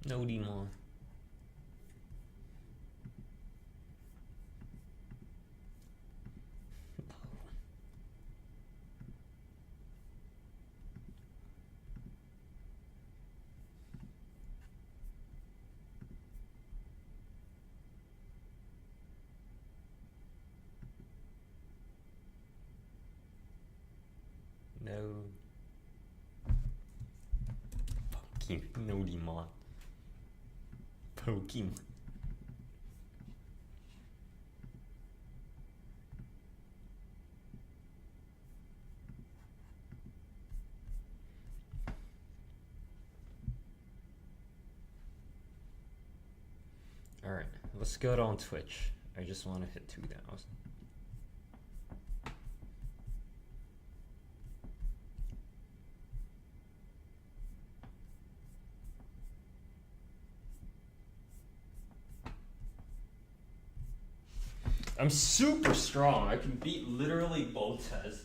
No Demon. No. Fucking no Demon. Pokemon. Alright, let's go on Twitch. I just want to hit 2,000. I'm super strong. I can beat literally both tests.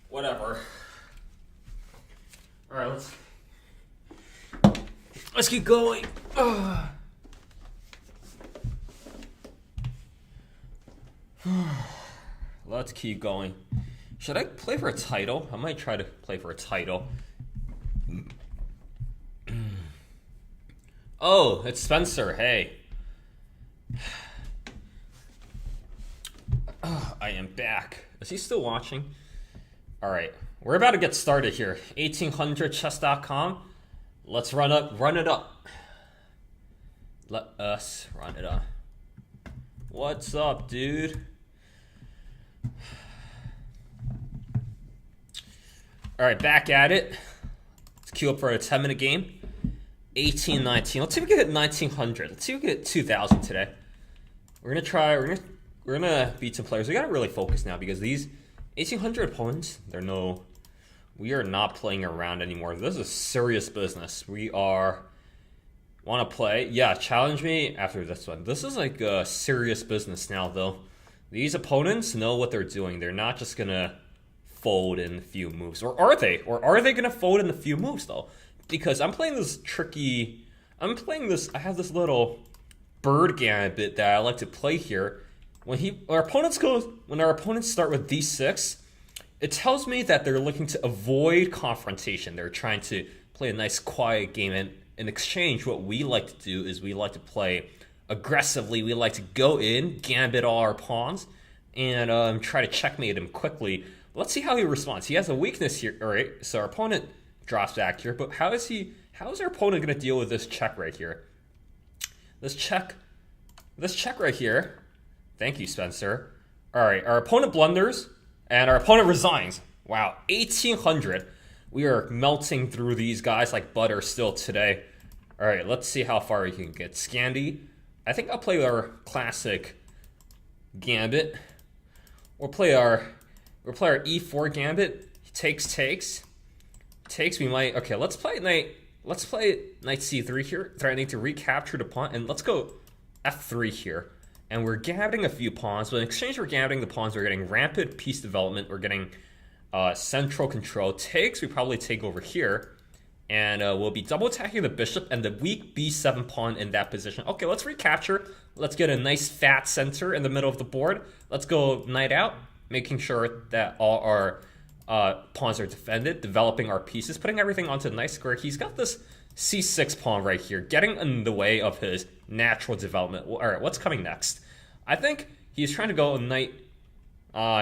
Whatever. All right, let's keep going. Let's keep going. Should I play for a title? I might try to play for a title. Oh, it's Spencer. Hey. I am back. Is he still watching? All right. We're about to get started here. 1800chess.com. Let's run it up. Let us run it up. What's up, dude? All right, back at it. Let's queue up for a 10-minute game. 1819. Let's see if we can hit 1900. Let's see if we can get 2000 today. We're gonna try. We're gonna beat some players. We gotta really focus now because these 1800 opponents, we are not playing around anymore. This is serious business. We want to play. Yeah, challenge me after this one. This is like a serious business now, though. These opponents know what they're doing. They're not just gonna fold in a few moves, or are they? Or are they gonna fold in a few moves though? Because I'm playing this tricky. I have this little bird gambit that I like to play here. When our opponents start with d6, it tells me that they're looking to avoid confrontation. They're trying to play a nice quiet game, and in exchange, what we like to do is we like to play aggressively. We like to go in, gambit all our pawns, and try to checkmate him quickly. Let's see how he responds. He has a weakness here. All right, so our opponent drops back here, but how is our opponent going to deal with this check right here? This check right here. Thank you, Spencer. All right, our opponent blunders, and our opponent resigns. Wow, 1800. We are melting through these guys like butter still today. All right, let's see how far we can get. Scandi. I think I'll play our classic gambit. We'll play our e4 gambit. Takes. We might. Okay, let's play knight c3 here, threatening to recapture the pawn, and let's go f3 here. And we're gambiting a few pawns, but in exchange for gambiting the pawns, we're getting rampant piece development. We're getting central control. Takes, we probably take over here. And we'll be double attacking the bishop and the weak b7 pawn in that position. Okay, let's recapture. Let's get a nice fat center in the middle of the board. Let's go knight out, making sure that all our pawns are defended, developing our pieces, putting everything onto a nice square. He's got this c6 pawn right here, getting in the way of his natural development. All right, what's coming next? I think he's trying to go knight.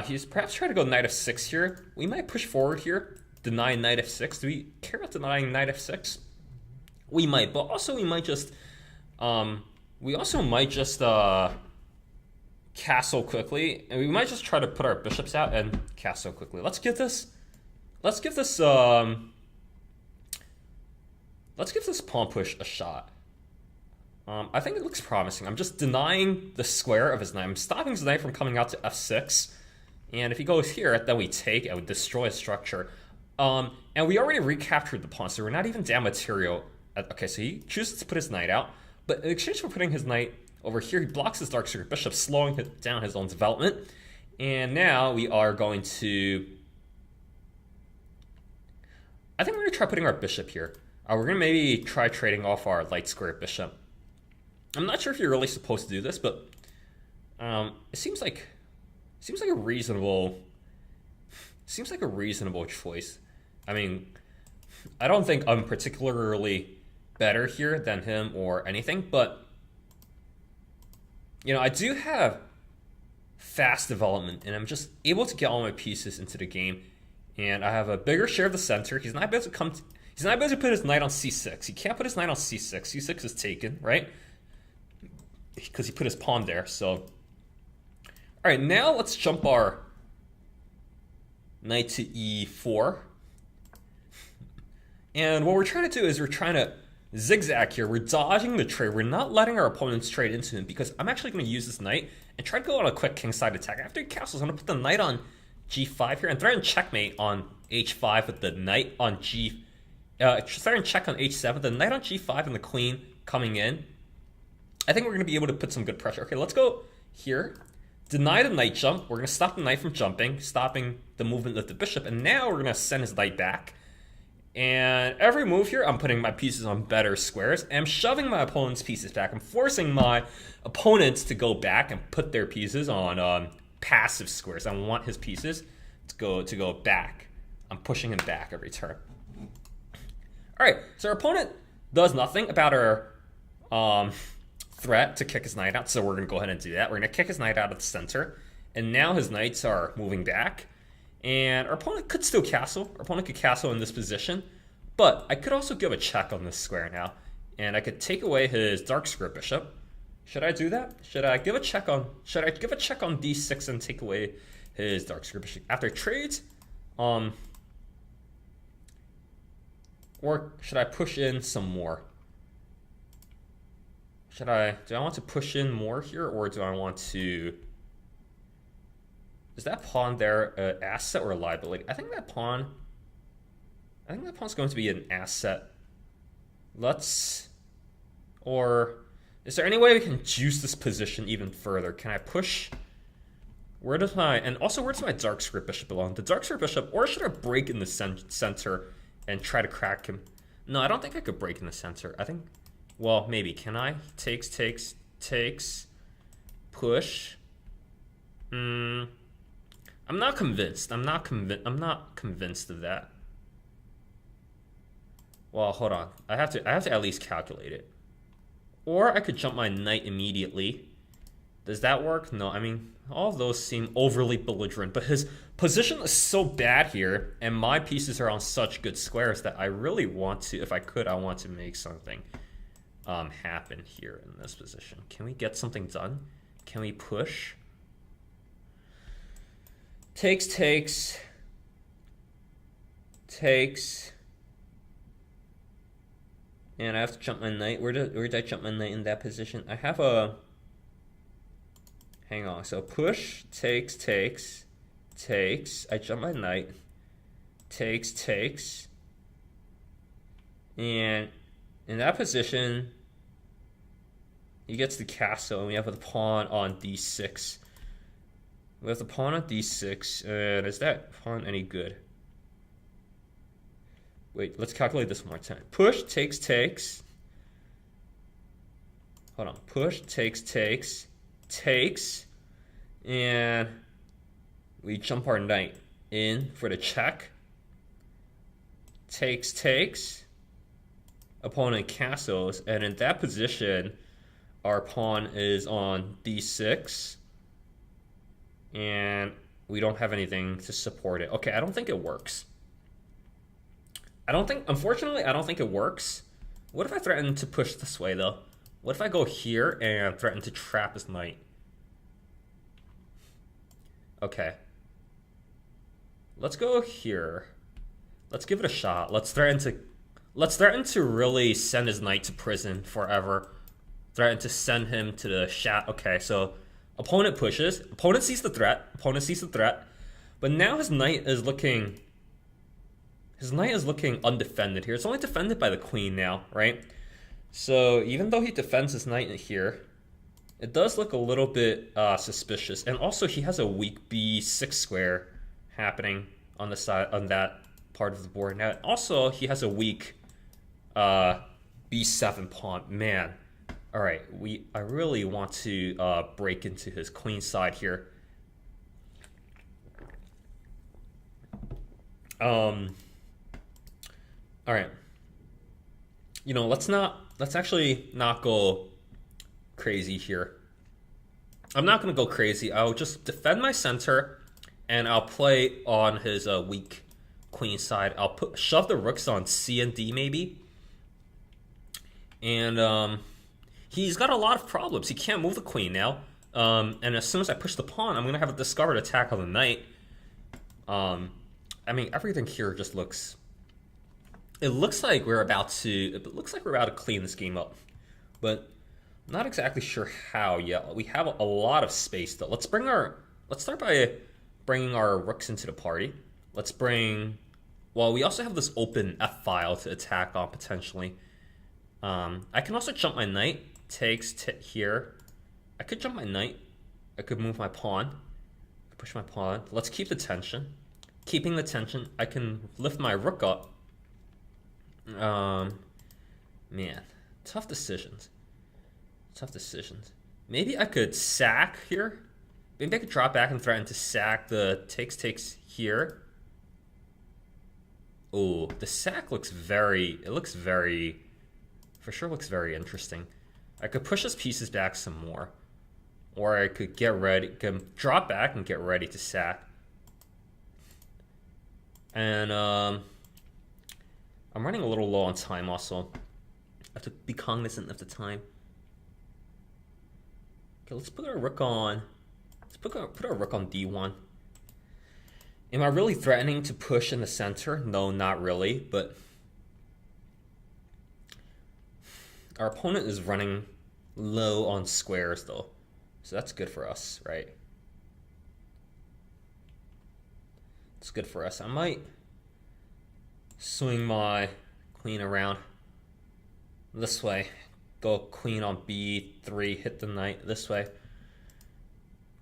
He's perhaps trying to go knight f6 here. We might push forward here, deny knight f6. Do we care about denying knight f6? We might, but also we might just, castle quickly, and we might just try to put our bishops out and castle quickly. Let's give this pawn push a shot. I think it looks promising. I'm just denying the square of his knight. I'm stopping his knight from coming out to f6. And if he goes here, then we take and we destroy his structure. And we already recaptured the pawn, so we're not even down material. Okay, so he chooses to put his knight out. But in exchange for putting his knight over here, he blocks his dark secret bishop, slowing down his own development. And now we are going to... I think we're going to try putting our bishop here. We're going to maybe try trading off our light square bishop. I'm not sure if you're really supposed to do this, but it seems like a reasonable choice. I mean, I don't think I'm particularly better here than him or anything, but I do have fast development, and I'm just able to get all my pieces into the game, and I have a bigger share of the center. He's not able to put his knight on c6. He can't put his knight on c6. c6 is taken, right? Because he put his pawn there. So, all right, now let's jump our knight to e4. And what we're trying to do is we're trying to zigzag here. We're dodging the trade. We're not letting our opponents trade into him, because I'm actually going to use this knight and try to go on a quick kingside attack. After he castles, I'm going to put the knight on g5 here and threaten checkmate on h5 with the knight on threaten check on h7, the knight on g5 and the queen coming in. I think we're going to be able to put some good pressure. Okay, let's go here. deny the knight jump. We're going to stop the knight from jumping, stopping the movement of the bishop. And now we're going to send his knight back. And every move here, I'm putting my pieces on better squares. And I'm shoving my opponent's pieces back. I'm forcing my opponents to go back and put their pieces on passive squares. I want his pieces to go back. I'm pushing him back every turn. All right, so our opponent does nothing about our threat to kick his knight out, so we're going to go ahead and do that. We're going to kick his knight out of the center, and now his knights are moving back. And our opponent could still castle. Our opponent could castle in this position, but I could also give a check on this square now, and I could take away his dark square bishop. Should I do that? Should I give a check on d6 and take away his dark square bishop after trades? Or should I push in some more? Do I want to push in more here, or do I want to? Is that pawn there an asset or a liability? I think that pawn's going to be an asset. Or is there any way we can juice this position even further? Can I push? Where does my dark square bishop belong? The dark square bishop, or should I break in the center and try to crack him? No, I don't think I could break in the center. I think, well, maybe. Can I? Takes, push. I'm not convinced. I'm not convinced of that. Well, hold on. I have to at least calculate it. Or I could jump my knight immediately. Does that work? No, I mean, all of those seem overly belligerent, but his position is so bad here, and my pieces are on such good squares that I really want to, if I could, I want to make something happen here in this position. Can we get something done? Can we push? Takes. And I have to jump my knight. Where did I jump my knight in that position? I have a... Hang on. So push, takes. I jump my knight. Takes. And in that position, he gets the castle, and we have the pawn on d6. We have the pawn on d6, and is that pawn any good? Wait, let's calculate this one more time. Push, takes. Hold on. Push, takes. And we jump our knight in for the check. Takes. Opponent castles, and in that position, our pawn is on d6. And we don't have anything to support it. Okay, I don't think it works. Unfortunately, I don't think it works. What if I threaten to push this way, though? What if I go here and threaten to trap his knight? Okay. Let's go here. Let's give it a shot. Let's threaten to really send his knight to prison forever. Threaten to send him to the Okay, so opponent pushes. Opponent sees the threat. But now his knight is looking undefended here. It's only defended by the queen now, right? So even though he defends his knight here, it does look a little bit suspicious. And also he has a weak b6 square happening on the side, on that part of the board. Now also he has a weak b7 pawn. Man, all right, I really want to break into his queen side here. All right. You know, let's actually not go crazy here. I'm not going to go crazy. I'll just defend my center, and I'll play on his weak queen side. I'll shove the rooks on C and D maybe. And he's got a lot of problems. He can't move the queen now. And as soon as I push the pawn, I'm going to have a discovered attack on the knight. I mean, everything here just looks... It looks like we're about to clean this game up, but I'm not exactly sure how yet. We have a lot of space though. Let's start by bringing our rooks into the party. We also have this open F file to attack on potentially. I can also jump my knight. Takes here. I could jump my knight. I could move my pawn. Push my pawn. Let's keep the tension. Keeping the tension, I can lift my rook up. Man, tough decisions. Tough decisions. Maybe I could sack here. Maybe I could drop back and threaten to sack the takes here. Oh, the sack looks very, for sure looks very interesting. I could push his pieces back some more. Or I could get ready, drop back and get ready to sack. And I'm running a little low on time also. I have to be cognizant of the time. Okay, let's put our rook on. Let's put our rook on d1. Am I really threatening to push in the center? No, not really, but our opponent is running low on squares though. So that's good for us, right? It's good for us. I might swing my queen around this way. Go queen on b3, hit the knight this way.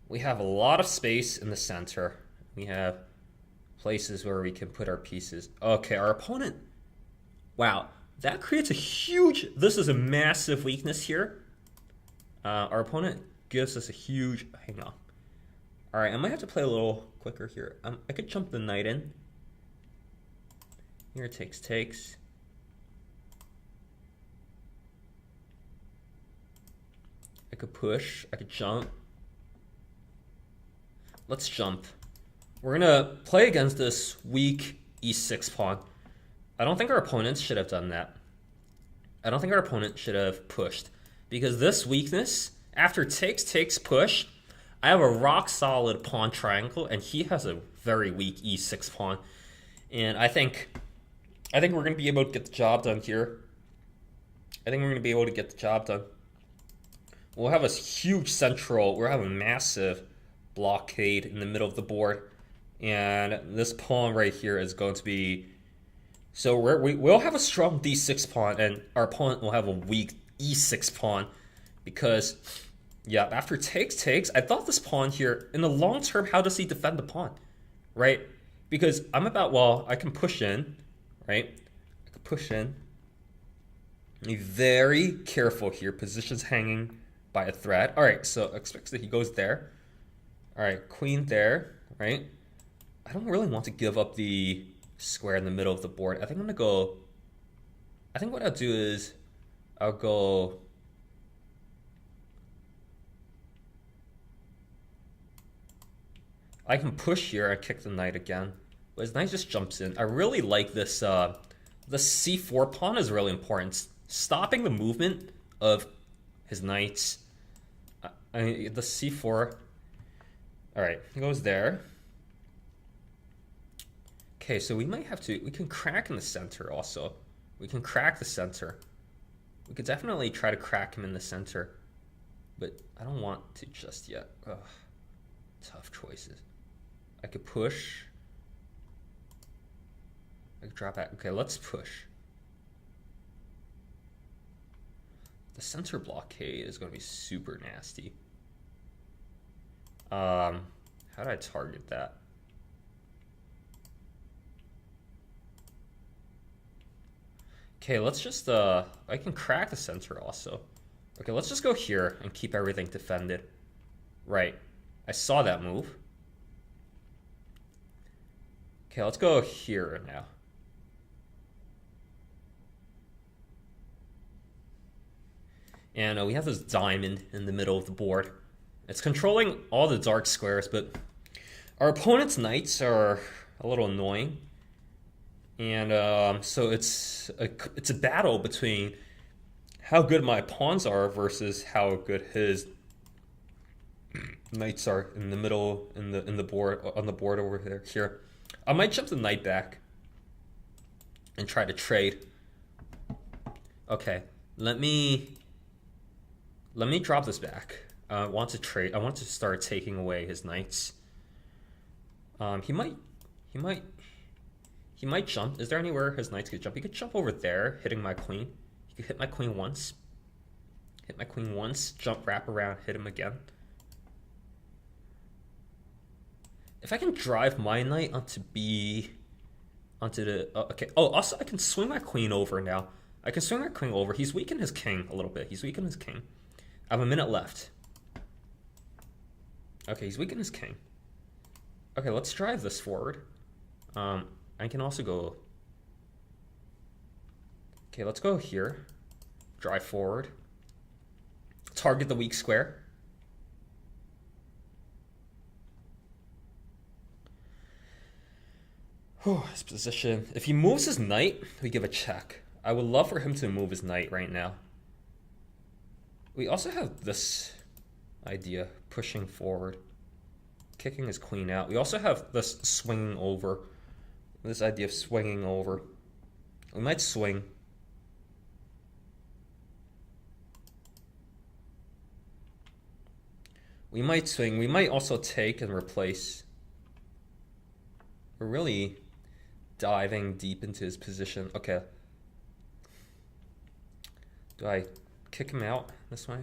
We have a lot of space in the center. We have places where we can put our pieces. Okay, our opponent, wow, that creates a huge, this is a massive weakness here. Our opponent gives us a huge, hang on. All right, I might have to play a little quicker here. I could jump the knight in. Here takes. I could push, I could jump. Let's jump. We're gonna play against this weak e6 pawn. I don't think our opponents should have done that. I don't think our opponent should have pushed. Because this weakness, after takes, push, I have a rock solid pawn triangle, and he has a very weak e6 pawn. And I think we're going to be able to get the job done here. I think we're going to be able to get the job done. We'll have a huge central, we'll have a massive blockade in the middle of the board. And this pawn right here is going to be, so we'll have a strong d6 pawn, and our opponent will have a weak e6 pawn. Because, yeah, after takes, I thought this pawn here, in the long term, how does he defend the pawn, right? Because I'm about, well, I can push in, right? I can push in. Be very careful here. Position's hanging by a thread. All right, so expect that he goes there. All right, queen there, right? I don't really want to give up the square in the middle of the board. I think I'm going to go, I think what I'll do is I'll go, I can push here and kick the knight again. But his knight just jumps in. I really like this. The c4 pawn is really important. Stopping the movement of his knights. The c4. All right, he goes there. Okay, so we might have to, we can crack in the center also. We can crack the center. We could definitely try to crack him in the center. But I don't want to just yet. Ugh, tough choices. I could push. I could drop back. Okay, let's push. The center blockade is going to be super nasty. How do I target that? Okay, let's just, I can crack the center also. Okay, let's just go here and keep everything defended. Right. I saw that move. Okay, let's go here now. And we have this diamond in the middle of the board. It's controlling all the dark squares, but our opponent's knights are a little annoying. And so it's a battle between how good my pawns are versus how good his knights are in the middle, in the board, on the board over there. Here, I might jump the knight back and try to trade. Okay, let me drop this back. I want to trade. I want to start taking away his knights. He might jump. Is there anywhere his knights could jump? He could jump over there, hitting my queen. He could hit my queen once. Hit my queen once, jump, wrap around, hit him again. If I can drive my knight onto B, onto the okay. Oh, also I can swing my queen over now. I can swing my queen over. He's weakened his king a little bit. He's weakened his king. I have a minute left. Okay, he's weakened his king. Okay, let's drive this forward. I can also go. Okay, let's go here. Drive forward. Target the weak square. His position. If he moves his knight, we give a check. I would love for him to move his knight right now. We also have this idea, pushing forward, kicking his queen out. We also have this swinging over, this idea of swinging over. We might swing. We might swing. We might also take and replace. We're really diving deep into his position. Okay. Do I kick him out this way?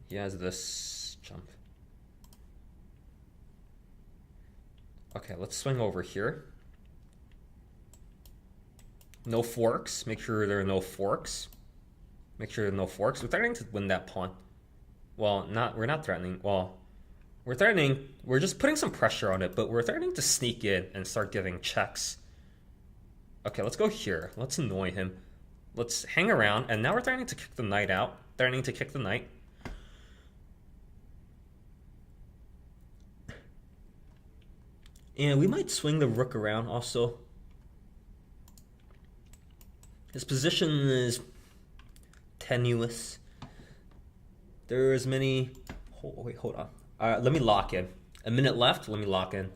He has this jump. Okay, let's swing over here. No forks. Make sure there are no forks. Make sure there are no forks. We're threatening to win that pawn. Well, we're not threatening. Well, we're threatening. We're just putting some pressure on it, but we're threatening to sneak in and start giving checks. Okay, let's go here. Let's annoy him. Let's hang around, and now we're threatening to kick the knight out. Threatening to kick the knight. And we might swing the rook around also. His position is tenuous. There's many. Wait, hold on. All right, let me lock in. A minute left. Let me lock in.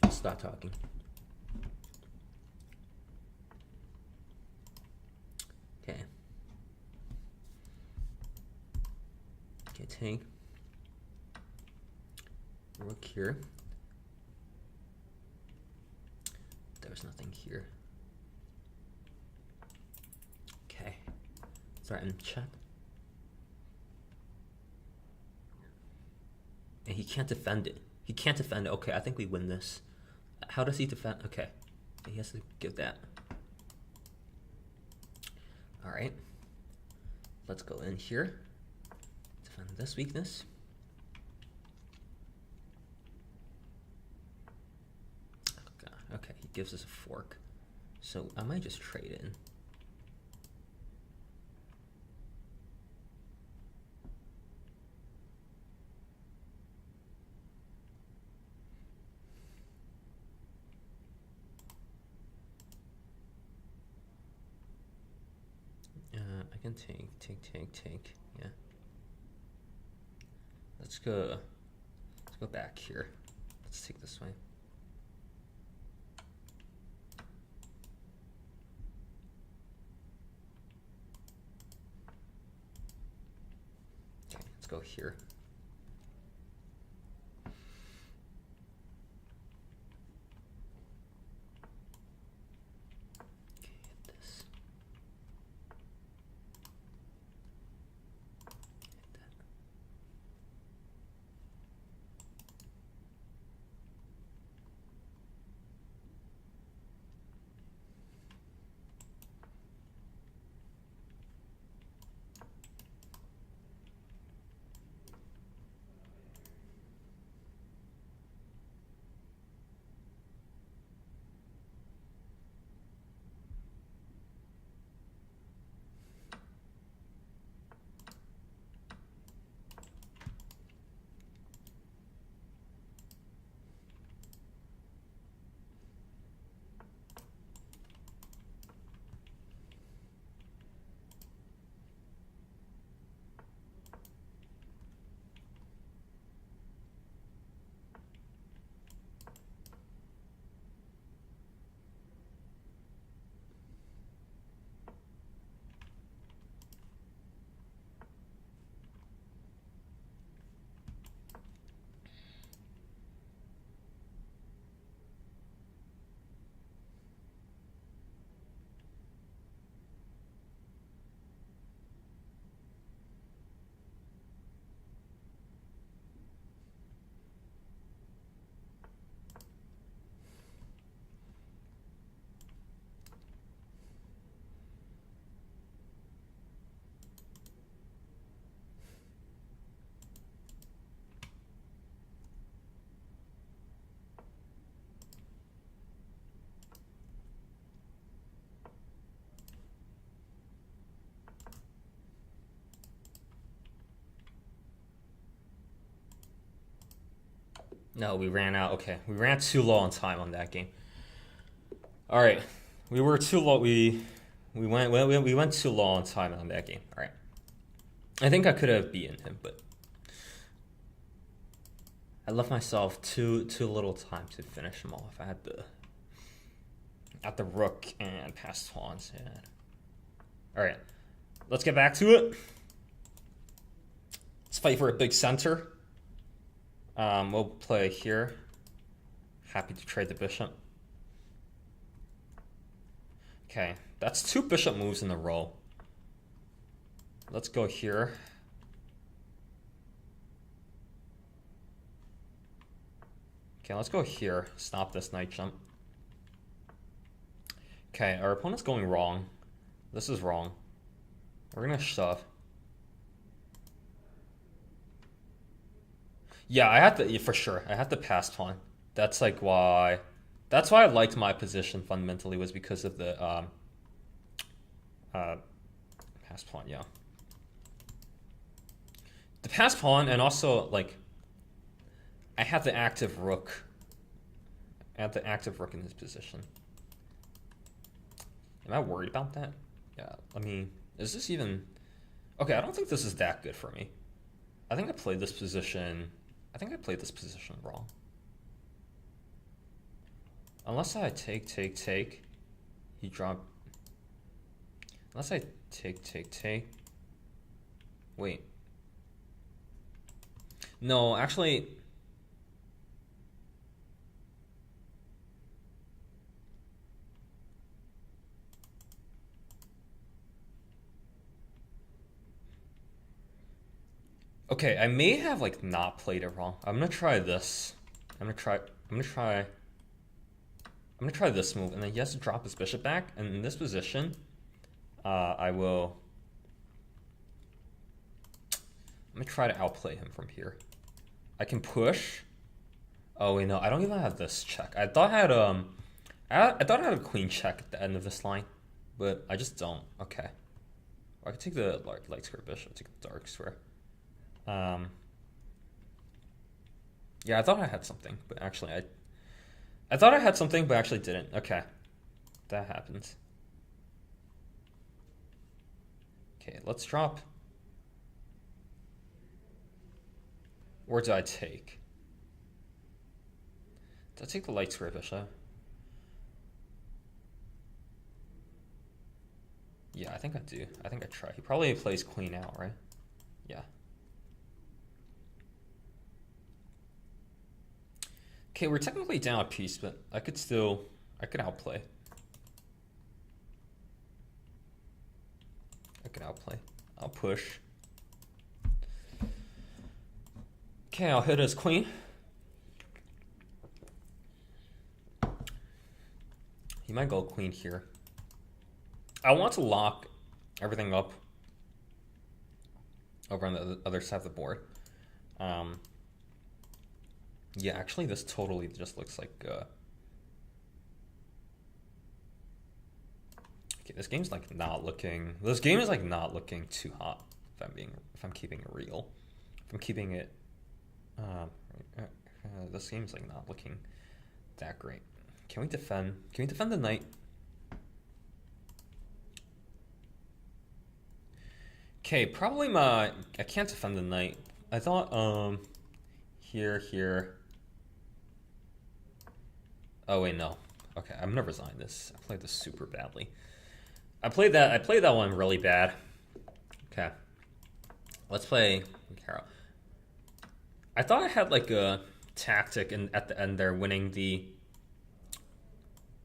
Stop talking. Okay. Okay, take. Rook here. There's nothing here. Okay. Threaten check. And he can't defend it. He can't defend it. Okay, I think we win this. How does he defend? Okay. He has to give that. Alright. Let's go in here. Defend this weakness. Oh god. Okay, he gives us a fork. So I might just trade in. I can take. Yeah. Let's go back here. Let's take this way. Okay, let's go here. No, we ran out. Okay, we ran too low on time on that game. All right, we were too low. We went too low on time on that game. All right, I think I could have beaten him, but I left myself too little time to finish him off. I had the rook and passed pawns. Yeah. All right, let's get back to it. Let's fight for a big center. We'll play here. Happy to trade the bishop. Okay, that's 2 bishop moves in a row. Let's go here. Okay, let's go here. Stop this knight jump. Okay, our opponent's going wrong. This is wrong. We're gonna shove. Yeah, I had to, for sure. I had to pass pawn. That's like why. That's why I liked my position fundamentally, was because of the pass pawn. Yeah, the pass pawn, and also like I had the active rook. I had the active rook in his position. Am I worried about that? Yeah. I mean, is this even? Okay, I don't think this is that good for me. I think I played this position. I think I played this position wrong. Unless I take, he dropped. Unless I take. Wait. No, actually. Okay, I may have like not played it wrong. I'm gonna try this. I'm gonna try this move, and then he has to drop his bishop back. And in this position, I'm gonna try to outplay him from here. I can push. Oh wait, no, I don't even have this check. I thought I had I thought I had a queen check at the end of this line, but I just don't. Okay, I could take the light square bishop, take the dark square. Yeah, I thought I had something, but actually I thought I had something, but actually didn't. Okay, that happens. Okay, let's drop. Where do I take? Did I take the light square bishop? Yeah, I think I do. I think I try. He probably plays queen out, right? Yeah. Okay, we're technically down a piece, but I could outplay. I'll push. Okay, I'll hit his queen. He might go queen here. I want to lock everything up over on the other side of the board. Yeah, actually, this totally just looks like. Okay, this game's like not looking. This game is like not looking too hot. If I'm keeping it real, if I'm keeping it. This game's like not looking that great. Can we defend? Can we defend the knight? Okay, probably I can't defend the knight. I thought here. Oh wait, no. Okay, I'm gonna resign this. I played this super badly. I played that one really bad. Okay. Let's play Carol. I thought I had like a tactic and at the end there winning the.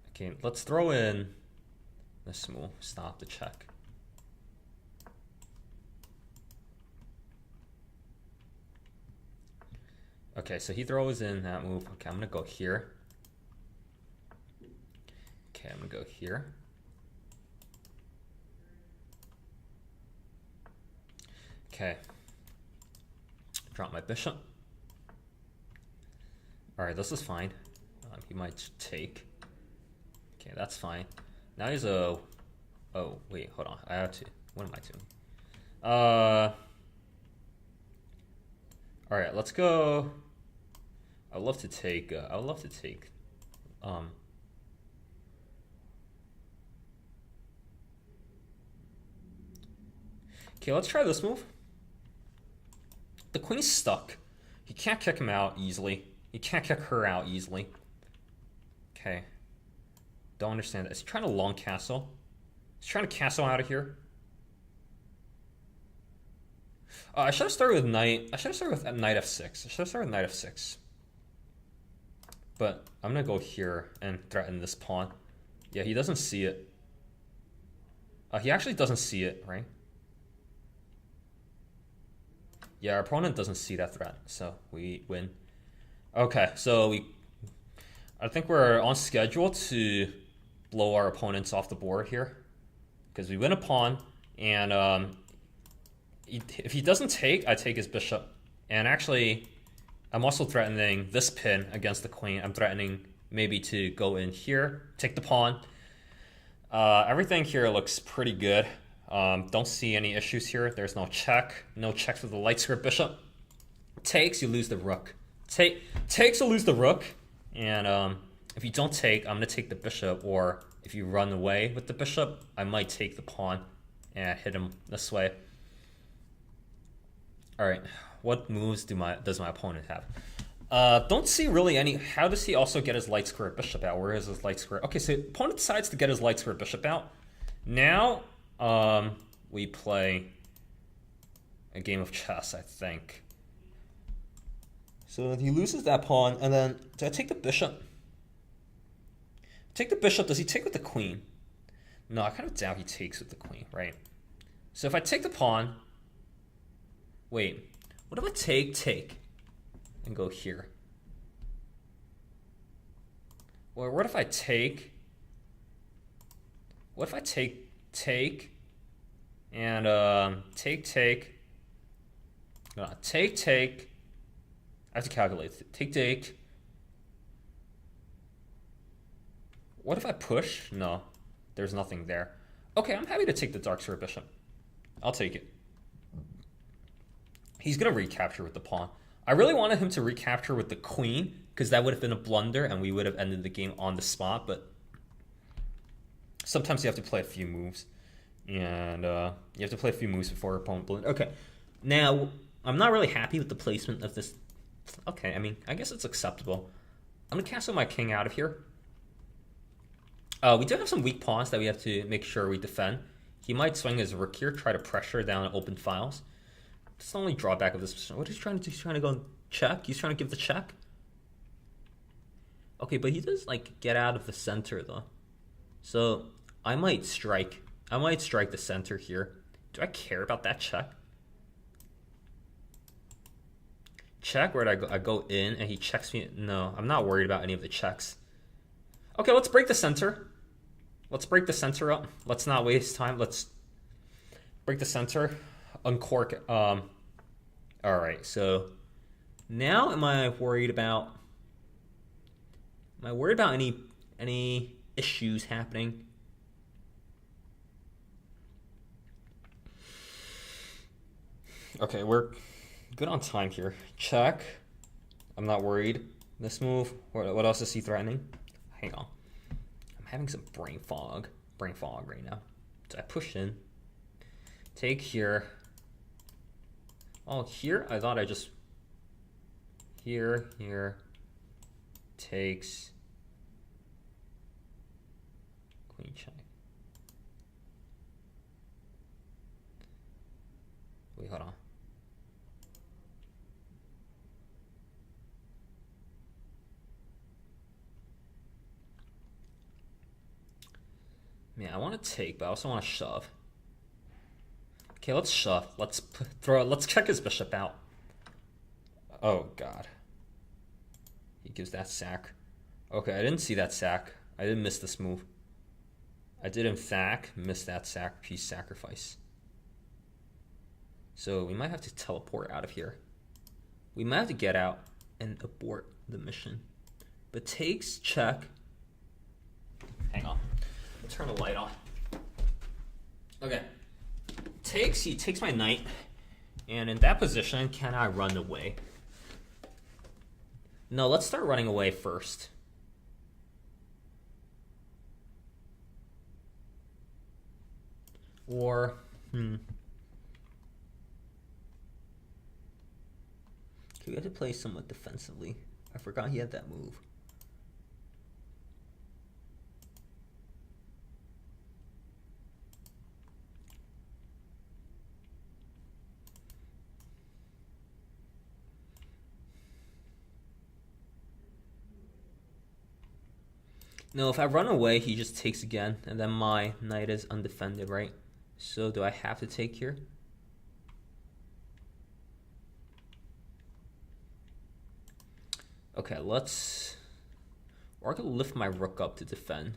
Okay, let's throw in this move. Stop the check. Okay, so he throws in that move. Okay, I'm gonna go here. Okay, I'm gonna go here. Okay. Drop my bishop. Alright, this is fine. He might take. Okay, that's fine. Now he's a... Oh, wait, hold on. I have to... What am I doing? Alright, let's go... I would love to take. I would love to take. Okay, let's try this move. The queen's stuck. He can't kick him out easily. He can't kick her out easily. Okay. Don't understand that. Is he trying to long castle? He's trying to castle out of here. I should have started with knight. I should have started with knight f6. I should have started with knight f6. But I'm gonna go here and threaten this pawn. Yeah, he doesn't see it. He actually doesn't see it, right? Yeah, our opponent doesn't see that threat, so we win. Okay, so I think we're on schedule to blow our opponents off the board here, because we win a pawn, and if he doesn't take, I take his bishop. And actually, I'm also threatening this pin against the queen. I'm threatening maybe to go in here, take the pawn. Everything here looks pretty good. Don't see any issues here. There's no check. No checks with the light square bishop. Takes, you lose the rook. Takes, you lose the rook. And if you don't take, I'm going to take the bishop. Or if you run away with the bishop, I might take the pawn and hit him this way. All right, what moves does my opponent have? Don't see really any. How does he also get his light square bishop out? Where is his light square? Okay, so opponent decides to get his light square bishop out. Now we play a game of chess, I think. So he loses that pawn, and then do I take the bishop? Take the bishop. Does he take with the queen? No, I kind of doubt he takes with the queen, right? So if I take the pawn. Wait, what if I take, and go here? Or what if I take? What if I take, and take? Take. I have to calculate. Take. What if I push? No, there's nothing there. Okay, I'm happy to take the dark square bishop. I'll take it. He's going to recapture with the pawn. I really wanted him to recapture with the queen, because that would have been a blunder and we would have ended the game on the spot. But sometimes you have to play a few moves. And you have to play a few moves before your opponent blunders. Okay, now I'm not really happy with the placement of this. Okay, I mean, I guess it's acceptable. I'm going to castle my king out of here. We do have some weak pawns that we have to make sure we defend. He might swing his rook here, try to pressure down open files. That's the only drawback of this position. What is he trying to do? He's trying to go and check? He's trying to give the check? Okay, but he does, like, get out of the center, though. So, I might strike. I might strike the center here. Do I care about that check? Check? Where do I go? I go in, and he checks me. No, I'm not worried about any of the checks. Okay, let's break the center. Let's break the center up. Let's not waste time. Let's break the center. Uncork. All right, so now am I worried about any issues happening? Okay, we're good on time here. Check. I'm not worried. This move. What else is he threatening? Hang on. I'm having some brain fog right now. So I push in. Take here. Oh, here? I thought I just... Here. Takes. Queen check. Wait, hold on. Man, I want to take, but I also want to shove. Okay, let's shove. Let's check his bishop out. Oh, God. He gives that sack. Okay, I didn't see that sack. I didn't miss this move. I did, in fact, miss that sack piece sacrifice. So we might have to teleport out of here. We might have to get out and abort the mission. But takes, check. Hang on. Let's turn the light on. Okay. Takes, he takes my knight. And in that position, can I run away? No, let's start running away first. Or, Okay, we have to play somewhat defensively. I forgot he had that move. No, if I run away, he just takes again, and then my knight is undefended, right? So do I have to take here? Okay, let's... Or I could lift my rook up to defend.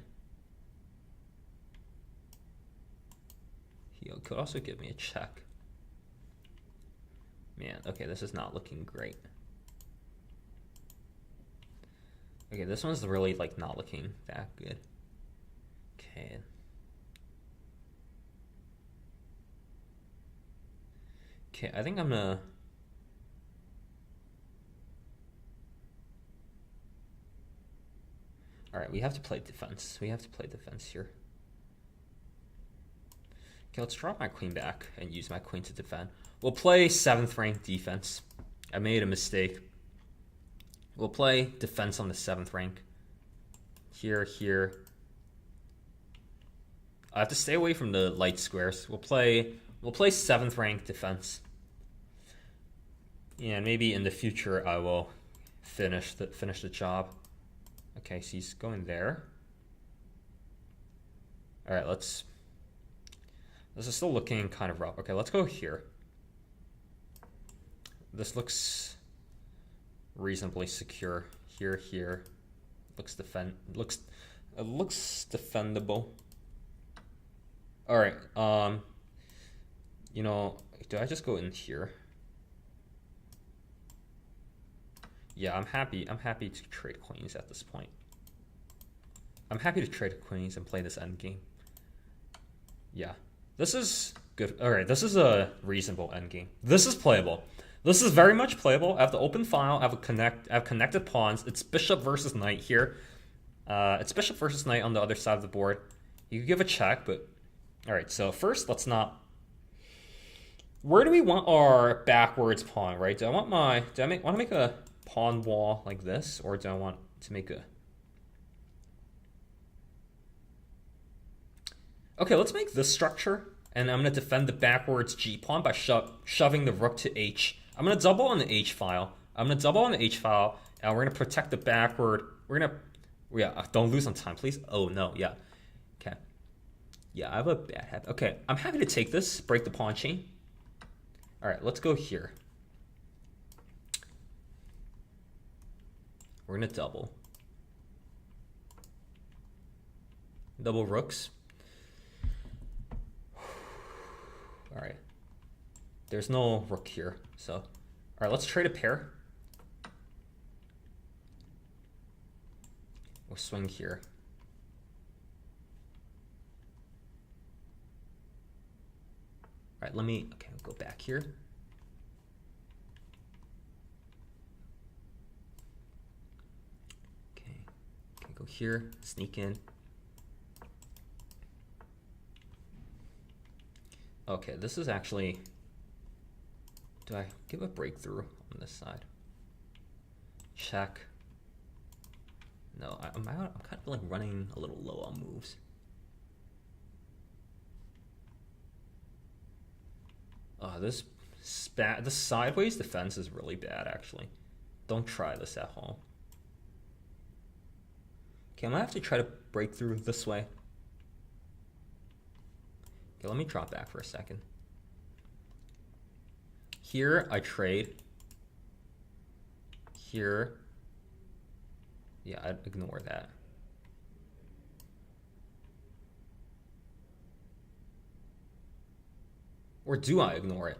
He could also give me a check. Man, okay, this is not looking great. Okay, this one's really, like, not looking that good. Okay. Okay, I think I'm gonna... Alright, we have to play defense. We have to play defense here. Okay, let's drop my queen back and use my queen to defend. We'll play 7th rank defense. I made a mistake. We'll play defense on the 7th rank. Here, here. I have to stay away from the light squares. We'll play 7th rank defense. Yeah, and maybe in the future I will finish the job. Okay, so he's going there. All right, this is still looking kind of rough. Okay, let's go here. This looks reasonably secure. Here. Looks defendable. All right. You know, do I just go in here? Yeah, I'm happy to trade queens at this point. I'm happy to trade queens and play this endgame. Yeah, this is good. All right, this is a reasonable endgame. This is playable. This is very much playable. I have the open file. I have connected pawns. It's bishop versus knight here. It's bishop versus knight on the other side of the board. You could give a check, but all right. So first, let's not. Where do we want our backwards pawn? Right? Do I want to make a pawn wall like this, or do I want to make a... Okay, let's make this structure, and I'm going to defend the backwards g pawn by shoving the rook to h. I'm going to double on the h file. And we're going to protect the backward. Yeah, don't lose on time, please. Oh no, yeah. Okay. Yeah, I have a bad habit. Okay, I'm happy to take this, break the pawn chain. All right, let's go here. We're going to double. Double rooks. All right. There's no rook here, so. All right, let's trade a pair. We'll swing here. All right, okay, we'll go back here. Go here, sneak in. Okay, this is actually... Do I give a breakthrough on this side? Check. No, I'm kind of like running a little low on moves. This sideways defense is really bad, actually. Don't try this at home. Okay, I'm gonna have to try to break through this way. Okay, let me drop back for a second. Here, I trade. Here, yeah, I'd ignore that. Or do I ignore it?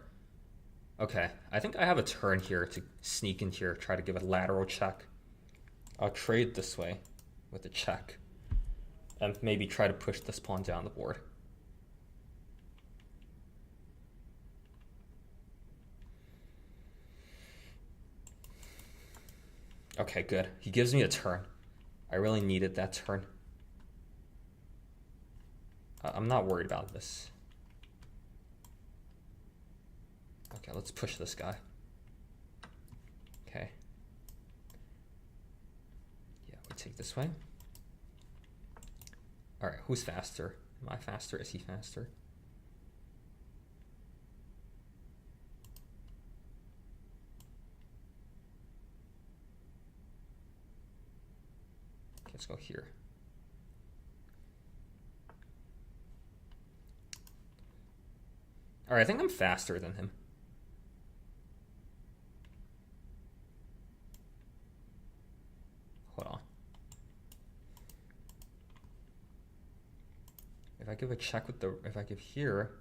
Okay, I think I have a turn here to sneak in here, try to give a lateral check. I'll trade this way with a check, and maybe try to push this pawn down the board. Okay, good. He gives me a turn. I really needed that turn. I'm not worried about this. Okay, let's push this guy. Okay. Yeah, we take this way. All right, who's faster? Am I faster? Is he faster? Okay, let's go here. All right, I think I'm faster than him. Hold on. If I give a check with the, if I give here,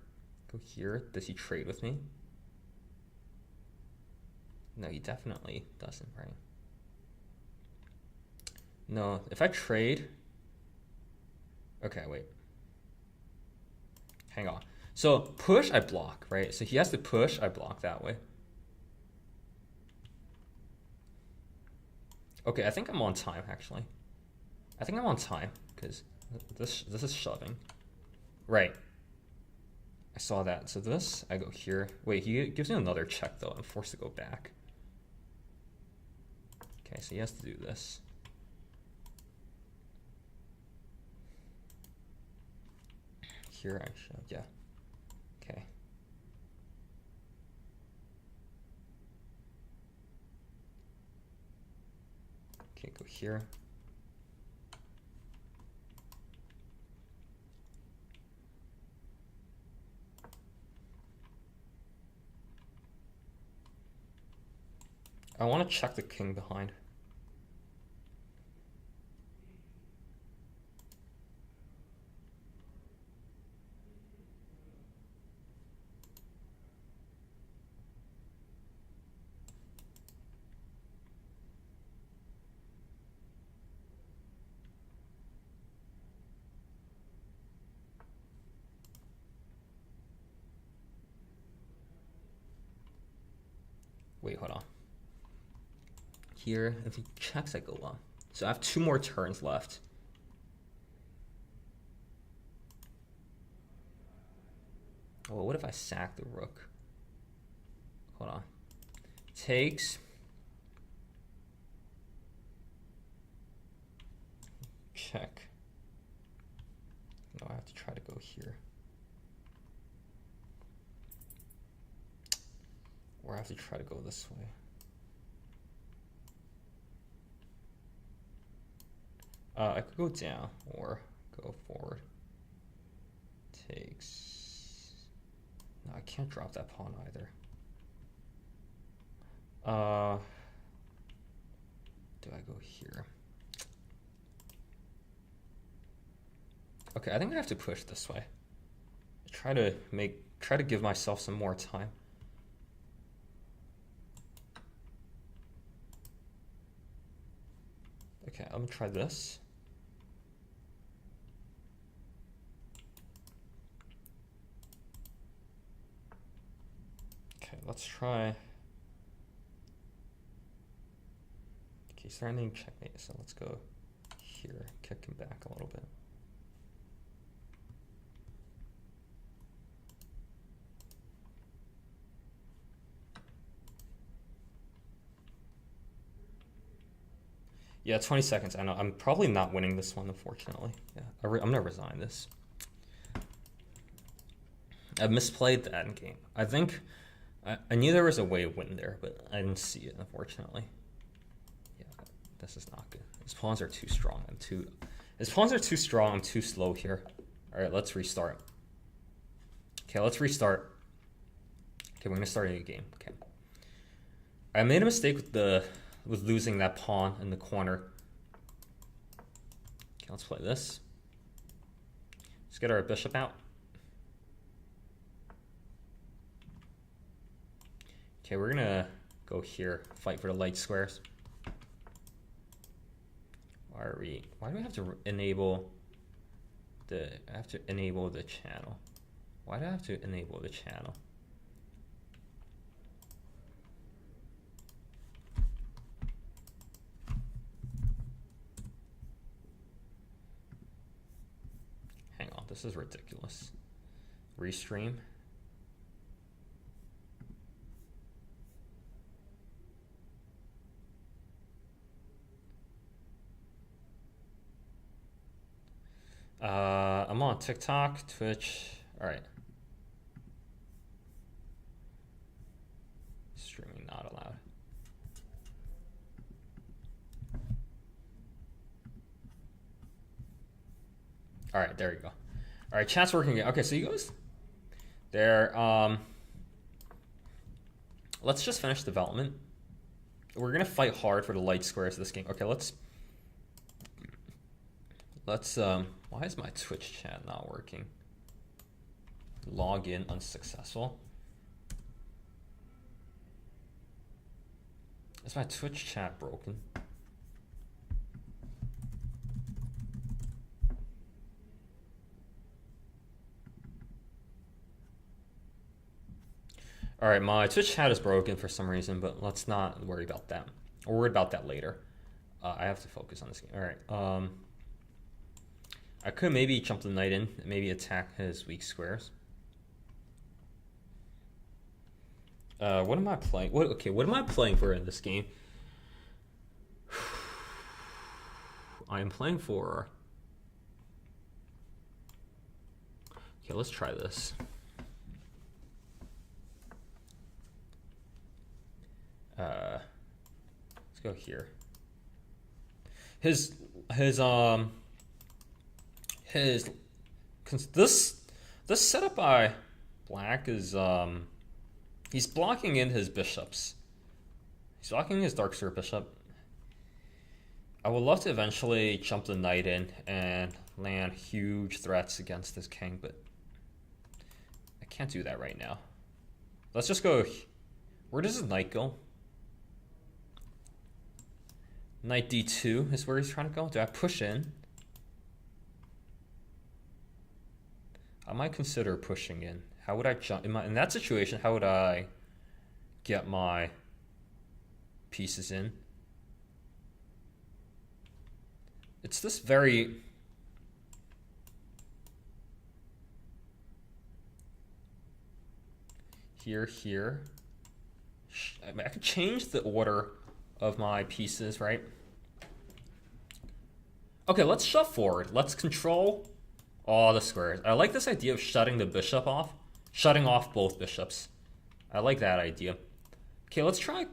go here, does he trade with me? No, he definitely doesn't, right? No, if I trade, okay, wait. Hang on. So push, I block, right? So he has to push, I block that way. Okay, I think I'm on time, actually. I think I'm on time, because this is shoving. Right. I saw that. So this, I go here. Wait, he gives me another check, though. I'm forced to go back. Okay, so he has to do this. Here I shove, yeah. Okay. Okay, go here. I want to check the king behind. Wait, hold on. Here, if he checks, I go on. So I have 2 more turns left. Oh, what if I sack the rook? Hold on. Takes. Check. No, I have to try to go here. Or I have to try to go this way. I could go down or go forward. Takes. No, I can't drop that pawn either. Do I go here? Okay, I think I have to push this way. Try to give myself some more time. Okay, I'm gonna try this. Okay, let's try. Okay, he's threatening checkmate, so let's go here, kick him back a little bit. Yeah, 20 seconds. I know. I'm probably not winning this one, unfortunately. Yeah, I'm gonna resign this. I misplayed that in game. I think I knew there was a way to win there, but I didn't see it, unfortunately. Yeah, this is not good. His pawns are too strong. His pawns are too strong. I'm too slow here. All right, let's restart. Okay, let's restart. Okay, we're gonna start a new game. Okay. I made a mistake with losing that pawn in the corner. Okay, let's play this. Let's get our bishop out. Okay, we're gonna go here, fight for the light squares. Why do we have to enable the, I have to enable the channel. Why do I have to enable the channel? This is ridiculous. Restream. I'm on TikTok, Twitch. All right. Streaming not allowed. All right, there you go. All right, chat's working again. Okay, so you guys there. Let's just finish development. We're gonna fight hard for the light squares of this game. Okay, let's why is my Twitch chat not working? Log in unsuccessful. Is my Twitch chat broken? All right, my Twitch chat is broken for some reason, but let's not worry about that. We'll worry about that later. I have to focus on this game. All right. I could maybe jump the knight in, maybe attack his weak squares. What am I playing? What am I playing for in this game? I am playing for... Okay, let's try this. Let's go here. This setup by Black is he's blocking in his bishops. He's blocking his dark square bishop. I would love to eventually jump the knight in and land huge threats against this king, but I can't do that right now. Let's just go. Where does his knight go? Knight d2 is where he's trying to go. Do I push in? I might consider pushing in. How would I jump in that situation? How would I get my pieces in? It's this very here. I mean, I could change the order of my pieces, right? Okay, let's shove forward. Let's control all the squares. I like this idea of shutting the bishop off. Shutting off both bishops. I like that idea. Okay, let's try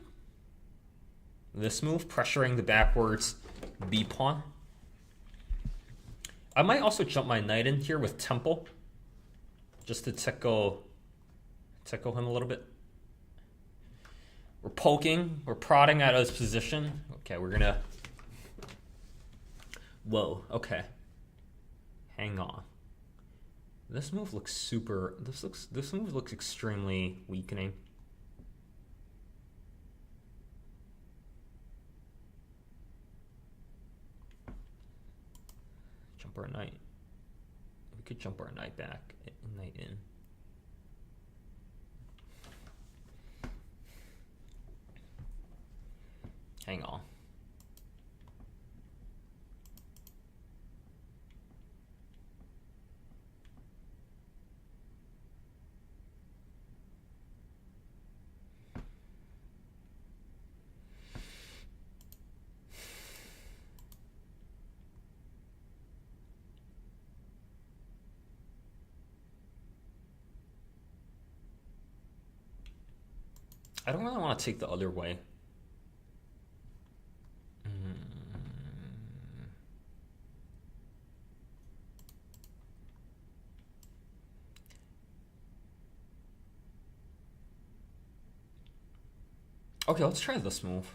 this move, pressuring the backwards b pawn. I might also jump my knight in here with temple, just to tickle him a little bit. We're poking, we're prodding at his position. Okay, we're gonna... Whoa, okay. Hang on. This move looks super... This move looks extremely weakening. Jump our knight. We could jump our knight back. Knight in. Hang on. I don't really want to take the other way. Okay, let's try this move.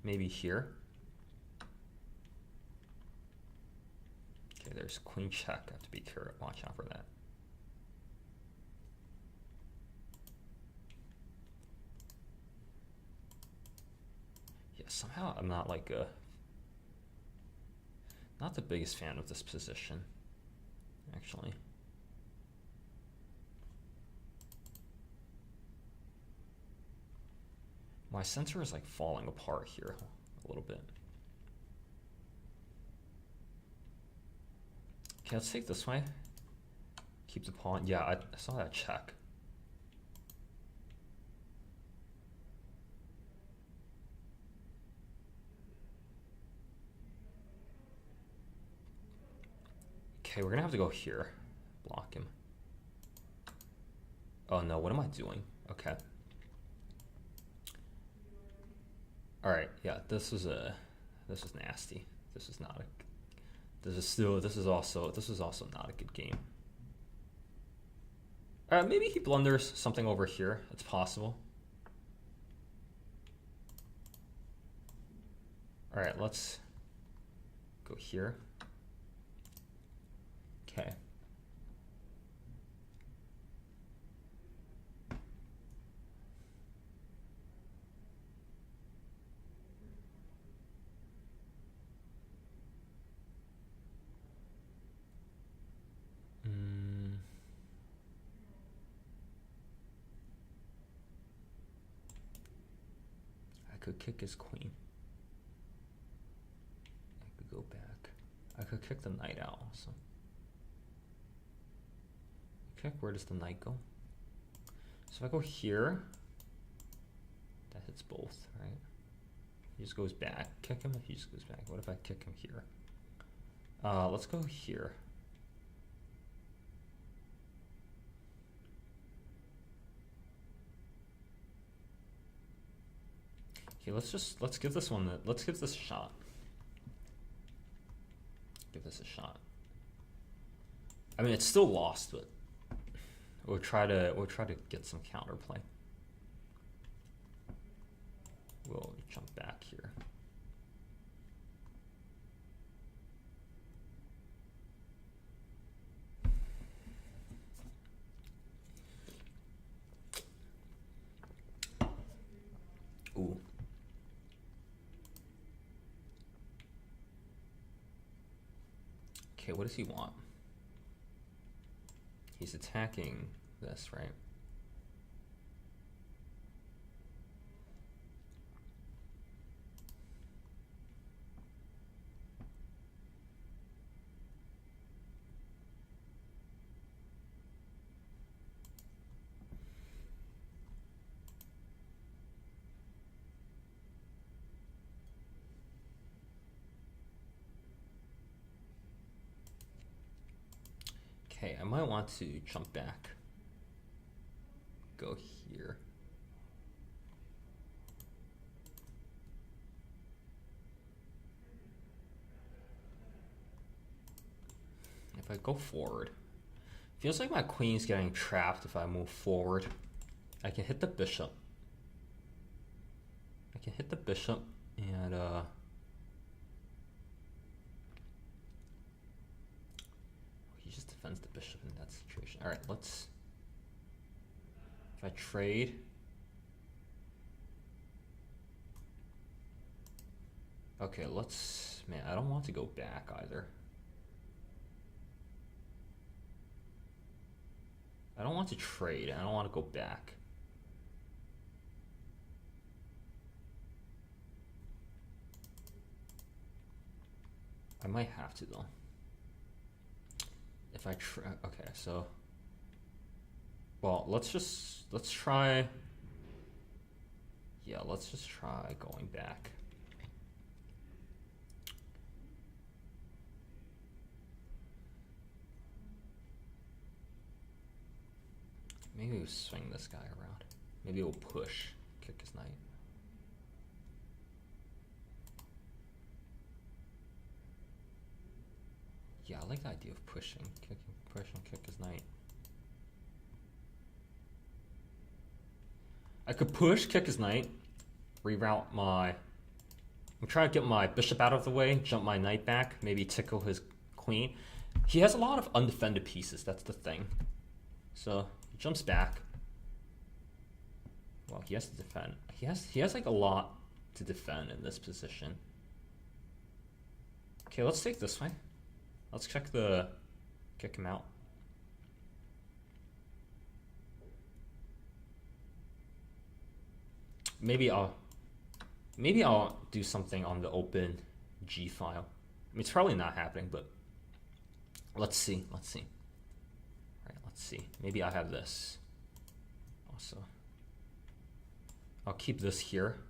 Maybe here. Okay, there's queen check. I have to be careful. Watch out for that. Yeah, somehow I'm not like not the biggest fan of this position, actually. My center is like falling apart here a little bit. Okay, let's take this way. Keep the pawn. Yeah, I saw that check. Okay, we're gonna have to go here. Block him. Oh no, what am I doing? Okay. Alright, yeah, this is nasty. This is also not a good game. Maybe he blunders something over here. It's possible. Alright, let's go here. Okay. I could kick his queen. I could go back. I could kick the knight out also. Okay, where does the knight go? So if I go here, that hits both, right? He just goes back. Kick him if he just goes back. What if I kick him here? Let's go here. Okay, let's give this one let's give this a shot. Give this a shot. I mean, it's still lost, but we'll try to get some counterplay. We'll jump back here. Ooh. Okay, what does he want? He's attacking this, right? Okay, I might want to jump back. Go here. If I go forward, feels like my queen's getting trapped if I move forward. I can hit the bishop. And he just defends the bishop in that situation. All right, let's. If I trade. Okay, let's. Man, I don't want to go back either. I don't want to trade. I don't want to go back. I might have to though. If I try, okay, so. Well, let's try. Yeah, let's just try going back. Maybe we'll swing this guy around. Maybe we'll push, kick his knight. Yeah, I like the idea of pushing, kick his knight. I could push, kick his knight, reroute my. I'm trying to get my bishop out of the way, jump my knight back, maybe tickle his queen. He has a lot of undefended pieces. That's the thing. So he jumps back. Well, he has to defend. He has like a lot to defend in this position. Okay, let's take this way. Let's kick him out. Maybe I'll do something on the open G file. I mean, it's probably not happening, but Let's see. All right, let's see. Maybe I have this. Also, I'll keep this here.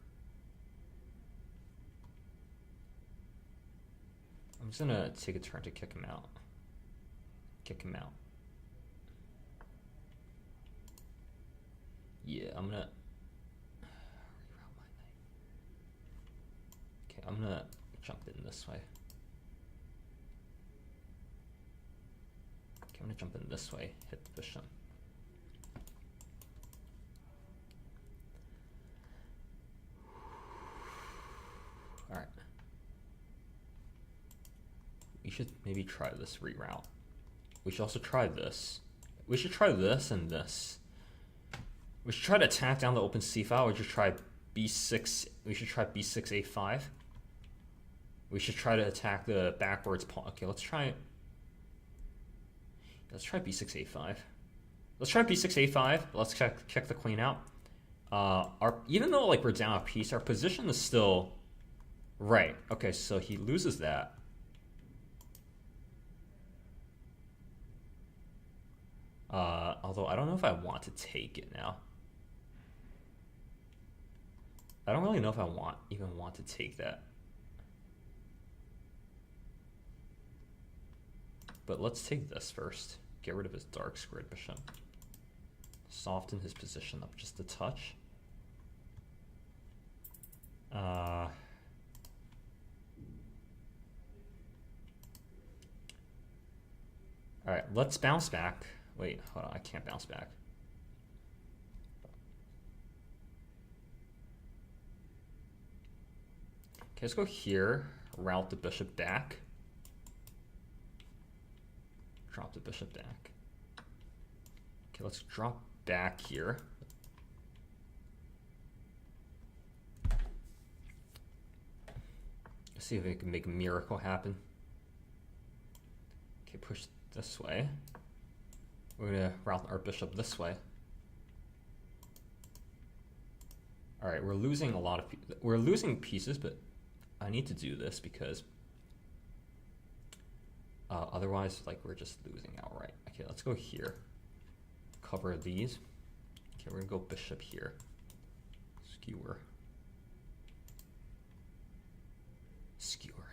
I'm just gonna take a turn to kick him out. Yeah, I'm gonna reroute my knight. Okay, I'm gonna jump in this way. Okay, I'm gonna jump in this way, hit the bishop. Alright. We should maybe try this reroute. We should also try this. We should try this and this. We should try to attack down the open c file. We should try b6. We should try b6 a5. We should try to attack the backwards pawn. Okay, let's try b6 a5. Let's try b6 a5. Let's check the queen out. Even though like we're down a piece, our position is still right. Okay, so he loses that. Although I don't know if I want to take it now. I don't really know if I even want to take that. But let's take this first. Get rid of his dark squared bishop. Soften his position up just a touch. Alright, let's bounce back. Wait, hold on, I can't bounce back. Okay, let's go here, route the bishop back. Drop the bishop back. Okay, let's drop back here. Let's see if we can make a miracle happen. Okay, push this way. We're gonna route our bishop this way. All right, we're losing we're losing pieces, but I need to do this because otherwise, like, we're just losing outright. Okay, let's go here. Cover these. Okay, we're gonna go bishop here. Skewer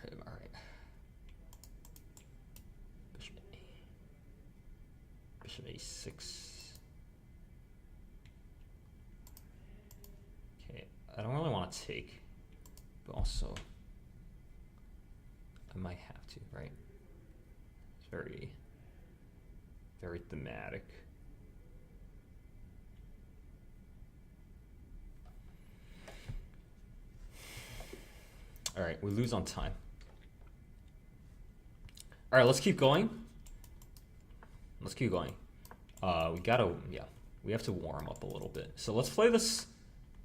him. All right. Bishop a6. Okay, I don't really want to take, but also I might have to, right? It's very, very thematic. All right, we lose on time. All right, let's keep going. We have to warm up a little bit. So let's play this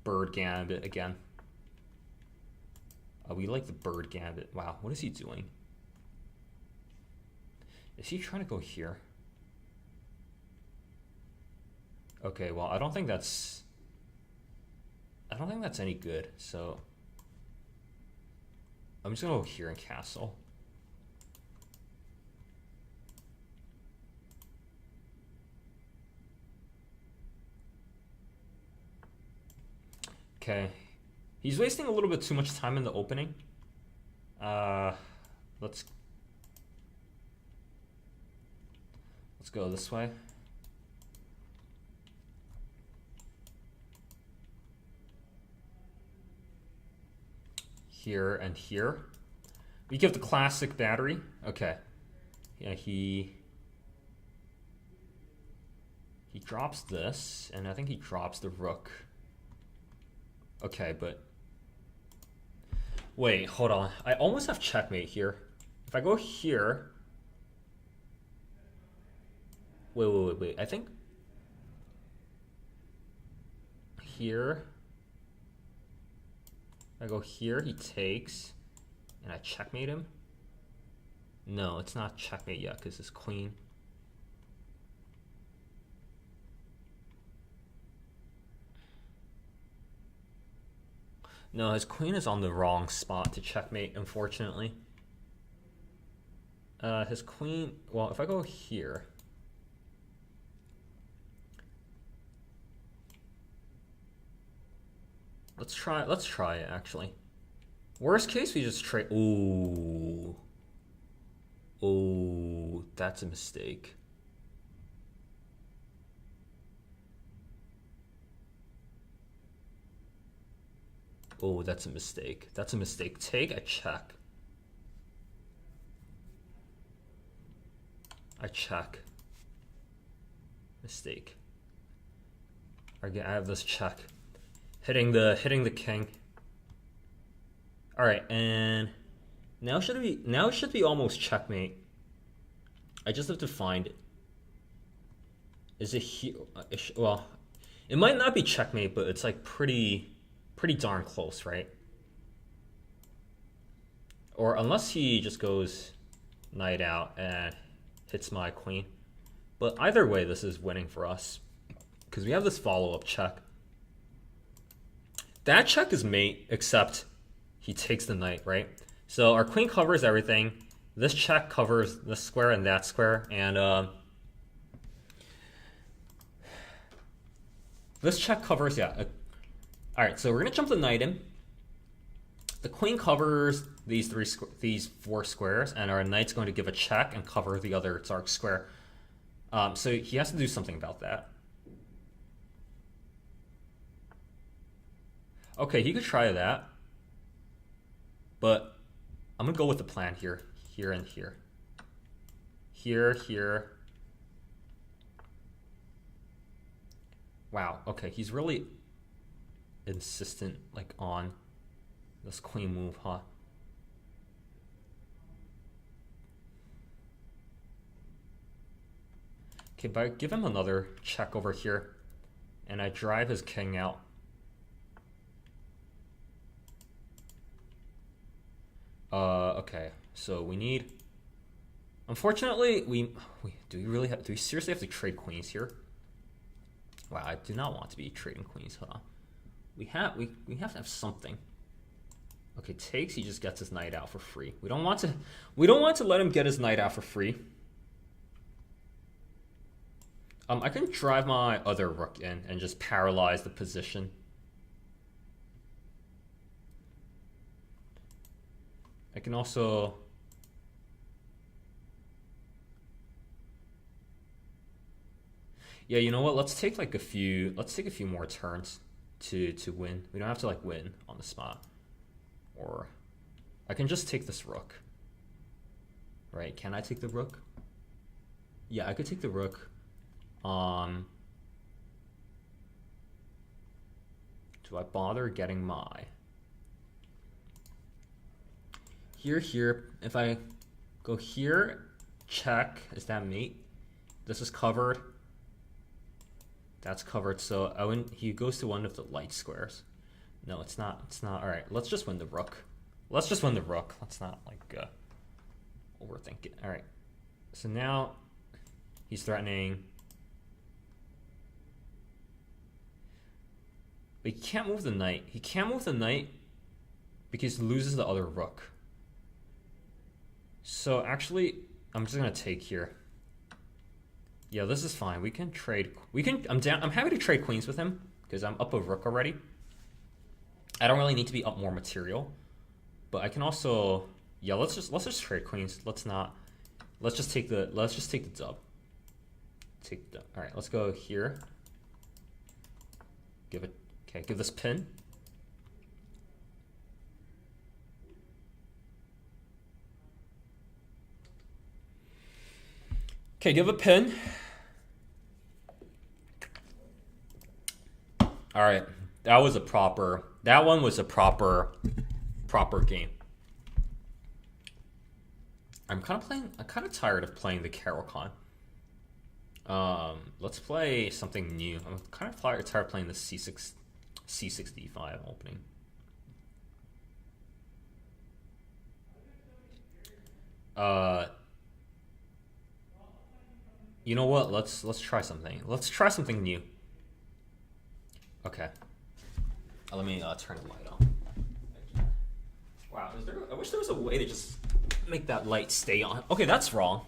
bird gambit again. We like the bird gambit. Wow, what is he doing? Is he trying to go here? Okay, well, I don't think that's any good. So I'm just gonna go here and castle. Okay, he's wasting a little bit too much time in the opening. Let's go this way. Here and here. We give the classic battery. Okay. Yeah, he drops this, and I think he drops the rook. Okay, but wait, hold on. I almost have checkmate here. If I go here, wait. I think here. I go here, he takes, and I checkmate him. No, it's not checkmate yet because his queen. No, his queen is on the wrong spot to checkmate, unfortunately. his queen. Well, if I go here, let's try it actually. Worst case, we just trade. Ooh, oh, that's a mistake. Oh, that's a mistake. That's a mistake. Take a check. I check. Mistake. Again, I have this check. Hitting the king. All right, and now it should be almost checkmate. I just have to find it. Is it here? Well, it might not be checkmate, but it's like pretty darn close, right? Or unless he just goes knight out and hits my queen. But either way, this is winning for us because we have this follow-up check. That check is mate, except he takes the knight, right? So our queen covers everything. This check covers this square and that square, and this check covers, yeah. All right, so we're gonna jump the knight in. The queen covers these four squares, and our knight's going to give a check and cover the other dark square. So he has to do something about that. Okay, he could try that, but I'm gonna go with the plan here, here and here, here. Wow. Okay, he's really insistent, like, on this queen move, huh? Okay, but I give him another check over here, and I drive his king out. Okay, so we need. Unfortunately, do we seriously have to trade queens here? Wow, I do not want to be trading queens, huh? We have to have something. Okay, takes. He just gets his knight out for free. We don't want to let him get his knight out for free. I can drive my other rook in and just paralyze the position. I can also. Yeah, you know what? Let's take a few more turns to win. We don't have to like win on the spot. Or I can just take this rook. Right? Can I take the rook? Yeah, I could take the rook. Do I bother getting my here? If I go here, check, is that mate? This is covered. That's covered, so he goes to one of the light squares. No, it's not. All right, let's just win the rook. Let's not like overthink it. All right. So now he's threatening. But he can't move the knight. He can't move the knight because he loses the other rook. So actually, I'm just gonna take here. Yeah, this is fine. We can trade. I'm happy to trade queens with him because I'm up a rook already. I don't really need to be up more material, but I can also. Yeah, let's just trade queens. Let's just take the dub. All right, let's go here. Give this pin. Okay, give a pin. All right, that one was a proper game. I'm kind of tired of playing the Caro-Kann. Let's play something new. I'm kind of tired of playing the C6 D5 opening. You know what? Let's try something. Let's try something new. Okay. Let me turn the light on. Wow, I wish there was a way to just Make that light stay on. Okay, that's wrong.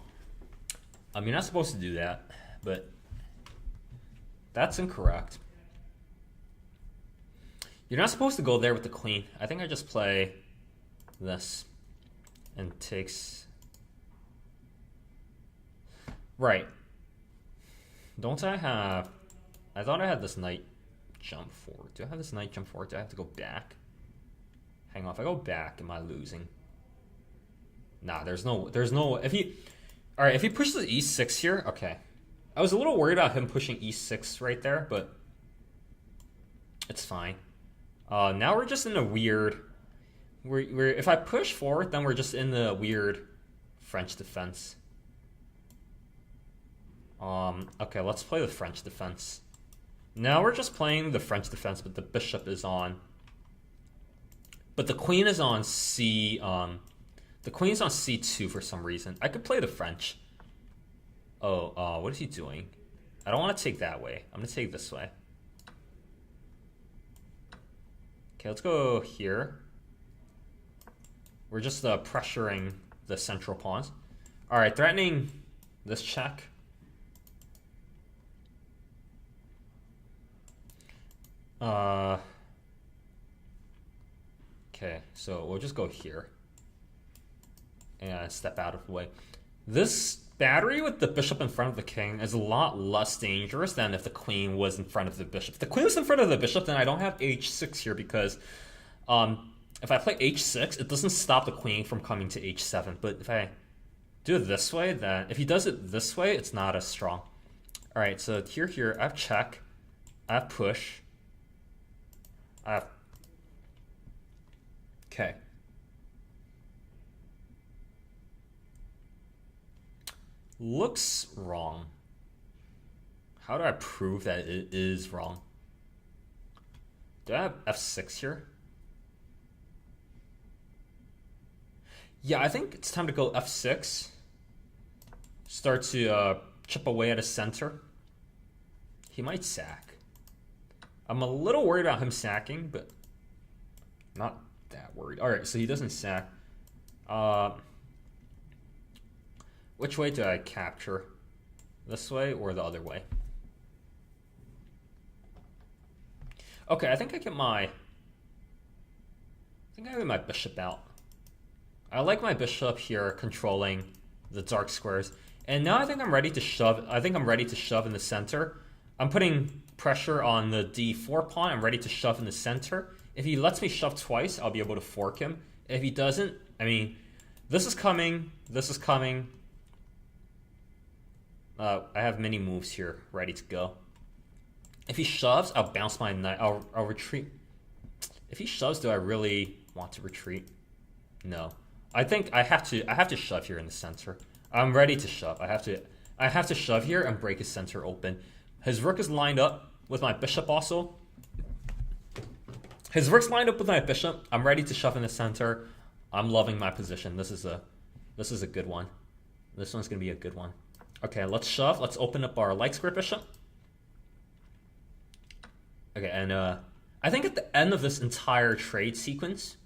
You're not supposed to do that, but that's incorrect. You're not supposed to go there with the queen. I think I just play this and takes... Right. Don't I have... I thought I had this knight jump forward. Do I have this knight jump forward? Do I have to go back? Hang on, if I go back, am I losing? Nah, there's no, if he, all right, if he pushes e6 here, okay. I was a little worried about him pushing e6 right there, but it's fine. Now we're just in a weird, we're if I push forward, then we're just in the weird French defense. Okay, let's play the French defense. Now we're just playing the French defense, but the bishop is on. But the queen is on C, the queen's on c2 for some reason. I could play the French. Oh, what is he doing? I don't want to take that way. I'm going to take this way. Okay, let's go here. We're just pressuring the central pawns. All right, threatening this check. Okay, so we'll just go here and step out of the way. This battery with the bishop in front of the king is a lot less dangerous than if the queen was in front of the bishop. If the queen was in front of the bishop, then I don't have h6 here because if I play h6, it doesn't stop the queen from coming to h7. But if I do it this way, then if he does it this way, it's not as strong. All right, so here, I have check, I have push, I have... Okay. Looks wrong. How do I prove that it is wrong? Do I have f6 here? Yeah, I think it's time to go f6. Start to chip away at his center. He might sack. I'm a little worried about him sacking, but not that worried. All right, so he doesn't sack. Which way do I capture? This way or the other way? Okay, I think I get my... I have my bishop out. I like my bishop here controlling the dark squares. And now I think I'm ready to shove. I think I'm ready to shove in the center. I'm putting pressure on the d4 pawn. I'm ready to shove in the center. If he lets me shove twice, I'll be able to fork him. If he doesn't, I mean, this is coming. This is coming. I have many moves here ready to go. If he shoves, I'll bounce my knight. I'll retreat. If he shoves, do I really want to retreat? No. I think I have to shove here in the center. I'm ready to shove. I have to shove here and break his center open. His rook is lined up with my bishop also. His rook's lined up with my bishop. I'm ready to shove in the center. I'm loving my position. This is a good one. This one's gonna be a good one. Okay, let's shove. Let's open up our light square bishop. Okay, and I think at the end of this entire trade sequence,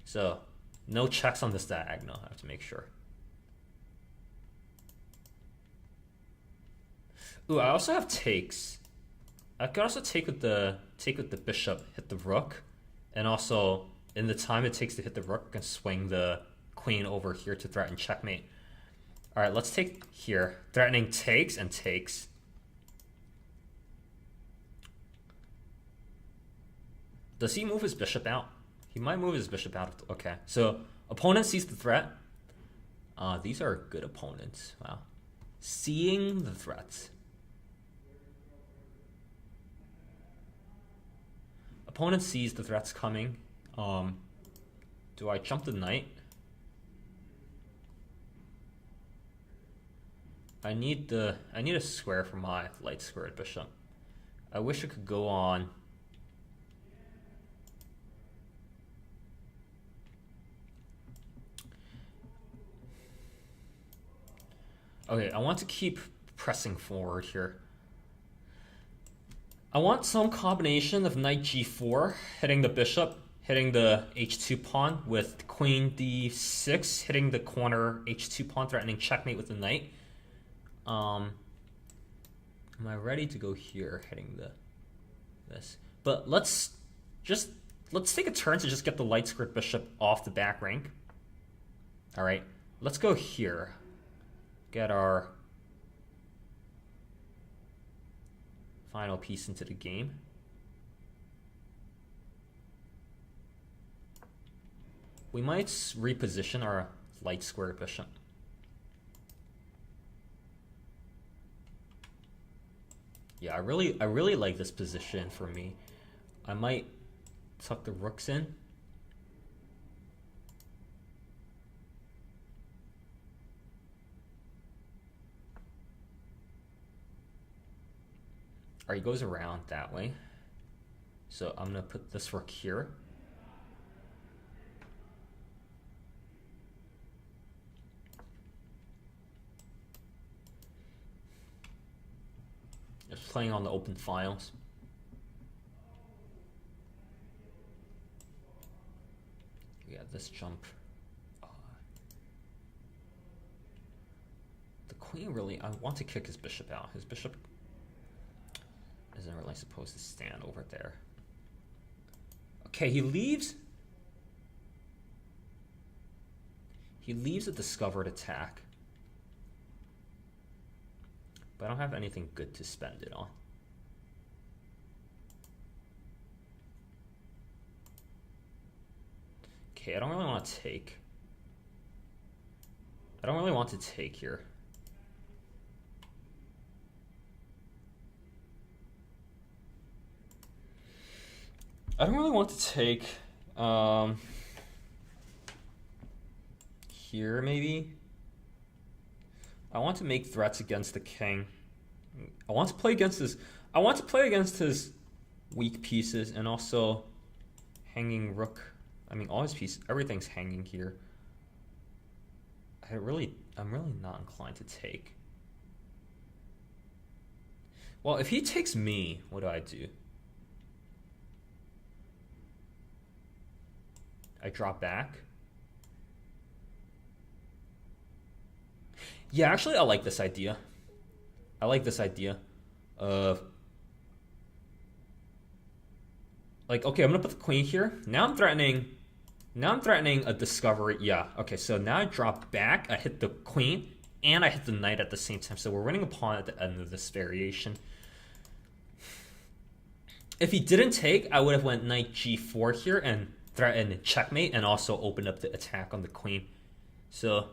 so no checks on this diagonal. I have to make sure. Ooh, I also have takes. I could also take with the bishop, hit the rook, and also in the time it takes to hit the rook, I can swing the queen over here to threaten checkmate. All right, let's take here. Threatening takes and takes. Does he move his bishop out? He might move his bishop out. Okay, so opponent sees the threat. These are good opponents. Wow. Seeing the threats. Opponent sees the threats coming. Do I jump the knight? I need a square for my light squared bishop. I wish I could go on. Okay, I want to keep pressing forward here. I want some combination of knight g4 hitting the bishop hitting the h2 pawn with queen d6, hitting the corner h2 pawn, threatening checkmate with the knight. Am I ready to go here, hitting this? But let's take a turn to just get the light squared bishop off the back rank. All right, let's go here. Get our final piece into the game. We might reposition our light square bishop. Yeah, I really like this position for me. I might tuck the rooks in. Alright, he goes around that way. So I'm gonna put this rook here. Just playing on the open files. Yeah, this jump. The queen really, I want to kick his bishop out. His bishop isn't really supposed to stand over there. Okay, he leaves. He leaves a discovered attack. But I don't have anything good to spend it on. Okay, I don't really want to take. I don't really want to take here. I don't really want to take here maybe. I want to make threats against the king. I want to play against his weak pieces and also hanging rook. I mean, all his pieces, everything's hanging here. I'm really not inclined to take. Well, if he takes me, what do I do? I drop back. Yeah, actually, I like this idea. I like this idea of like, okay, I'm gonna put the queen here. Now I'm threatening a discovery. Yeah, okay, so now I drop back, I hit the queen, and I hit the knight at the same time. So we're winning a pawn at the end of this variation. If he didn't take, I would have went knight g4 here and threatened checkmate and also opened up the attack on the queen. So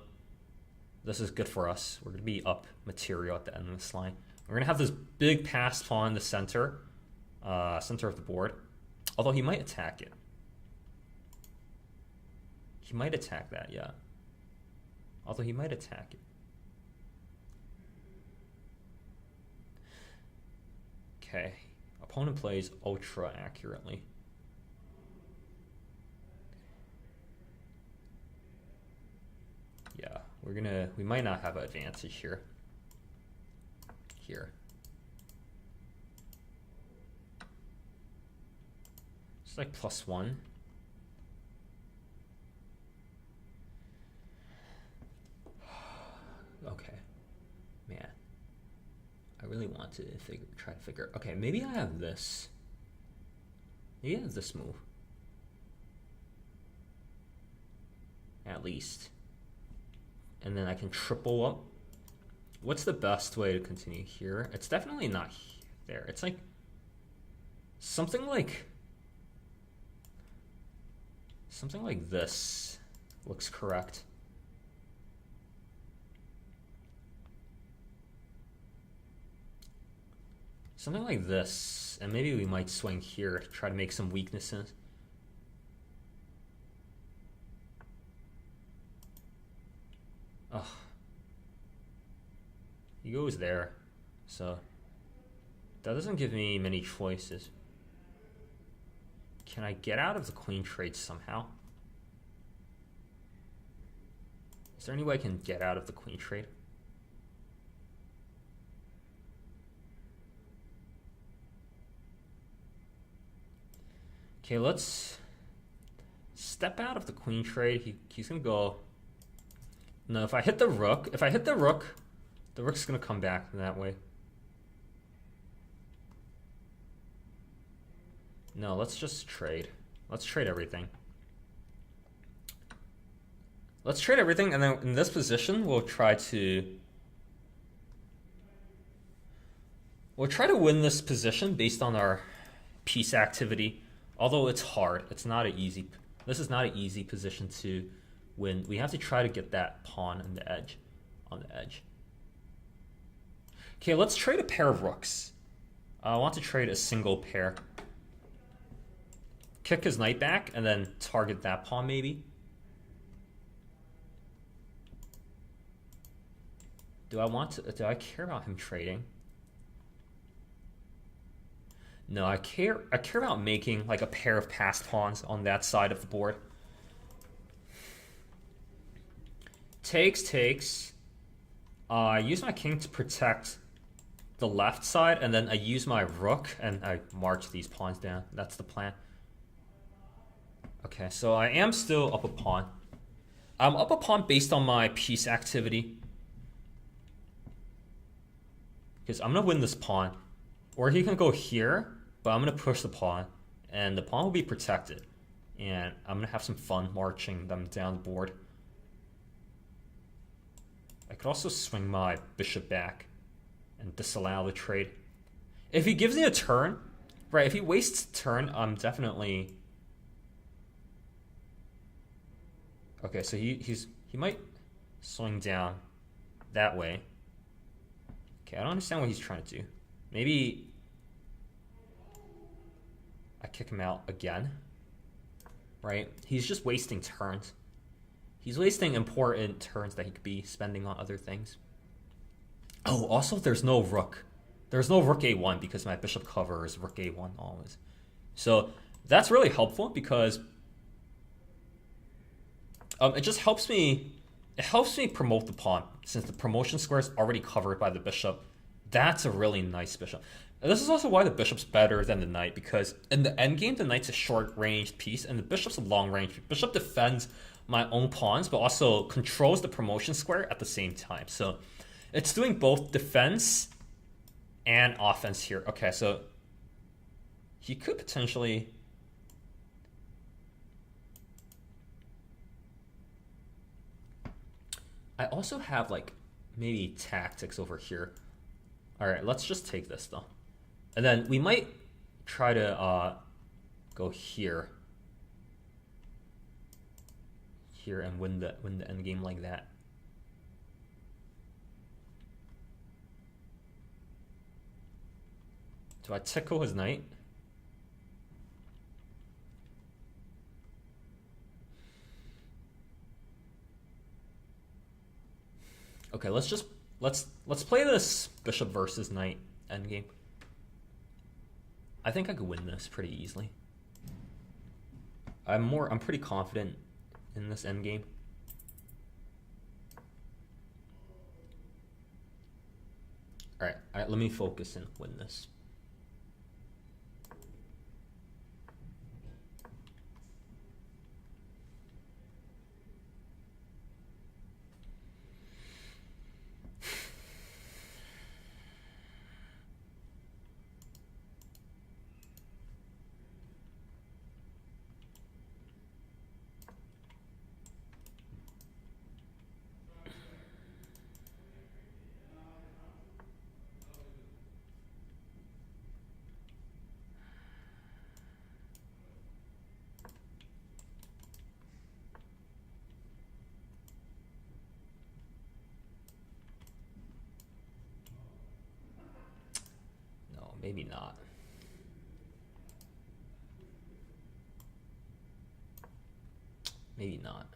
this is good for us. We're going to be up material at the end of this line. We're going to have this big passed pawn in the center of the board. Although he might attack it. He might attack that, yeah. Although he might attack it. Okay. Opponent plays ultra accurately. Yeah, we might not have an advantage here. It's like +1. Okay, man. I really want to try to figure. Okay, maybe I have this. Maybe I have this move. At least. And then I can triple up. What's the best way to continue here? It's definitely not there. It's like something like this looks correct. Something like this, and maybe we might swing here to try to make some weaknesses. Ugh. He goes there, so that doesn't give me many choices. Can I get out of the queen trade somehow? Is there any way I can get out of the queen trade? Okay, let's step out of the queen trade. He's gonna go. No, if I hit the rook's gonna come back that way. No, let's just trade. Let's trade everything. Let's trade everything, and then in this position, we'll try to win this position based on our piece activity. Although it's hard, it's not an easy. This is not an easy position to win. We have to try to get that pawn on the edge, Okay, let's trade a pair of rooks. I want to trade a single pair. Kick his knight back and then target that pawn maybe. Do I care about him trading? No, I care about making like a pair of passed pawns on that side of the board. Takes. I use my king to protect the left side, and then I use my rook and I march these pawns down. That's the plan. Okay, so I am still up a pawn. I'm up a pawn based on my piece activity. Because I'm going to win this pawn. Or he can go here, but I'm going to push the pawn. And the pawn will be protected. And I'm going to have some fun marching them down the board. I could also swing my bishop back and disallow the trade. If he gives me a turn, right, if he wastes a turn, I'm definitely... Okay, so he might swing down that way. Okay, I don't understand what he's trying to do. Maybe I kick him out again, right? He's just wasting turns. He's wasting important turns that he could be spending on other things. Oh, also there's no rook. There's no rook a1 because my bishop covers rook a1 always. So that's really helpful because it just helps me. It helps me promote the pawn since the promotion square is already covered by the bishop. That's a really nice bishop. And this is also why the bishop's better than the knight, because in the endgame, the knight's a short-ranged piece and the bishop's a long-range. Bishop defends my own pawns, but also controls the promotion square at the same time. So it's doing both defense and offense here. Okay, so he could potentially... I also have like maybe tactics over here. All right, let's just take this though. And then we might try to go here and win the end game like that. Do I tickle his knight? Okay, let's play this bishop versus knight endgame. I think I could win this pretty easily. I'm pretty confident in this endgame. All right, let me focus and win this. Maybe not. Maybe not.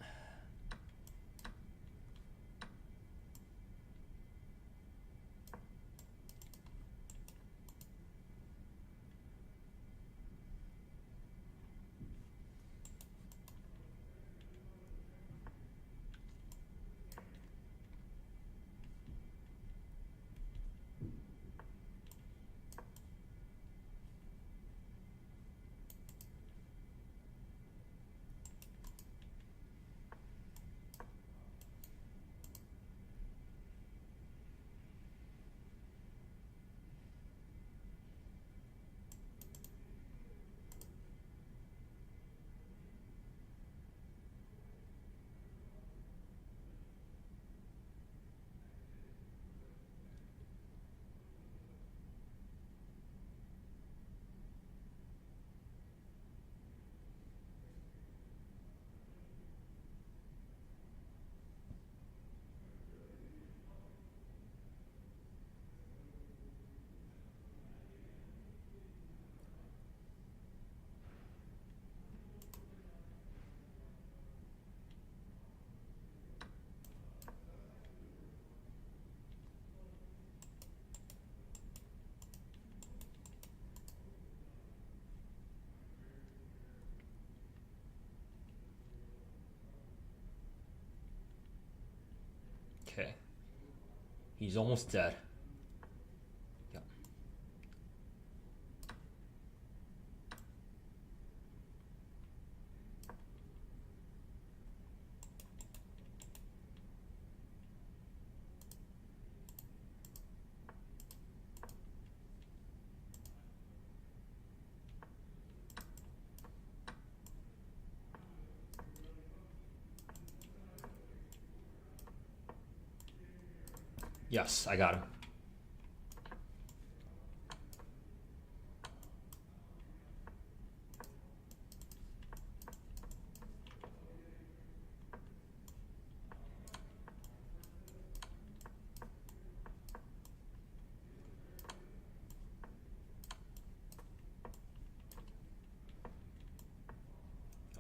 Okay. He's almost dead. Yep. Yes, I got him.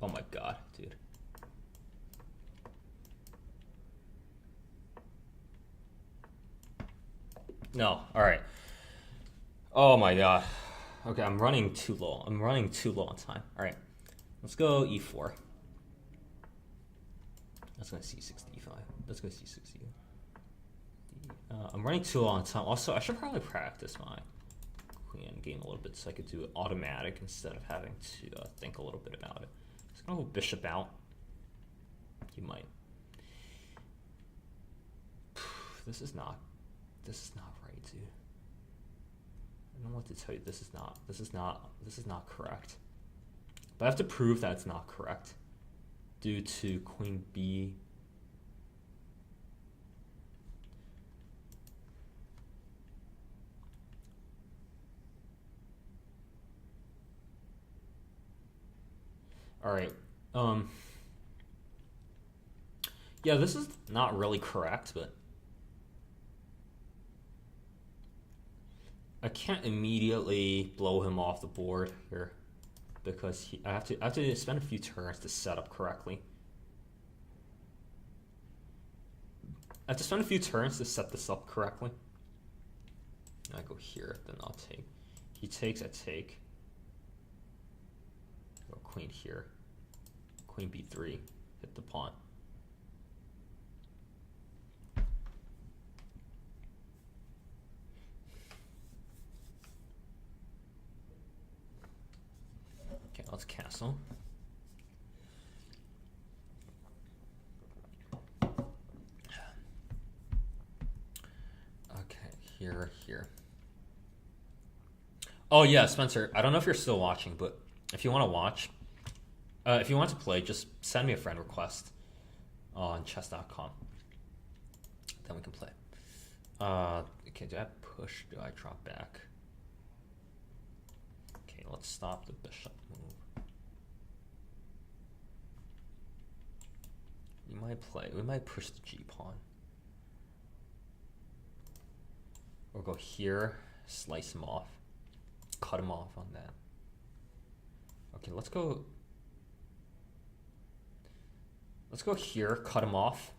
Oh my god, dude. No, alright. Oh my god. Okay, I'm running too low. I'm running too low on time. Alright. Let's go e4. Let's go c6 d5. Let's go c6 d. I'm running too low on time. Also, I should probably practice my queen game a little bit so I could do it automatic instead of having to think a little bit about it. It's gonna go bishop out. You might. This is not right, dude. I don't know what to tell you. This is not correct. But I have to prove that it's not correct due to queen b. All right. Yeah, this is not really correct, but I can't immediately blow him off the board here because I have to spend a few turns to set up correctly. I have to spend a few turns to set this up correctly. I go here, then I'll take. He takes, I take. Go queen here. Queen b3, hit the pawn. Okay, let's castle. Okay, here. Oh yeah, Spencer, I don't know if you're still watching, but if you want to watch, if you want to play, just send me a friend request on chess.com. Then we can play. Okay, do I push? Do I drop back? Okay, let's stop the bishop move. We might push the G pawn. Or go here, slice him off. Cut him off on that. Okay, let's go here, cut him off.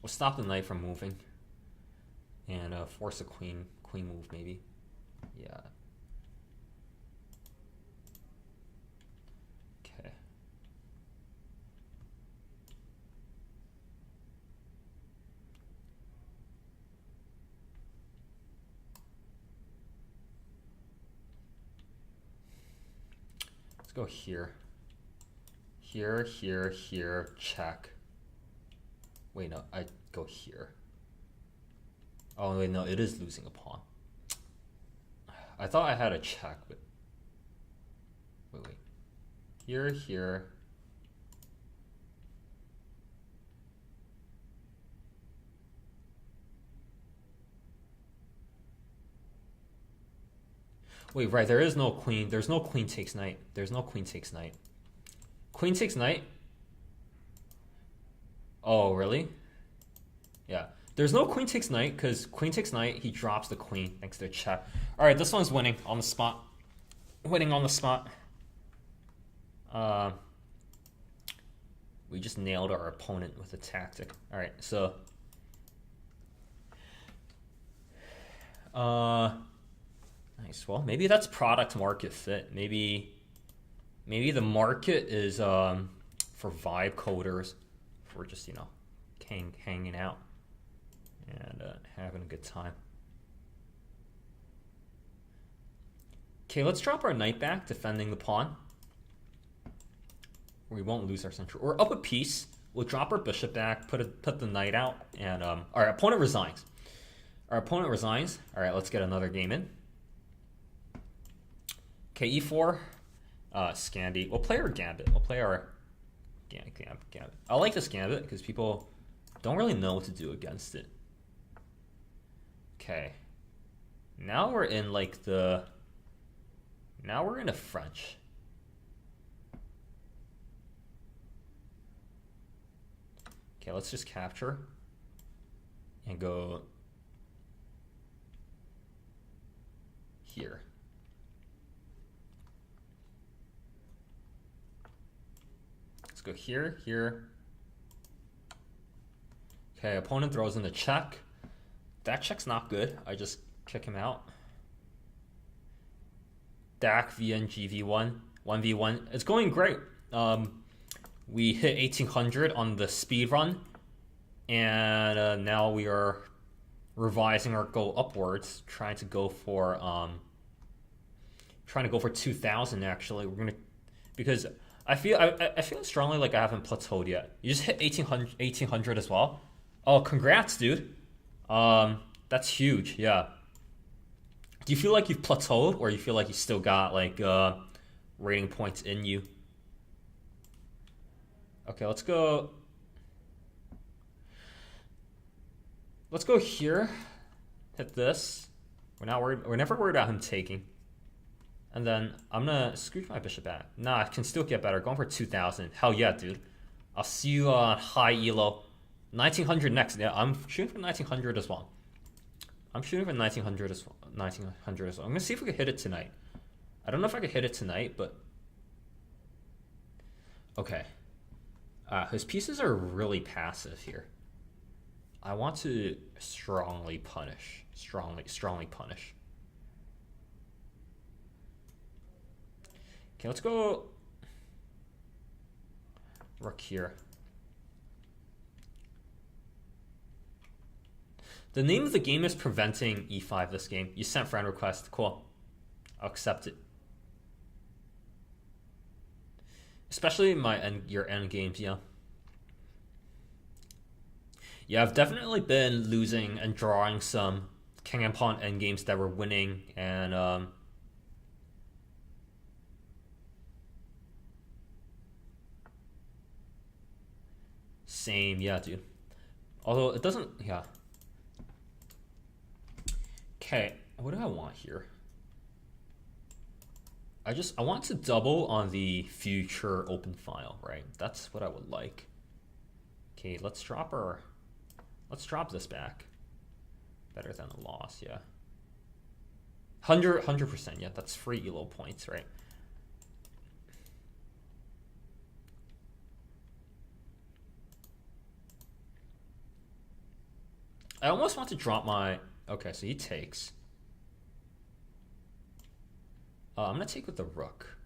We'll stop the knight from moving. And force a queen move maybe. Yeah. Okay. Let's go here. Here, check. Wait, no, I go here. Oh, wait, no, it is losing a pawn. I thought I had a check, but... Wait. Here. Wait, right, there is no queen. There's no queen takes knight. There's no queen takes knight. Queen takes knight? Oh, really? Yeah. There's no queen takes knight because queen takes knight, he drops the queen thanks to a check. All right, this one's winning on the spot. Winning on the spot. We just nailed our opponent with a tactic. All right, so nice. Well, maybe that's product market fit. Maybe the market is for vibe coders, for just, hanging out and having a good time. Okay, let's drop our knight back, defending the pawn. We won't lose our central. We're up a piece. We'll drop our bishop back, put the knight out, and our opponent resigns. Our opponent resigns. All right, let's get another game in. Okay, e4, Scandi. We'll play our gambit. We'll play our gambit. I like this gambit because people don't really know what to do against it. Okay, now we're in like the. Now we're in a French. Okay, let's just capture and go here. Let's go here, here. Okay, opponent throws in the check. That check's not good. I just kick him out. Dak VNG V1, 1v1. It's going great. We hit 1800 on the speed run, and now we are revising our goal upwards, trying to go for 2000 actually. We're gonna, because I feel strongly like I haven't plateaued yet. You just hit 1800 as well. Oh, congrats, dude. That's huge. Yeah. Do you feel like you've plateaued, or you feel like you still got like rating points in you? Okay, let's go. Let's go here. Hit this. We're not worried. We're never worried about him taking. And then I'm gonna scooch my bishop back. Nah, I can still get better. Going for 2000. Hell yeah, dude. I'll see you on high elo. 1900 next. Yeah, I'm shooting for 1900 as well. I'm shooting for 1900 as well. 1900 as well. I'm gonna see if we can hit it tonight. I don't know if I can hit it tonight, but okay. His pieces are really passive here. I want to strongly punish. Strongly punish. Okay, let's go rook here. The name of the game is Preventing E5 this game. You sent friend request. Cool. I'll accept it. Especially your end games, yeah. Yeah, I've definitely been losing and drawing some king and pawn end games that were winning, and same, yeah, dude. Although it doesn't, yeah. Okay, what do I want here? I want to double on the future open file, right? That's what I would like. Okay, let's drop this back. Better than a loss, yeah. 100%, yeah, that's free elo points, right? I almost want to drop my, okay, so he takes. I'm gonna take with the rook.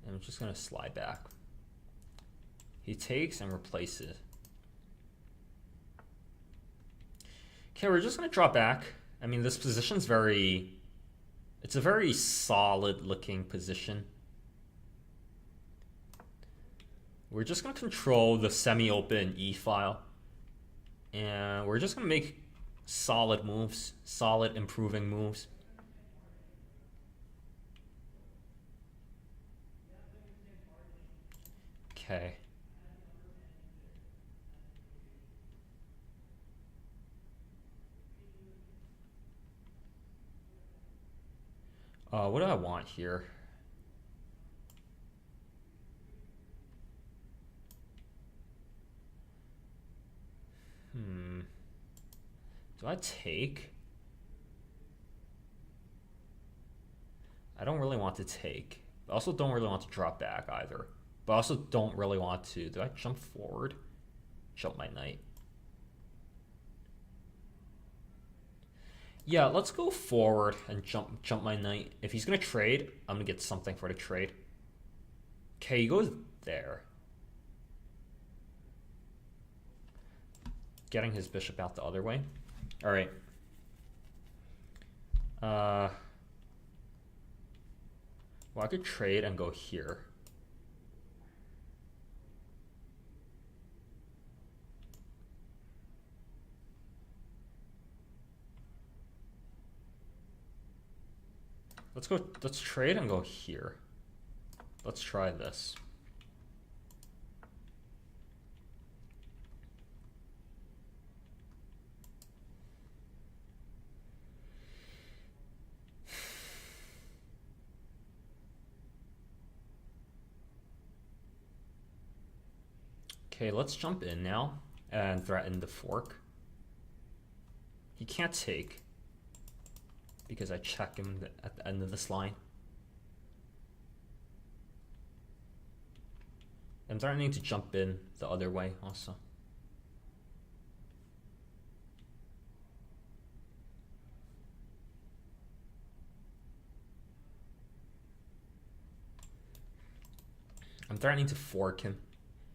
And I'm just gonna slide back. He takes and replaces. Okay, we're just gonna drop back. I mean, this position's it's a very solid looking position. We're just gonna control the semi-open E file. And we're just going to make solid moves, solid improving moves. Okay. What do I want here? Do I take? I don't really want to take. I also don't really want to drop back either. But I also don't really want to. Do I jump forward? Jump my knight. Yeah, let's go forward and jump my knight. If he's gonna trade, I'm gonna get something for the trade. Okay, he goes there. Getting his bishop out the other way. All right. Well, I could trade and go here. Let's trade and go here. Let's try this. Okay, let's jump in now and threaten the fork. He can't take because I check him at the end of this line. I'm threatening to jump in the other way also. I'm threatening to fork him.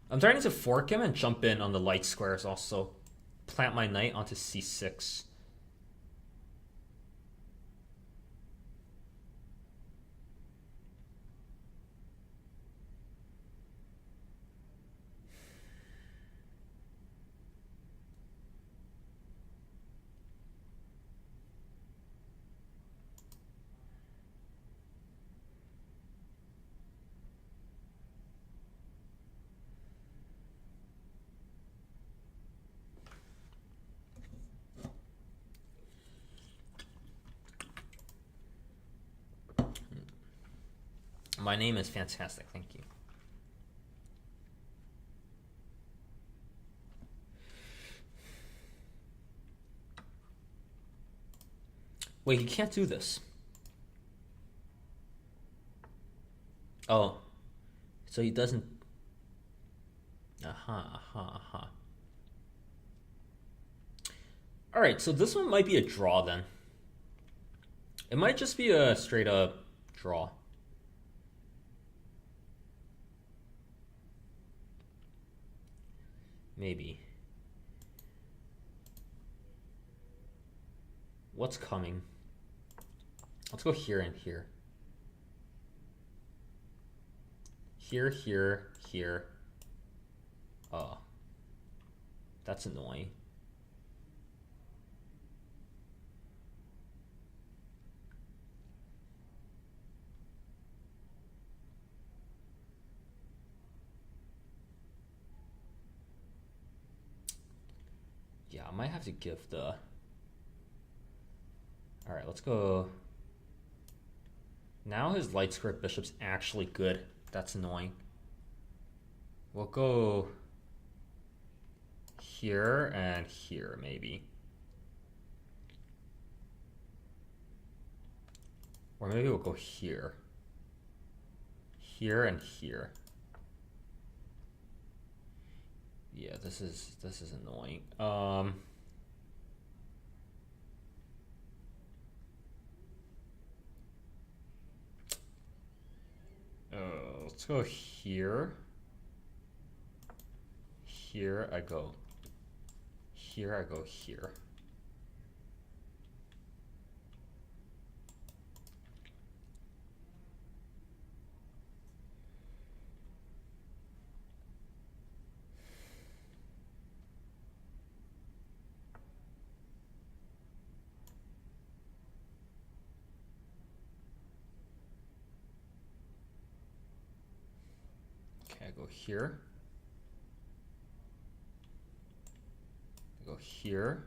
I'm threatening to fork him and jump in on the light squares also. Plant my knight onto c6. My name is fantastic, thank you. Wait, he can't do this. Oh, so he doesn't. All right, so this one might be a draw then. It might just be a straight up draw. Maybe. What's coming? Let's go here and here. Here, here, here. Oh. That's annoying. Yeah, I might have to give the... Alright, let's go... Now his light square bishop's actually good. That's annoying. We'll go... here and here, maybe. Or maybe we'll go here. Here and here. Yeah, this is annoying. Let's go here. Here I go. Here I go here. Okay, I go here. I go here.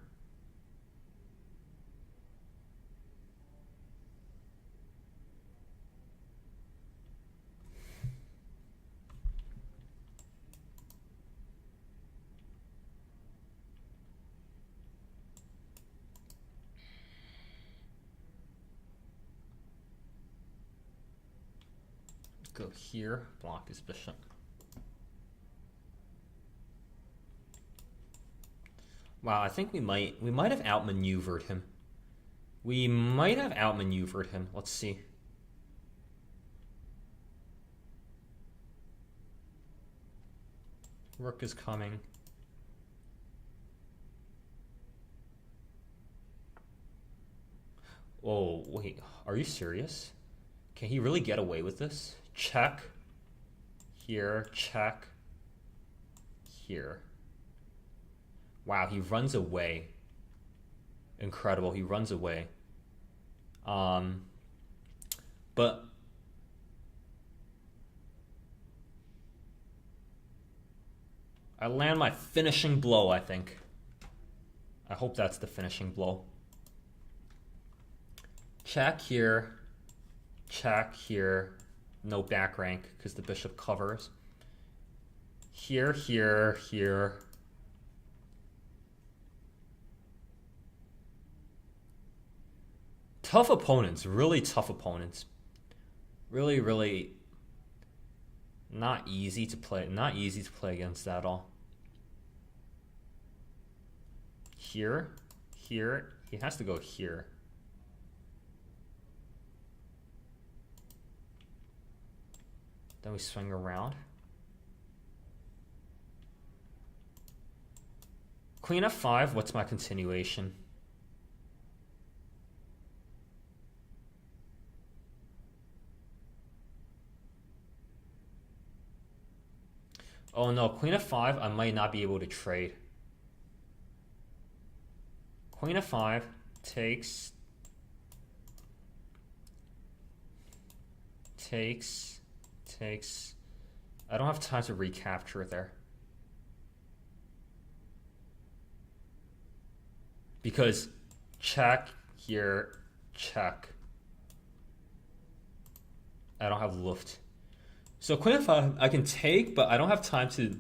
Go here, block his bishop. Wow, I think we might have outmaneuvered him. We might have outmaneuvered him. Let's see. Rook is coming. Oh, wait. Are you serious? Can he really get away with this? Check. Here. Check. Here. Wow, he runs away. Incredible. He runs away. But I land my finishing blow, I think. I hope that's the finishing blow. Check here. Check here. No back rank because the bishop covers. Here, here, here. Tough opponents. Really tough opponents. Really, really not easy to play. Not easy to play against at all. Here. Here. He has to go here. Then we swing around. Queen f5, what's my continuation? Oh no, Queen f5, I might not be able to trade. Queen f5 takes. I don't have time to recapture it there. Because check here, check. I don't have Luft. So Queen f5 I can take, but I don't have time to.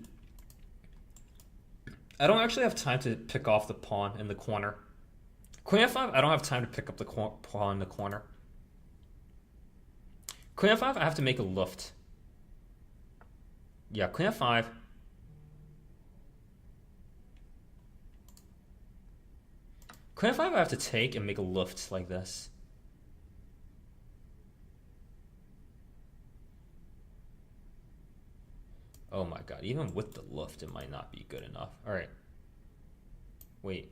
I don't actually have time to pick off the pawn in the corner. Queen f5 I don't have time to pick up the pawn in the corner. Queen f5 I have to make a Luft. Yeah, Queen f5. Queen f5 I have to take and make a Luft like this. Oh my god, even with the Luft it might not be good enough. Alright. Wait.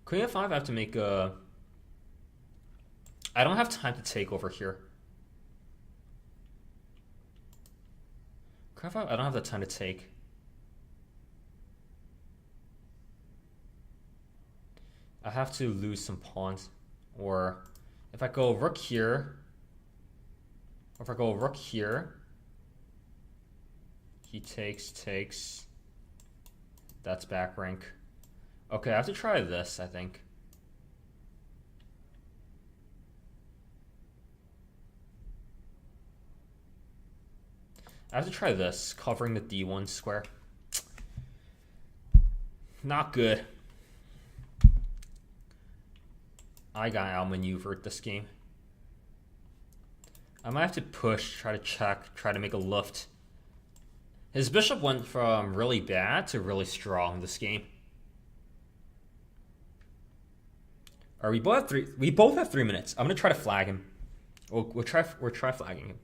Queen f5 I have to make a... I don't have time to take over here. Queen f5 I don't have the time to take. I have to lose some pawns. Or if I go rook here, or if I go rook here, he takes. That's back rank. Okay, I have to try this, I think. I have to try this, covering the d1 square. Not good. I got outmaneuvered this game. I might have to push, try to check, try to make a Luft. His bishop went from really bad to really strong this game. Alright, we both have 3 minutes. I'm gonna try to flag him. We'll try flagging him.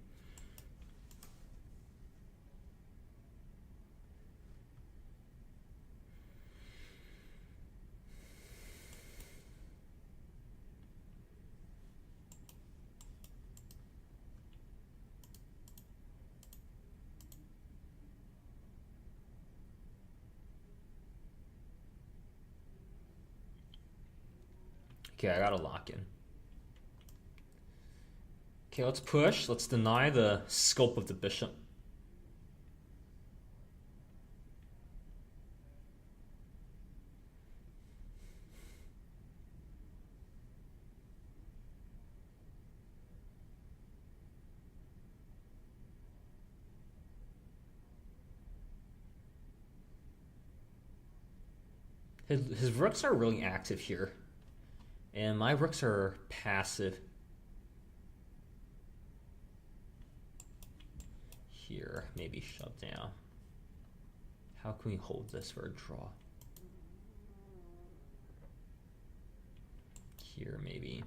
Okay, I gotta lock in. Okay, let's push. Let's deny the scope of the bishop. His rooks are really active here. And my rooks are passive. Here, maybe shove down. How can we hold this for a draw? Here, maybe.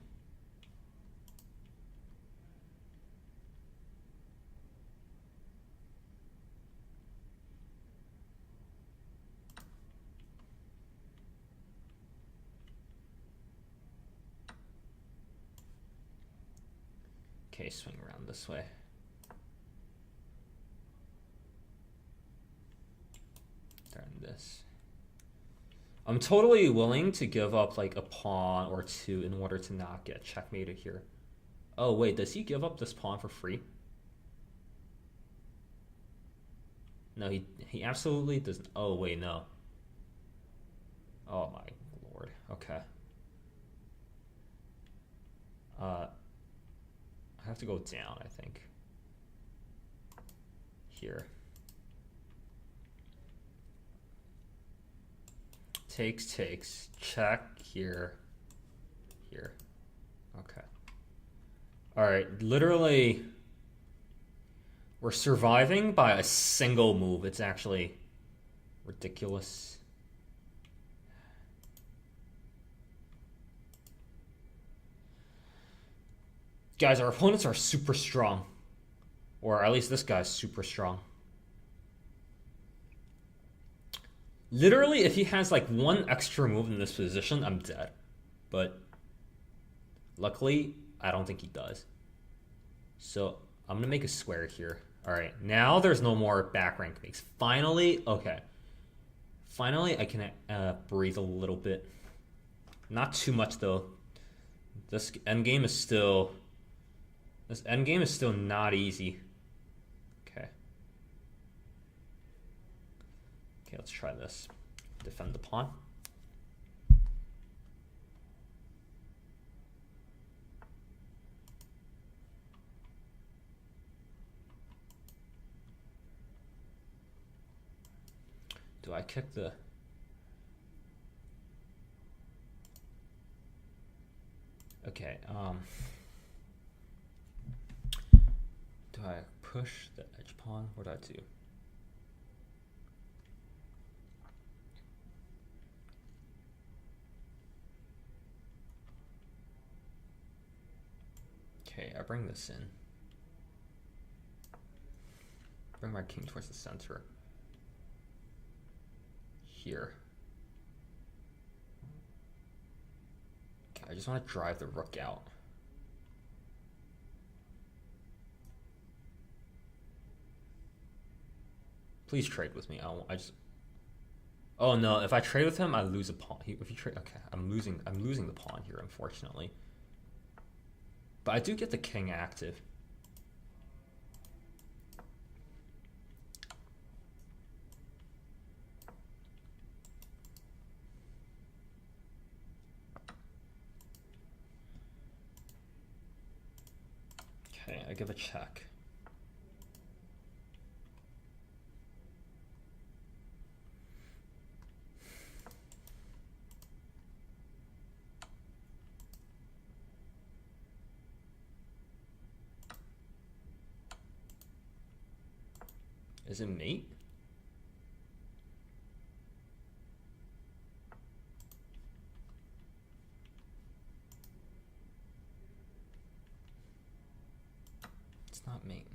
Okay, swing around this way. Turn this. I'm totally willing to give up like a pawn or two in order to not get checkmated here. Oh wait, does he give up this pawn for free? No, he absolutely doesn't. Oh wait, no. Oh my lord. Okay. I have to go down, I think. Here. Takes. Check here. Here. Okay. Alright, literally we're surviving by a single move. It's actually ridiculous. Guys, our opponents are super strong. Or at least this guy's super strong. Literally, if he has like one extra move in this position, I'm dead. But luckily, I don't think he does. So I'm gonna make a square here. Alright, now there's no more back rank makes. Finally, okay. Finally, I can breathe a little bit. Not too much though. This endgame is still not easy. Okay. Okay, let's try this. Defend the pawn. Do I kick the... Okay, do I push the edge pawn? What do I do? Okay, I bring this in. Bring my king towards the center. Here. Okay, I just want to drive the rook out. Please trade with me. I just. Oh no! If I trade with him, I lose a pawn. If you trade, okay, I'm losing the pawn here, unfortunately. But I do get the king active. Okay, I give a check. Is it mate? It's not mate.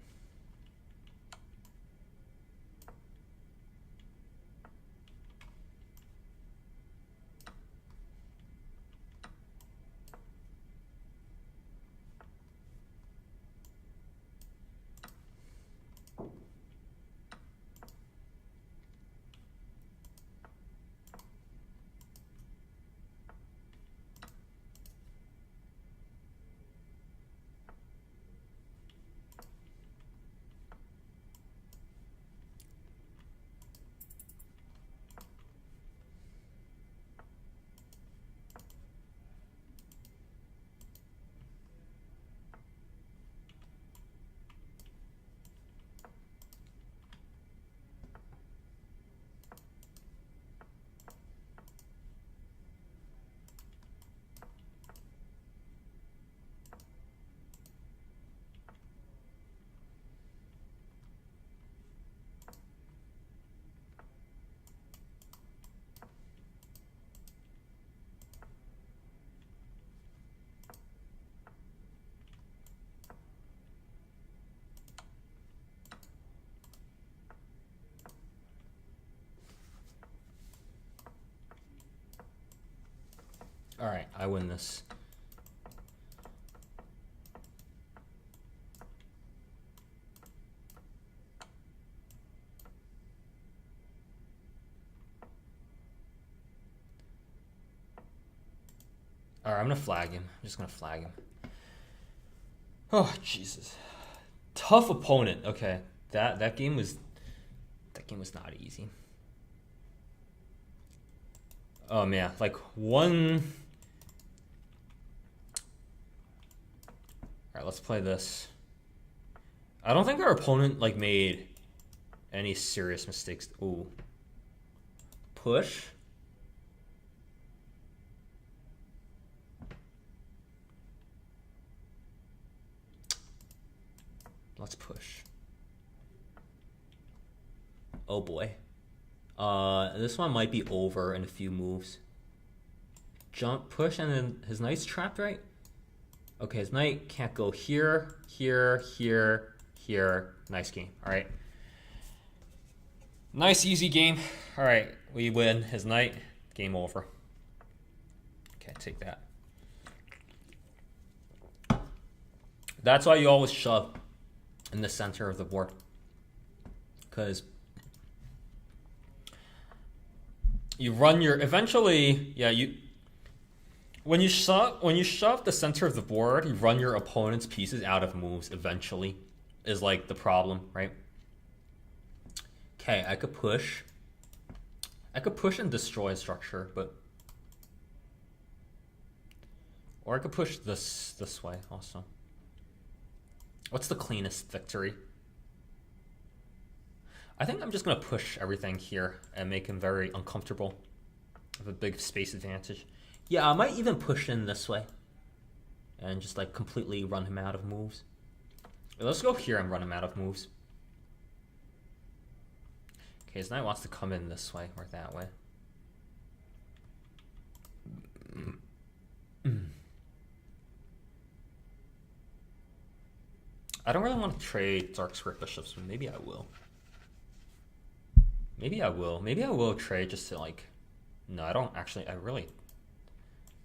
All right, I win this. All right, I'm gonna flag him. I'm just gonna flag him. Oh Jesus, tough opponent. Okay, that game was not easy. Oh man, like one. All right, let's play this. I don't think our opponent like made any serious mistakes. Ooh, push. Let's push. Oh boy. This one might be over in a few moves. Jump, push, and then his knight's trapped, right? Okay, his knight can't go here, here, here, here. Nice game. All right. Nice, easy game. All right, we win his knight. Game over. Okay, take that. That's why you always shove in the center of the board. Because you run your eventually, yeah, when you shove the center of the board, you run your opponent's pieces out of moves eventually is like the problem, right? Okay, I could push. I could push and destroy a structure, but or I could push this way also. What's the cleanest victory? I think I'm just gonna push everything here and make him very uncomfortable. Have a big space advantage. Yeah, I might even push in this way and just like completely run him out of moves. Let's go here and run him out of moves. Okay, his knight wants to come in this way or that way. I don't really want to trade Dark Square Bishops, but maybe I will. Maybe I will. Maybe I will trade just to like... No, I don't actually... I really...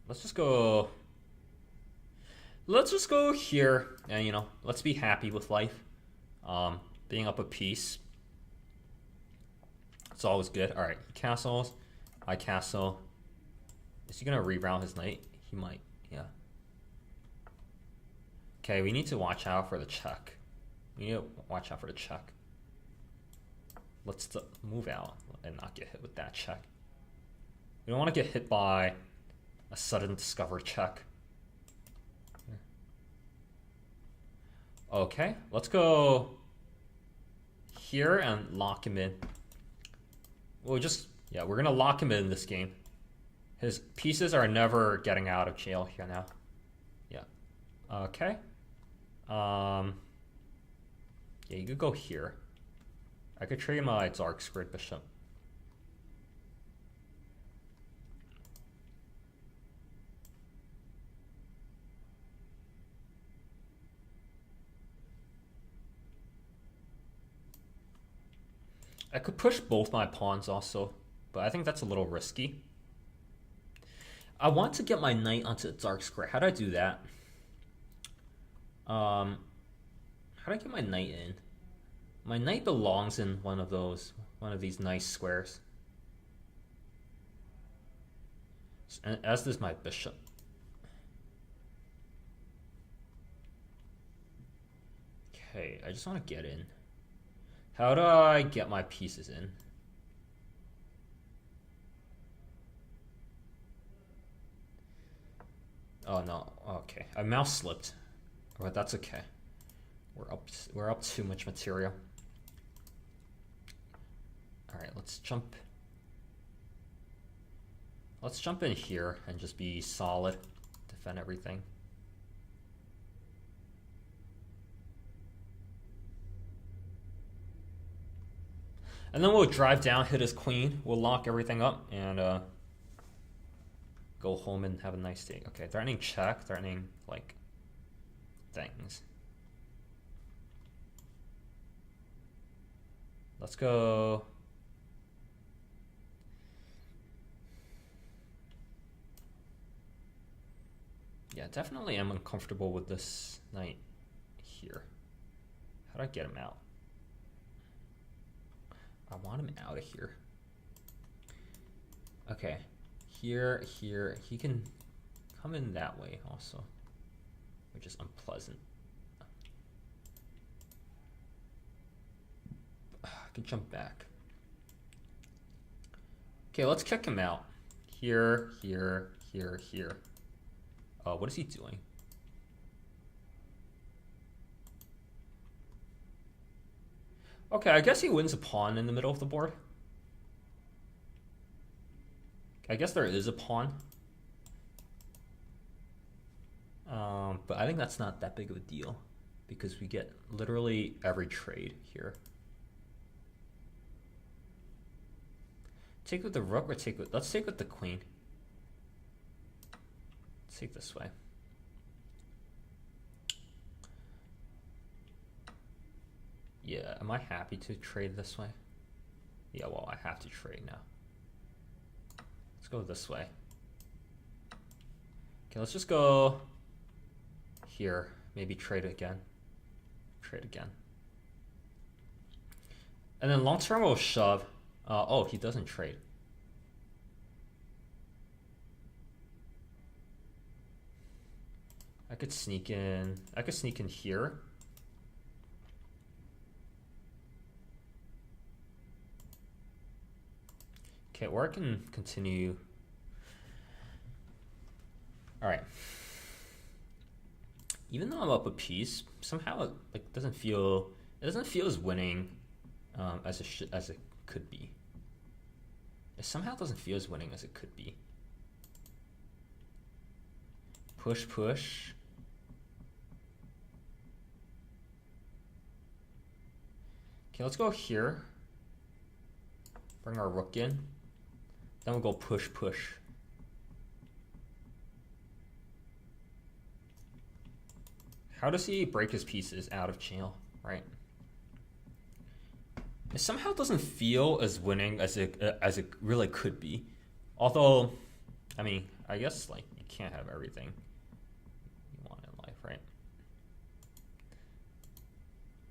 Let's just go... Let's just go here and, you know, let's be happy with life. Being up a piece. It's always good. Alright, he castles. I castle. Is he going to reround his knight? He might, yeah. Okay, we need to watch out for the check. We need to watch out for the check. Let's move out and not get hit with that check. We don't want to get hit by a sudden discover check. Okay, let's go here and lock him in. We'll just, yeah, we're gonna lock him in this game. His pieces are never getting out of jail here now. Yeah. Okay. Yeah, you could go here. I could trade my Dark Squared Bishop. I could push both my pawns also, but I think that's a little risky. I want to get my knight onto the dark square. How do I do that? How do I get my knight in? My knight belongs in one of these nice squares. And as does my bishop. Okay, I just want to get in. How do I get my pieces in? Oh no, okay. I mouse slipped. But that's okay. We're up too much material. Alright, let's jump. Let's jump in here and just be solid. Defend everything. And then we'll drive down, hit his queen. We'll lock everything up and go home and have a nice day. Okay, threatening check, threatening like things. Let's go. Yeah, definitely am uncomfortable with this knight here. How do I get him out? I want him out of here. Okay, here, he can come in that way also, which is unpleasant. I can jump back. Okay, let's kick him out. Here, here, here, here. What is he doing? Okay, I guess he wins a pawn in the middle of the board. I guess there is a pawn. But I think that's not that big of a deal because we get literally every trade here. Take with the rook or take with, let's take with the queen. Let's take this way. Yeah, am I happy to trade this way? Yeah, well, I have to trade now. Let's go this way. Okay, let's just go here. Maybe trade again. Trade again. And then long term we'll shove. Oh, he doesn't trade. I could sneak in. I could sneak in here. Okay, or I can continue. All right. Even though I'm up a piece, somehow it doesn't feel as winning as it could be. It somehow doesn't feel as winning as it could be. Push, push. Okay, let's go here. Bring our rook in. Then we'll go push, push. How does he break his pieces out of jail, right? It somehow doesn't feel as winning as it really could be. Although, I mean, I guess like you can't have everything you want in life, right?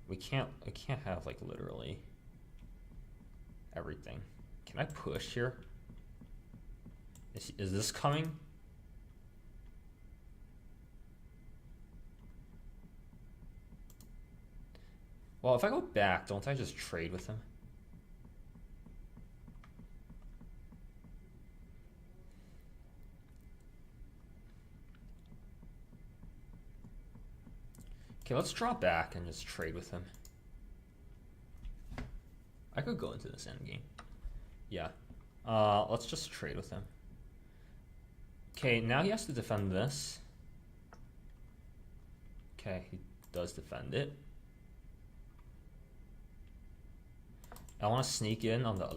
We can't have like literally everything. Can I push here? Is this coming? Well, if I go back, don't I just trade with him? Okay, let's draw back and just trade with him. I could go into this endgame. Yeah. Let's just trade with him. Okay, now he has to defend this. Okay, he does defend it. I want to sneak in on the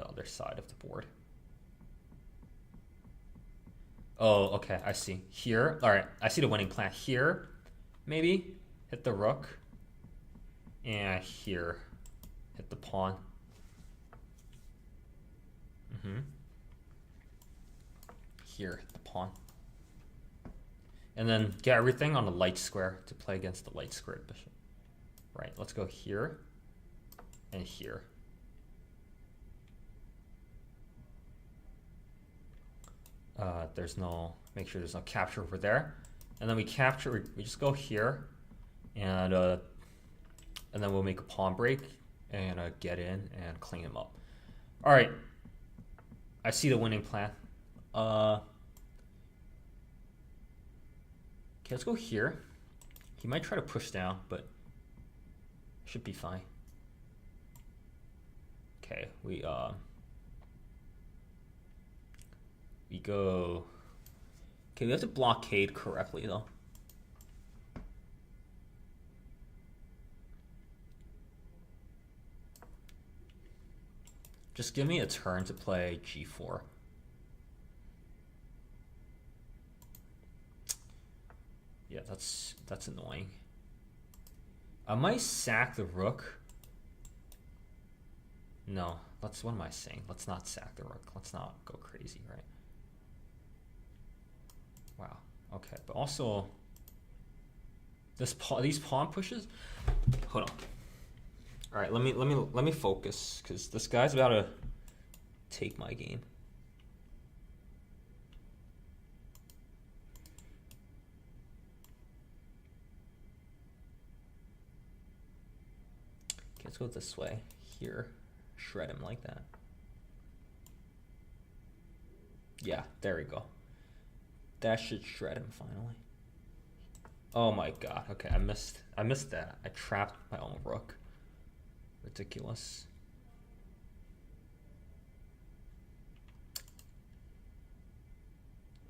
other side of the board. Oh, okay, I see. Here, all right, I see the winning plan. Here, maybe hit the rook, and here, hit the pawn. Here, hit the pawn, and then get everything on the light square to play against the light squared bishop. Right. Let's go here. And here. Make sure there's no capture over there. And then we just go here and then we'll make a pawn break and get in and clean him up. All right. I see the winning plan. Okay, let's go here. He might try to push down, but should be fine. Okay, we go. Okay, we have to blockade correctly though. Just give me a turn to play g4. Yeah, that's annoying. I might sack the rook. No, what am I saying? Let's not sack the rook. Let's not go crazy, right? Wow. Okay, but also these pawn pushes. Hold on. All right, let me focus because this guy's about to take my game. let's go this way. Here. Shred him like that. Yeah, there we go. That should shred him finally. Oh my god. Okay, I missed that. I trapped my own rook. Ridiculous.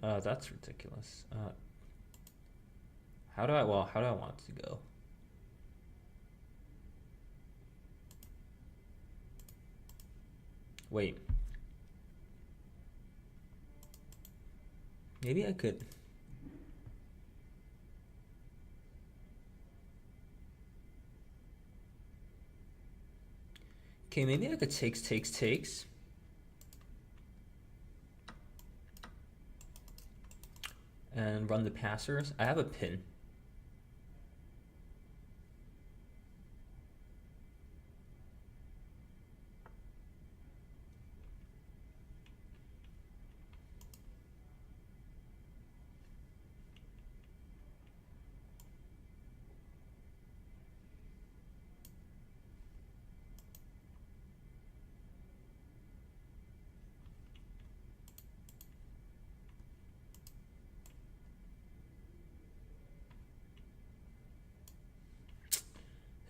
That's ridiculous. How do I want it to go? Wait. Maybe I could. Okay, maybe I could takes. And run the passers. I have a pin.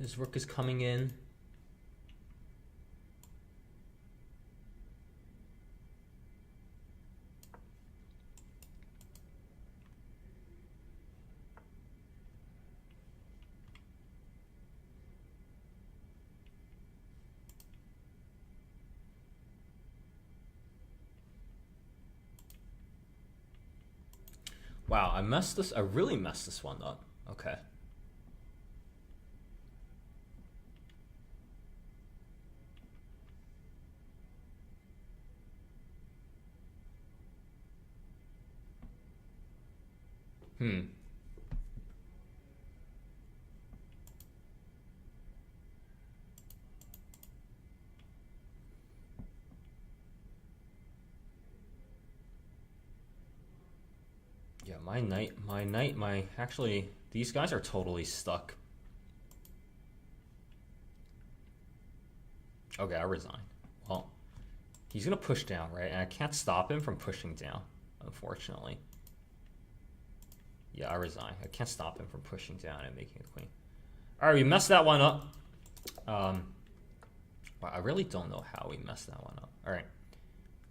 His rook is coming in. Wow, I really messed this one up. Okay. Yeah, actually, these guys are totally stuck. Okay, I resign. Well, he's gonna push down, right? And I can't stop him from pushing down, unfortunately. Yeah, I resign. I can't stop him from pushing down and making a queen. Alright, we messed that one up. Well, I really don't know how we messed that one up. Alright.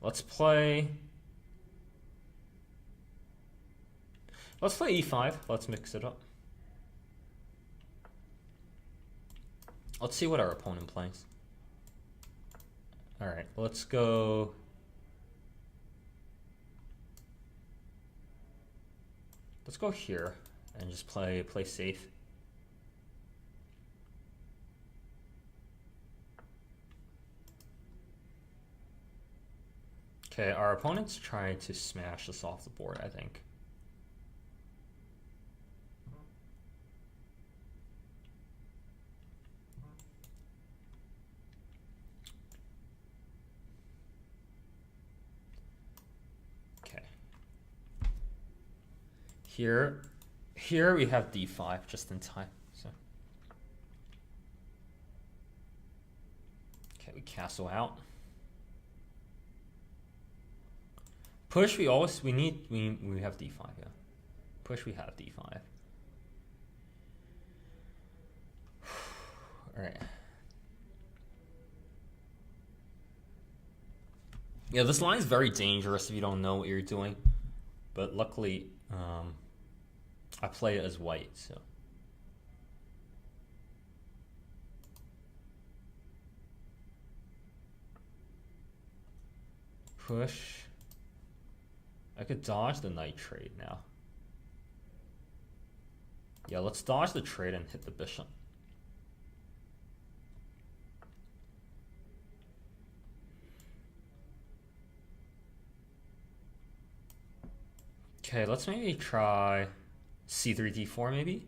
Let's play e5. Let's mix it up. Let's see what our opponent plays. Alright, let's go. Let's go here and just play safe. Okay, our opponent's trying to smash this off the board, I think. Okay. Here we have d5 just in time. So. Okay, we castle out. Push, we have d5, yeah. Push, we have d5. All right. Yeah, this line is very dangerous if you don't know what you're doing. But luckily, I play it as white, so. Push. I could dodge the knight trade now. Yeah, let's dodge the trade and hit the bishop. Okay, let's maybe try c3, d4 maybe?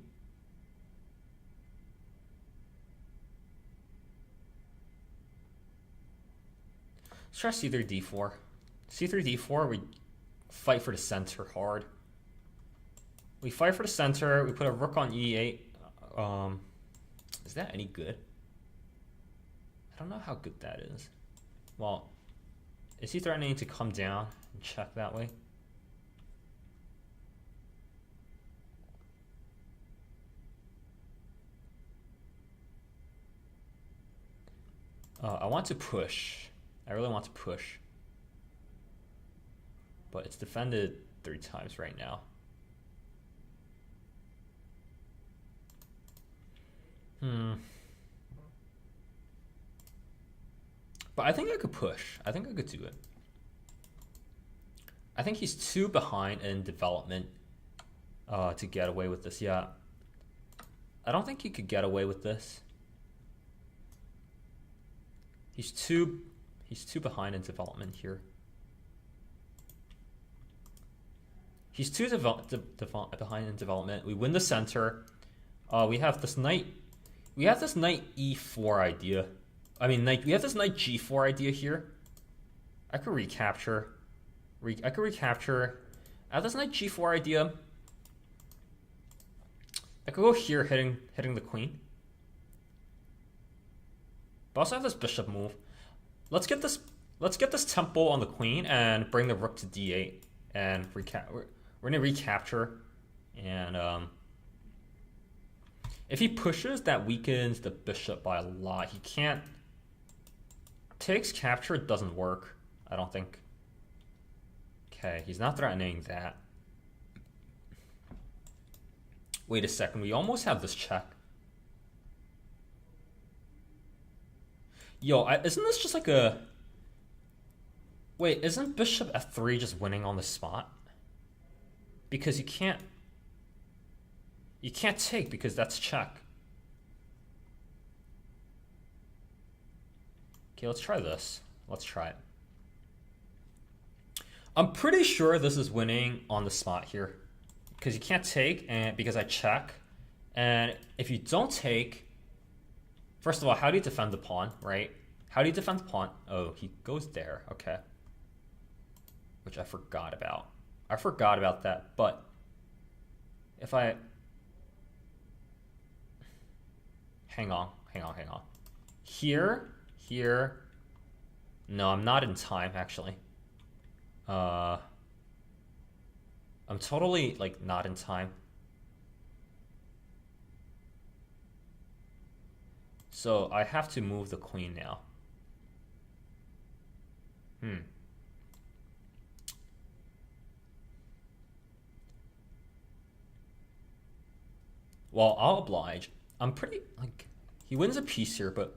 Let's try c3, d4. c3, d4, we fight for the center hard. We fight for the center, we put a rook on e8. Is that any good? I don't know how good that is. Well, is he threatening to come down and check that way? I want to push. I really want to push. But it's defended 3 times right now. But I think I could push. I think I could do it. I think he's too behind in development to get away with this. Yeah. I don't think he could get away with this. He's too behind in development here. He's too behind in development. We win the center. We have this knight. We have this knight e4 idea. I mean, we have this knight g4 idea here. I could recapture. I could recapture. I have this knight g4 idea. I could go here, hitting the queen. But also have this bishop move. Let's get this tempo on the queen and bring the rook to d8 and we're gonna recapture. And if he pushes, that weakens the bishop by a lot. He can't. Takes capture doesn't work, I don't think. Okay, he's not threatening that. Wait a second, we almost have this check. Yo, isn't this just like a... Wait, isn't bishop f3 just winning on the spot? Because you can't take because that's check. Okay, let's try this. Let's try it. I'm pretty sure this is winning on the spot here. Because you can't take, and because I check. And if you don't take... First of all, how do you defend the pawn, right? How do you defend the pawn? Oh, he goes there. Okay. Which I forgot about. I forgot about that, but... If I... Hang on. Here... No, I'm not in time, actually. I'm totally, like, not in time. So I have to move the queen now. Well, I'll oblige. I'm pretty, like, he wins a piece here, but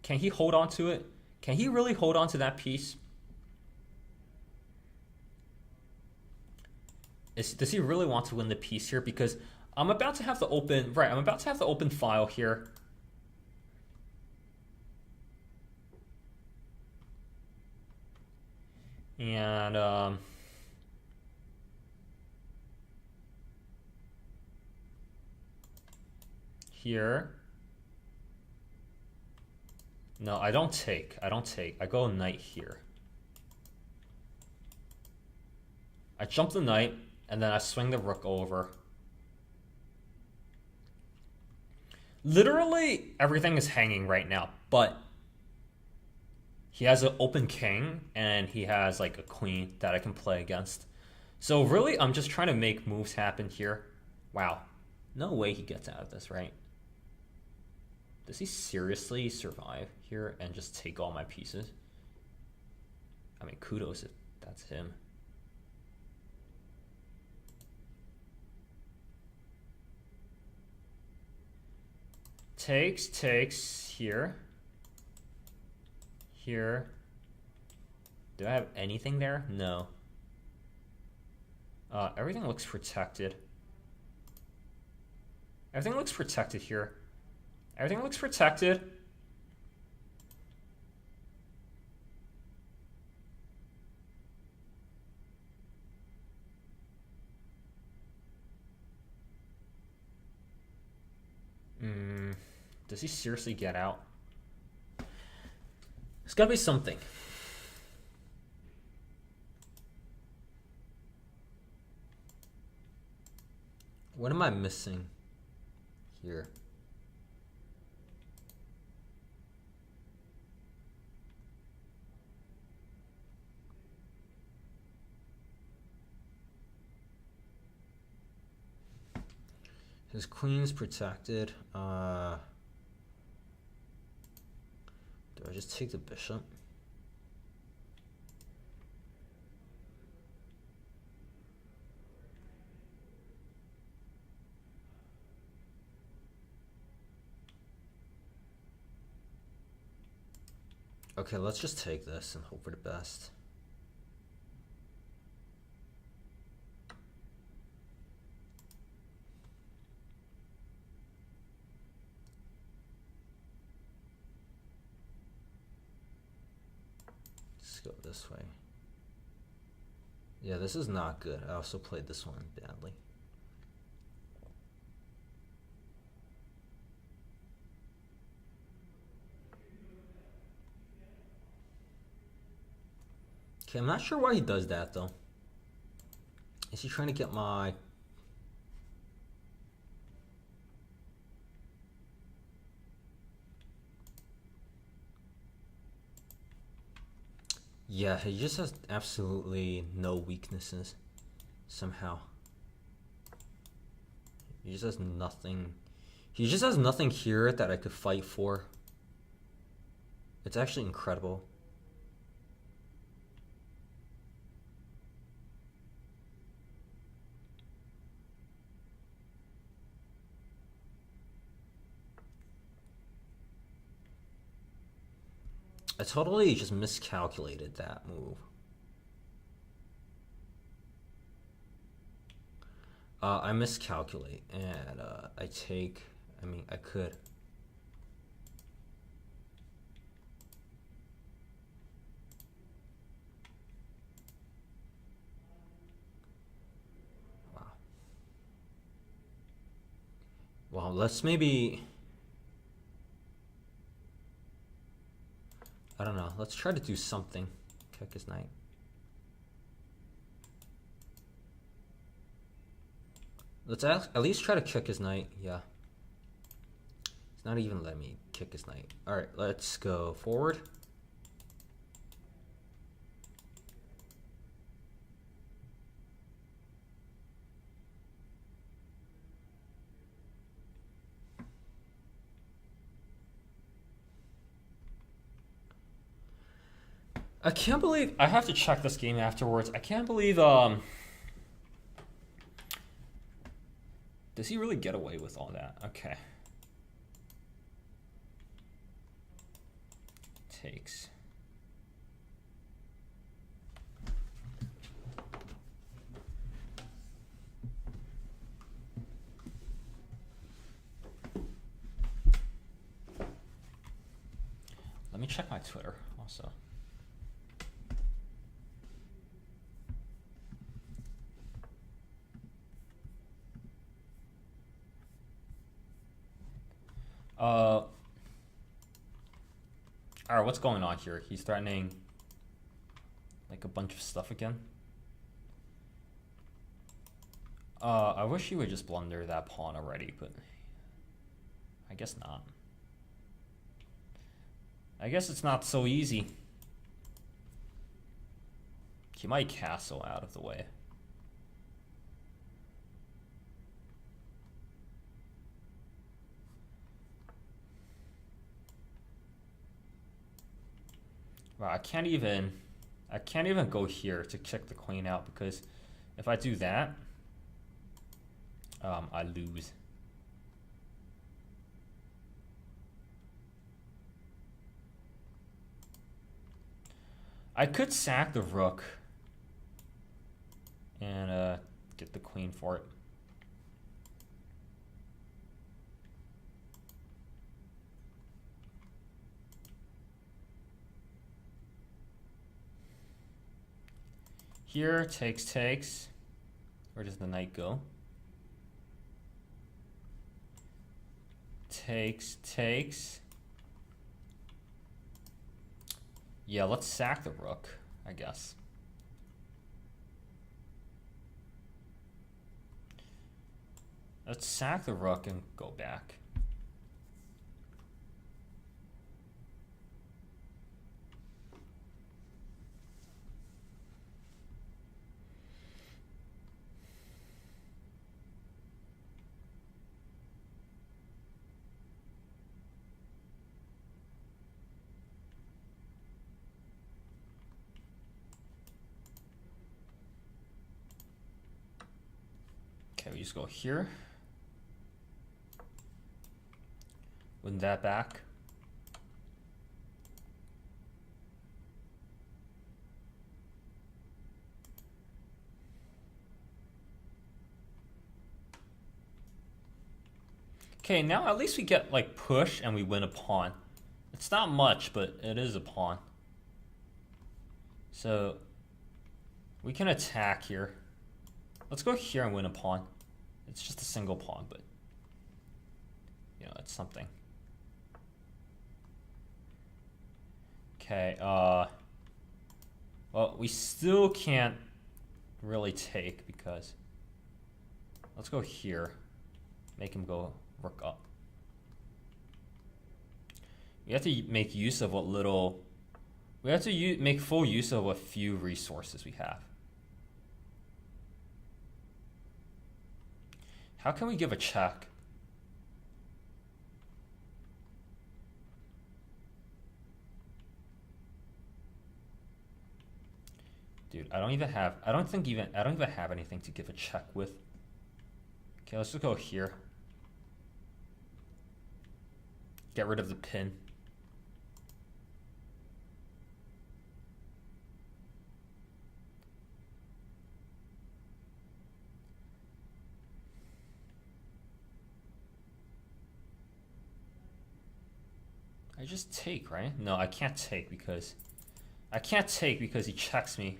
can he hold on to it? Can he really hold on to that piece? Does he really want to win the piece here? Because I'm about to have the open, right, I'm about to have the open file here. And, here. No, I don't take. I go knight here. I jump the knight, and then I swing the rook over. Literally, everything is hanging right now, but he has an open king, and he has like a queen that I can play against. So really, I'm just trying to make moves happen here. Wow. No way he gets out of this, right? Does he seriously survive here and just take all my pieces? I mean, kudos if that's him. Takes here. Here. Do I have anything there? No. Everything looks protected. Everything looks protected here. Everything looks protected. Does he seriously get out? There's gotta be something. What am I missing here? His queen's protected. Do I just take the bishop? Okay, let's just take this and hope for the best. Let's go this way. Yeah, this is not good. I also played this one badly. Okay, I'm not sure why he does that though. Is he trying to get my... Yeah, he just has absolutely no weaknesses somehow. He just has nothing. He just has nothing here that I could fight for. It's actually incredible. I totally just miscalculated that move. I miscalculate and I take, I could. Wow. Well, let's maybe, I don't know, let's try to do something. Check his knight. Let's at least try to kick his knight. Yeah. It's not even letting me kick his knight. Alright, let's go forward. I can't believe... I have to check this game afterwards. I can't believe... Does he really get away with all that? Okay. Takes. Let me check my Twitter also. Alright, what's going on here? He's threatening like a bunch of stuff again. I wish he would just blunder that pawn already, but I guess not. I guess it's not so easy. He might castle out of the way. Wow, I can't even go here to check the queen out, because if I do that, I lose. I could sack the rook and get the queen for it. Here, takes. Where does the knight go? Takes. Yeah, let's sack the rook, I guess. Let's sack the rook and go back. Okay, we just go here. Win that back. Okay, now at least we get like push and we win a pawn. It's not much, but it is a pawn. So we can attack here. Let's go here and win a pawn. It's just a single pawn, but you know, it's something. Okay, well, we still can't really take because let's go here. Make him go rook up. We have to make use of what little, we have to make full use of what few resources we have. How can we give a check? Dude, I don't even have anything to give a check with. Okay, let's just go here. Get rid of the pin. I just take, right? No, I can't take because he checks me.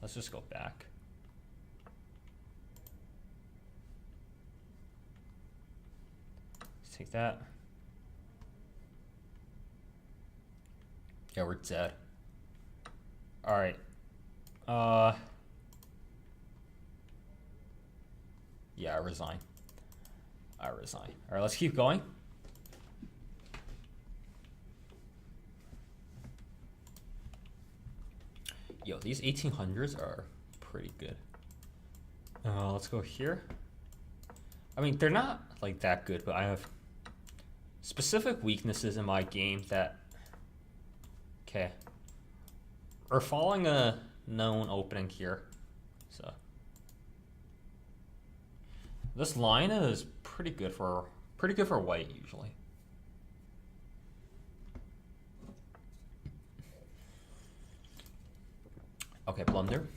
Let's just go back. Let's take that. Yeah, we're dead. All right. Yeah, I resign. All right, let's keep going. Yo, these 1800s are pretty good. Let's go here. I mean, they're not like that good, but I have specific weaknesses in my game that, okay, we're following a known opening here, so this line is pretty good for white usually. Okay, blunder.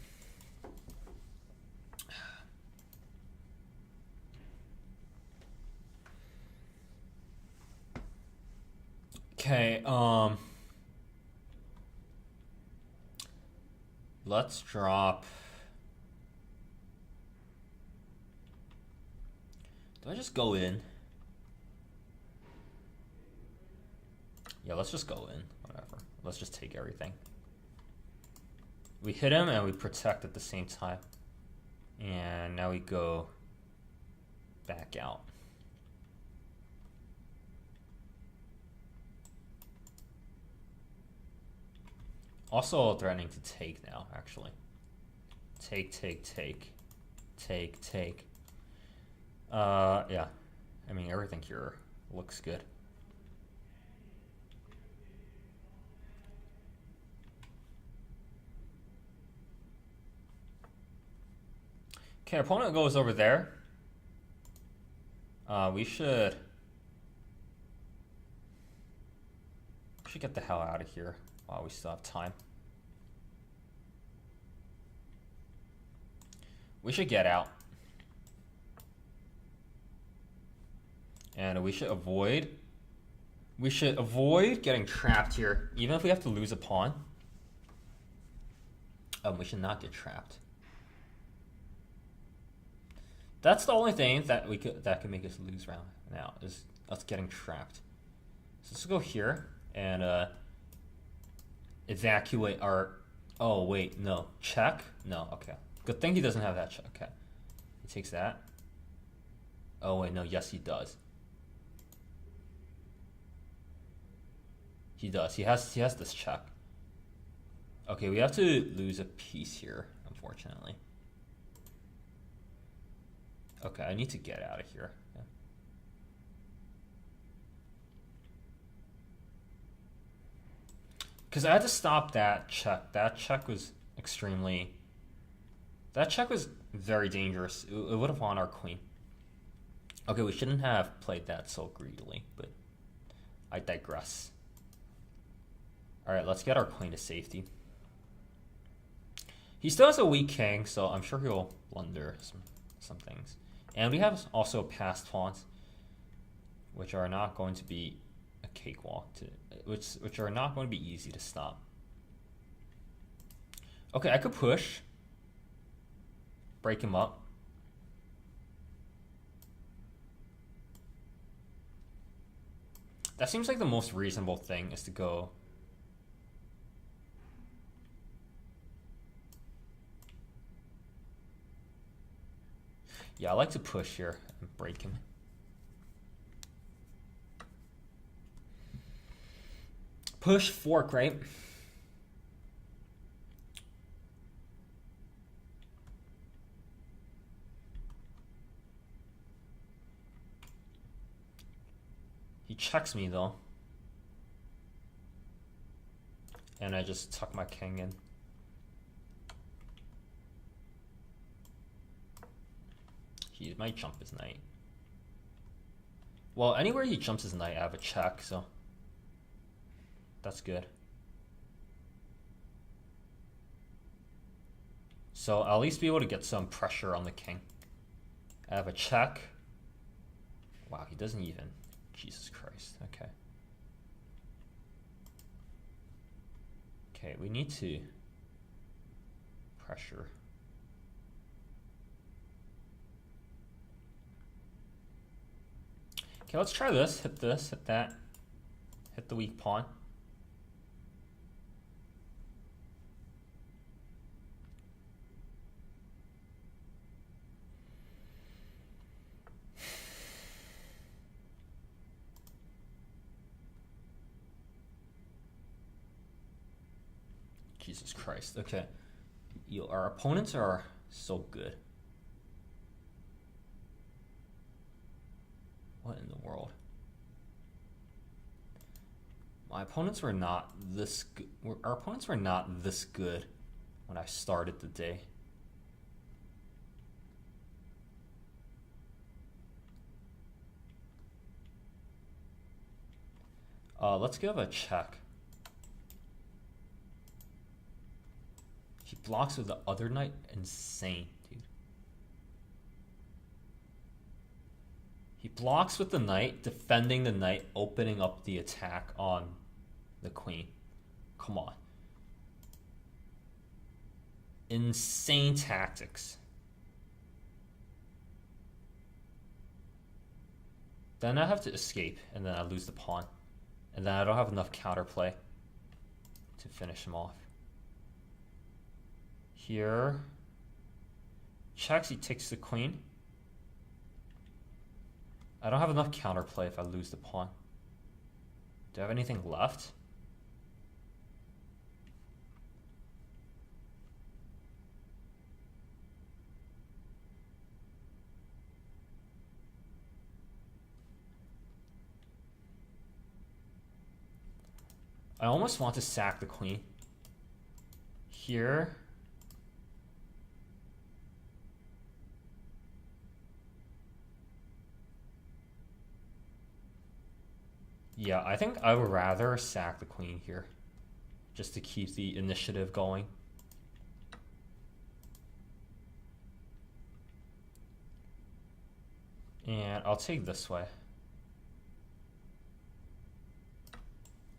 Okay, let's drop. Do I just go in? Yeah, let's just go in. Whatever. Let's just take everything. We hit him and we protect at the same time. And now we go back out. Also threatening to take now, actually. Take. Yeah. I mean, everything here looks good. Okay, opponent goes over there. We should get the hell out of here while we still have time. We should get out. And we should avoid getting trapped here, even if we have to lose a pawn. We should not get trapped. That's the only thing that could make us lose round now, is us getting trapped. So let's go here and evacuate our. Oh wait, no, check. No, okay. Good thing he doesn't have that check. Okay, he takes that. Oh wait, no, yes he does. He does. He has this check. Okay, we have to lose a piece here, unfortunately. Okay, I need to get out of here. Yeah. Because I had to stop that check. That check was extremely... That check was very dangerous. It would have won our queen. Okay, we shouldn't have played that so greedily, but I digress. Alright, let's get our queen to safety. He still has a weak king, so I'm sure he'll blunder some things. And we have also passed pawns, which are not going to be a cakewalk, which are not going to be easy to stop. Okay, I could push. Break him up. That seems like the most reasonable thing is to go. Yeah, I like to push here and break him. Push, fork, right? He checks me though. And I just tuck my king in. He might jump his knight. Well, anywhere he jumps his knight, I have a check, so that's good. So I'll at least be able to get some pressure on the king. I have a check. Wow, he doesn't even. Jesus Christ. Okay. Okay, we need to pressure. Okay, let's try this. Hit this, hit that. Hit the weak pawn. Jesus Christ. Okay. Our opponents are so good. What in the world? My opponents were not this good. Our opponents were not this good when I started the day. Let's give a check. He blocks with the other knight. Insane, dude. He blocks with the knight, defending the knight, opening up the attack on the queen. Come on. Insane tactics. Then I have to escape, and then I lose the pawn. And then I don't have enough counterplay to finish him off. Here. Checks, he takes the queen. I don't have enough counterplay if I lose the pawn. Do I have anything left? I almost want to sack the queen. Here. Yeah, I think I would rather sack the queen here, just to keep the initiative going. And I'll take this way.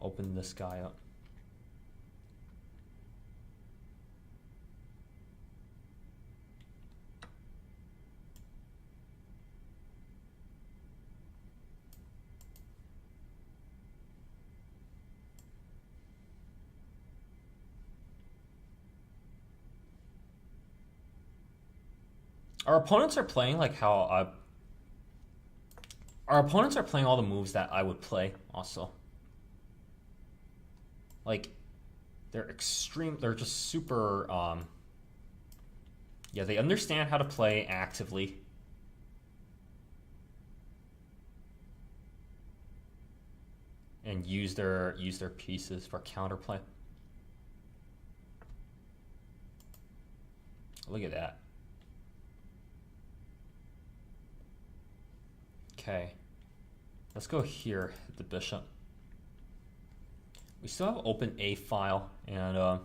Open this guy up. Our opponents are playing like how our opponents are playing all the moves that I would play also. Like, they're just super, yeah, they understand how to play actively. And use their pieces for counterplay. Look at that. Okay. Let's go here, hit the bishop. We still have open a file, and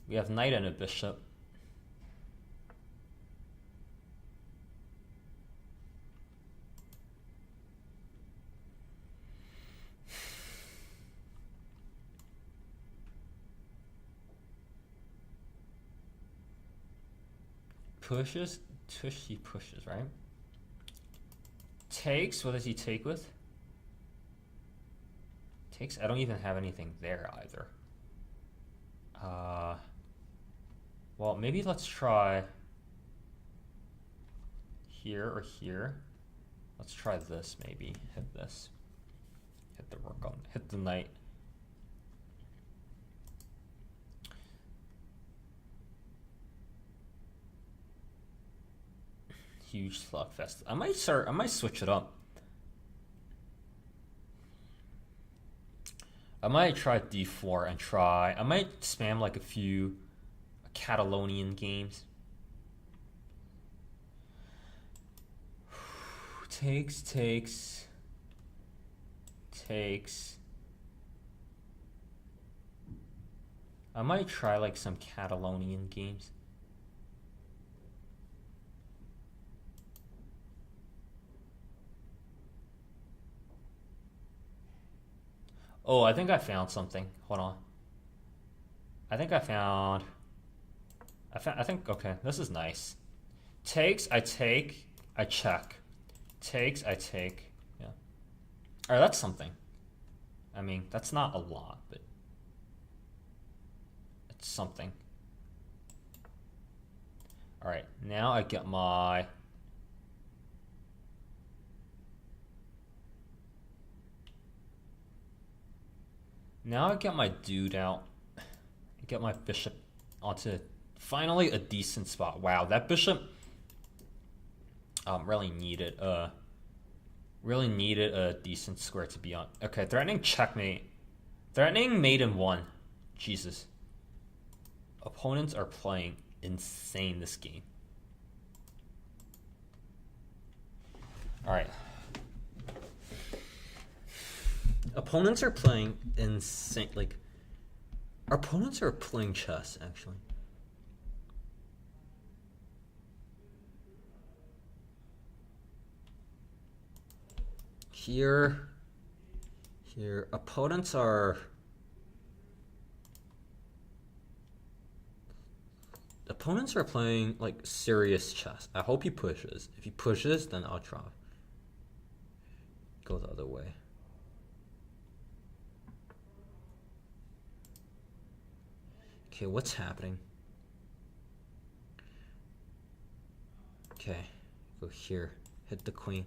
we have knight and a bishop. Pushes, he pushes, right? Takes, what does he take with? Takes, I don't even have anything there either. Well, maybe let's try here or here. Let's try this maybe, hit this. Hit the rook on, hit the knight. Huge slugfest. I might switch it up. I might try d4 and I might spam like a few Catalonian games. Takes. I might try like some Catalonian games. Oh, I think I found something. Hold on. I think, okay, this is nice. Takes, I take, I check. Takes, I take, yeah. All right, that's something. I mean, that's not a lot, but it's something. All right, now I get my... Now I get my dude out. I get my bishop onto finally a decent spot. Wow, that bishop really needed a decent square to be on. Okay, threatening checkmate. Threatening mate in one. Jesus. Opponents are playing insane this game. All right. Opponents are playing insane. Like, our opponents are playing chess, actually. Here, opponents are... Opponents are playing, like, serious chess. I hope he pushes. If he pushes, then I'll try. Go the other way. Okay, what's happening? Okay, go here. Hit the queen.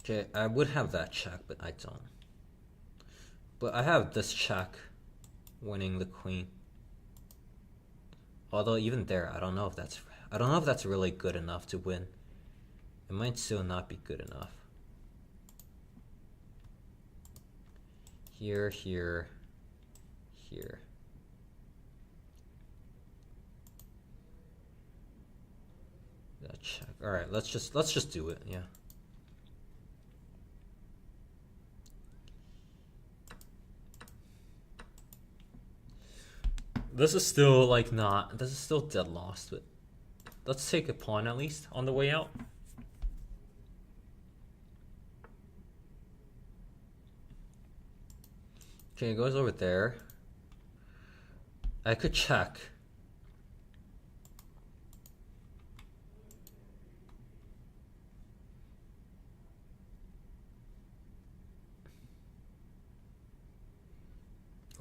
Okay, I would have that check, but I don't. But I have this check winning the queen. Although even there, I don't know if that's really good enough to win. It might still not be good enough. Here. That check. All right, let's just do it. Yeah. This is still like not. This is still dead lost, but let's take a pawn at least on the way out. Okay, it goes over there. I could check.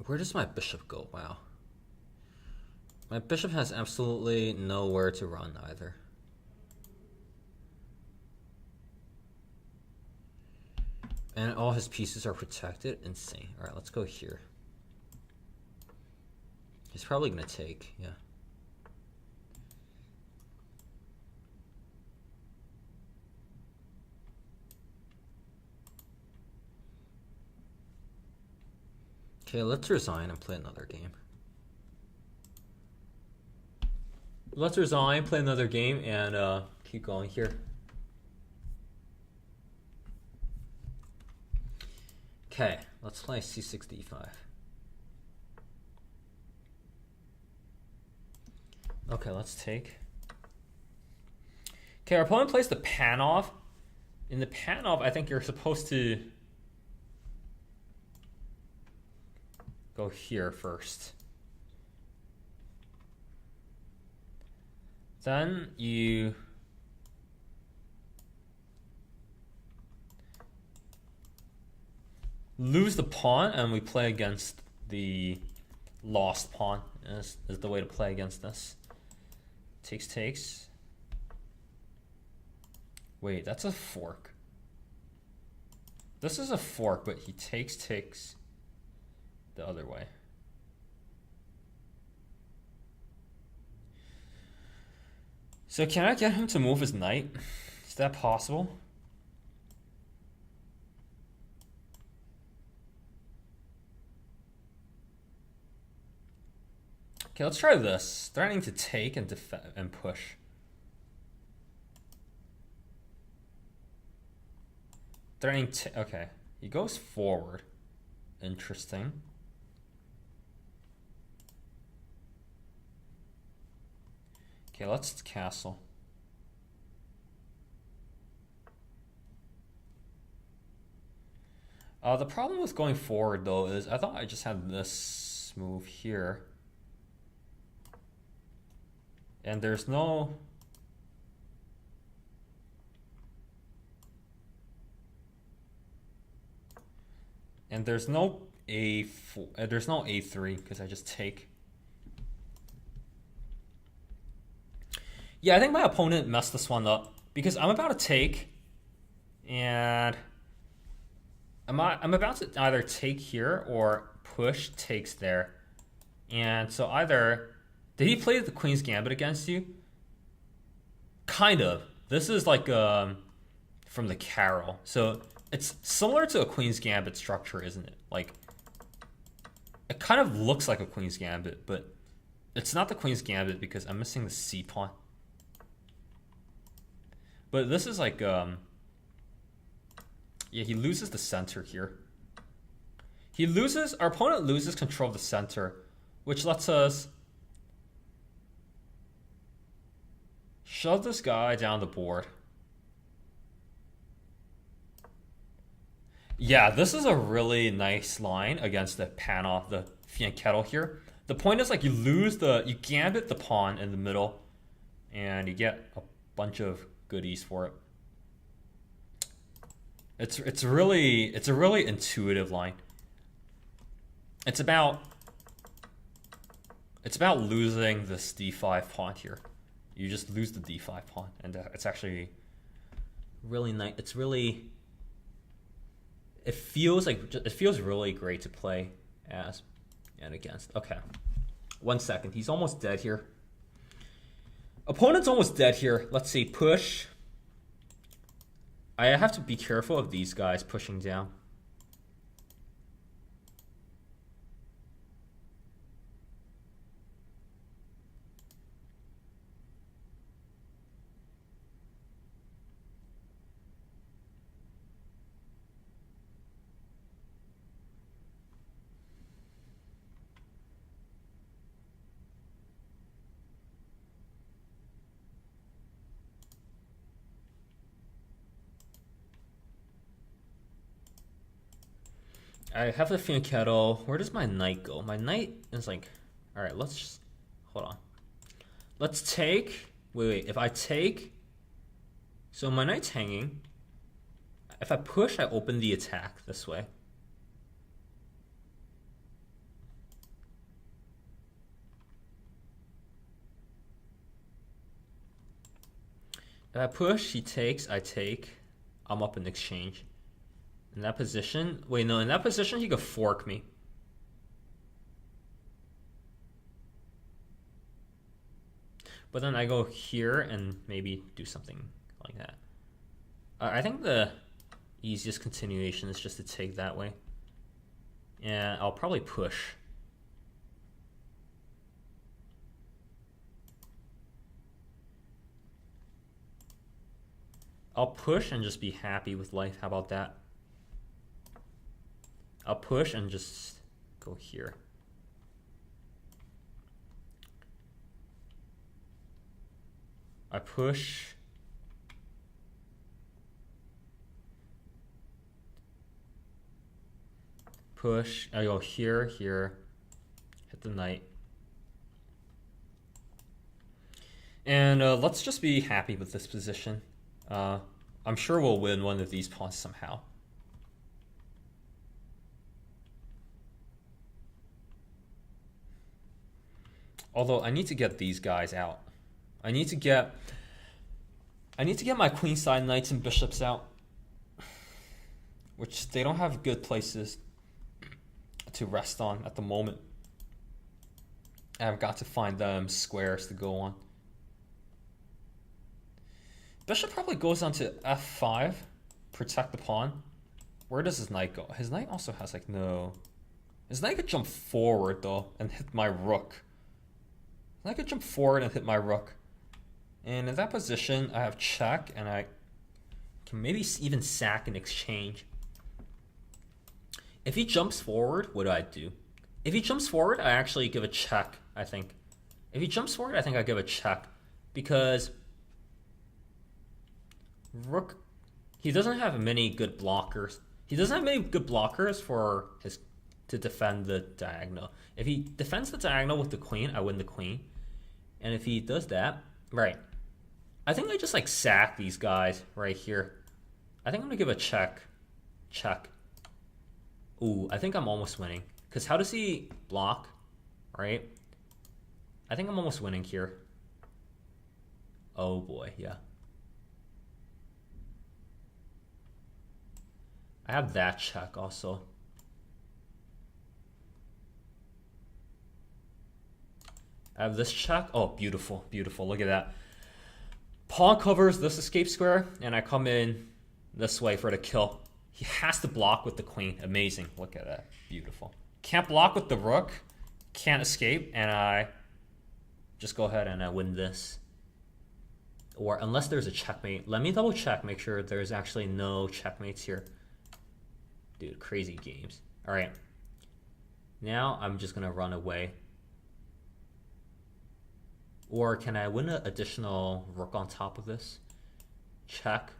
Where does my bishop go? Wow. My bishop has absolutely nowhere to run either. And all his pieces are protected. Insane. Alright, let's go here. He's probably gonna take, yeah. Okay, let's resign and play another game. Let's resign, play another game, and keep going here. Okay, let's play c6 d5. Okay, let's take. Okay, our opponent plays the Panov. In the Panov, I think you're supposed to go here first. Then you lose the pawn, and we play against the lost pawn. Is the way to play against this. Takes. Wait, that's a fork. This is a fork, but he takes the other way. So can I get him to move his knight? Is that possible? Okay, let's try this. Threatening to take and defend and push. Threatening to, okay. He goes forward. Interesting. Okay, let's castle. The problem with going forward though is I thought I just had this move here. And there's no A4, there's no A3 because I just take. Yeah, I think my opponent messed this one up because I'm about to take, and I'm about to either take here or push takes there, and so either did he play the Queen's Gambit against you? Kind of. This is like from the Carol, so it's similar to a Queen's Gambit structure, isn't it? Like it kind of looks like a Queen's Gambit, but it's not the Queen's Gambit because I'm missing the C pawn. But this is like, yeah, he loses the center here. Our opponent loses control of the center, which lets us shove this guy down the board. Yeah, this is a really nice line against the Panov, the Fianchetto here. The point is like you gambit the pawn in the middle, and you get a bunch of goodies for it. It's a really intuitive line. It's about losing this d5 pawn here. You just lose the d5 pawn, and it's actually really nice. It feels really great to play as and against. Okay, 1 second. He's almost dead here. Opponent's almost dead here. Let's see, push. I have to be careful of these guys pushing down. I have the Fianchetto. Where does my knight go? My knight is like, all right, let's just, hold on. Let's take, wait, if I take, so my knight's hanging. If I push, I open the attack this way. If I push, he takes, I take. I'm up in exchange. In that position, wait, no, in that position, he could fork me. But then I go here and maybe do something like that. I think the easiest continuation is just to take that way. And I'll probably push. I'll push and just be happy with life. How about that? I'll push and just go here. I push. Push. I go here, here. Hit the knight. And let's just be happy with this position. I'm sure we'll win one of these pawns somehow. Although I need to get these guys out. I need to get my queenside knights and bishops out, which they don't have good places to rest on at the moment. I've got to find them squares to go on. Bishop probably goes on to f5, protect the pawn. Where does his knight go? His knight also has like no... His knight could jump forward though and hit my rook. His knight could jump forward and hit my rook. And in that position, I have check and I can maybe even sack in exchange. If he jumps forward, what do I do? If he jumps forward, I actually give a check, I think. If he jumps forward, I think I give a check. Because rook, he doesn't have many good blockers. He doesn't have many good blockers for his to defend the diagonal. If he defends the diagonal with the queen, I win the queen. And if he does that, right. I think I just like sack these guys right here. I think I'm gonna give a check. Check. Ooh, I think I'm almost winning. Because how does he block? Right? I think I'm almost winning here. Oh boy, yeah. I have that check also. I have this check. Oh, beautiful, beautiful. Look at that. Pawn covers this escape square, and I come in this way for the kill. He has to block with the queen. Amazing. Look at that. Beautiful. Can't block with the rook. Can't escape, and I just go ahead and I win this. Or unless there's a checkmate. Let me double check, make sure there's actually no checkmates here. Dude, crazy games. All right. Now I'm just going to run away. Or can I win an additional rook on top of this? Check.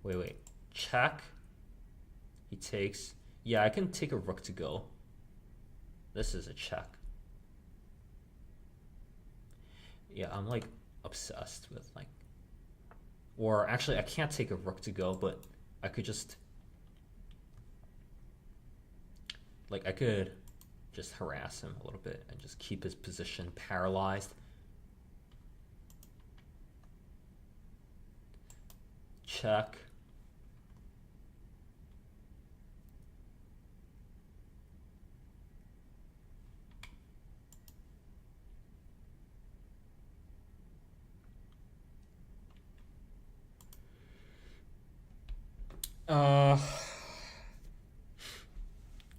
Wait. Check. He takes. Yeah, I can take a rook to go. This is a check. Yeah, I'm like obsessed with like. Or actually, I can't take a rook to go, but I could just. Like, I could just harass him a little bit and just keep his position paralyzed. Check.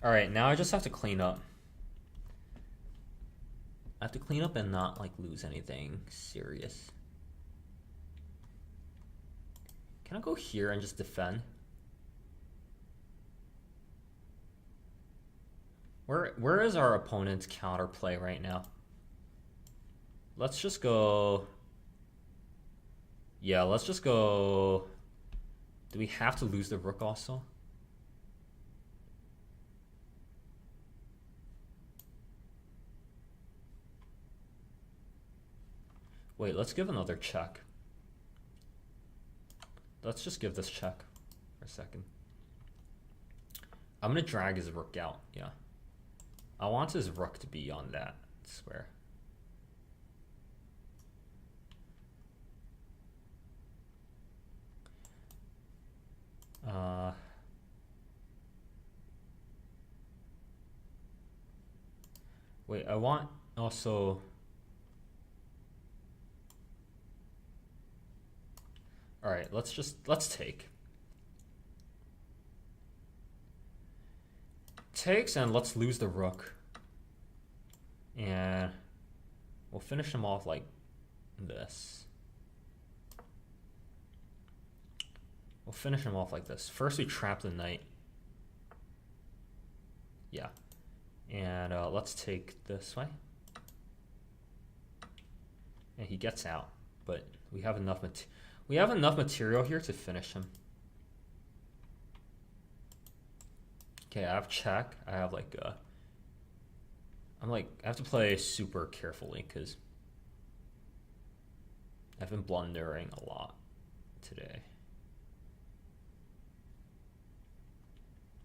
All right, now I just have to clean up. I have to clean up and not like lose anything serious. Can I go here and just defend? Where is our opponent's counterplay right now? Let's just go. Yeah, let's just go. Do we have to lose the rook also? Wait, let's give another check. Let's just give this check for a second. I'm gonna drag his rook out, yeah. I want his rook to be on that square. Wait, I want also. All right, let's take. takes, and let's lose the rook. And we'll finish him off like this. We'll finish him off like this. First we trap the knight. Yeah. And let's take this way. And he gets out, but we have enough material here to finish him. Okay, I have check. I have like I have to play super carefully because I've been blundering a lot today.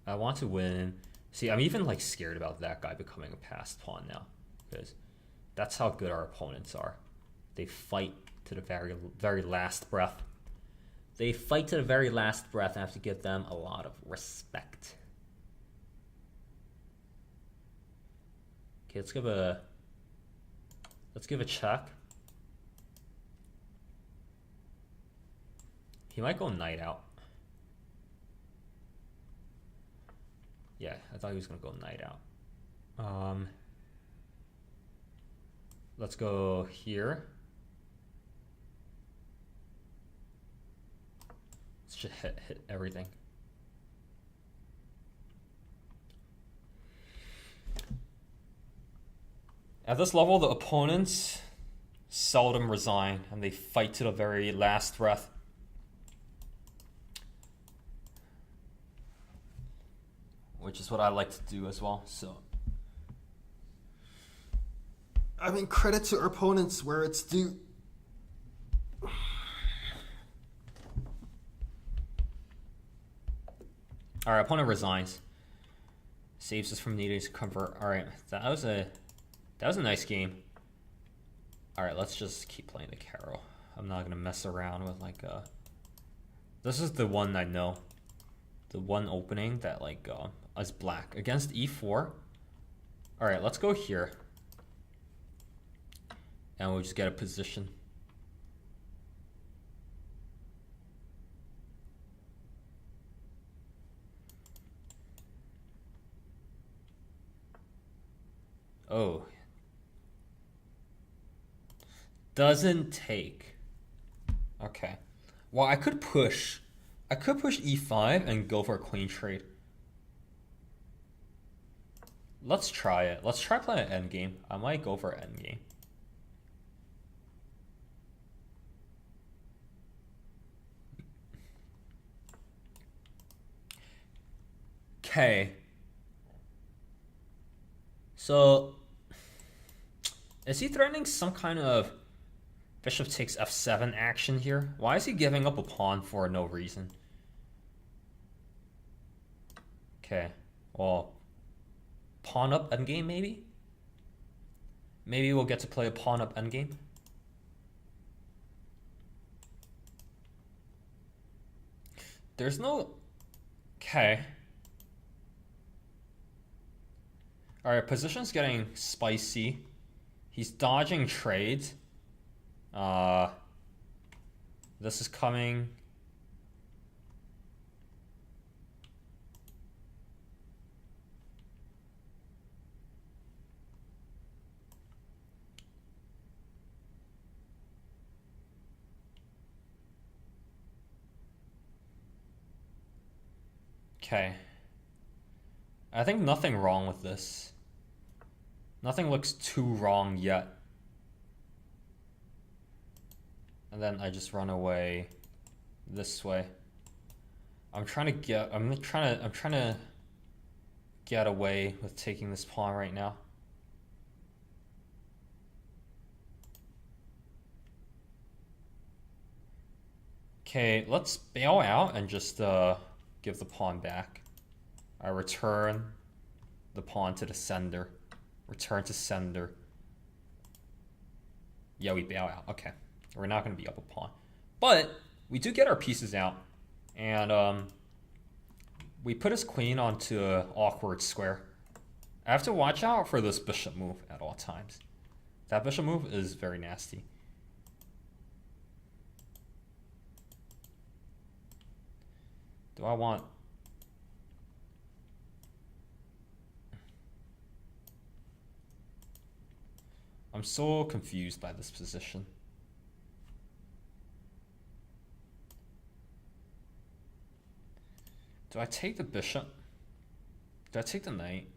I want to win. See, I'm even like scared about that guy becoming a passed pawn now because that's how good our opponents are. They fight to the very last breath. They fight to the very last breath. I have to give them a lot of respect. Okay, let's give a check. He might go knight out. Yeah, I thought he was gonna go knight out. Let's go here. Let's just hit everything. At this level, the opponents seldom resign, and they fight to the very last breath. Which is what I like to do as well. So, I mean, credit to our opponents where it's due. Our opponent resigns. Saves us from needing to convert. All right, that was a nice game. All right, let's just keep playing the Caro. I'm not gonna mess around with like this is the one I know. The one opening that like is black against e4. All right, let's go here. And we'll just get a position. Oh. Doesn't take. Okay. Well, I could push e5 and go for a queen trade. Let's try it. Let's try playing an endgame. I might go for an endgame. Okay. So, is he threatening some kind of bishop takes f7 action here? Why is he giving up a pawn for no reason? Okay, well, pawn up endgame maybe? Maybe we'll get to play a pawn up endgame. There's no... Okay. Alright, position's getting spicy. He's dodging trades. This is coming. Okay. I think nothing wrong with this. Nothing looks too wrong yet. And then I just run away this way. I'm trying to get away with taking this pawn right now. Okay, let's bail out and just give the pawn back. I return the pawn to the sender. Return to sender. Yeah, we bail out. Okay. We're not going to be up a pawn. But we do get our pieces out. And we put his queen onto an awkward square. I have to watch out for this bishop move at all times. That bishop move is very nasty. Do I want... I'm so confused by this position. Do I take the bishop? Do I take the knight?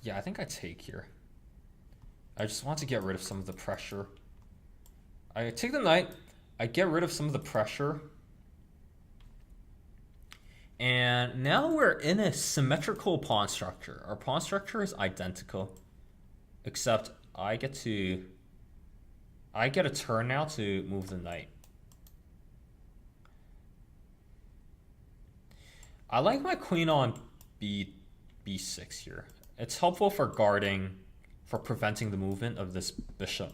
Yeah, I think I take here. I just want to get rid of some of the pressure. I take the knight. I get rid of some of the pressure. And now we're in a symmetrical pawn structure. Our pawn structure is identical, except I get a turn now to move the knight. I like my queen on b6 here. It's helpful for guarding, for preventing the movement of this bishop.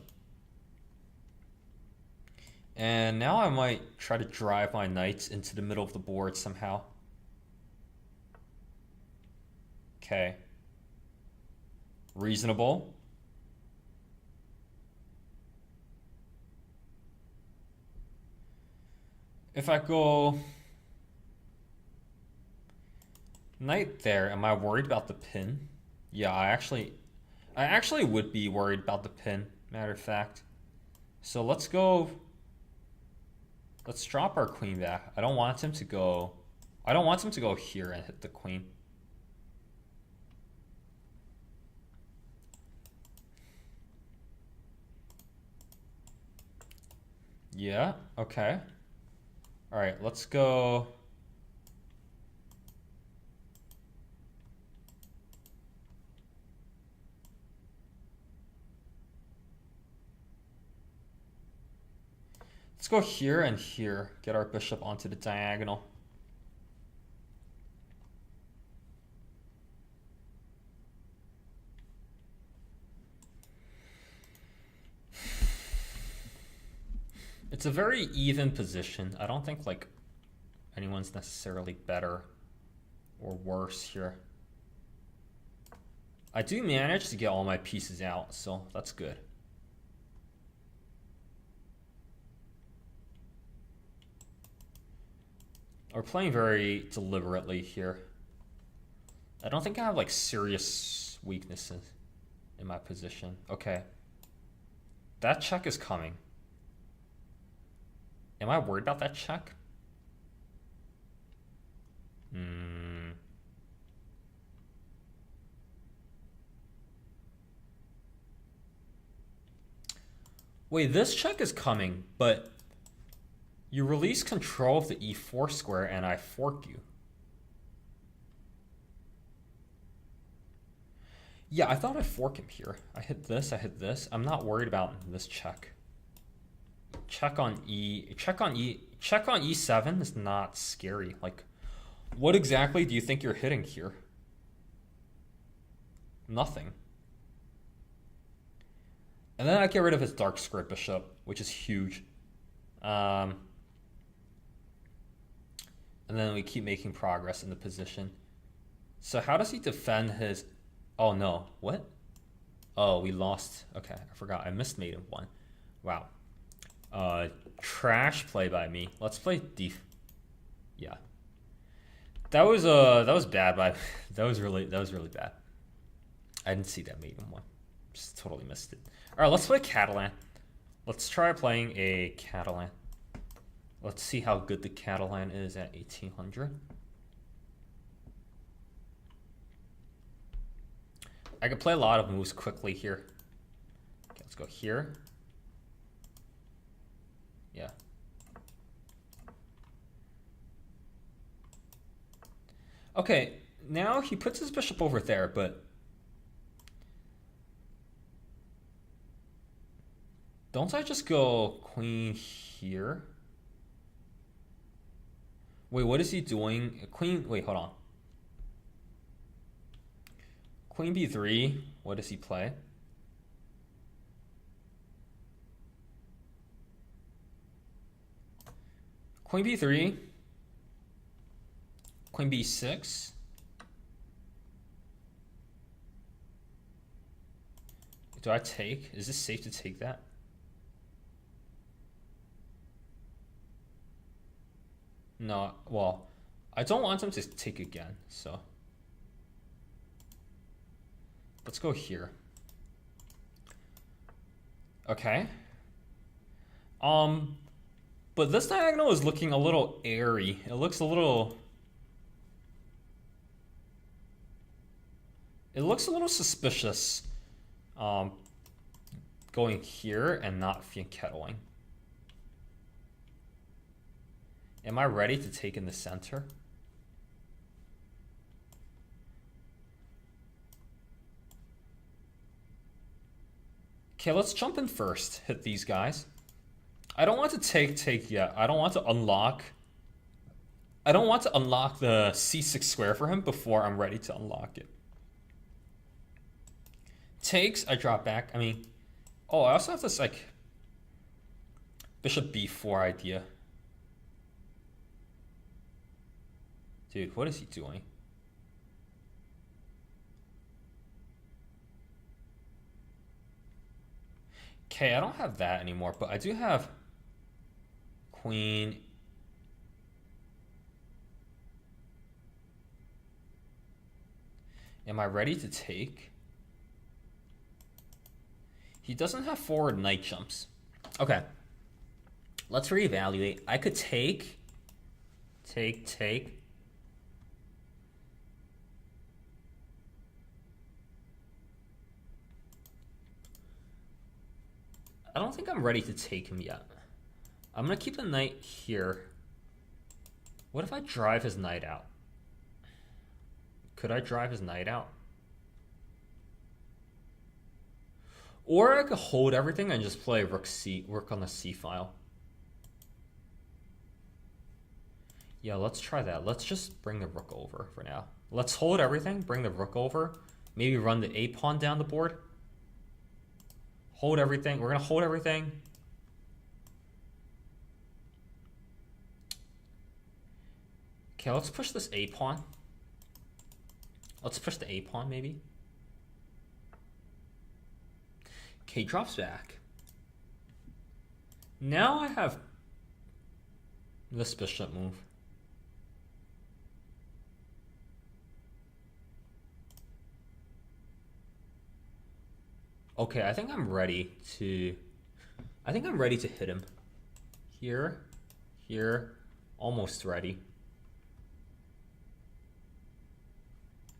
And now I might try to drive my knights into the middle of the board somehow. Okay. Reasonable. If I go knight there, am I worried about the pin? Yeah, I actually would be worried about the pin, matter of fact. So let's drop our queen back. I don't want him to go here and hit the queen. Yeah, okay. All right, let's go. Let's go here and here. Get our bishop onto the diagonal. It's a very even position. I don't think like anyone's necessarily better or worse here. I do manage to get all my pieces out, so that's good. We're playing very deliberately here. I don't think I have like serious weaknesses in my position. Okay. That check is coming. Am I worried about that check? Wait, this check is coming, but you release control of the e4 square and I fork you. Yeah, I thought I'd fork him here. I hit this, I hit this. I'm not worried about this check. Check on e7 is not scary. Like, what exactly do you think you're hitting here? Nothing. And then I get rid of his dark square bishop, which is huge. And then we keep making progress in the position. So how does he defend his... Oh, no. What? Oh, we lost. Okay, I forgot. I missed mate in one. Wow. Trash play by me. Let's play d... Yeah. That was bad, but that was really bad. I didn't see that mate in one. Just totally missed it. All right, let's play Catalan. Let's try playing a Catalan. Let's see how good the Catalan is at 1800. I can play a lot of moves quickly here. Okay, let's go here. Yeah. Okay, now he puts his bishop over there, but don't I just go queen here? Wait, what is he doing? Queen, wait, hold on. Queen b3, what does he play? Queen b3, queen b6. Do I take? Is this safe to take that? No, well, I don't want him to take again, so. Let's go here. Okay. But this diagonal is looking a little airy. It looks a little... It looks a little suspicious. Going here and not fianchettoing. Am I ready to take in the center? Okay, let's jump in first. Hit these guys. I don't want to take yet. I don't want to unlock the c6 square for him before I'm ready to unlock it. Takes, I drop back. I mean, oh, I also have this like bishop b4 idea. Dude, what is he doing? Okay, I don't have that anymore, but I do have queen. Am I ready to take? He doesn't have forward knight jumps. Okay. Let's reevaluate. I could take. I don't think I'm ready to take him yet. I'm gonna keep the knight here. What if I drive his knight out? Could I drive his knight out? Or I could hold everything and just play rook on the c file. Yeah, let's try that. Let's just bring the rook over for now. Let's hold everything, bring the rook over. Maybe run the a pawn down the board. Hold everything. We're gonna hold everything. Okay, let's push this a pawn. Let's push the a pawn maybe. Okay, drops back. Now I have this bishop move. Okay, I think I'm ready to hit him. Here, almost ready.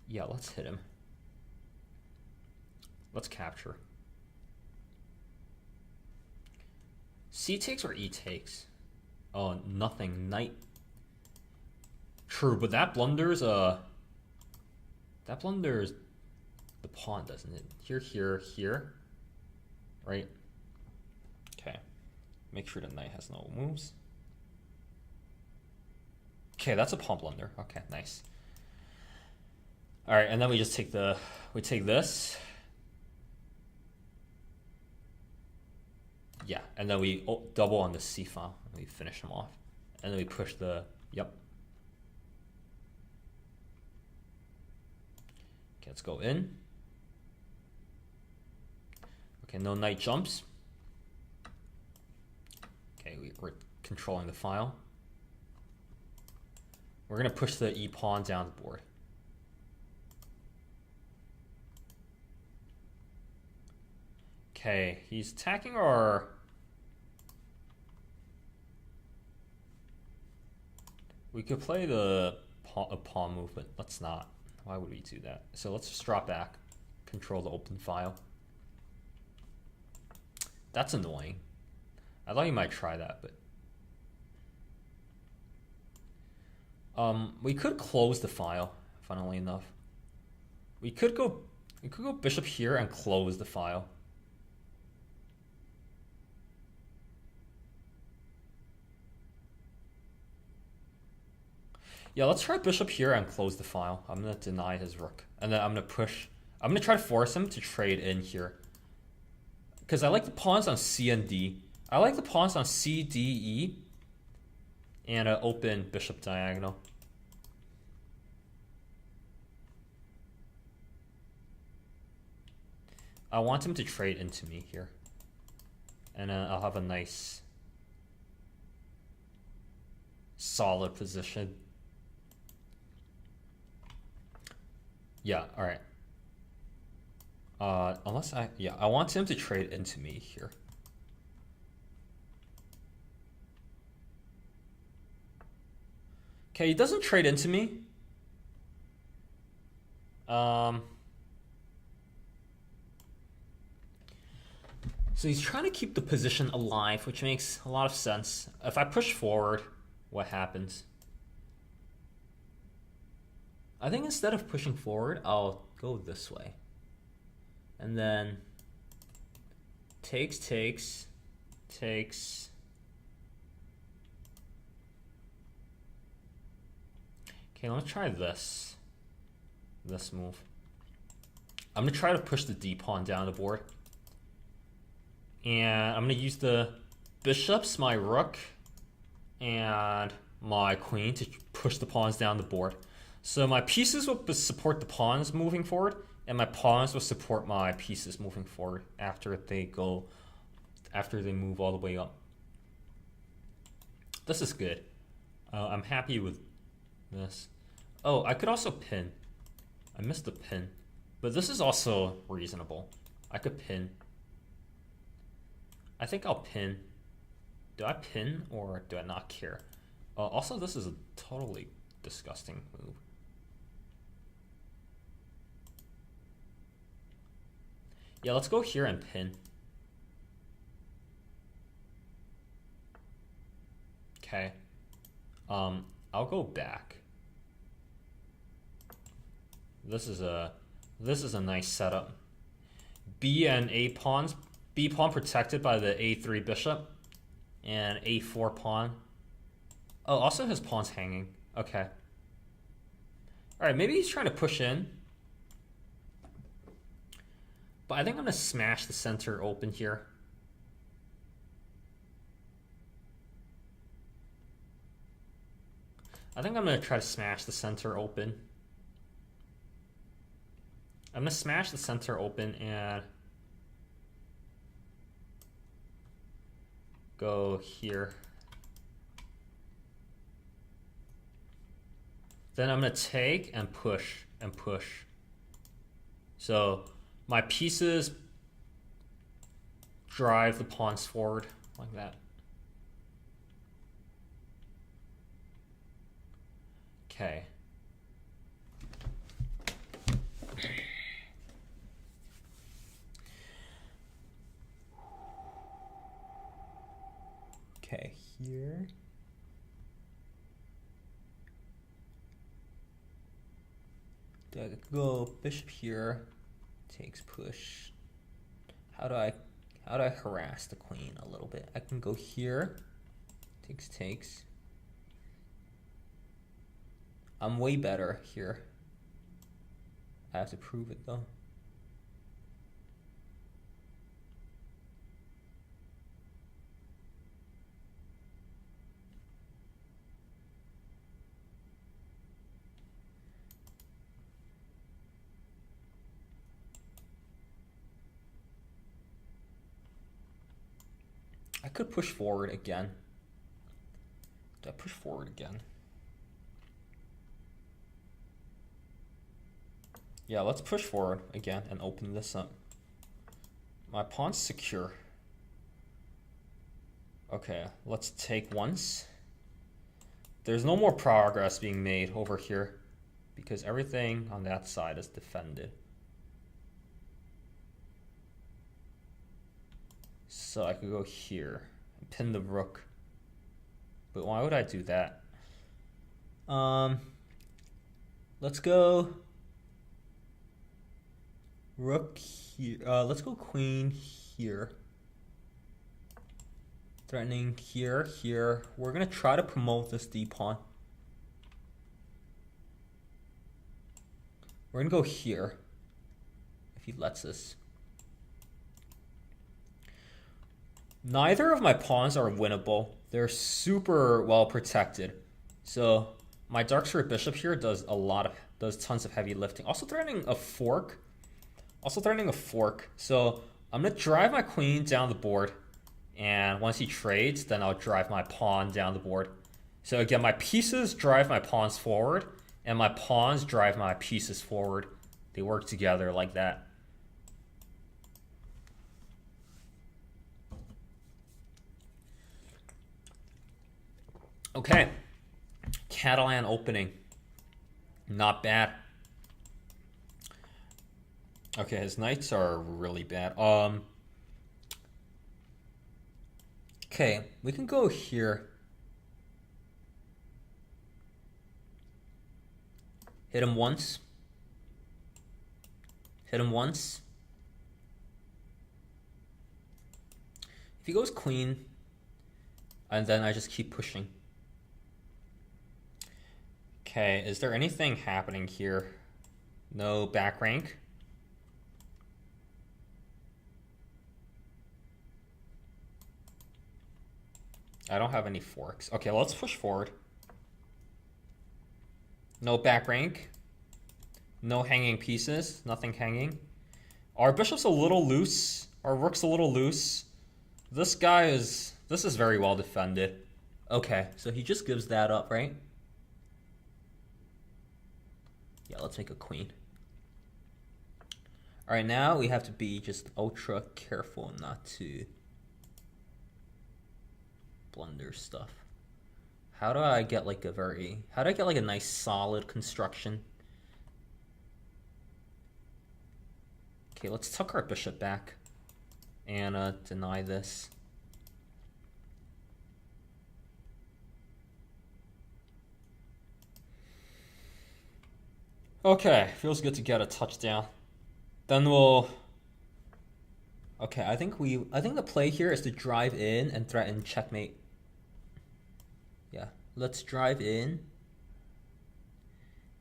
Yeah, let's hit him. Let's capture. C takes or E takes? Oh, nothing. Knight. True, but that blunders the pawn, doesn't it? Here. Right? Okay. Make sure the knight has no moves. Okay, that's a pawn blunder. Okay, nice. Alright, and then we just take this. Yeah, and then we double on the c file. And we finish him off. And then we push the, yep. Okay, let's go in. Okay, no knight jumps. Okay, we're controlling the file. We're gonna push the e pawn down the board. Okay, he's attacking our... We could play a pawn move, but let's not. Why would we do that? So let's just drop back, control the open file. That's annoying. I thought you might try that, but we could close the file. Funnily enough, we could go bishop here and close the file. Yeah, let's try bishop here and close the file. I'm gonna deny his rook, and then I'm gonna push. I'm gonna try to force him to trade in here. Because I like the pawns on C and D. I like the pawns on C, D, E. And an open bishop diagonal. I want him to trade into me here. And I'll have a nice solid position. Yeah, alright. Unless I want him to trade into me here. Okay, he doesn't trade into me. So he's trying to keep the position alive, which makes a lot of sense. If I push forward, what happens? I think instead of pushing forward, I'll go this way. And then takes. Okay, let me try this move. I'm gonna try to push the D pawn down the board. And I'm gonna use the bishops, my rook, and my queen to push the pawns down the board. So my pieces will support the pawns moving forward, and my pawns will support my pieces moving forward after they move all the way up. This is good. I'm happy with this. Oh, I could also pin. I missed the pin, but this is also reasonable. I could pin. I think I'll pin. Do I pin or do I not care? Also, this is a totally disgusting move. Yeah, let's go here and pin. Okay. I'll go back. This is a nice setup. B and A pawns. B pawn protected by the A3 bishop and A4 pawn. Oh, also his pawn's hanging. Okay. All right, maybe he's trying to push in. But I think I'm going to smash the center open here. I think I'm going to try to smash the center open. I'm going to smash the center open and go here. Then I'm going to take and push and push. So my pieces drive the pawns forward like that. Okay. Okay, here. Do I go bishop here? Takes push. How do I harass the queen a little bit? I can go here. Takes. I'm way better here. I have to prove it though. I could push forward again. Do I push forward again? Yeah, let's push forward again and open this up. My pawn's secure. Okay, let's take once. There's no more progress being made over here because everything on that side is defended. So I could go here and pin the rook. But why would I do that? Let's go rook here. Let's go queen here. Threatening here. We're gonna try to promote this D pawn. We're gonna go here if he lets us. Neither of my pawns are winnable. They're super well protected. So my dark square bishop here does tons of heavy lifting. Also threatening a fork. So I'm gonna drive my queen down the board, and once he trades, then I'll drive my pawn down the board. So again, my pieces drive my pawns forward, and my pawns drive my pieces forward. They work together like that. Okay. Catalan opening. Not bad. Okay, his knights are really bad. Okay, we can go here. Hit him once. Hit him once. If he goes queen, and then I just keep pushing. Okay, is there anything happening here? No back rank. I don't have any forks. Okay, let's push forward. No back rank. No hanging pieces. Nothing hanging. Our bishop's a little loose. Our rook's a little loose. This is very well defended. Okay, so he just gives that up, right? Yeah, let's make a queen. All right, now we have to be just ultra careful not to blunder stuff. How do I get like a nice solid construction? Okay, let's tuck our bishop back and deny this. Okay, feels good to get a touchdown. Then we'll... Okay, I think the play here is to drive in and threaten checkmate. Yeah, let's drive in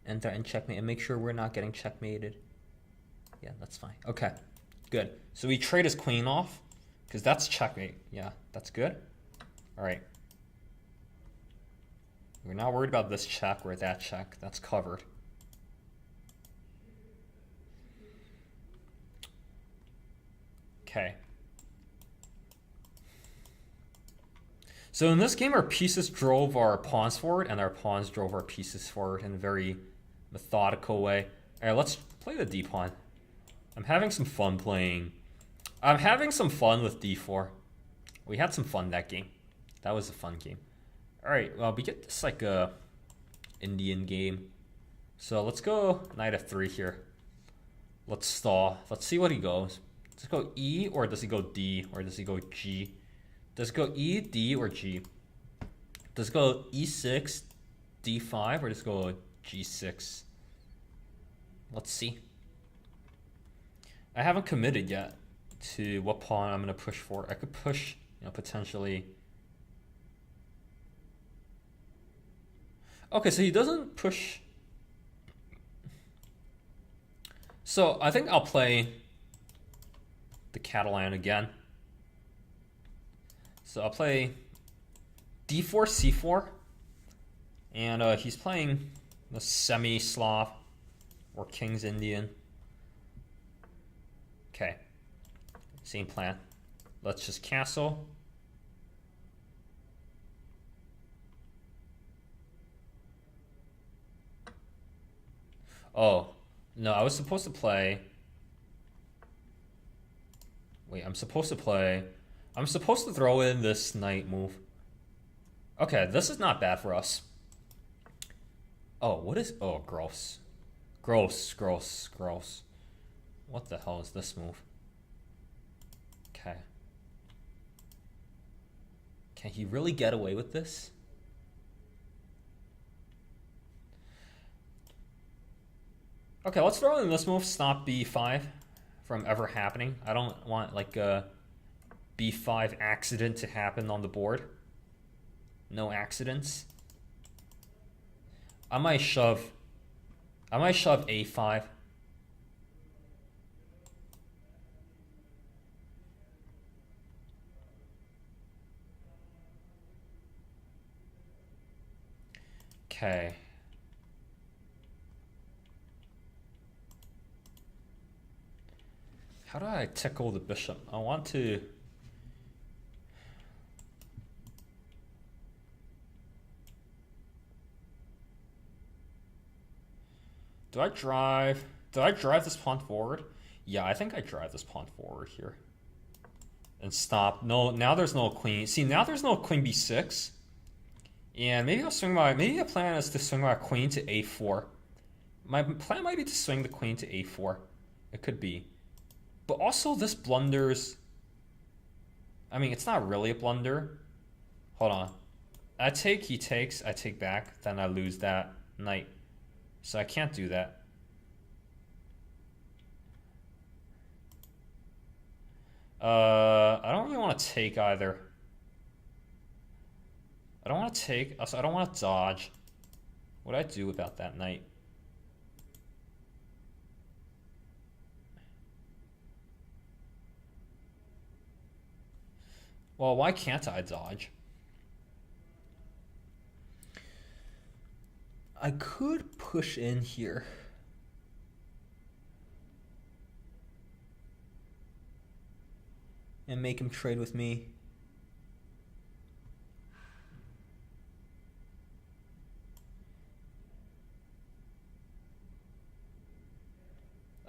and threaten checkmate and make sure we're not getting checkmated. Yeah, that's fine. Okay, good. So we trade his queen off because that's checkmate. Yeah, that's good. All right. We're not worried about this check or that check. That's covered. Okay. So in this game, our pieces drove our pawns forward, and our pawns drove our pieces forward in a very methodical way. All right, let's play the d-pawn. I'm having some fun playing. I'm having some fun with d4. We had some fun that game. That was a fun game. All right, well, we get this like a Indian game. So let's go knight f3 here. Let's stall. Let's see what he goes. Does it go E, or does he go D, or does he go G? Does it go E, D, or G? Does it go E6, D5, or does it go G6? Let's see. I haven't committed yet to what pawn I'm going to push for. I could push, potentially. Okay, so he doesn't push. So I think I'll play the Catalan again. So I'll play d4, c4, and he's playing the semi-Slav or King's Indian. Okay, same plan. Let's just castle. Oh, no, I was supposed to play... Wait, I'm supposed to throw in this knight move. Okay, this is not bad for us. Oh, what is... Oh, gross. Gross. What the hell is this move? Okay. Can he really get away with this? Okay, let's throw in this move, stop b5 from ever happening. I don't want like a b5 accident to happen on the board. No accidents. I might shove a5. Okay. How do I tickle the bishop? I want to... Do I drive this pawn forward? Yeah, I think I drive this pawn forward here. And stop. No, now there's no queen. See, now there's no queen b6. Yeah, maybe I'll swing my. Maybe the plan is to swing my queen to a4. My plan might be to swing the queen to a4. It could be. But also, this blunders. I mean, it's not really a blunder. Hold on. I take, he takes, I take back, then I lose that knight. So I can't do that. I don't really want to take either. I don't want to take, also I don't want to dodge. What do I do about that knight? Well, why can't I dodge? I could push in here. And make him trade with me.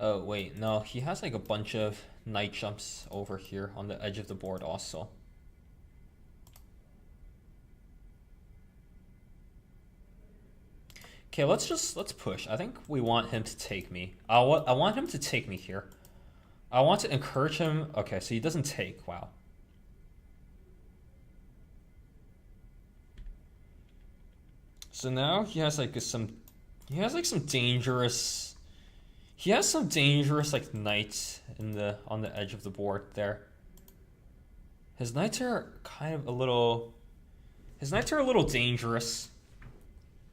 Oh, wait, no, he has like a bunch of knight jumps over here on the edge of the board also. Okay, let's push. I think we want him to take me. I want him to take me here. I want to encourage him. Okay, so he doesn't take. Wow. So now he has like some dangerous. He has some dangerous like knights on the edge of the board there. His knights are kind of a little. His knights are a little dangerous.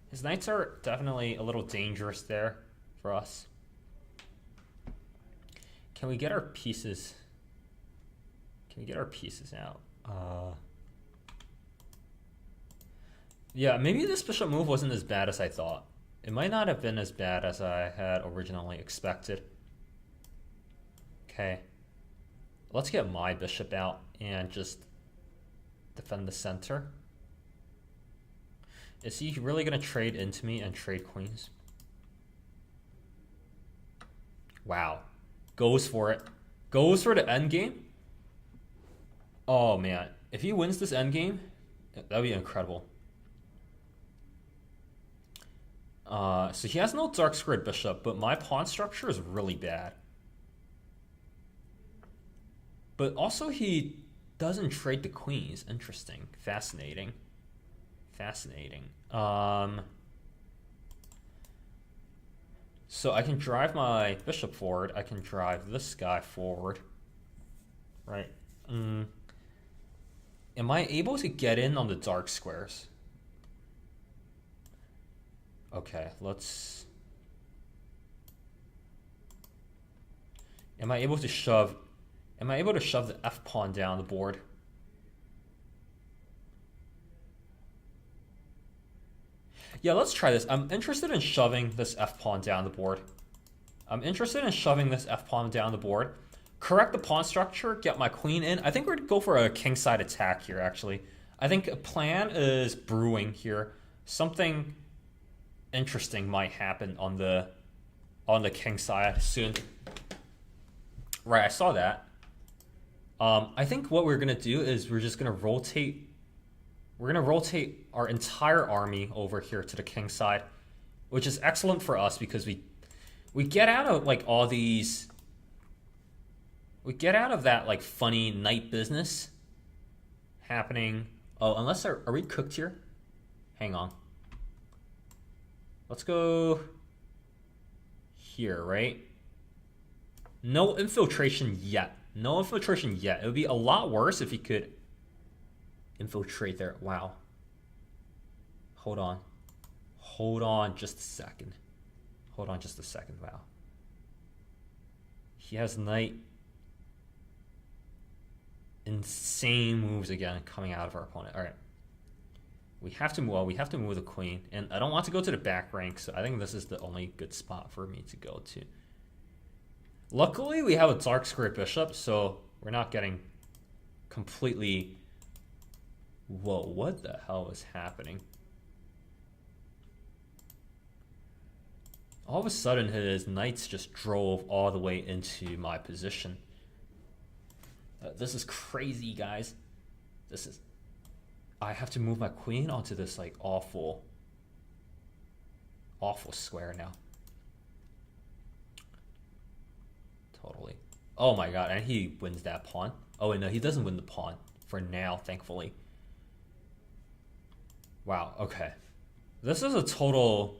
His knights are definitely a little dangerous there for us. Can we get our pieces? Can we get our pieces out? Yeah, maybe this bishop move wasn't as bad as I thought. It might not have been as bad as I had originally expected. Okay. Let's get my bishop out and just defend the center. Is he really going to trade into me and trade queens? Wow. Goes for it. Goes for the endgame? Oh, man. If he wins this endgame, that'd be incredible. So he has no dark squared bishop, but my pawn structure is really bad. But also he doesn't trade the queens. Interesting. Fascinating. Fascinating. So I can drive my bishop forward. I can drive this guy forward. Right. Am I able to get in on the dark squares? Okay, let's... Am I able to shove the F pawn down the board? Yeah, let's try this. I'm interested in shoving this F pawn down the board. Correct the pawn structure, get my queen in. I think we're going to go for a kingside attack here, actually. I think a plan is brewing here. Something interesting might happen on the king side soon. Right, I saw that. I think what we're gonna do is we're just gonna rotate. We're gonna rotate our entire army over here to the king side, which is excellent for us because we get out of like all these. We get out of that like funny knight business happening. Oh, unless are we cooked here? Hang on. Let's go here, right? No infiltration yet. No infiltration yet. It would be a lot worse if he could infiltrate there. Wow. Hold on. Hold on just a second. Hold on just a second. Wow. He has knight. Insane moves again coming out of our opponent. All right. We have to move the queen, and I don't want to go to the back rank, so I think this is the only good spot for me to go to. Luckily, we have a dark square bishop, so we're not getting completely... Whoa, what the hell is happening? All of a sudden, his knights just drove all the way into my position. This is crazy, guys. This is... I have to move my queen onto this like awful square now. Totally. Oh my god, and he wins that pawn. Oh wait, no, he doesn't win the pawn for now, thankfully. Wow, okay. This is a total...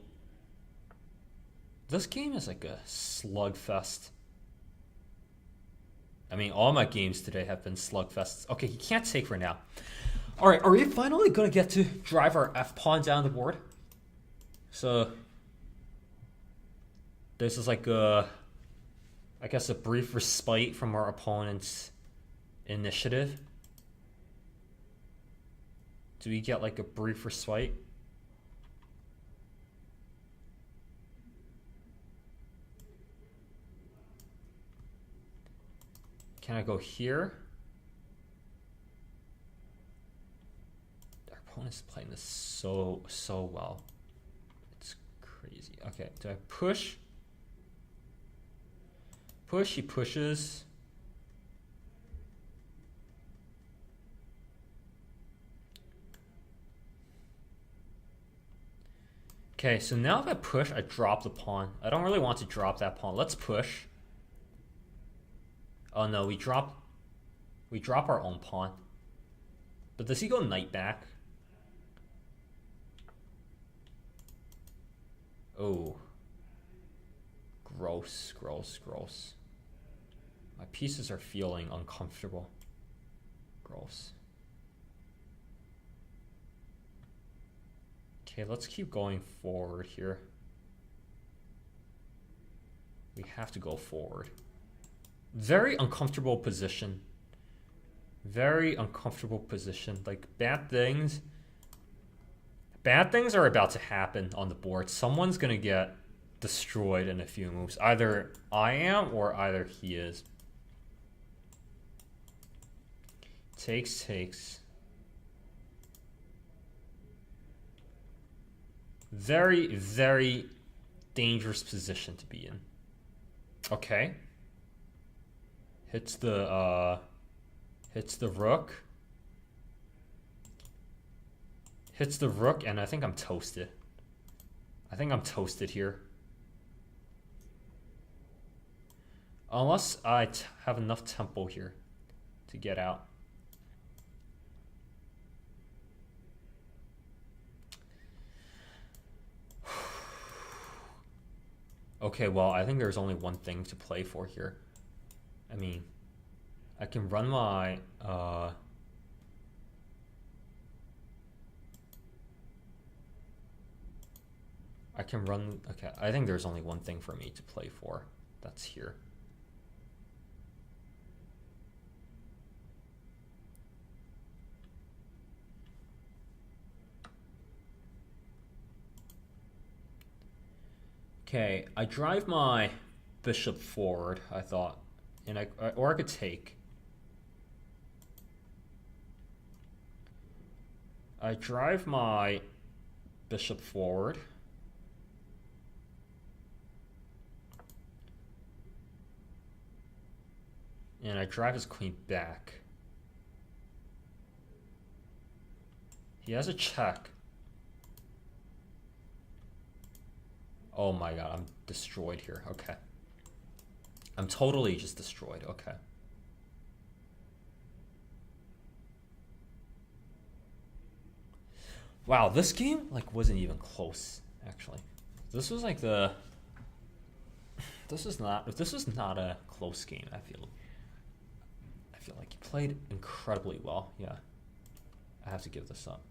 This game is like a slugfest. I mean, all my games today have been slugfests. Okay, he can't take for now. Alright, are we finally going to get to drive our f-pawn down the board? So... This is like a... I guess a brief respite from our opponent's initiative. Do we get like a brief respite? Can I go here? Our opponent's playing this so well. It's crazy. Okay, do I push? Push, he pushes. Okay, so now if I push, I drop the pawn. I don't really want to drop that pawn. Let's push. Oh no, we drop our own pawn. But does he go knight back? Oh. Gross, gross, gross. My pieces are feeling uncomfortable. Gross. Okay, let's keep going forward here. We have to go forward. Very uncomfortable position. Very uncomfortable position. Like, bad things are about to happen on the board. Someone's gonna get destroyed in a few moves. Either I am or either he is. Takes. Very, very dangerous position to be in. Okay. Hits the rook. Hits the rook, and I think I'm toasted. I think I'm toasted here. Unless I have enough tempo here to get out. Okay, well, I think there's only one thing to play for here. I mean, I can run my... I can run... Okay, I think there's only one thing for me to play for. That's here. Okay, I drive my bishop forward, I thought, and or I could take. I drive my bishop forward. And I drive his queen back. He has a check. Oh my god, I'm destroyed here. Okay. I'm totally just destroyed. Okay. Wow, this game like wasn't even close, actually. This was like the... This is not a close game, I feel like he played incredibly well. Yeah. I have to give this up.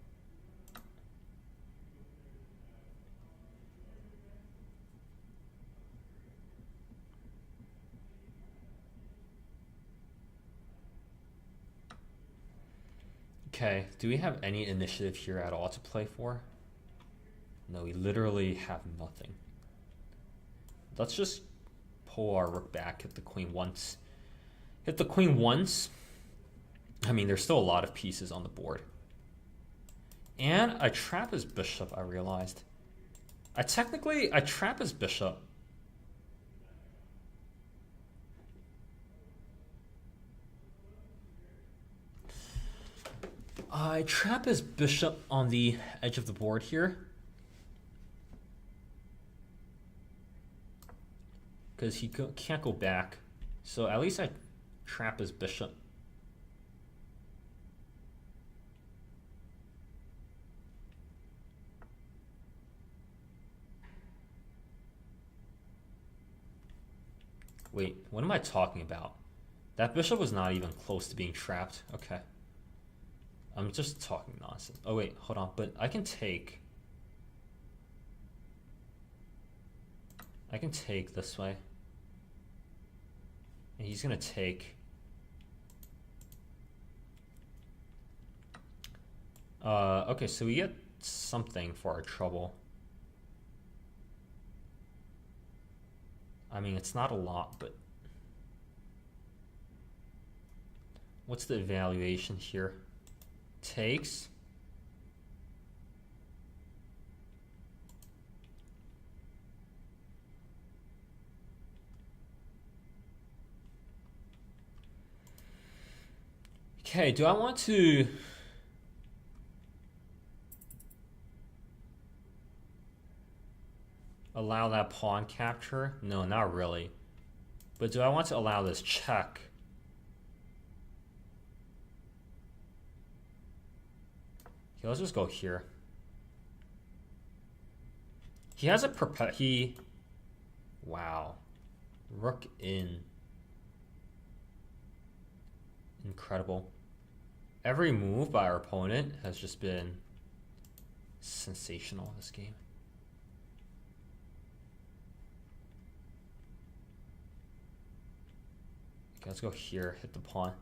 Okay, do we have any initiative here at all to play for? No, we literally have nothing. Let's just pull our rook back, hit the queen once. Hit the queen once. I mean, there's still a lot of pieces on the board. And I trap his bishop, I realized. I trap his bishop. I trap his bishop on the edge of the board here. Because he can't go back. So at least I trap his bishop. Wait, what am I talking about? That bishop was not even close to being trapped. Okay. I'm just talking nonsense. Oh wait, hold on. But I can take this way. And he's gonna take okay, so we get something for our trouble. I mean, it's not a lot, but what's the evaluation here? Takes. Okay, do I want to allow that pawn capture? No, not really. But do I want to allow this check? Okay, let's just go here. He has a wow. Rook in. Incredible. Every move by our opponent has just been sensational in this game. Okay, let's go here, hit the pawn.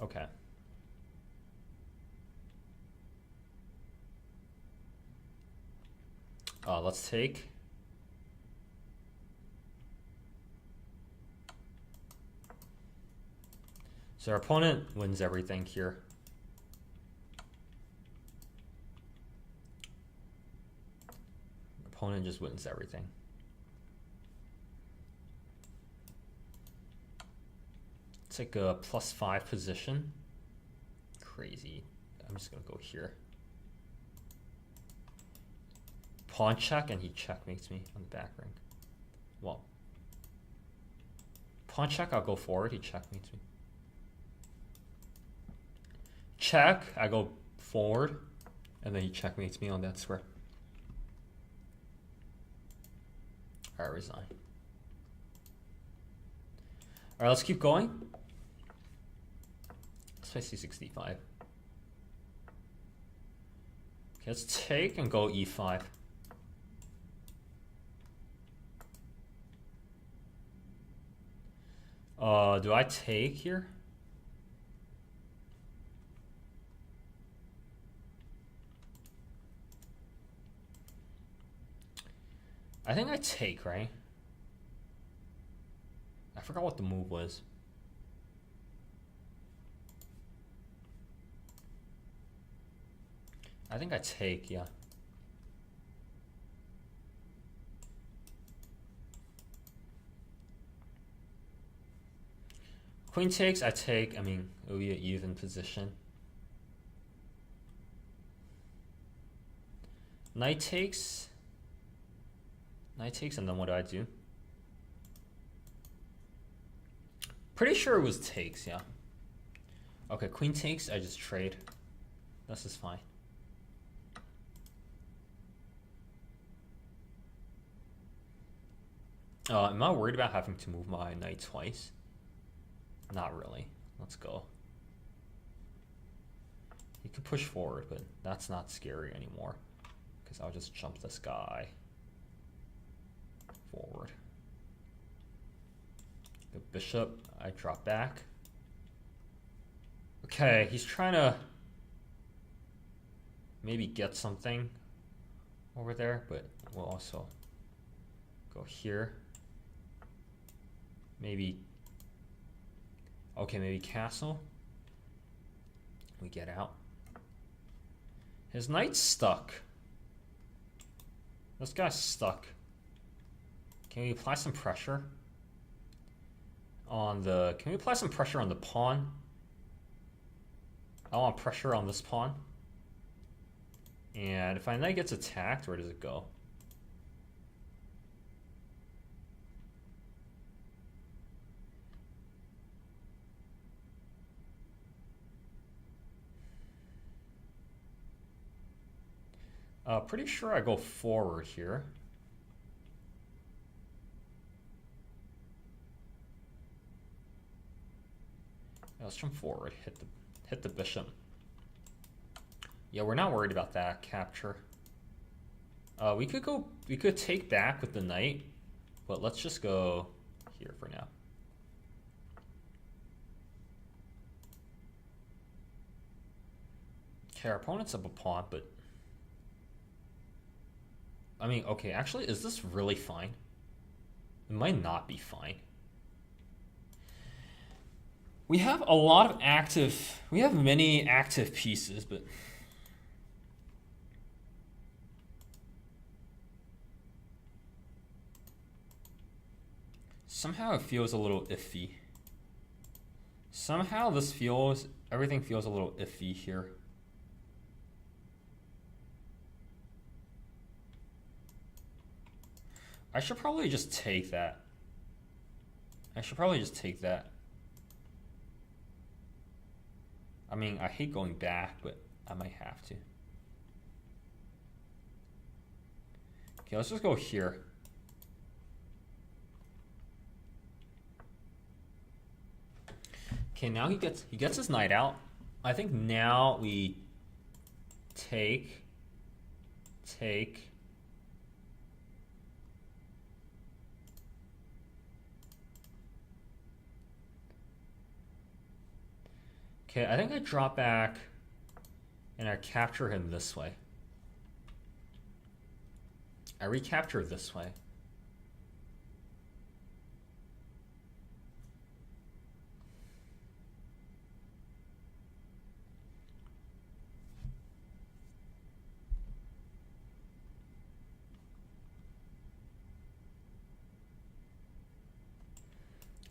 Okay. Let's take. So our opponent wins everything here. Opponent just wins everything. Take a +5 position. Crazy. I'm just gonna go here. Pawn check, and he checkmates me on the back ring. Well, pawn check, I'll go forward, he checkmates me. Check, I go forward, and then he checkmates me on that square. Alright, resign. Alright, let's keep going. Let's play c65. Okay, let's take and go e5. Do I take here? I think I take, right? I forgot what the move was. I think I take, yeah. Queen takes, I take. I mean, it would be an even position. Knight takes. Knight takes, and then what do I do? Pretty sure it was takes, yeah. Okay, queen takes, I just trade. This is fine. Am I worried about having to move my knight twice? Not really. Let's go. You could push forward, but that's not scary anymore, because I'll just jump this guy forward. The bishop, I drop back. Okay, he's trying to maybe get something over there, but we'll also go here. Maybe, okay, maybe castle. We get out. His knight's stuck. This guy's stuck. Can we apply some pressure? on the... Can we apply some pressure on the pawn? I want pressure on this pawn. And if my knight gets attacked, where does it go? Pretty sure I go forward here. Yeah, let's jump forward, hit the bishop. Yeah, we're not worried about that capture. We could take back with the knight, but let's just go here for now. Okay, our opponent's up a pawn, but I mean, okay, actually, is this really fine? It might not be fine. We have a lot of active, we have many active pieces, but somehow it feels a little iffy. Somehow this feels, everything feels a little iffy here. I should probably just take that. I mean, I hate going back, but I might have to. Okay, let's just go here. Okay, now he gets his knight out. I think now we take. Okay, I think I drop back and I capture him this way. I recapture this way.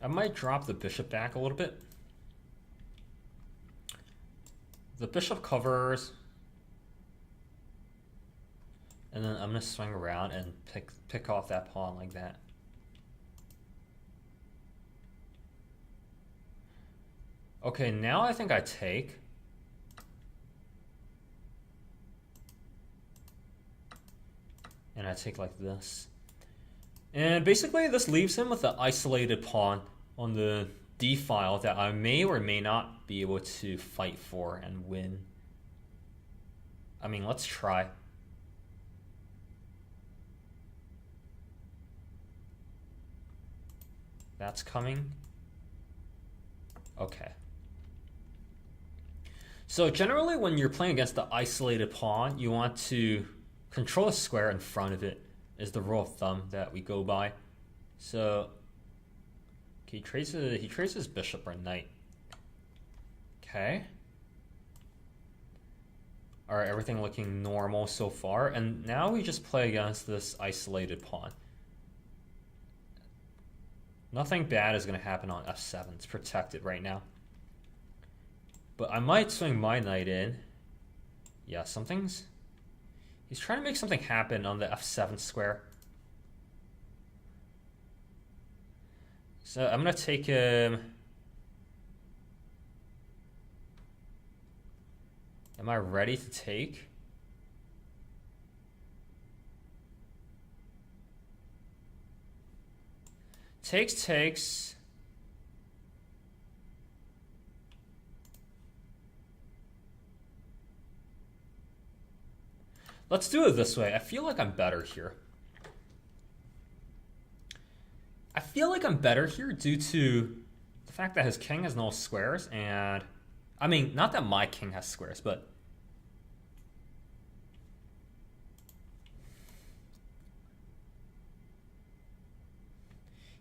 I might drop the bishop back a little bit. The bishop covers, and then I'm gonna swing around and pick off that pawn like that. Okay, now I think I take. And I take like this. And basically this leaves him with an isolated pawn on the D file that I may or may not be able to fight for and win. I mean, let's try. That's coming. Okay. So generally when you're playing against the isolated pawn, you want to control a square in front of it, is the rule of thumb that we go by. So he trades his bishop or knight. Okay. Alright, everything looking normal so far. And now we just play against this isolated pawn. Nothing bad is going to happen on f7. It's protected right now. But I might swing my knight in. Yeah, he's trying to make something happen on the f7 square. So I'm going to take him. Am I ready to take? Takes. Let's do it this way. I feel like I'm better here. I feel like I'm better here due to the fact that his king has no squares, and I mean, not that my king has squares, but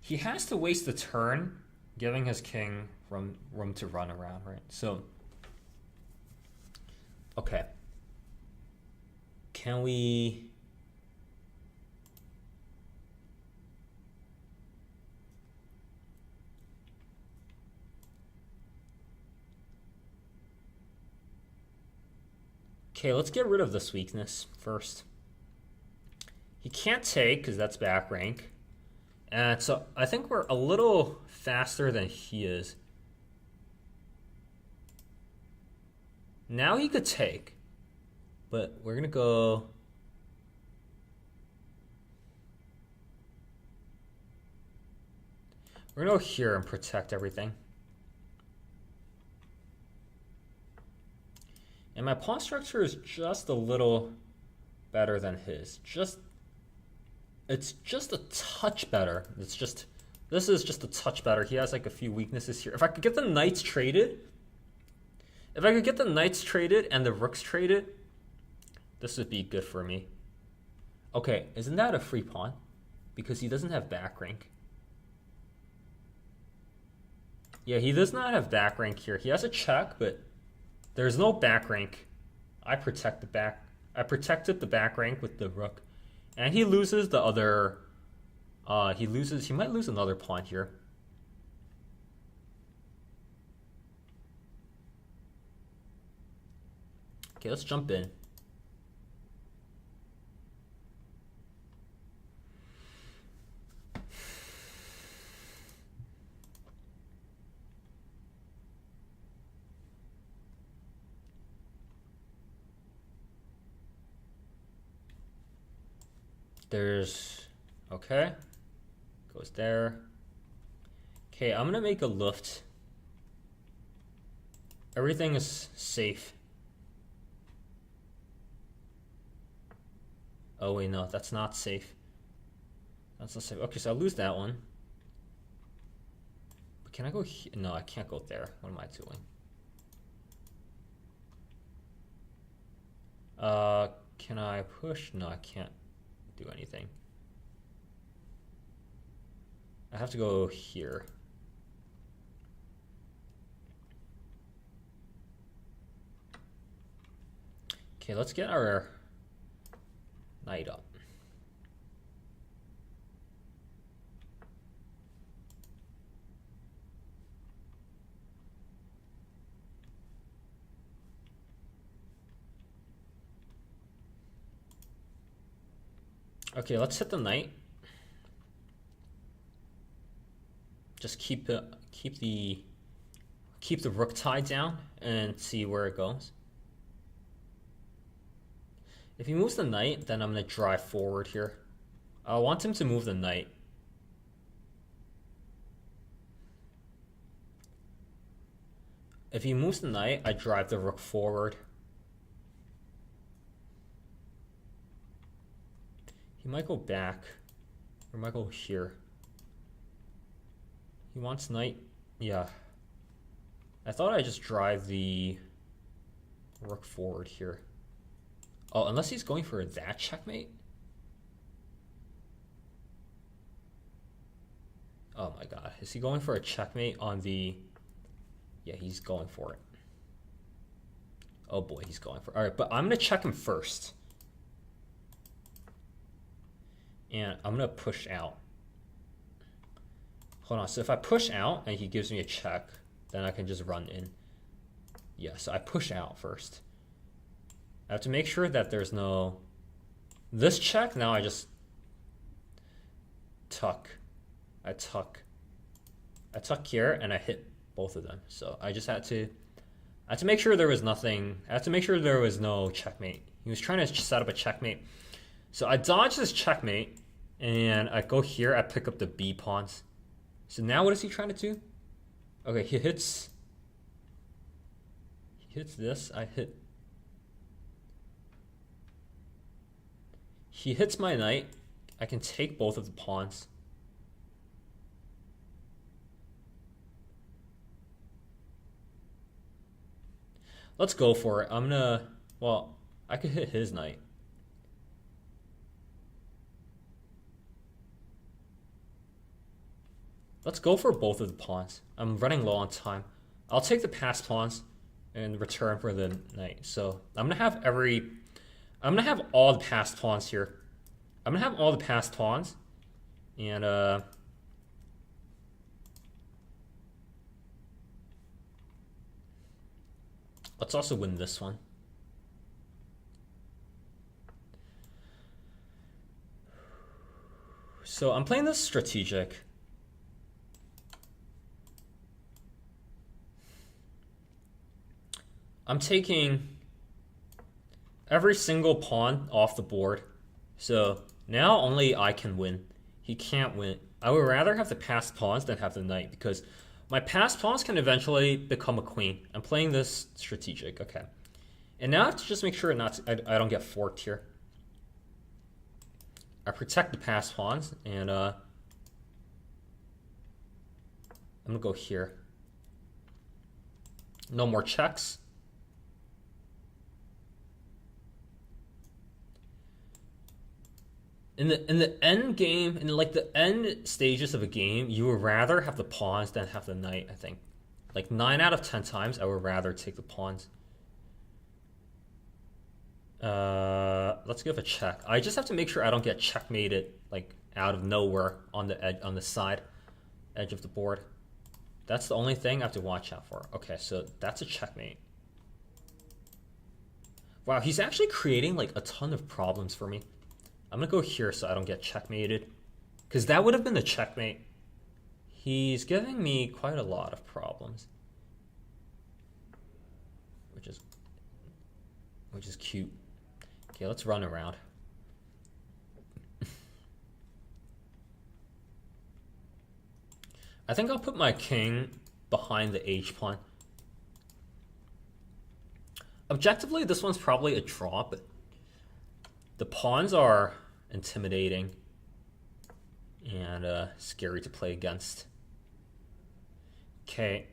he has to waste the turn, giving his king room to run around, right? So, okay. Can we... Okay, let's get rid of this weakness first. He can't take because that's back rank. And so I think we're a little faster than he is. Now he could take, but we're gonna go. We're gonna go here and protect everything. And my pawn structure is just a little better than his. It's just a touch better. This is just a touch better. He has like a few weaknesses here. If I could get the knights traded, and the rooks traded, this would be good for me. Okay, isn't that a free pawn? Because he doesn't have back rank. Yeah, he does not have back rank here. He has a check, but there's no back rank. I protected the back rank with the rook. And he loses the other he might lose another pawn here. Okay, let's jump in. Okay, goes there. Okay, I'm gonna make a lift. Everything is safe. Oh wait, no, that's not safe. That's not safe. Okay, so I'll lose that one. But can I go here? No, I can't go there. What am I doing? Can I push? No, I can't do anything. I have to go here. Okay, let's get our knight up. Okay, let's hit the knight. Just keep the rook tied down and see where it goes. If he moves the knight, then I'm gonna drive forward here. I want him to move the knight. If he moves the knight, I drive the rook forward. He might go back, or might go here. He wants knight. Yeah. I thought I just drive the rook forward here. Oh, unless he's going for that checkmate? Oh my god. Is he going for a checkmate on the... Yeah, he's going for it. Oh boy, he's going for it. Alright, but I'm going to check him first. And I'm going to push out. Hold on, so if I push out and he gives me a check, then I can just run in. Yeah, so I push out first. I have to make sure that there's no... This check, now I just tuck. I tuck here and I hit both of them. So I just had to make sure there was nothing. I had to make sure there was no checkmate. He was trying to set up a checkmate. So I dodge this checkmate and I go here, I pick up the B pawns. So now what is he trying to do? Okay, he hits this, I hit. He hits my knight. I can take both of the pawns. Let's go for it. I'm gonna, well, I could hit his knight. Let's go for both of the pawns. I'm running low on time. I'll take the passed pawns in return for the knight. So I'm gonna have all the passed pawns here. I'm gonna have all the passed pawns, and let's also win this one. So I'm playing this strategic. I'm taking every single pawn off the board. So now only I can win. He can't win. I would rather have the passed pawns than have the knight because my passed pawns can eventually become a queen. I'm playing this strategic. Okay. And now I have to just make sure I don't get forked here. I protect the passed pawns, and I'm going to go here. No more checks. In the end game, in like the end stages of a game, you would rather have the pawns than have the knight, I think. Like 9 out of 10 times, I would rather take the pawns. Let's give a check. I just have to make sure I don't get checkmated like out of nowhere on the edge, on the side edge of the board. That's the only thing I have to watch out for. Okay, so that's a checkmate. Wow, he's actually creating like a ton of problems for me. I'm gonna go here so I don't get checkmated, because that would have been the checkmate. He's giving me quite a lot of problems, which is cute. Okay, let's run around. I think I'll put my king behind the H pawn. Objectively, this one's probably a draw, but the pawns are intimidating and scary to play against. Okay.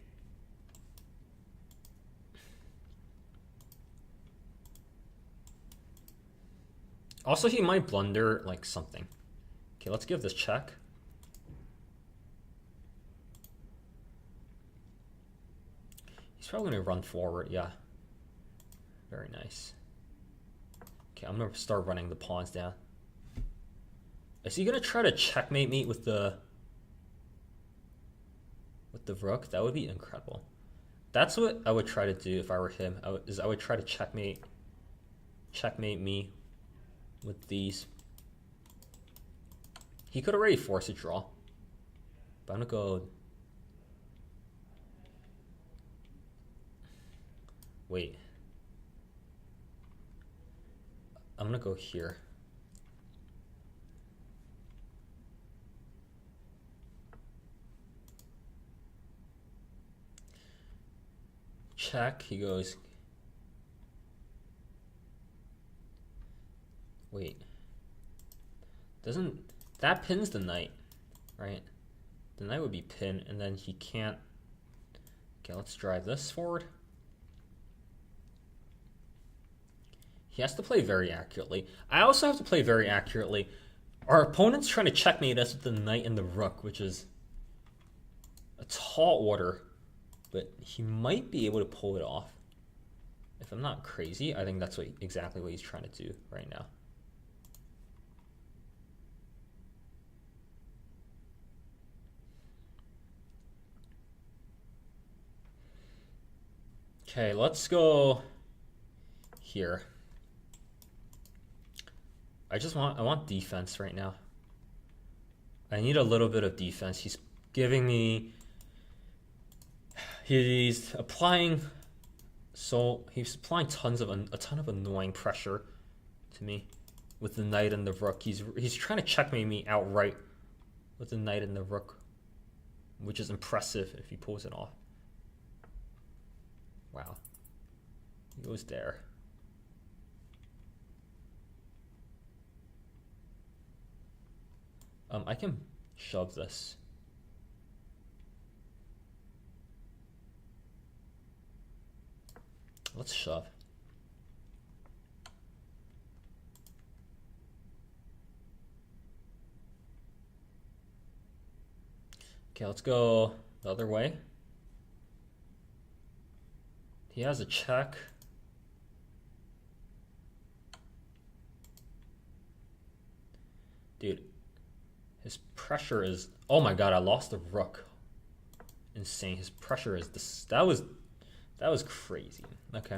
Also, he might blunder like something. Okay, let's give this check. He's probably gonna run forward, yeah. Very nice. Okay, I'm gonna start running the pawns down. Is he gonna try to checkmate me with the rook? That would be incredible. That's what I would try to do if I were him. I would try to checkmate me with these. He could already force a draw, but I'm gonna go. Wait. I'm gonna go here. Check, he goes. Wait. Doesn't, that pins the knight, right? The knight would be pinned, and then he can't. Okay, let's drive this forward. He has to play very accurately. I also have to play very accurately. Our opponent's trying to checkmate us with the knight and the rook, which is a tall order, but he might be able to pull it off. If I'm not crazy, I think that's exactly what he's trying to do right now. Okay, let's go here. I want defense right now. I need a little bit of defense. He's giving me, he's applying tons of a ton of annoying pressure to me with the knight and the rook. He's trying to checkmate me outright with the knight and the rook, which is impressive if he pulls it off. Wow. He goes there. I can shove this. Let's shove. Okay, let's go the other way. He has a check. Dude, his pressure is, oh my god, I lost the rook. Insane. His pressure is this. That was crazy. Okay.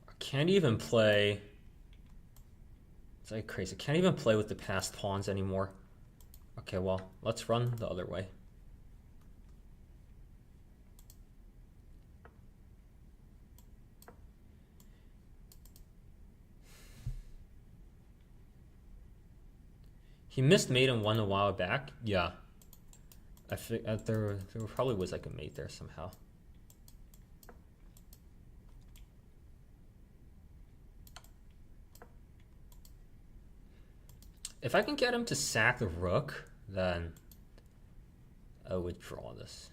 Our Can't even play. It's like crazy. Can't even play with the passed pawns anymore. Okay, well, let's run the other way. He missed mate and won a while back. Yeah, I think there probably was like a mate there somehow. If I can get him to sack the rook, then I would draw this.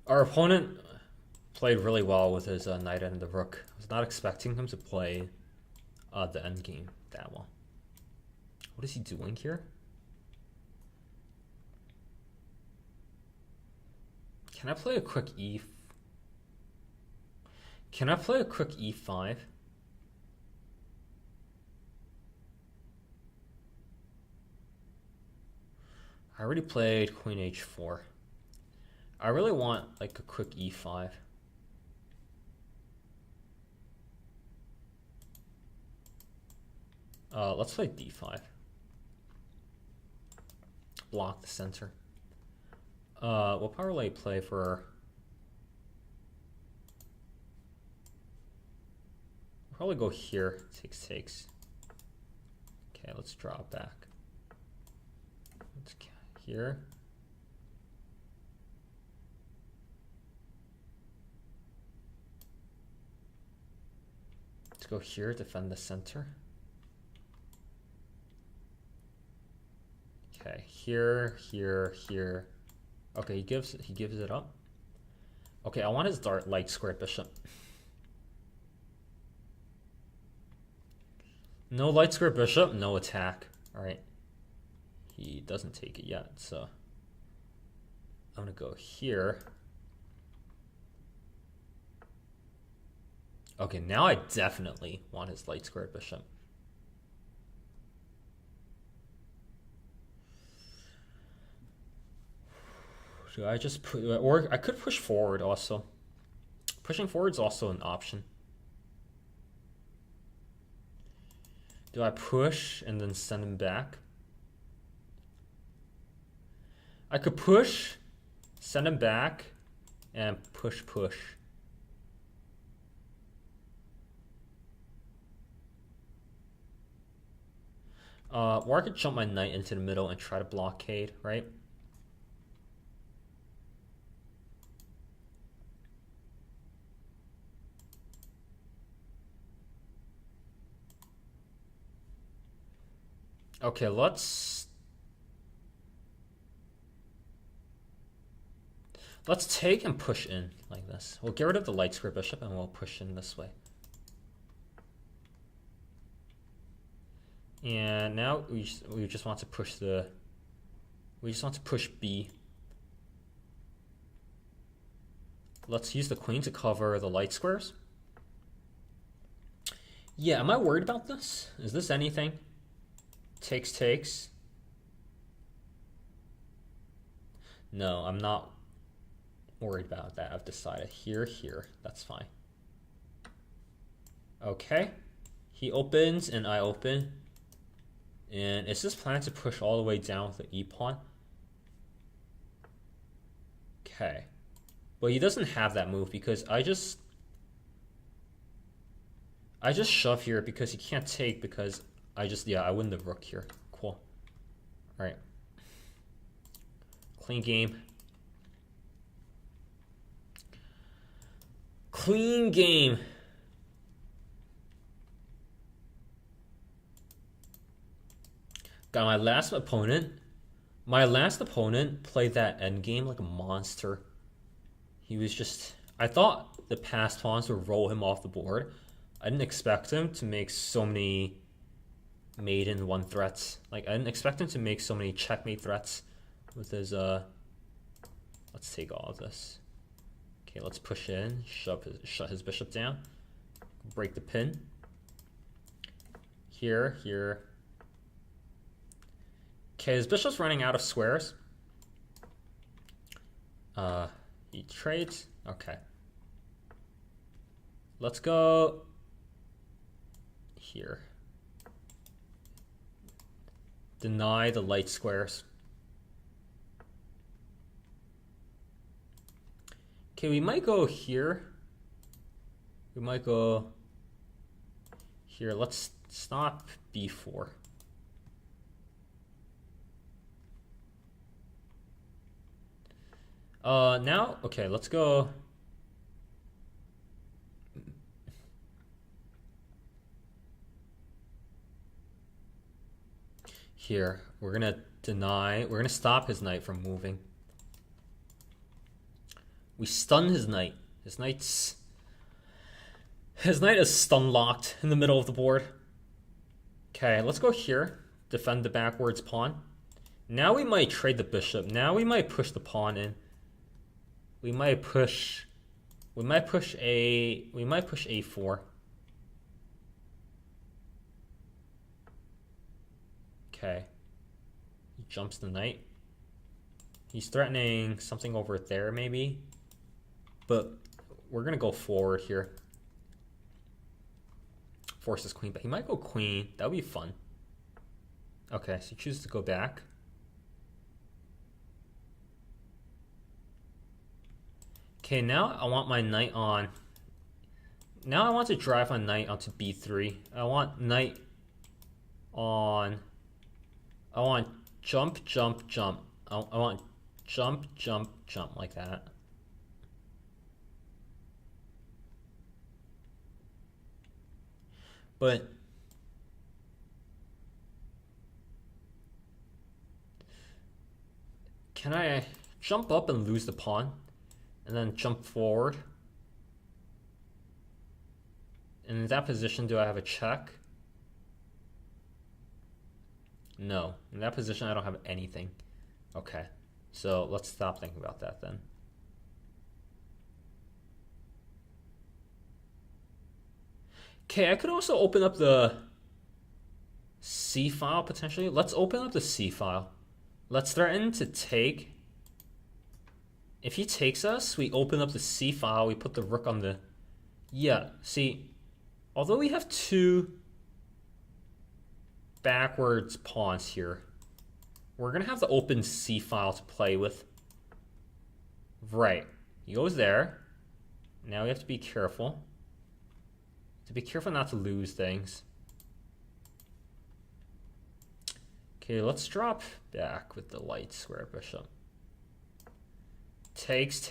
Our opponent played really well with his knight and the rook. I was not expecting him to play the endgame that well. What is he doing here? Can I play a quick e? Can I play a quick e5? I already played queen h4. I really want like a quick e5. Let's play d5. Block the center. We'll probably play for. We'll probably go here. Takes. Okay, let's draw it back. Let's here. Let's go here, defend the center. Okay, here. Okay, he gives it up. Okay, I want his dart light squared bishop. No light squared bishop, no attack. All right, he doesn't take it yet, so I'm gonna go here. Okay, now I definitely want his light squared bishop. Should I just put, or I could push forward also. Pushing forward is also an option. Do I push and then send him back? I could push, send him back, and push. Or I could jump my knight into the middle and try to blockade, right? Okay, let's take and push in like this. We'll get rid of the light square bishop and we'll push in this way. And now we just want to push B. Let's use the queen to cover the light squares. Yeah, am I worried about this? Is this anything? Takes. No, I'm not worried about that. I've decided here. That's fine. Okay. He opens and I open. And is this plan to push all the way down with the e pawn? Okay. But he doesn't have that move because I just shove here because he can't take because I win the rook here. Cool. Alright. Clean game. Clean game. Got my last opponent. My last opponent played that endgame like a monster. He was just... I thought the past pawns would roll him off the board. I didn't expect him to make so many maiden one threats. Like, I didn't expect him to make so many checkmate threats with his... Let's take all of this. Okay, let's push in, shut his bishop down, break the pin. Here. Okay, his bishop's running out of squares. He trades. Okay. Let's go here. Deny the light squares. Okay, we might go here. We might go here. Let's stop b4. Now, okay, let's go. Here, we're gonna deny, we're gonna stop his knight from moving. We stun his knight. His knight is stun locked in the middle of the board. Okay, let's go here. Defend the backwards pawn. Now we might trade the bishop. Now we might push the pawn in. We might push a4. Okay. He jumps the knight. He's threatening something over there maybe. But we're gonna go forward here. Forces queen, but he might go queen. That would be fun. Okay, so he chooses to go back. Okay, now I want my knight on. Now I want to drive my knight onto b3. I want knight on. I want jump, jump, jump. I want jump, jump, jump like that. But can I jump up and lose the pawn and then jump forward? And in that position, do I have a check? No. In that position, I don't have anything. Okay. So let's stop thinking about that then. Okay, I could also open up the C file potentially. Let's open up the C file. Let's threaten to take. If he takes us, we open up the C file. We put the rook on the... Yeah, see, although we have two backwards pawns here, we're going to have the open C file to play with. Right. He goes there. Now we have to be careful. To be careful not to lose things. Okay, let's drop back with the light square bishop. Takes.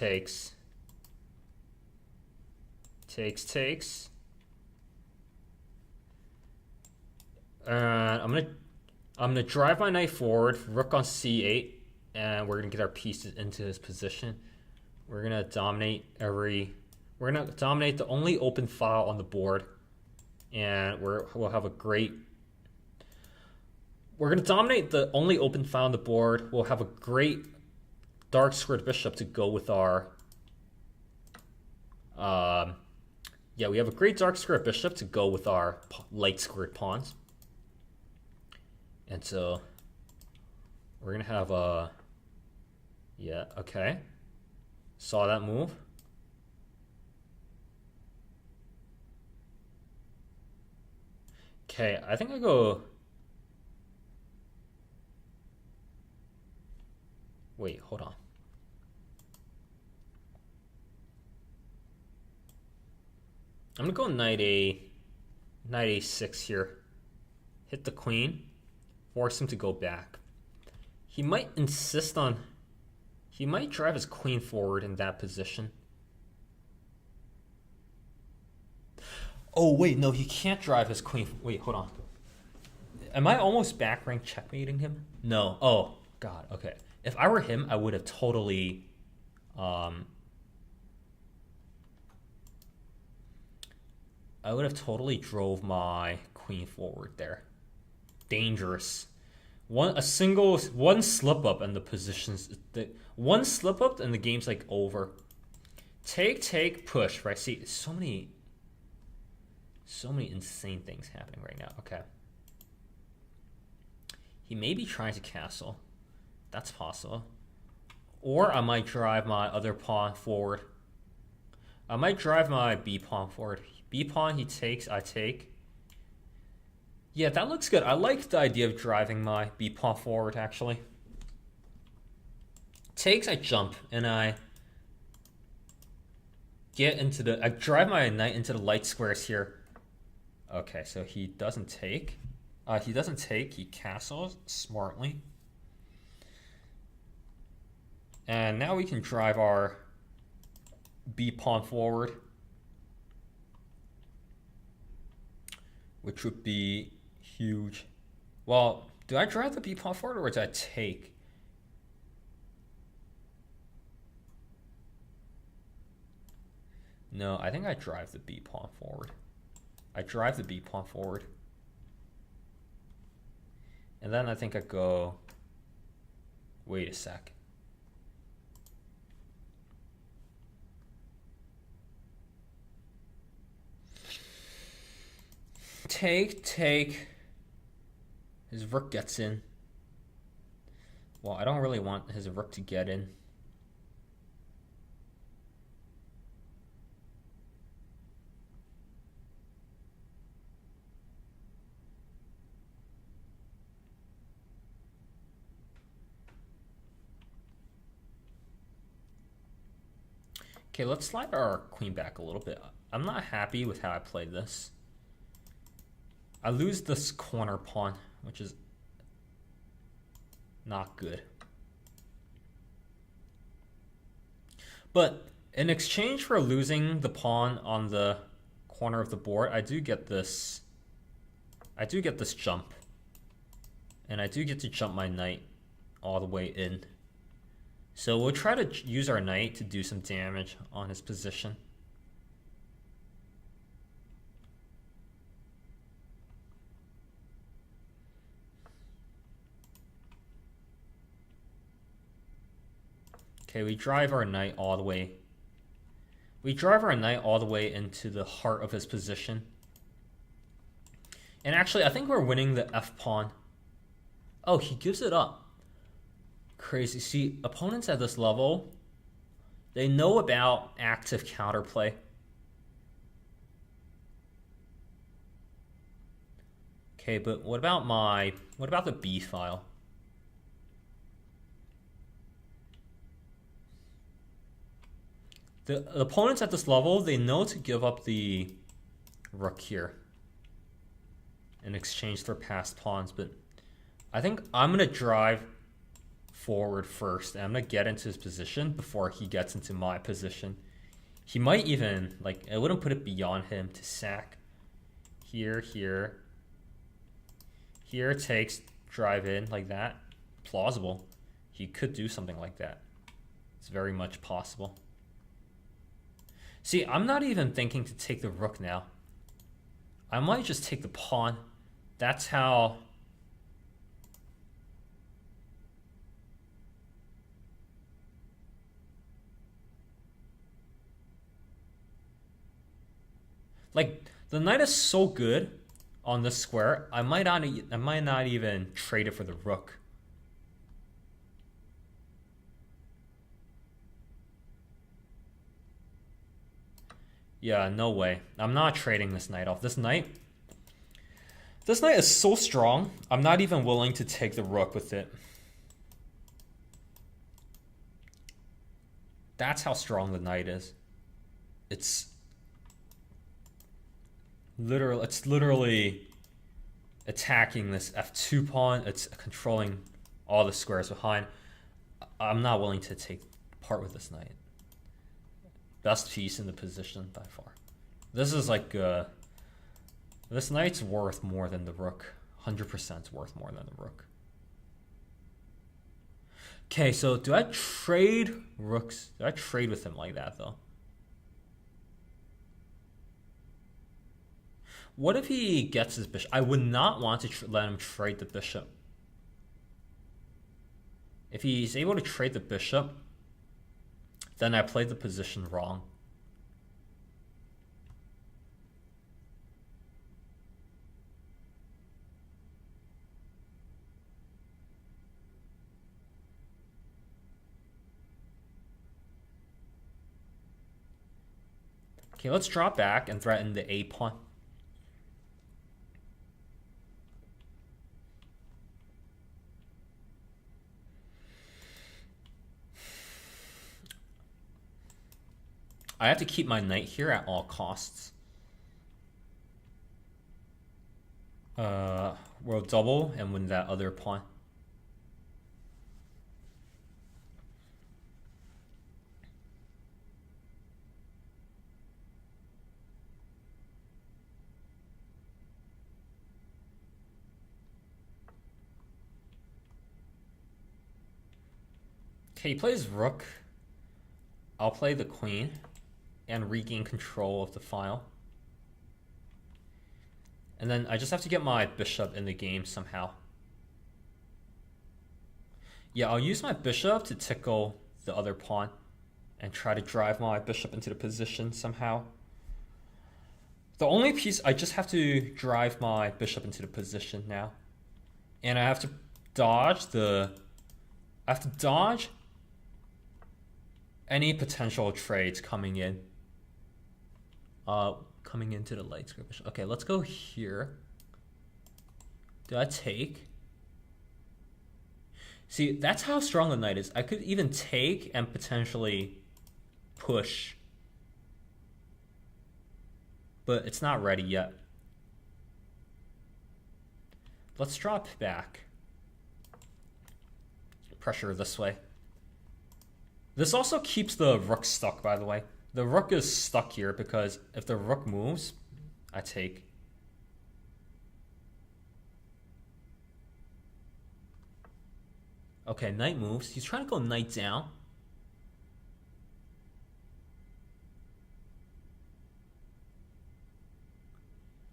I'm gonna drive my knight forward, rook on c8, and we're gonna get our pieces into his position. We're gonna dominate We're gonna dominate the only open file on the board, and we'll have a great. We're gonna dominate the only open file on the board. We'll have a great dark squared bishop to go with our. Yeah, we have a great dark squared bishop to go with our light squared pawns, and so we're gonna have a. Yeah. Okay. Saw that move. Okay, I think I go. Wait, hold on. I'm gonna go knight a6 here. Hit the queen, force him to go back. He might insist on. He might drive his queen forward in that position. Oh wait, no, he can't drive his queen. Wait, hold on. Am I almost back rank checkmating him? No. Oh god. Okay. If I were him, I would have totally. I would have totally drove my queen forward there. Dangerous. One slip up and the positions. One slip up and the game's like over. Take, push. Right. See, so many insane things happening right now. Okay. He may be trying to castle. That's possible. Or I might drive my other pawn forward. I might drive my b pawn forward. B pawn, he takes, I take. Yeah, that looks good. I like the idea of driving my b pawn forward, actually. Takes, I jump, and I drive my knight into the light squares here. Okay, so he doesn't take. He castles smartly. And now we can drive our b pawn forward, which would be huge. Well, do I drive the b pawn forward or do I take? No, I think I drive the b pawn forward. I drive the b pawn forward. And then I think I go, wait a sec. Take. His rook gets in. Well, I don't really want his rook to get in. Okay, let's slide our queen back a little bit. I'm not happy with how I played this. I lose this corner pawn, which is not good. But in exchange for losing the pawn on the corner of the board, I do get this jump. And I do get to jump my knight all the way in. So we'll try to use our knight to do some damage on his position. Okay, we drive our knight all the way. We drive our knight all the way into the heart of his position. And actually, I think we're winning the f pawn. Oh, he gives it up. Crazy. See, opponents at this level, they know about active counterplay. Okay, but what about the b file? The opponents at this level, they know to give up the rook here in exchange for passed pawns, but I think I'm going to drive forward first, and I'm going to get into his position before he gets into my position. He might even, I wouldn't put it beyond him to sack. Here, takes, drive in like that. Plausible. He could do something like that. It's very much possible. See, I'm not even thinking to take the rook now. I might just take the pawn. That's how... the knight is so good on this square, I might not even trade it for the rook. Yeah, no way. I'm not trading this knight off. This knight is so strong, I'm not even willing to take the rook with it. That's how strong the knight is. It's literally attacking this f2 pawn. It's controlling all the squares behind. I'm not willing to take part with this knight. Best piece in the position by far. This is like This knight's worth more than the rook. 100% worth more than the rook. Okay, so do I trade rooks? Do I trade with him like that, though? What if he gets his bishop? I would not want to let him trade the bishop. If he's able to trade the bishop, then I played the position wrong. Okay, let's drop back and threaten the A pawn. I have to keep my knight here at all costs. We'll double and win that other pawn. Okay, he plays rook. I'll play the queen and regain control of the file. And then I just have to get my bishop in the game somehow. Yeah, I'll use my bishop to tickle the other pawn and try to drive my bishop into the position somehow. The only piece, I just have to drive my bishop into the position now. And I have to dodge any potential trades coming in. Coming into the light square bishop. Okay, let's go here. Do I take? See, that's how strong the knight is. I could even take and potentially push. But it's not ready yet. Let's drop back. Pressure this way. This also keeps the rook stuck, by the way. The rook is stuck here because if the rook moves, I take. Okay, knight moves. He's trying to go knight down.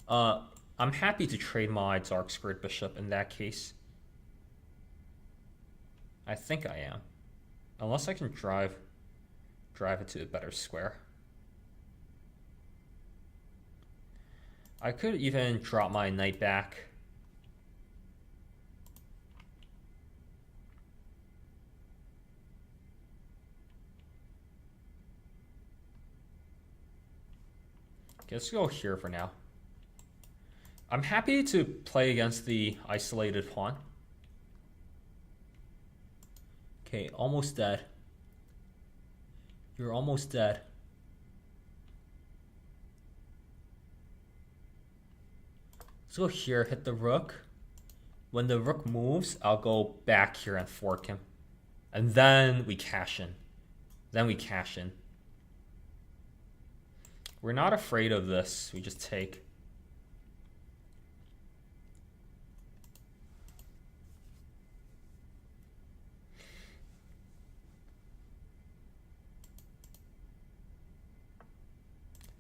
I'm happy to trade my dark squared bishop in that case. I think I am. Unless I can drive it to a better square. I could even drop my knight back. Okay, let's go here for now. I'm happy to play against the isolated pawn. Okay, almost dead. You're almost dead. Let's go here, hit the rook. When the rook moves, I'll go back here and fork him. And then we cash in. We're not afraid of this. We just take.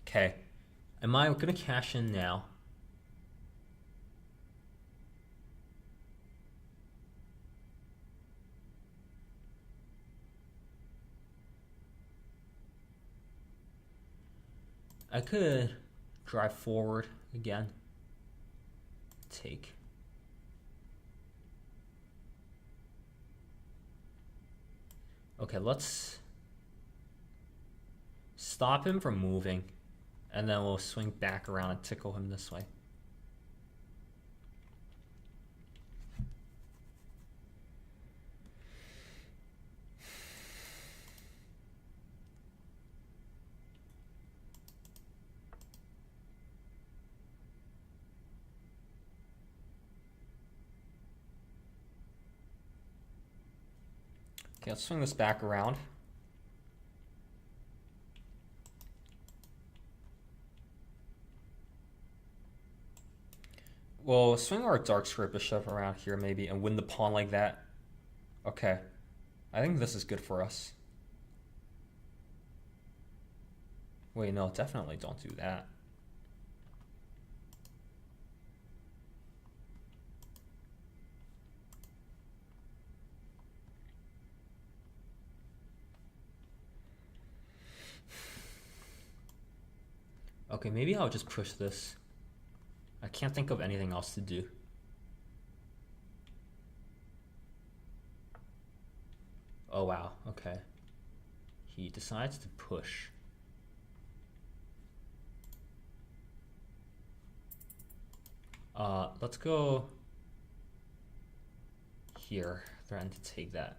Okay. Am I going to cash in now? I could drive forward again. Take. Okay, let's stop him from moving. And then we'll swing back around and tickle him this way. Okay, let's swing this back around. Well, swing our dark square bishop around here maybe and win the pawn like that. Okay. I think this is good for us. Wait, no, definitely don't do that. Okay, maybe I'll just push this. I can't think of anything else to do. Oh wow, okay. He decides to push. Let's go here, threaten to take that.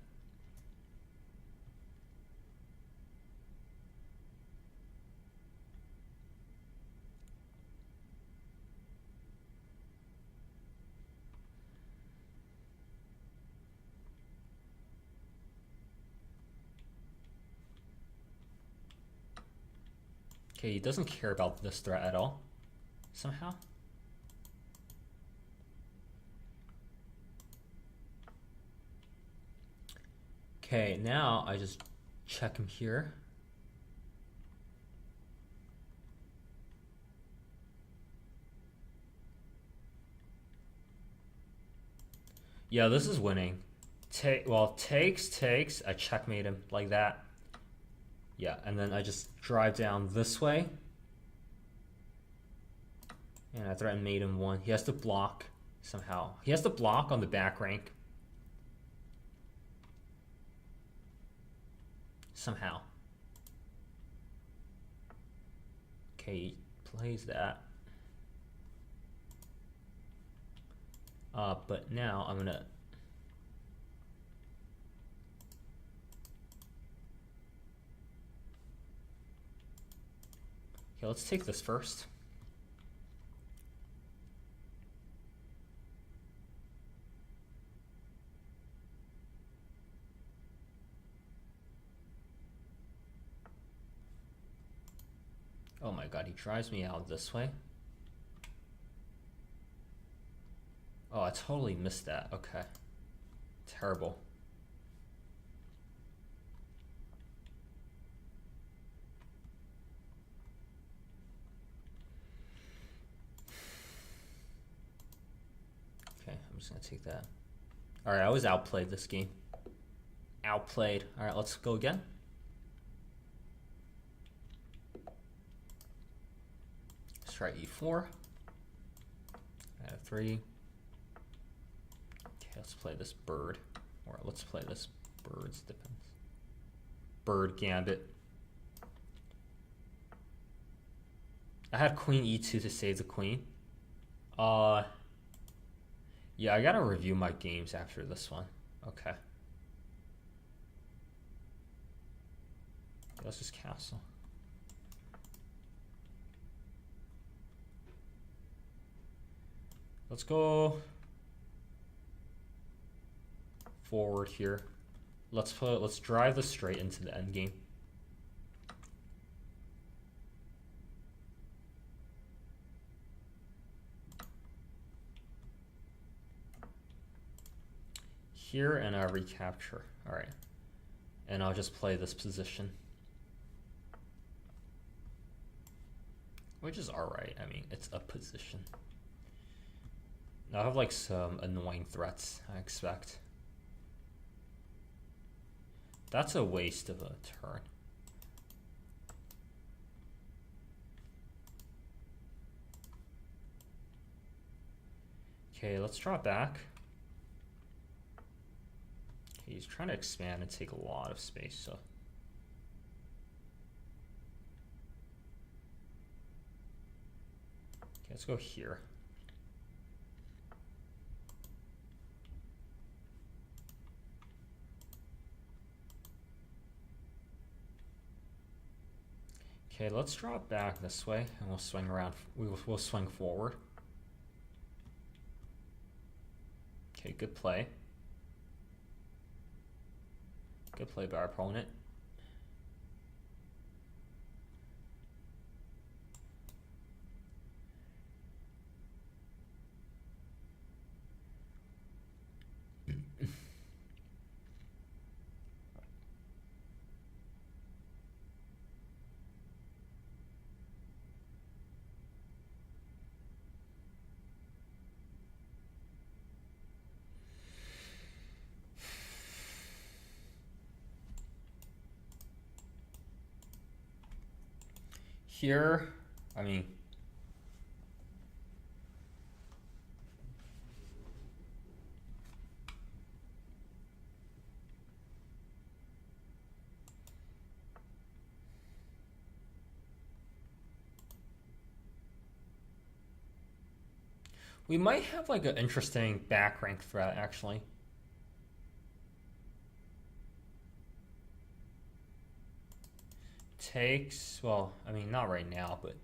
Okay, he doesn't care about this threat at all, somehow. Okay, now I just check him here. Yeah, this is winning. Takes, I checkmate him like that. Yeah, and then I just drive down this way. And I threaten mate him 1. He has to block somehow. He has to block on the back rank. Somehow. Okay, he plays that. But now I'm gonna okay, let's take this first. Oh my god, he drives me out this way. Oh, I totally missed that. Okay. Terrible. Okay, I'm just gonna take that. Alright, I was outplayed this game. Outplayed. Alright, let's go again. Let's try e4. I have 3. Let's play this bird, or let's play this bird's depends. Bird gambit. I had queen e2 to save the queen. Yeah, I gotta review my games after this one. Okay. Let's just castle. Let's go forward here. Let's drive this straight into the end game. Here and a recapture. All right, and I'll just play this position, which is all right. I mean, it's a position. I have like some annoying threats, I expect. That's a waste of a turn. Okay, let's draw back. Okay, he's trying to expand and take a lot of space, so. Okay, let's go here. Okay, let's draw back this way, and we'll swing around. We'll swing forward. Okay, good play. Good play by our opponent. Here, I mean, we might have like an interesting back rank threat actually. Takes, well, I mean, not right now, but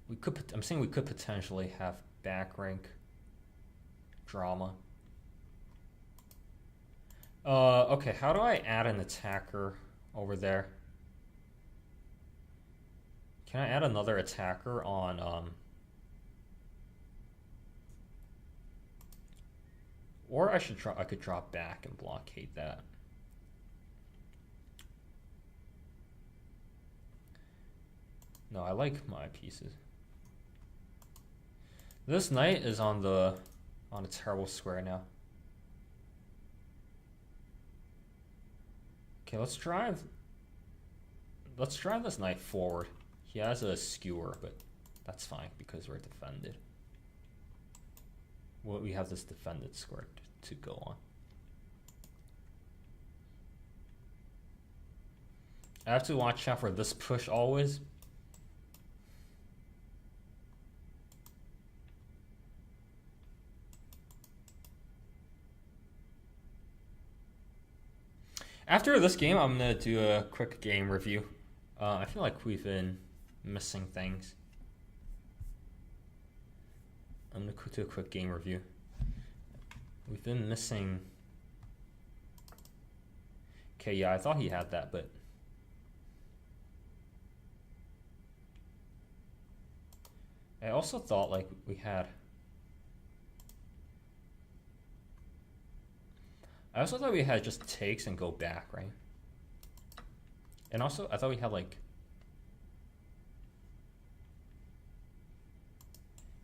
we could, I'm saying we could potentially have back rank drama. Okay, how do I add an attacker over there? Can I add another attacker on, or I could drop back and blockade that. No, I like my pieces. This knight is on a terrible square now. Okay, let's drive this knight forward. He has a skewer, but that's fine because we're defended. Well, we have this defended square to go on. I have to watch out for this push always. After this game, I'm going to do a quick game review. I feel like we've been missing things. I'm going to do a quick game review. We've been missing... Okay, yeah, I thought he had that, but... I also thought, like, we had... I also thought we had just takes and go back, right? And also, I thought we had like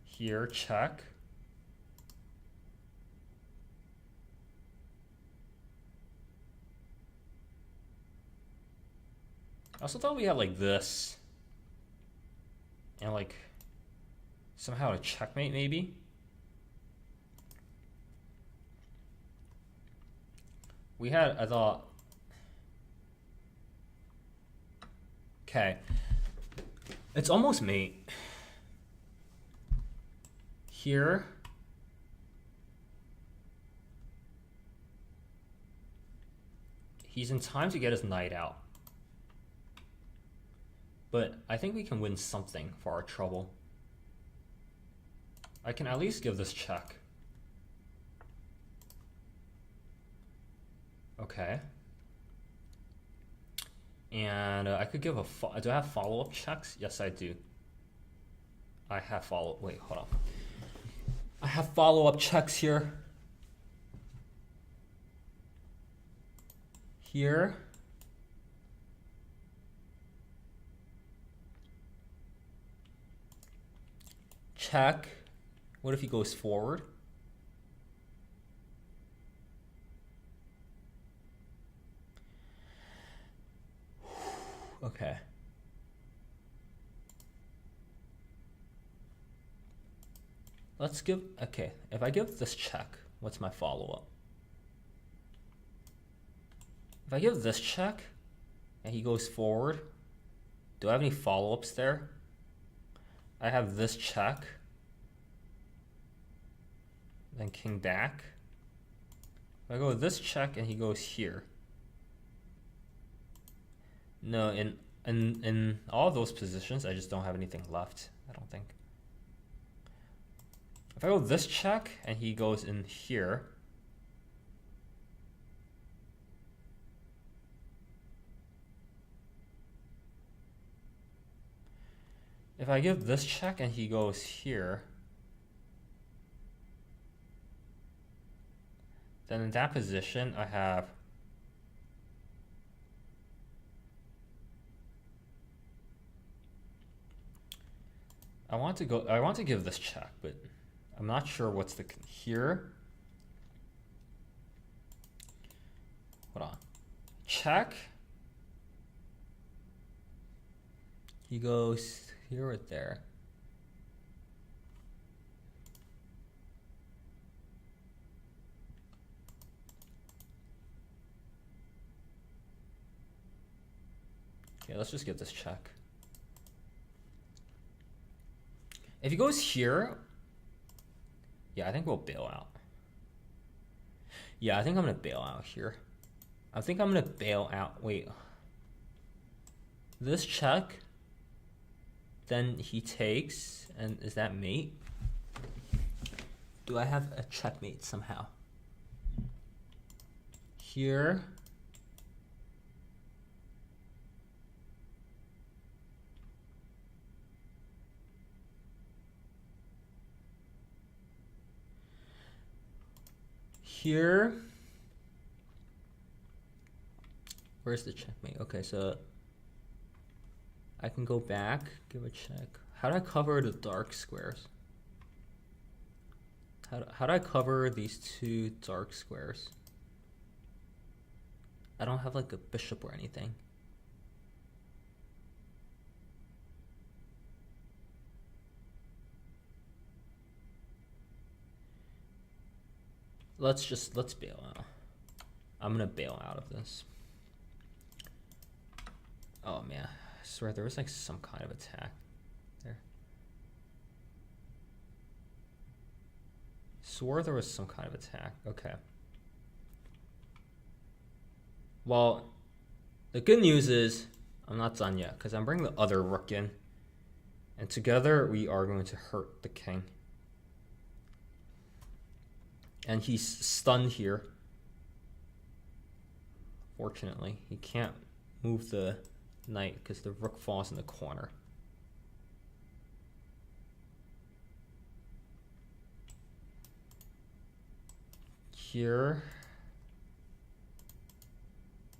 here check. I also thought we had like this and like somehow a checkmate maybe. We had, I thought, okay, it's almost mate. Here, he's in time to get his knight out. But I think we can win something for our trouble. I can at least give this check. Okay. And I could give do I have follow-up checks? Yes, I do. I have wait, hold on. I have follow-up checks here. Here. Check. What if he goes forward? Okay. Let's give, okay, if I give this check, what's my follow-up? If I give this check and he goes forward, do I have any follow-ups there? I have this check, then king back. If I go with this check and he goes here. No, in all those positions, I just don't have anything left, I don't think. If I go this check and he goes in here, if I give this check and he goes here, then in that position I have I want to give this check, but I'm not sure what's the here. Hold on. check. He goes here or there. Okay, let's just get this check. If he goes here, yeah, I think we'll bail out. Yeah, I think I'm gonna bail out here. I think I'm gonna bail out. Wait. This check. Then he takes, and is that mate? Do I have a checkmate somehow? Here. Here. Where's the checkmate? Okay, so I can go back, give a check. How do I cover the dark squares? How do I cover these two dark squares? I don't have like a bishop or anything. Let's bail out. I'm gonna bail out of this. Oh man, I swear there was like some kind of attack there. Swore there was some kind of attack. Okay. Well, the good news is I'm not done yet because I'm bringing the other rook in, and together we are going to hurt the king. And he's stunned here. Fortunately, he can't move the knight because the rook falls in the corner. Here.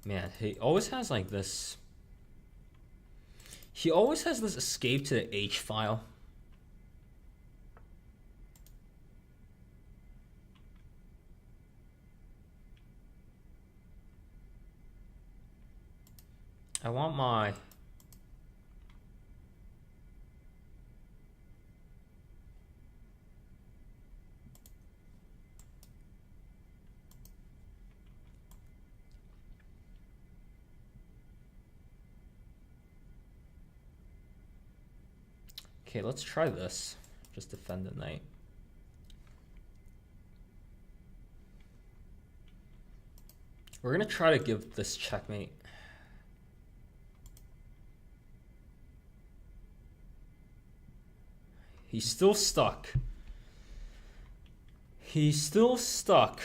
Man, he always has like this. He always has this escape to the H file. I want my... Okay, let's try this. Just defend the knight. We're gonna try to give this checkmate. He's still stuck. He's still stuck.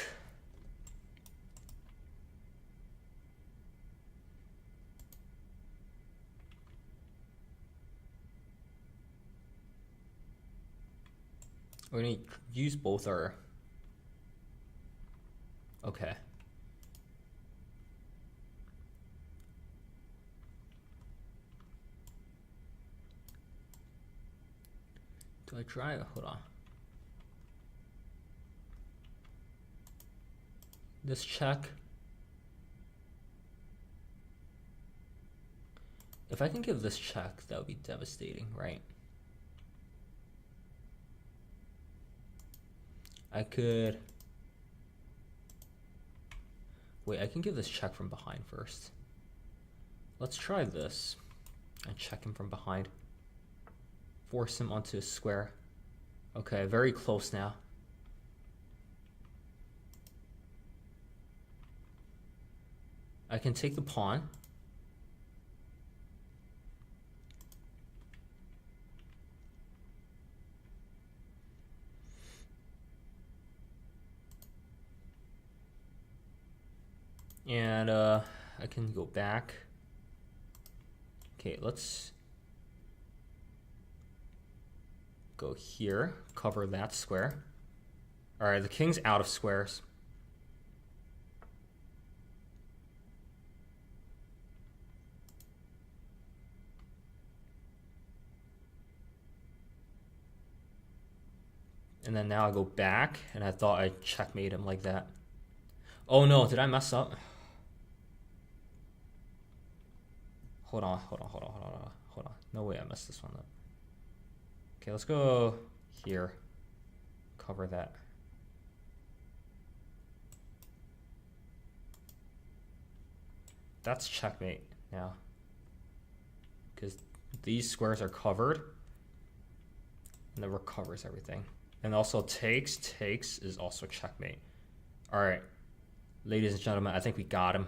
We're gonna use both our... Okay. Do I try it? Hold on. This check. If I can give this check, that would be devastating, right? I could... Wait, I can give this check from behind first. Let's try this. And check him from behind. Force him onto a square. Okay, very close now. I can take the pawn. And I can go back. Okay, let's go here, cover that square. All right, the king's out of squares. And then now I go back, and I thought I checkmate him like that. Oh no, did I mess up? Hold on. No way I messed this one up. Okay, let's go here. Cover that. That's checkmate now. Because these squares are covered. And the rook covers everything. And also takes is also checkmate. Alright. Ladies and gentlemen, I think we got him.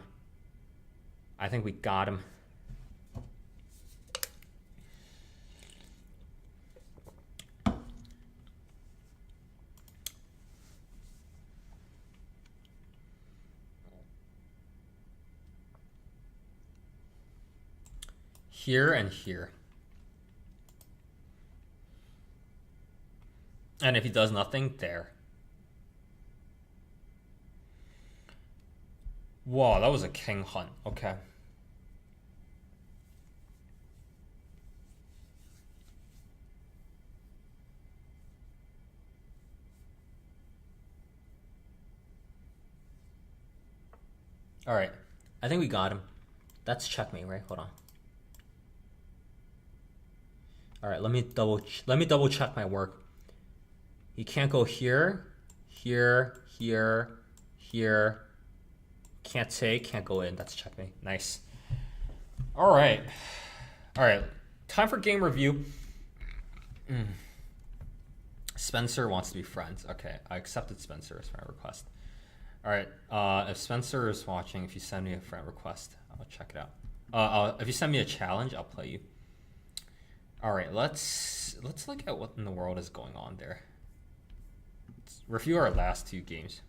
Here and here. And if he does nothing, there. Wow, that was a king hunt. Okay. All right. I think we got him. That's checkmate, right? Hold on. All right, let me double check my work. He can't go here, here, here, here. Can't take, can't go in. That's checkmate. Nice. All right. Time for game review. Spencer wants to be friends. Okay, I accepted Spencer as friend request. All right. If Spencer is watching, if you send me a friend request, I'll check it out. If you send me a challenge, I'll play you. All right. Let's look at what in the world is going on there. Let's review our last two games.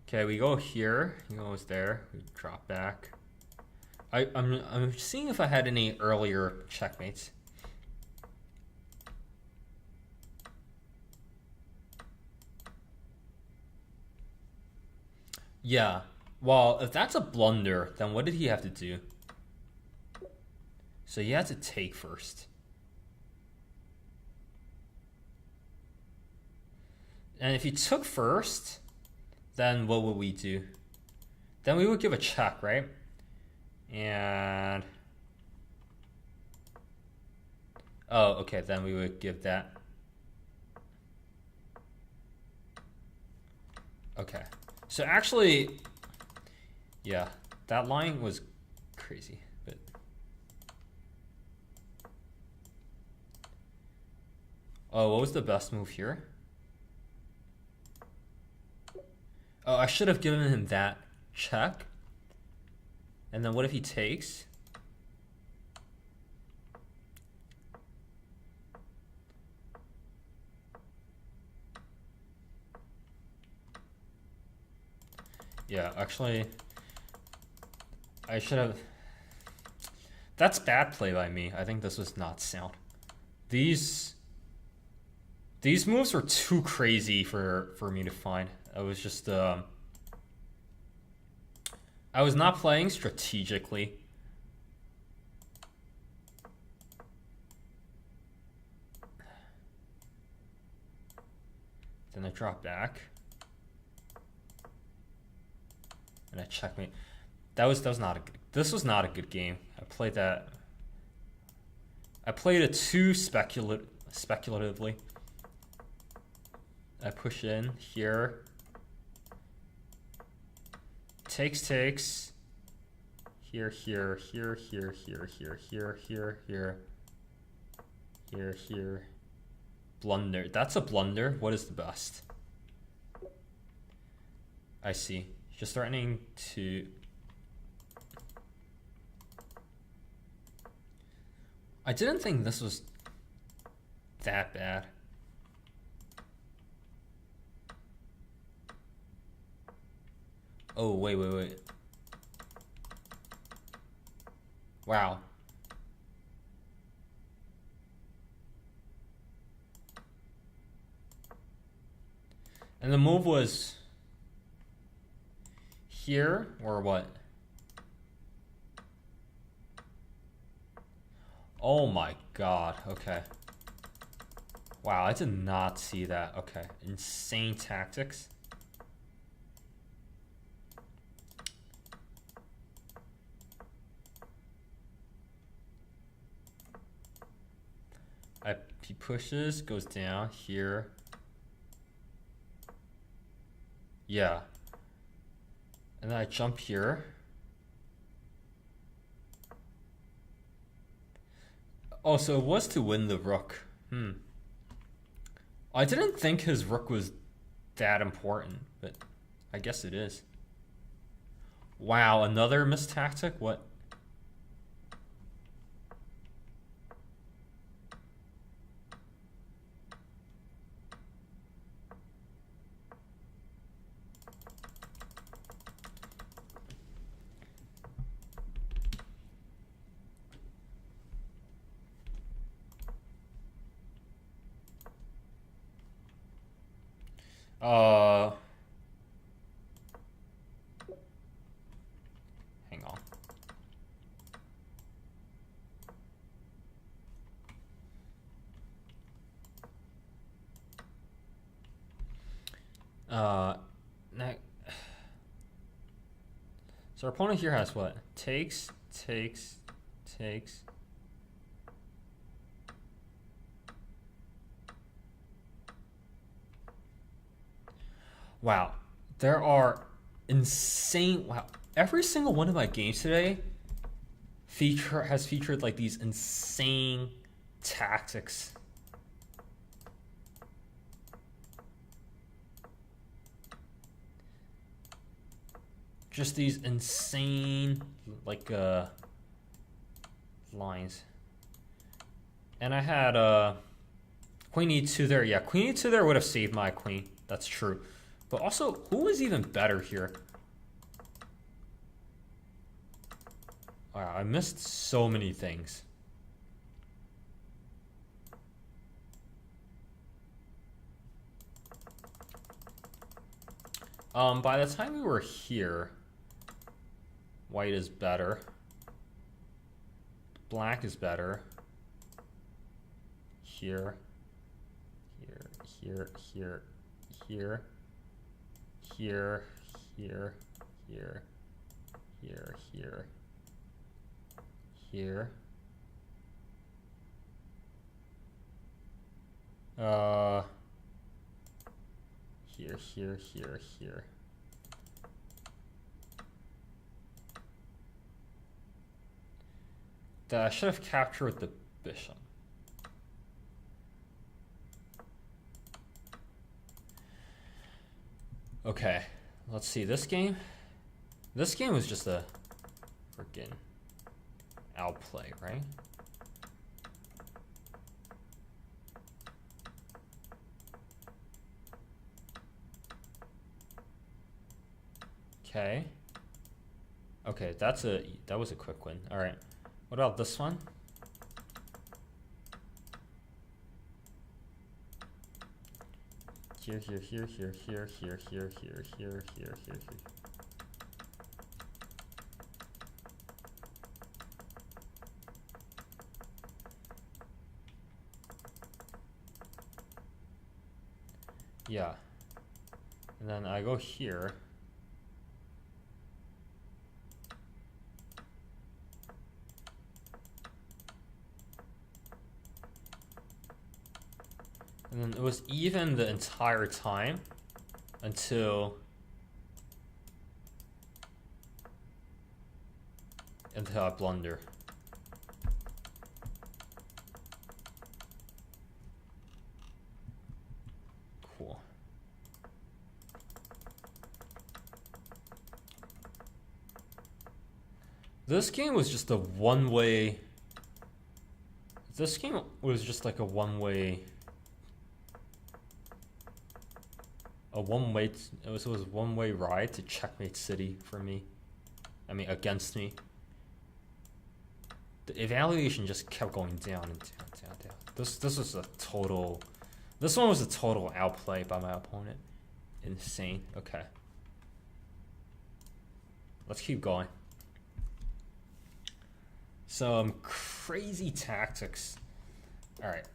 Okay, we go here. He goes there. We drop back. I'm seeing if I had any earlier checkmates. Yeah. Well, if that's a blunder, then what did he have to do? So he had to take first. And if he took first, then what would we do? Then we would give a check, right? And oh, okay, then we would give that. Okay. So actually, yeah, that line was crazy, but oh, what was the best move here? Oh, I should have given him that check. And then what if he takes? Yeah, actually, I should have. That's bad play by me. I think this was not sound. These moves were too crazy for me to find. I was just I was not playing strategically. Then I drop back. And I checkmate. This was not a good game. I played it too speculatively. I push in here. Takes. Here. Blunder. That's a blunder. What is the best? I see. Just threatening to. I didn't think this was that bad. Oh, wait. Wow. And the move was here or what? Oh my god. Okay. Wow, I did not see that. Okay. Insane tactics. He pushes, goes down here. Yeah. And then I jump here. Oh, so it was to win the rook. I didn't think his rook was that important, but I guess it is. Wow, another missed tactic? What? Hang on. So our opponent here has what? Takes. Wow, there are insane. Wow, every single one of my games today has featured like these insane tactics. Just these insane like lines. And I had queen e2 there. Yeah, queen e2 there would have saved my queen. That's true. But also, who is even better here? Wow, I missed so many things. By the time we were here, white is better. Black is better. Here. Here. Here. I should have captured the bishop. Okay, let's see this game. This game was just a freaking outplay, right? Okay. Okay, that was a quick win. All right. What about this one? Here. Yeah. And then I go here. And then it was even the entire time until I blunder. Cool. This game was just a one-way. This game was just like a one-way. It was one-way ride to checkmate city for me. I mean, against me. The evaluation just kept going down and down. This was a total. This one was a total outplay by my opponent. Insane. Okay. Let's keep going. Some crazy tactics All right.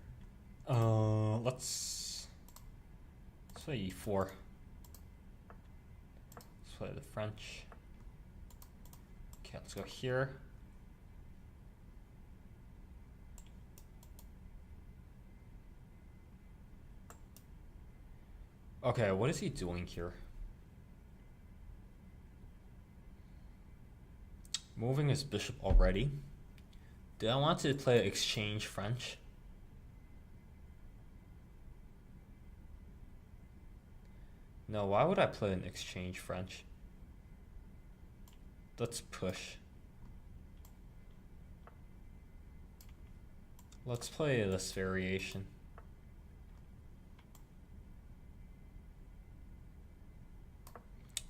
Let's play e4. Let's play the French. Okay, let's go here. Okay, what is he doing here? Moving his bishop already. Do I want to play exchange French? No, why would I play an exchange French? Let's push. Let's play this variation.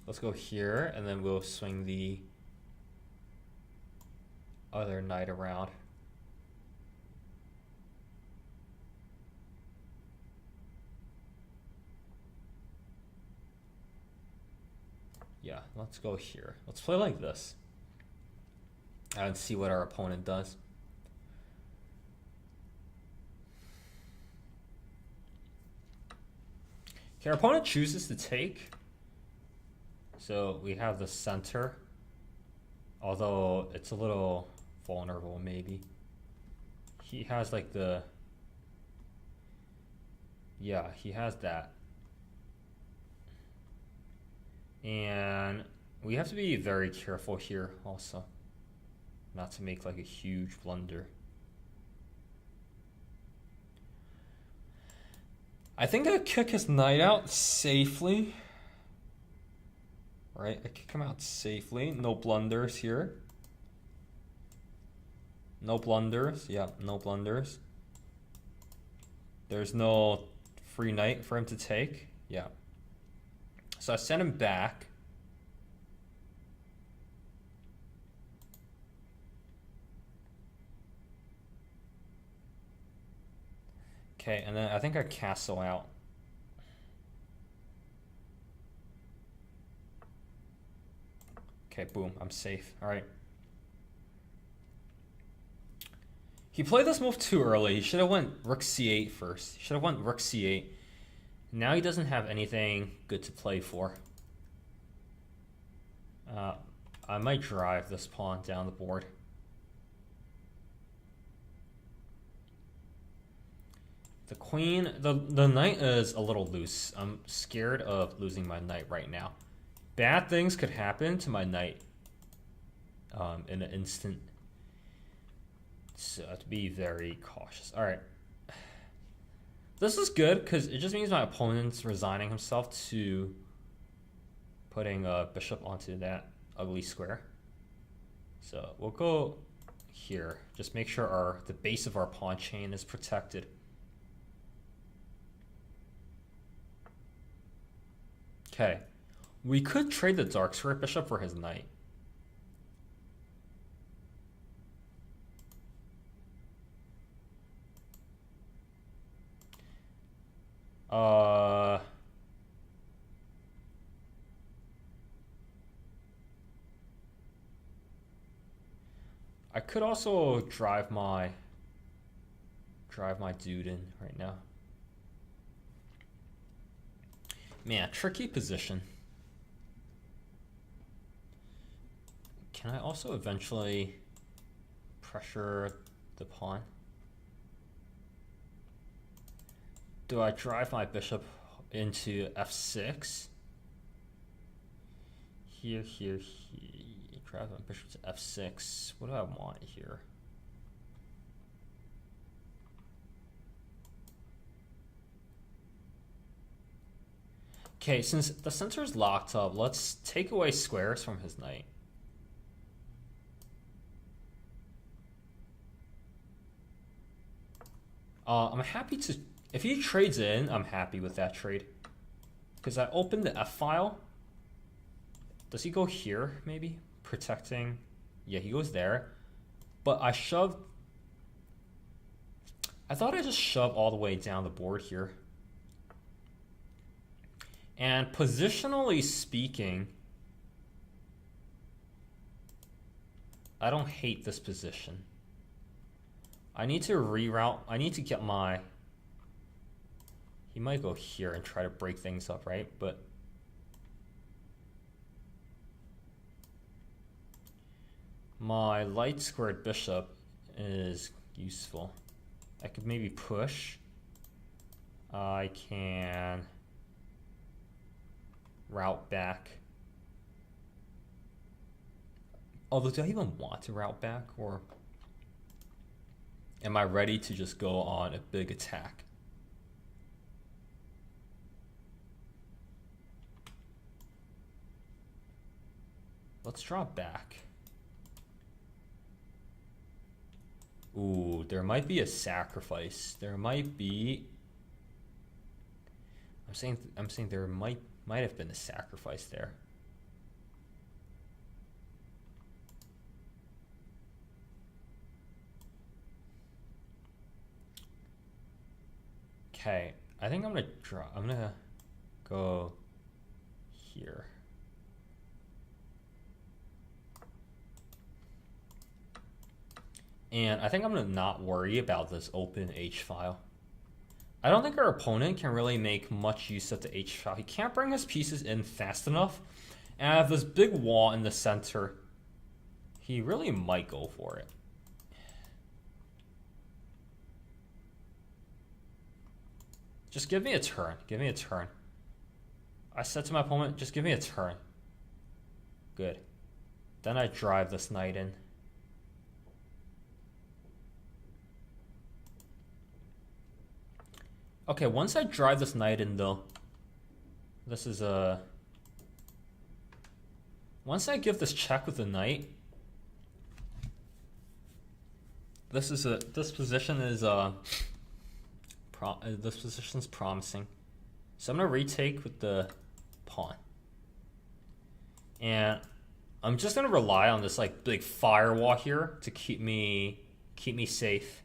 Let's go here, and then we'll swing the other knight around. Yeah, let's go here. Let's play like this and see what our opponent does. Okay, our opponent chooses to take. So we have the center, although it's a little vulnerable maybe. He has like the, yeah, he has that. And we have to be very careful here also, not to make like a huge blunder. I think I kick his knight out safely. Right, I kick him out safely. No blunders here. No blunders. Yeah, no blunders. There's no free knight for him to take. Yeah. So I send him back. Okay, and then I think I castle out. Okay, boom, I'm safe. All right. He played this move too early. He should have went rook c8 first. He should have went rook c8. Now he doesn't have anything good to play for. I might drive this pawn down the board. The queen, the knight is a little loose. I'm scared of losing my knight right now. Bad things could happen to my knight in an instant. So I have to be very cautious. All right. This is good because it just means my opponent's resigning himself to putting a bishop onto that ugly square. So we'll go here. Just make sure the base of our pawn chain is protected. Okay. We could trade the dark square bishop for his knight. I could also drive my dude in right now. Man, tricky position. Can I also eventually pressure the pawn? Do I drive my bishop into f6? Here. Drive my bishop to f6. What do I want here? Okay, since the center is locked up, let's take away squares from his knight. I'm happy to, if he trades in, I'm happy with that trade. Because I opened the F file. Does he go here, maybe? Protecting. Yeah, he goes there. But I shoved. I thought I just shoved all the way down the board here. And positionally speaking, I don't hate this position. I need to reroute. I need to get my... He might go here and try to break things up, right? But... my light squared bishop is useful. I could maybe push. I can route back. Although, do I even want to route back, or am I ready to just go on a big attack? Let's drop back. Ooh, there might be a sacrifice. There might be. I'm saying there might have been a sacrifice there. Okay, I think I'm gonna go here. And I think I'm gonna not worry about this open H file. I don't think our opponent can really make much use of the H file. He can't bring his pieces in fast enough. And I have this big wall in the center. He really might go for it. Just give me a turn. Give me a turn. I said to my opponent, just give me a turn. Good. Then I drive this knight in. Okay, once I drive this knight in though, this is a... once I give this check with the knight, this position is this position's promising. So I'm gonna retake with the pawn. And I'm just gonna rely on this like big firewall here to keep me safe.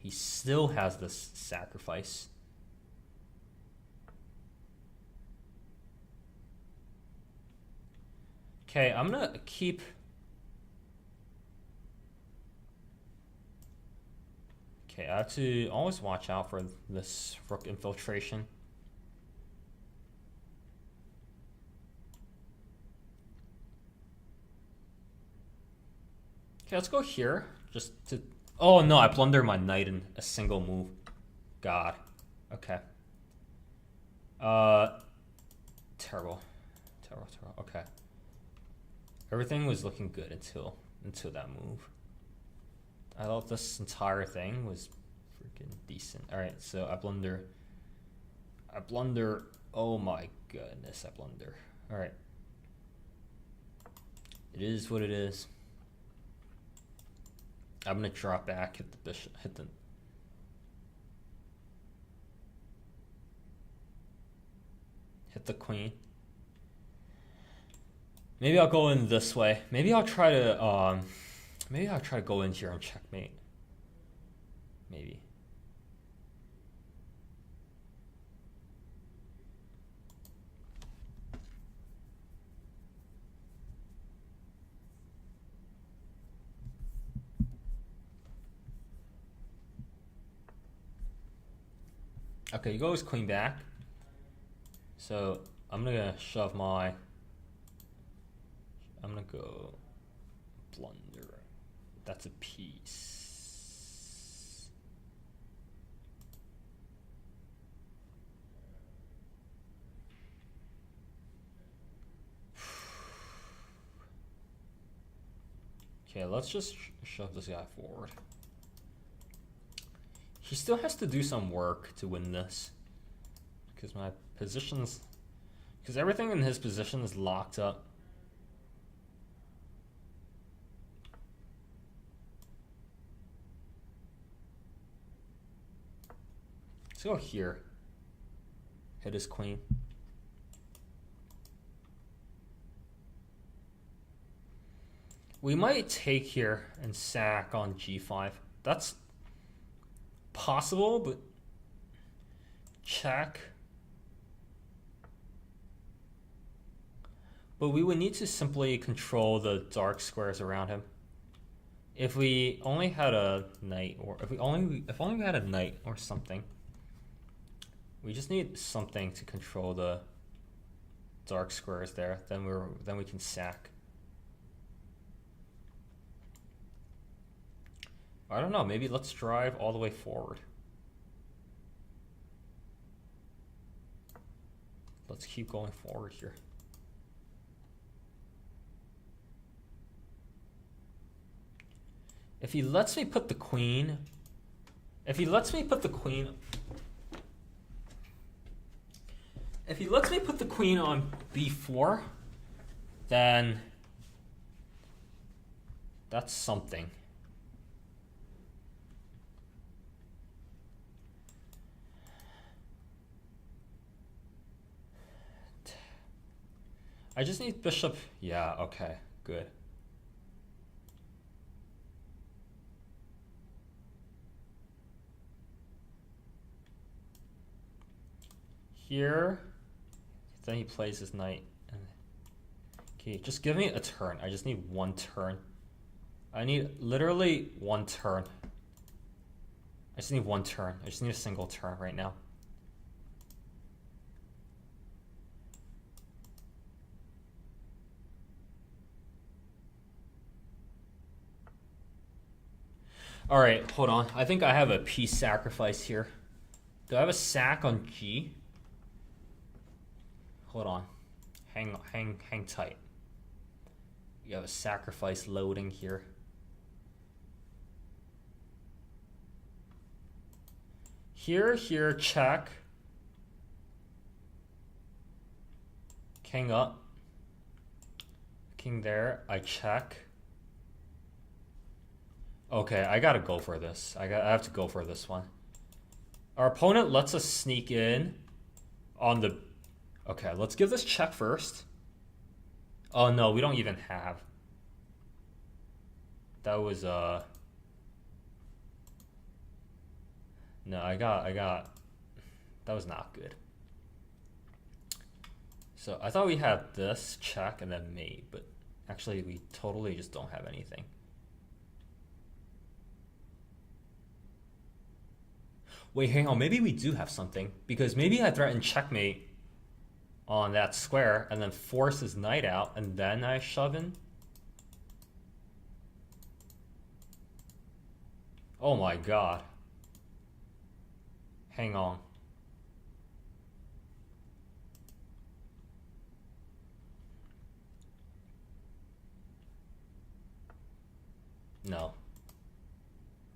He still has this sacrifice. Okay, I'm gonna keep... okay, I have to always watch out for this rook infiltration. Okay, let's go here, just to... oh no, I blundered my knight in a single move. God. Okay. Terrible. Okay. Everything was looking good until that move. I thought this entire thing was freaking decent. Alright, so I blunder. Oh my goodness, I blunder. Alright. It is what it is. I'm gonna drop back, hit the bishop, hit the queen. Maybe I'll go in this way. Maybe I'll try to go in here and checkmate. Maybe. Okay, you go his queen back. So I'm gonna shove my... I'm gonna go blunder. That's a piece. Okay, let's just shove this guy forward. He still has to do some work to win this. Because my positions... because everything in his position is locked up. Let's go here. Hit his queen. We might take here and sack on g5. That's possible, but check. But we would need to simply control the dark squares around him. If we only had a knight, or if only we had a knight or something. We just need something to control the dark squares there. Then we can sack. I don't know. Maybe let's drive all the way forward. Let's keep going forward here. If he lets me put the queen, if he lets me put the queen on b4, then that's something. I just need bishop. Yeah, okay, good. Here, then he plays his knight. Okay, just give me a turn. I just need one turn. I need literally one turn. I just need one turn. I just need a single turn right now. All right, hold on. I think I have a piece sacrifice here. Do I have a sack on G? Hold on. Hang tight. You have a sacrifice loading here. Here, check. King up. King there, I check. Okay, I gotta go for this. I have to go for this one. Our opponent lets us sneak in on the... Okay, let's give this check first. Oh no, we don't even have. That was no, I got that was not good. So I thought we had this check and then mate, but actually we totally just don't have anything. Wait, hang on, maybe we do have something, because maybe I threatened checkmate on that square and then force his knight out and then I shove in. Oh my god. Hang on. No.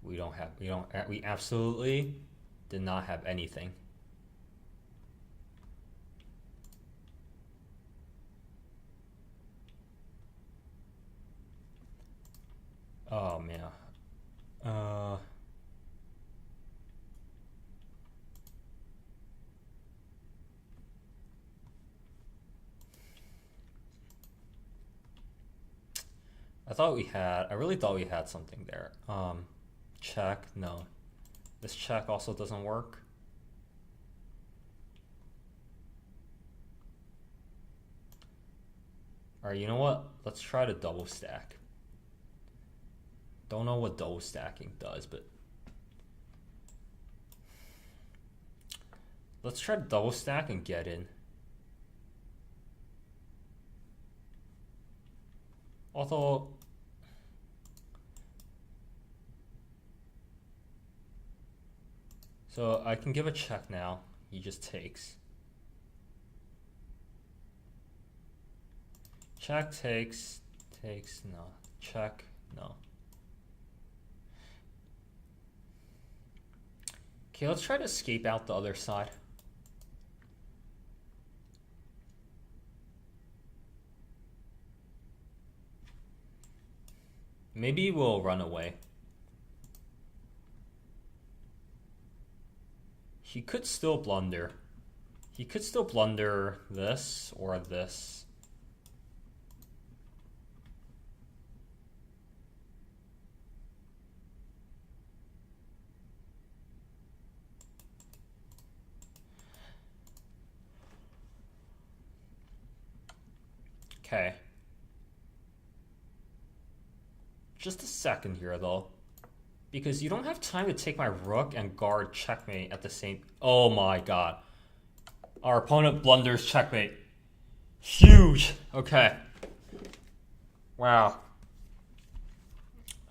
We absolutely did not have anything. Oh man. I really thought we had something there. Check, no. This check also doesn't work. Alright, you know what? Let's try to double stack. Don't know what double stacking does, but let's try to double stack and get in. Although so I can give a check now. He just takes. Check, takes, no. Check, no. Okay, let's try to escape out the other side. Maybe we'll run away. He could still blunder. He could still blunder this or this. Okay. just a second here, though. Because you don't have time to take my rook and guard checkmate at the same... Oh my god. Our opponent blunders checkmate. Huge! Okay. Wow.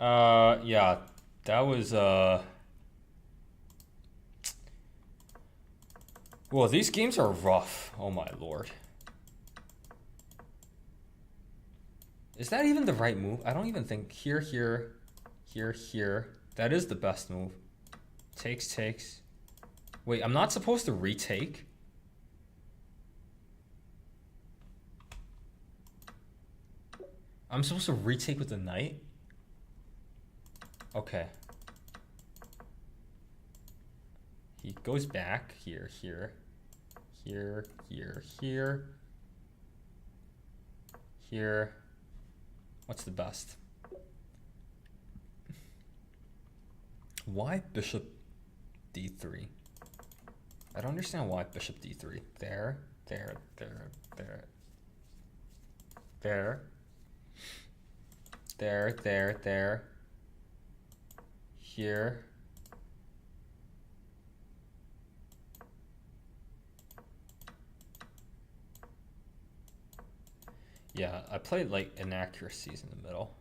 Yeah. That was, Well, these games are rough. Oh my lord. Is that even the right move? I don't even think here, here, here. That is the best move. Takes. Wait, I'm not supposed to retake? I'm supposed to retake with the knight? Okay. He goes back here. What's the best? Why bishop d3? I don't understand why bishop d3. There. Here. Yeah, I played like inaccuracies in the middle.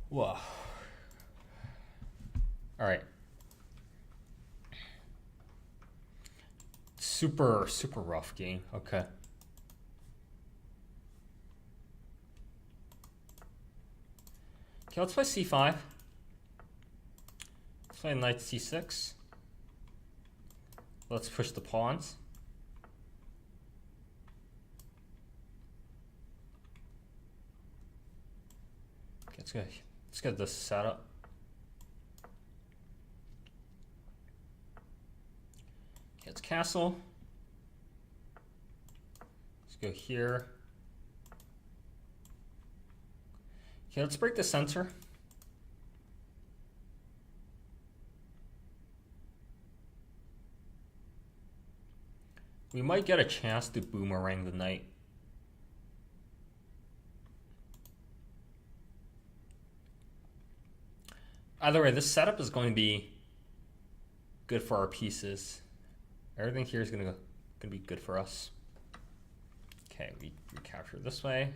Whoa. All right. Super rough game. Okay. Okay, let's play c5. Let's play knight c6. Let's push the pawns. Okay, let's get this set up. Okay, it's castle. Let's go here. Okay, let's break the center. We might get a chance to boomerang the knight. Either way, this setup is going to be good for our pieces. Everything here is gonna be good for us. Okay, we capture this way.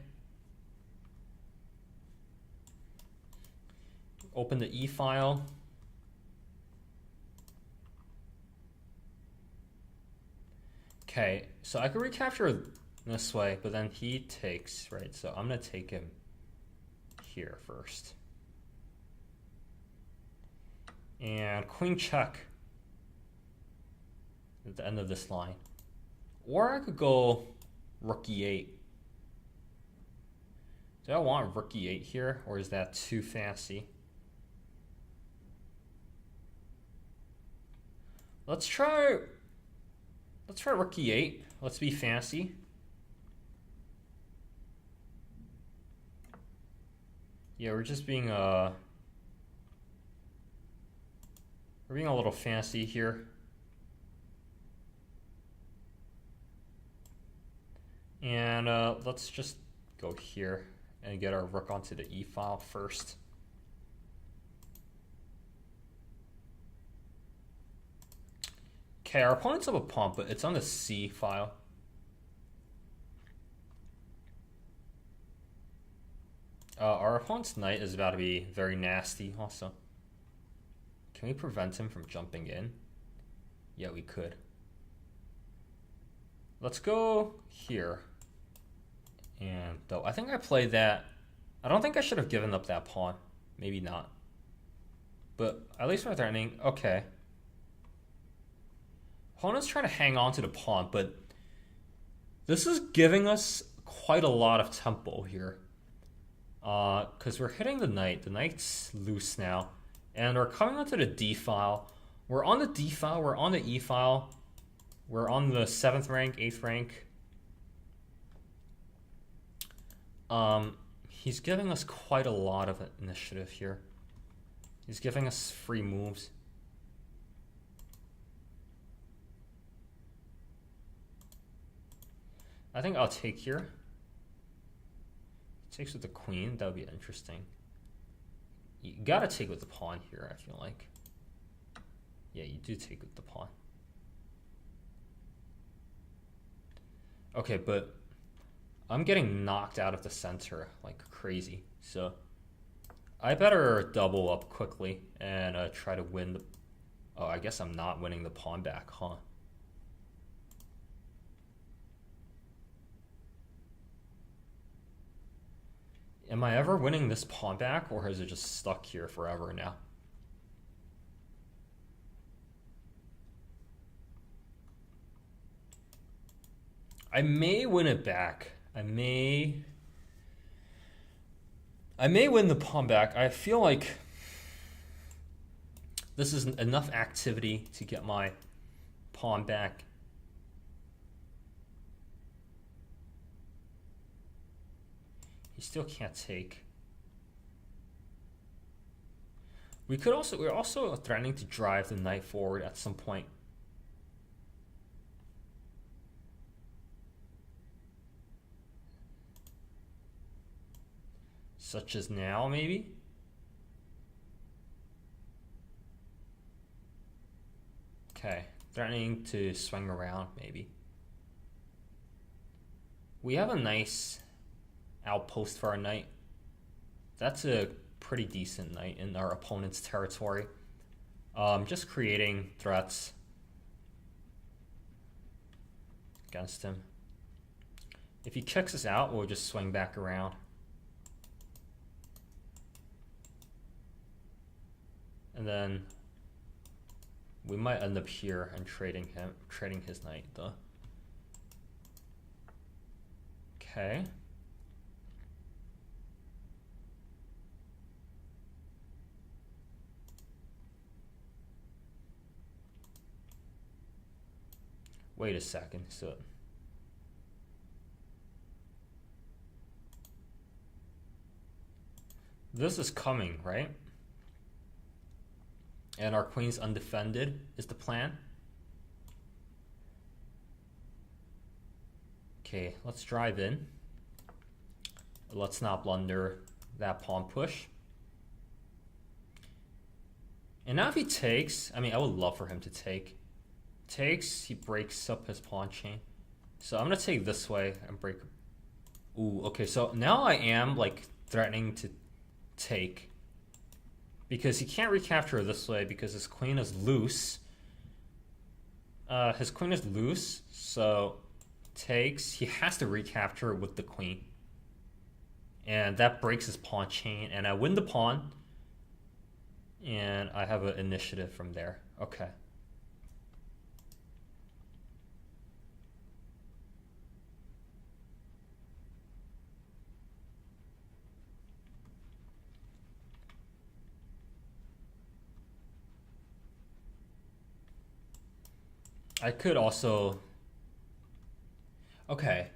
Open the E file. Okay, so I could recapture this way, but then he takes, right? So I'm gonna take him here first. And queen check at the end of this line. Or I could go rook e8. Do I want rook e8 here, or is that too fancy? Let's try rook e8. Let's be fancy. Yeah, we're just being we're being a little fancy here. And let's just go here and get our rook onto the E file first. Okay, our opponent's have a pawn, but it's on the C file. Our opponent's knight is about to be very nasty also. Can we prevent him from jumping in? Yeah, we could. Let's go here. And though I think I played that. I don't think I should have given up that pawn. Maybe not. But at least we're threatening. Okay. Opponent's trying to hang on to the pawn, but this is giving us quite a lot of tempo here. Because we're hitting the knight. The knight's loose now. And we're coming onto the D file. We're on the D file. We're on the E file. We're on the 7th rank, 8th rank. He's giving us quite a lot of initiative here. He's giving us free moves. I think I'll take here. He takes with the queen. That would be interesting. You gotta take with the pawn here, I feel like. Yeah, you do take with the pawn. Okay, but I'm getting knocked out of the center like crazy. So I better double up quickly and try to win the... Oh, I guess I'm not winning the pawn back, huh? Am I ever winning this pawn back, or is it just stuck here forever now? I may win it back. I may win the pawn back. I feel like this is enough activity to get my pawn back. He still can't take. We're also threatening to drive the knight forward at some point. Such as now, maybe? Okay, threatening to swing around, maybe. We have a nice outpost for our knight. That's a pretty decent knight in our opponent's territory. Just creating threats against him. If he kicks us out, we'll just swing back around. And then we might end up here and trading his knight though. Okay. Wait a second, so this is coming, right? And our queen's undefended is the plan. Okay, let's drive in. Let's not blunder that pawn push. And now if he takes, I mean, I would love for him to take. Takes, he breaks up his pawn chain. So I'm gonna take this way and break. Ooh, okay, so now I am like threatening to take. Because he can't recapture this way because his queen is loose. His queen is loose, so takes. He has to recapture with the queen. And that breaks his pawn chain, and I win the pawn. And I have an initiative from there. Okay. I could also... Okay.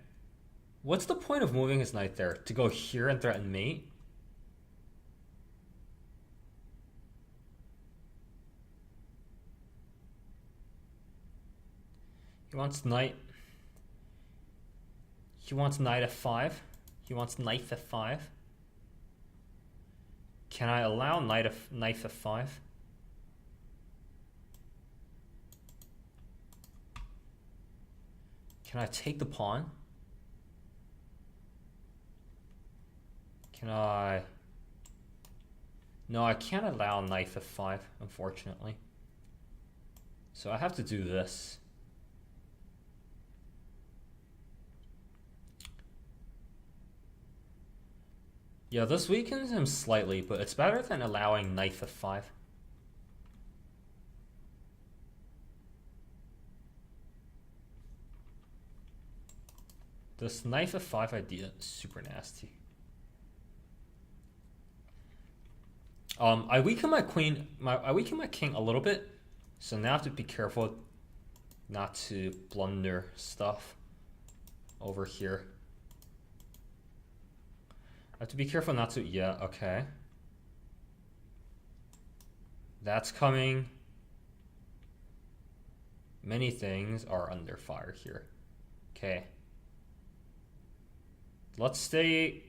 What's the point of moving his knight there? To go here and threaten mate? He wants knight... He wants knight f5. He wants knight f5. Can I allow knight f5? Can I take the pawn? Can I... No, I can't allow knight f5, unfortunately. So I have to do this. Yeah, this weakens him slightly, but it's better than allowing knight f5. This knight f5 idea is super nasty. I weaken my queen. I weaken my king a little bit, so now I have to be careful not to blunder stuff over here. I have to be careful not to. Yeah, okay. That's coming. Many things are under fire here. Okay. Let's stay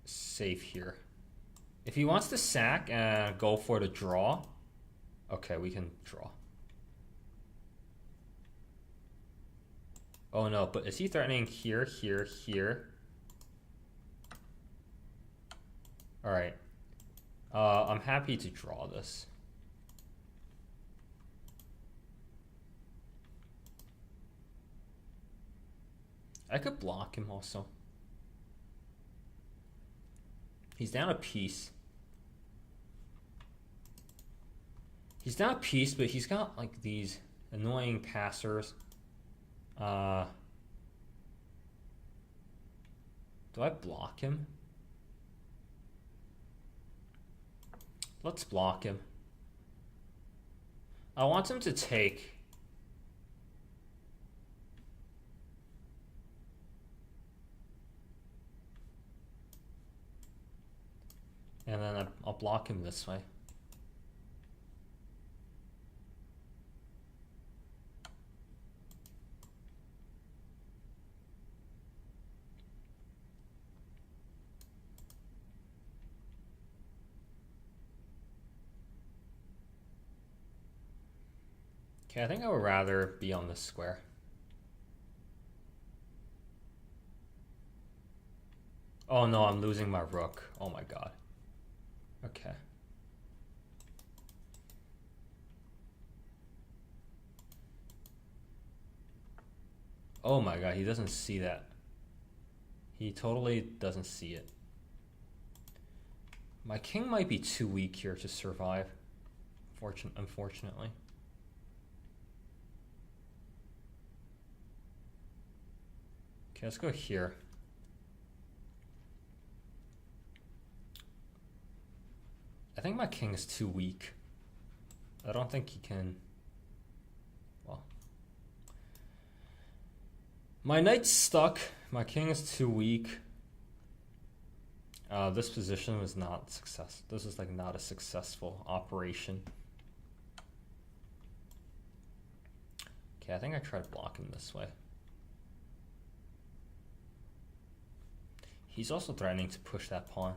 safe here. If he wants to sack and go for the draw, okay, we can draw. Oh no, but is he threatening here, here, here? Alright. I'm happy to draw this. I could block him also. He's down a piece. He's down a piece, but he's got like these annoying passers. Do I block him? Let's block him. I want him to take. And then I'll block him this way. Okay, I think I would rather be on this square. Oh no, I'm losing my rook. Oh my god. Okay. Oh my god, he doesn't see that. He totally doesn't see it. My king might be too weak here to survive. Unfortunately. Okay, let's go here. I think my king is too weak. I don't think he can. Well, my knight's stuck. My king is too weak. This position was not success. This is like not a successful operation. Okay, I think I tried blocking this way. He's also threatening to push that pawn.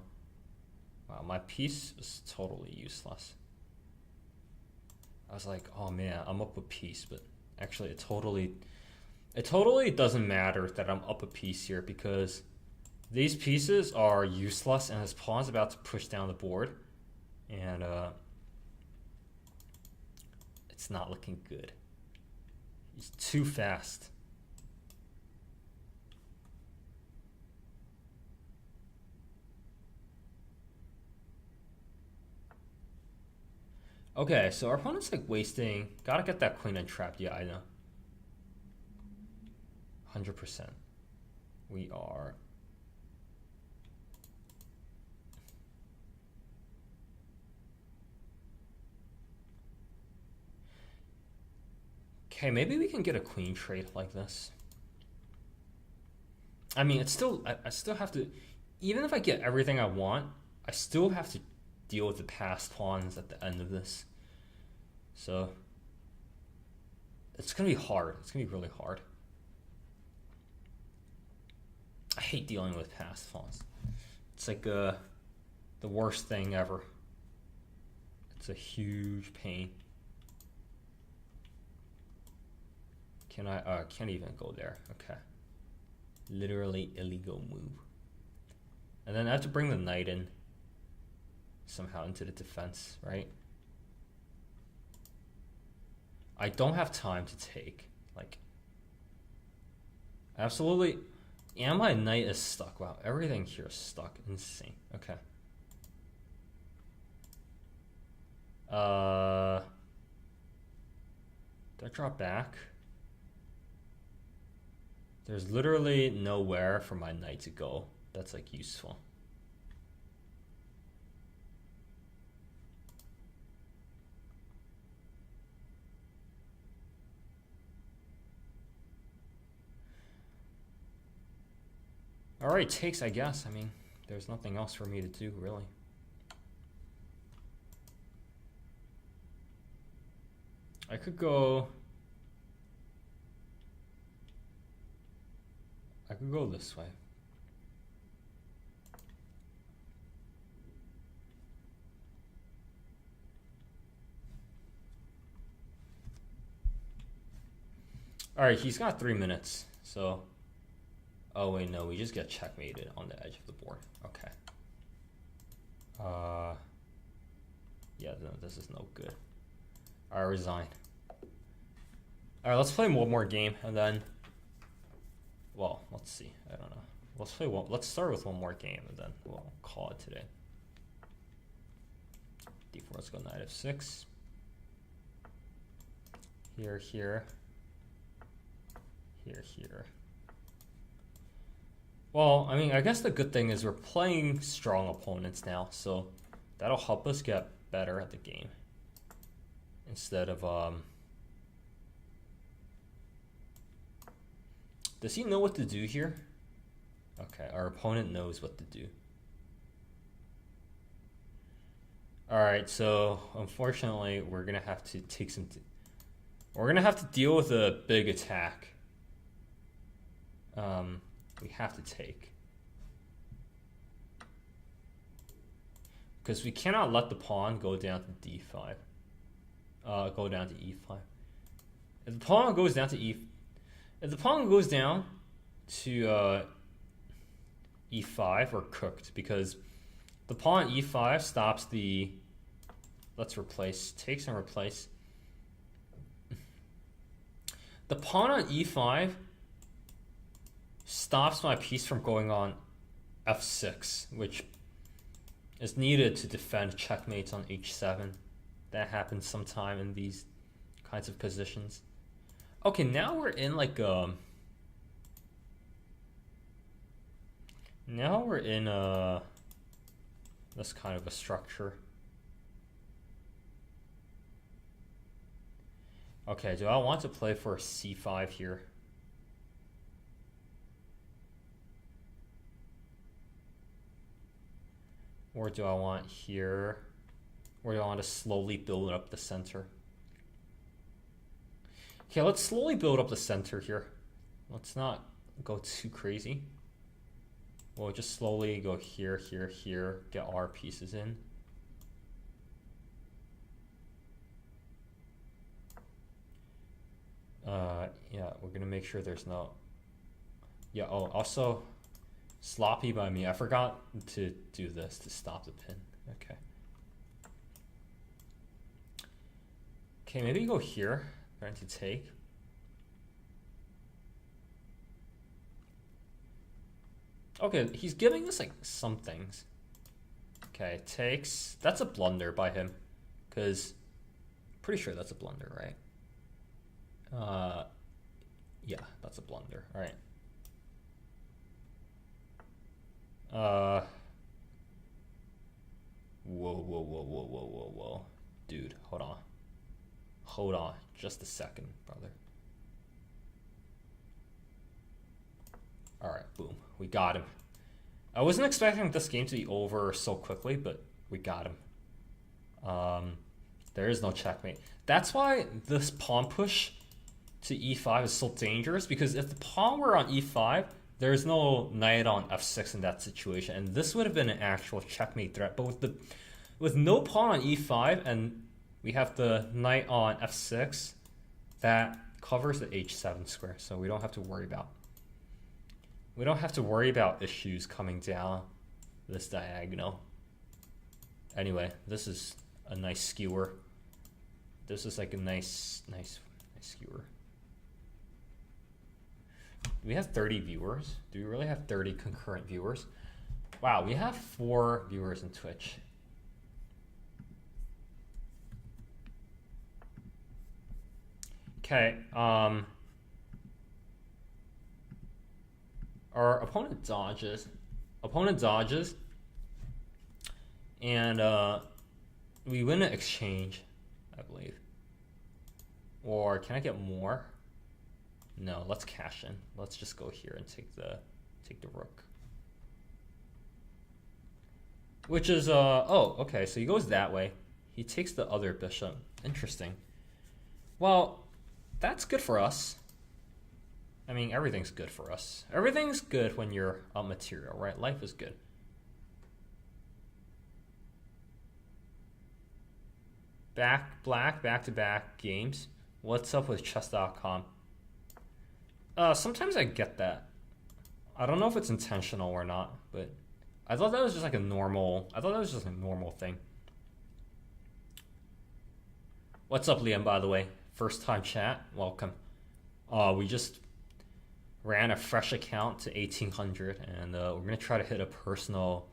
Wow, my piece is totally useless. I was like, oh man, I'm up a piece, but actually it totally doesn't matter that I'm up a piece here because these pieces are useless and his pawn's about to push down the board. And it's not looking good. He's too fast. Okay, so our opponent's like wasting. Gotta get that queen untrapped. Yeah, I know. 100%. We are. Okay, maybe we can get a queen trade like this. I mean, it's still. I still have to. Even if I get everything I want, I still have to deal with the passed pawns at the end of this. So it's gonna be hard. It's gonna be really hard. I hate dealing with passed pawns. It's like the worst thing ever. It's a huge pain. Can I can't even go there. Okay. Literally illegal move. And then I have to bring the knight in somehow into the defense, right? I don't have time to take. Like, absolutely. And my knight is stuck. Wow, everything here is stuck. Insane. Okay. Did I drop back? There's literally nowhere for my knight to go that's like useful. Alright, takes, I guess. I mean, there's nothing else for me to do, really. I could go this way. Alright, he's got 3 minutes, so... Oh wait, no, we just get checkmated on the edge of the board. Okay. Yeah, no, this is no good. I resign. Alright, let's play one more game, and then... Well, let's see. I don't know. Let's start with one more game, and then we'll call it today. D4, let's go knight f6. Here, here. Here, here. Well, I mean, I guess the good thing is we're playing strong opponents now, so that'll help us get better at the game. Instead of, Does he know what to do here? Okay, our opponent knows what to do. Alright, so unfortunately, we're gonna have to take some... We're gonna have to deal with a big attack. We have to take. Because we cannot let the pawn go down to d5. Go down to e5. If the pawn goes down to if the pawn goes down to e5, we're cooked, because the pawn at e5 stops the... Let's replace, takes and replace. The pawn on e5 stops my piece from going on f6, which is needed to defend checkmates on h7. That happens sometime in these kinds of positions. Okay, now we're in like now we're in this kind of a structure. Okay, do I want to play for c5 here? Or do I want here? Or do I want to slowly build up the center? Okay, let's slowly build up the center here. Let's not go too crazy. We'll just slowly go here, here, here, get our pieces in. Yeah, we're gonna make sure there's no... Yeah, oh, also, sloppy by me. I forgot to do this to stop the pin. Okay. Okay, maybe go here. Trying to take. Okay, he's giving us like some things. Okay, takes. That's a blunder by him, because pretty sure that's a blunder, right? Yeah, that's a blunder. All right. Whoa, whoa, whoa, whoa, whoa, whoa, whoa, dude, hold on. Hold on, just a second, brother. All right, boom, we got him. I wasn't expecting this game to be over so quickly, but we got him. There is no checkmate. That's why this pawn push to e5 is so dangerous, because if the pawn were on e5, there's no knight on f6 in that situation, and this would have been an actual checkmate threat. But with no pawn on e5 and we have the knight on f6, that covers the h7 square, so we don't have to worry about issues coming down this diagonal. Anyway, this is a nice skewer. This is like a nice skewer. Do we have 30 viewers? Do we really have 30 concurrent viewers? Wow, we have 4 viewers in Twitch. Okay, our opponent dodges. And we win an exchange, I believe. Or can I get more? No, let's cash in. Let's just go here and take the rook. Which is, oh, okay, so he goes that way. He takes the other bishop. Interesting. Well, that's good for us. I mean, everything's good for us. Everything's good when you're on material, right? Life is good. Black, back-to-back games. What's up with chess.com? Sometimes I get that. I don't know if it's intentional or not, but I thought that was just like a normal, thing. What's up, Liam, by the way? First time chat, welcome. We just ran a fresh account to 1800 and we're going to try to hit a personal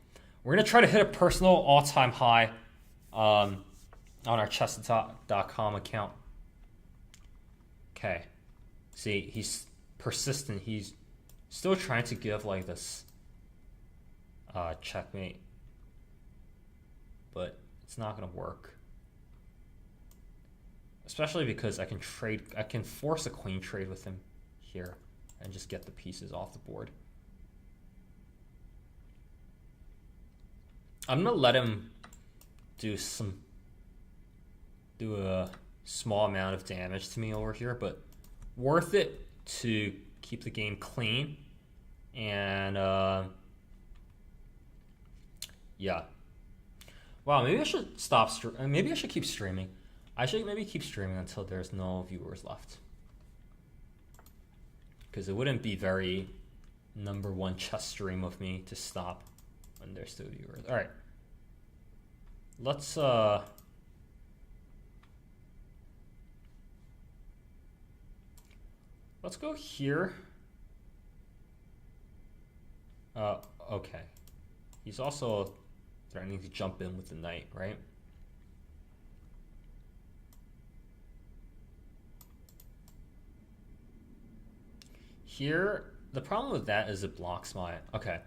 all-time high on our chess.com account. Okay. See, he's persistent. He's still trying to give like this checkmate, but it's not gonna work. Especially because I can force a queen trade with him here and just get the pieces off the board. I'm gonna let him do a small amount of damage to me over here, but worth it to keep the game clean. And yeah. Wow, maybe I should stop maybe I should keep streaming. I should maybe keep streaming until there's no viewers left. Because it wouldn't be very #1 chess stream of me to stop when there's still viewers. Alright. Let's go here. Okay. He's also threatening to jump in with the knight, right? Here, the problem with that is it blocks my... Okay.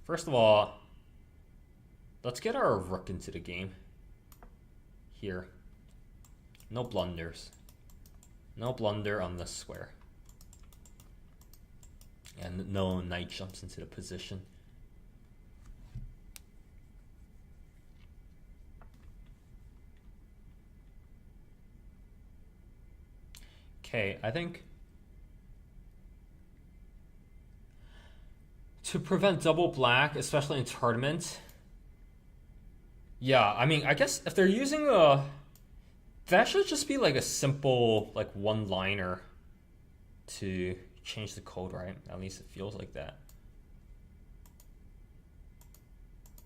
First of all, let's get our rook into the game. Here. No blunders. No blunder on this square. And no knight jumps into the position. Okay, I think to prevent double black, especially in tournament, yeah, I mean, I guess if they're using that should just be like a simple like one-liner to change the code, right? At least it feels like that.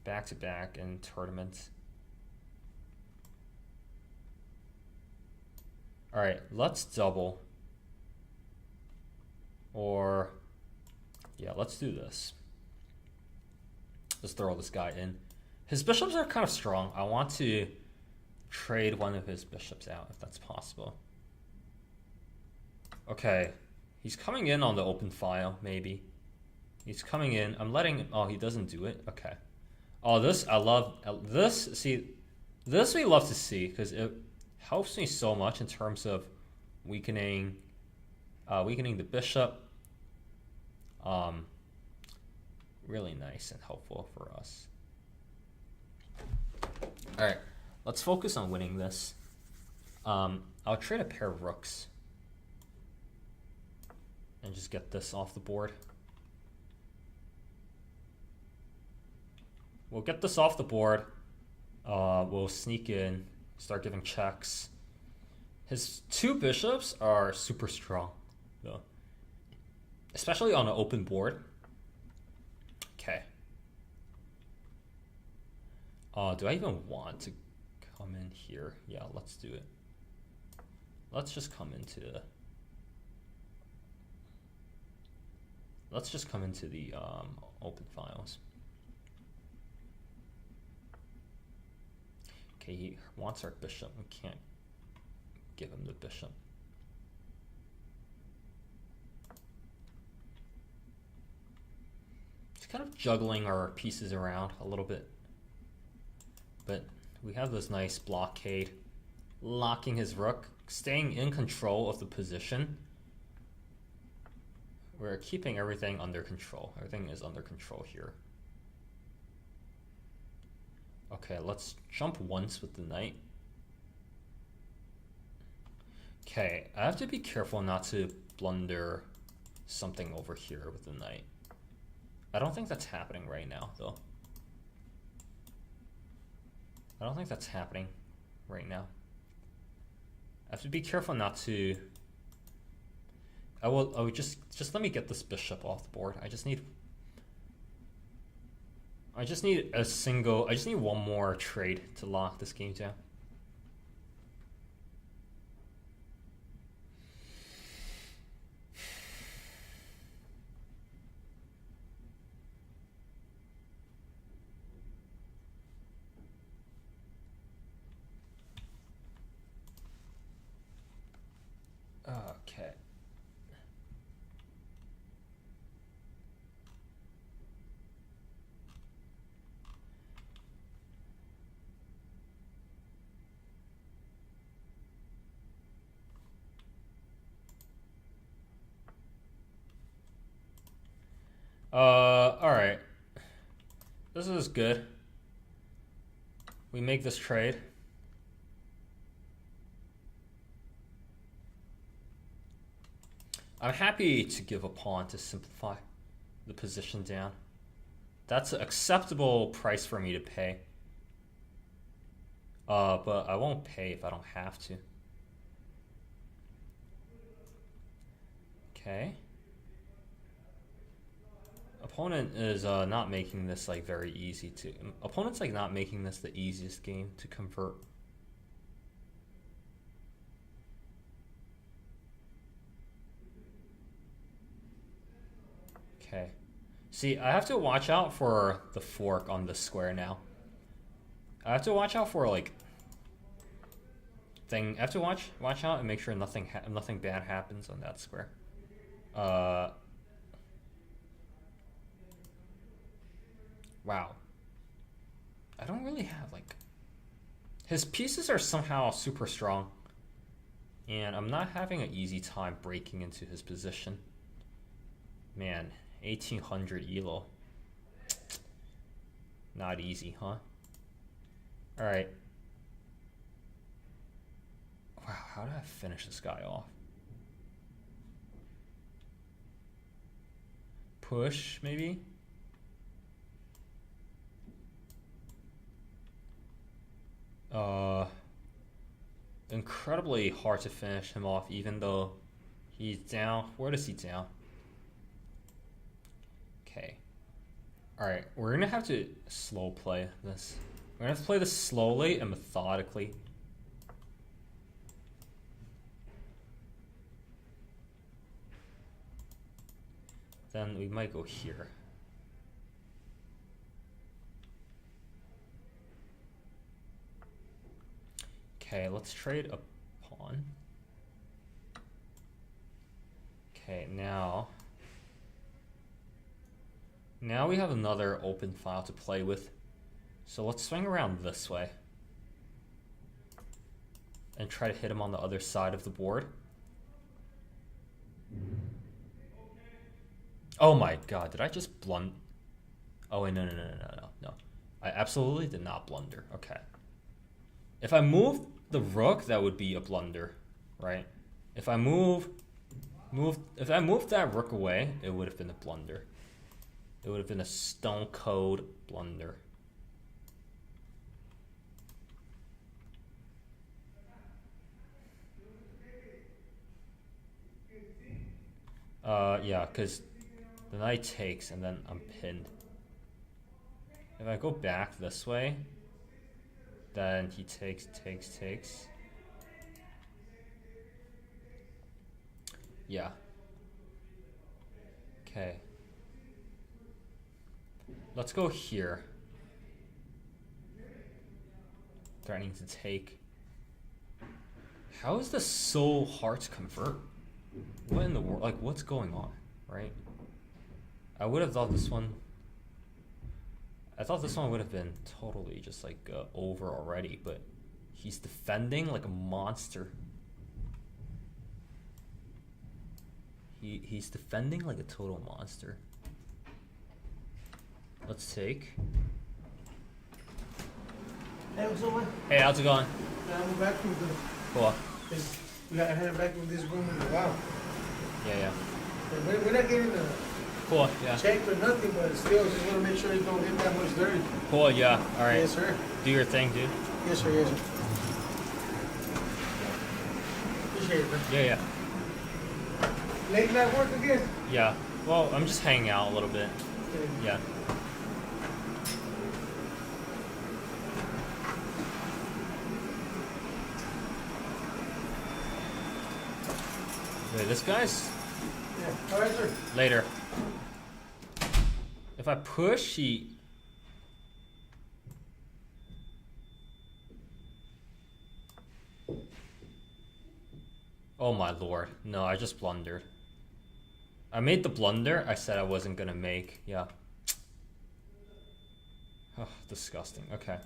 Back to back in tournaments. All right, let's double. Or yeah, let's do this. Let's throw this guy in. His bishops are kind of strong. I want to trade one of his bishops out if that's possible. Okay. He's coming in on the open file, maybe. He's coming in. I'm letting... Oh, he doesn't do it? Okay. Oh, this, I love... This, see... This we love to see, because it helps me so much in terms of weakening the bishop. Really nice and helpful for us. Alright, let's focus on winning this. I'll trade a pair of rooks. And just get this off the board. We'll get this off the board. We'll sneak in, start giving checks. His two bishops are super strong, though. Especially on an open board. Okay. Do I even want to come in here? Yeah, let's do it. Let's just come into the... Let's just come into the open files. Okay, he wants our bishop. We can't give him the bishop. Just kind of juggling our pieces around a little bit. But we have this nice blockade, locking his rook, staying in control of the position. We're keeping everything under control. Everything is under control here. Okay, let's jump once with the knight. Okay, I have to be careful not to blunder something over here with the knight. I don't think that's happening right now, though. I don't think that's happening right now. I have to be careful not to... I will just let me get this bishop off the board. I just need one more trade to lock this game down. Okay. All right. This is good. We make this trade. I'm happy to give a pawn to simplify the position down. That's an acceptable price for me to pay. But I won't pay if I don't have to. Okay. Opponent is not making this like very easy to... Opponent's like not making this the easiest game to convert. Okay. See, I have to watch out for the fork on the square now. I have to watch out for like... I have to watch out and make sure nothing bad happens on that square. Wow. I don't really have like... His pieces are somehow super strong. And I'm not having an easy time breaking into his position. Man, 1800 elo. Not easy, huh? Alright. Wow, how did I finish this guy off? Push, maybe? Incredibly hard to finish him off, even though he's down. Where is he down? Okay. Alright, we're gonna have to slow play this. We're gonna have to play this slowly and methodically. Then we might go here. Okay, let's trade a pawn. Okay, now we have another open file to play with. So let's swing around this way and try to hit him on the other side of the board. Oh my god, did I just blunder? Oh wait, no. I absolutely did not blunder. Okay. If I moved the rook, that would be a blunder, right? If I moved that rook away, it would have been a blunder. It would have been a stone cold blunder. Yeah, because the knight takes and then I'm pinned. If I go back this way, then he takes. Yeah. Okay. Let's go here. Threatening to take. How is this so hard to convert? What in the world? Like, what's going on, right? I would have thought this one... I thought this one would have been totally just like over already, but he's defending like a monster. He's defending like a total monster. Let's take. Hey, what's up, man? Hey, how's it going? Yeah, I'm back with the. Cool. We got headed back with this room in a while. Yeah. And we're not getting a Cool, yeah. check or nothing, but still, just want to make sure you don't get that much dirty. Cool, yeah. All right. Yes, sir. Do your thing, dude. Yes, sir. Yes, sir. Appreciate it, man. Yeah. Late night work again? Yeah. Well, I'm just hanging out a little bit. Okay. Yeah. Wait, this guy's Yeah. All right, sir. later. If I push, he... Oh my lord. No, I just blundered. I made the blunder I said I wasn't gonna make. Yeah. Oh, disgusting. Okay.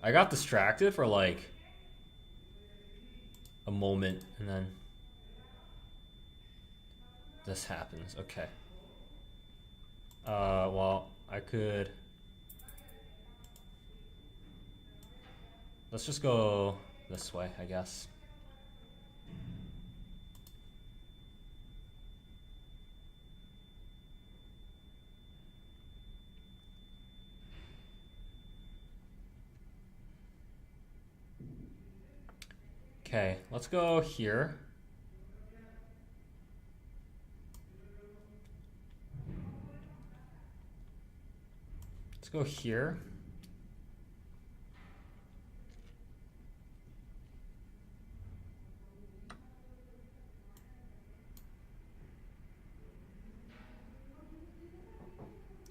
I got distracted for like a moment and then this happens. Okay. Well, I could... Let's just go this way, I guess. Okay, let's go here. Let's go here.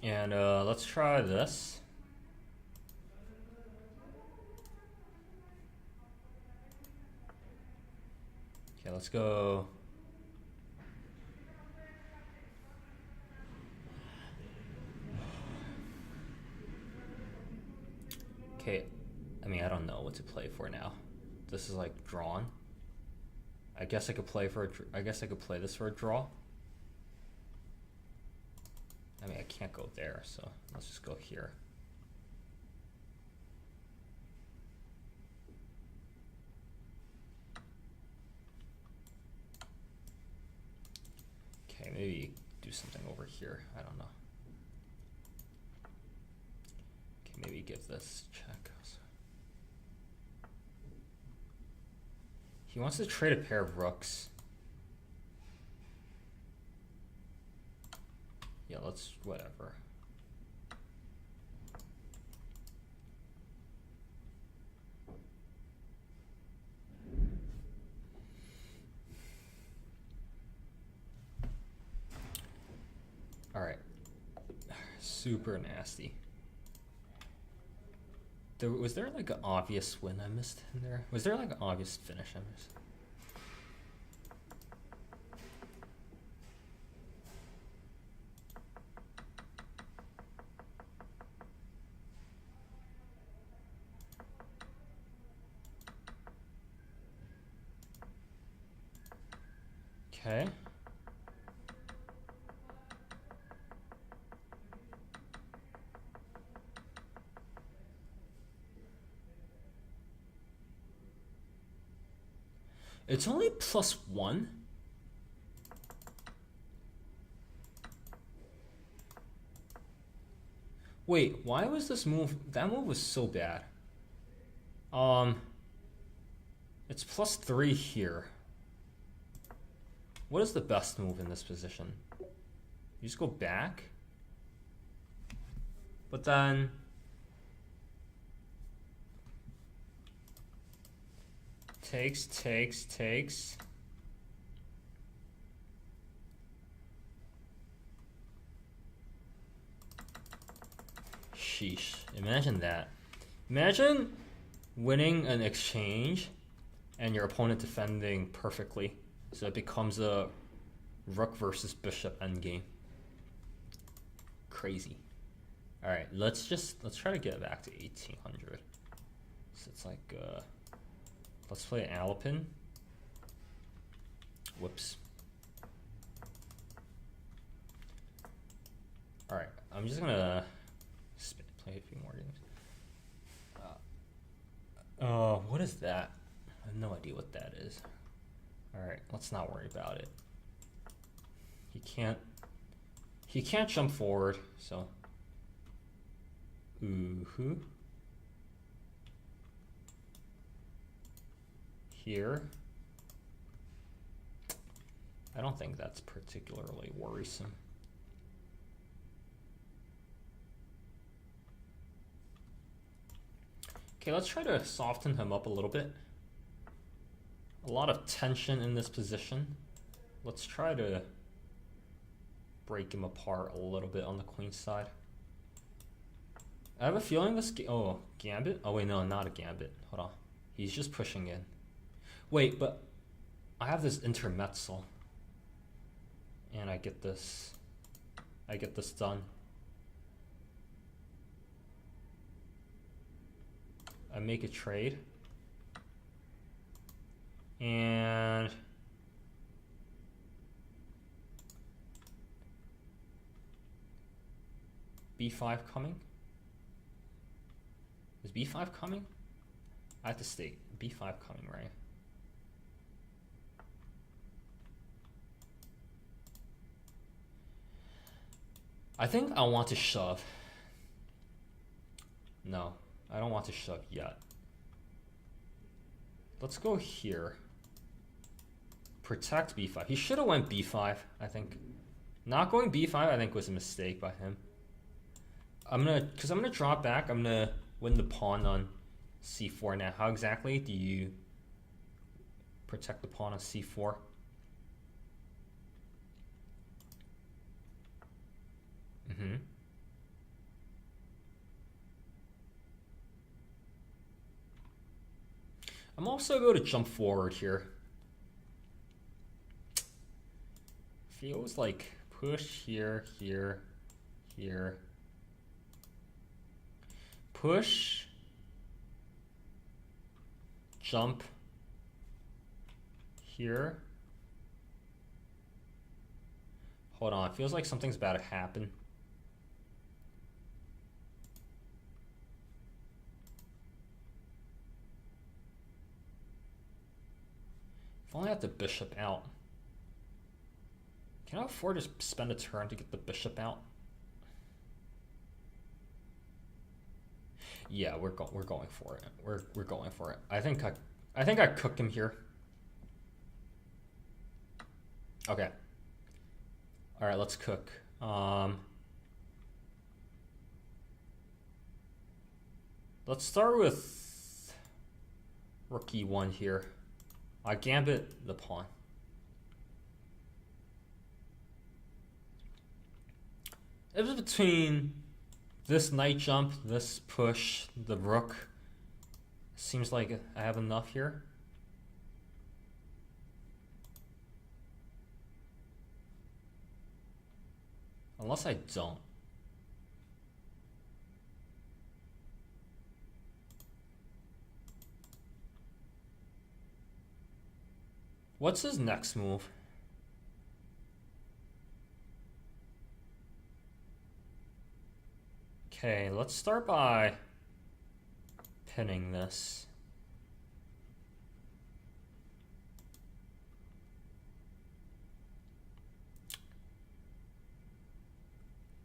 And let's try this. Okay, let's go. Okay, I mean, I don't know what to play for now. This is like drawn. I guess I could play for I guess I could play this for a draw. I mean, I can't go there, so let's just go here. Okay, maybe do something over here. I don't know. Okay, maybe give this check. He wants to trade a pair of rooks. Yeah, let's, whatever. All right. Super nasty. Was there like an obvious win I missed in there? Was there like an obvious finish I missed? Okay. It's only +1. Wait, why was this move? That move was so bad. It's +3 here. What is the best move in this position? You just go back? But then... Takes. Sheesh. Imagine that. Imagine winning an exchange and your opponent defending perfectly. So it becomes a rook versus bishop endgame. Crazy. Alright, let's try to get back to 1800. So it's like, let's play Alapin. Whoops. Alright, I'm just gonna play a few more games. What is that? I have no idea what that is. Alright, let's not worry about it. He can't jump forward, so. Ooh-hoo. Here. I don't think that's particularly worrisome. Okay, let's try to soften him up a little bit. A lot of tension in this position. Let's try to break him apart a little bit on the queen side. I have a feeling this gambit? Oh wait, no, not a gambit. Hold on. He's just pushing in. Wait, but I have this intermezzo. And I get this done. I make a trade. And b5 coming? Is b5 coming? I have to state b5 coming, right? I think I want to shove. No, I don't want to shove yet. Let's go here. Protect b5. He should have went b5, I think. Not going b5, I think, was a mistake by him. Because I'm gonna drop back. I'm gonna win the pawn on c4 now. How exactly do you protect the pawn on c4? I'm also going to jump forward here. Feels like push here, here, here. Push. Jump. Here. Hold on, it feels like something's about to happen. If only I had the bishop out. Can I afford to spend a turn to get the bishop out? Yeah, we're going for it. We're going for it. I think I cooked him here. Okay. All right, let's cook. Let's start with rook e1 here. I gambit the pawn. It was between this knight jump, this push, the rook. Seems like I have enough here. Unless I don't. What's his next move? Okay, let's start by pinning this.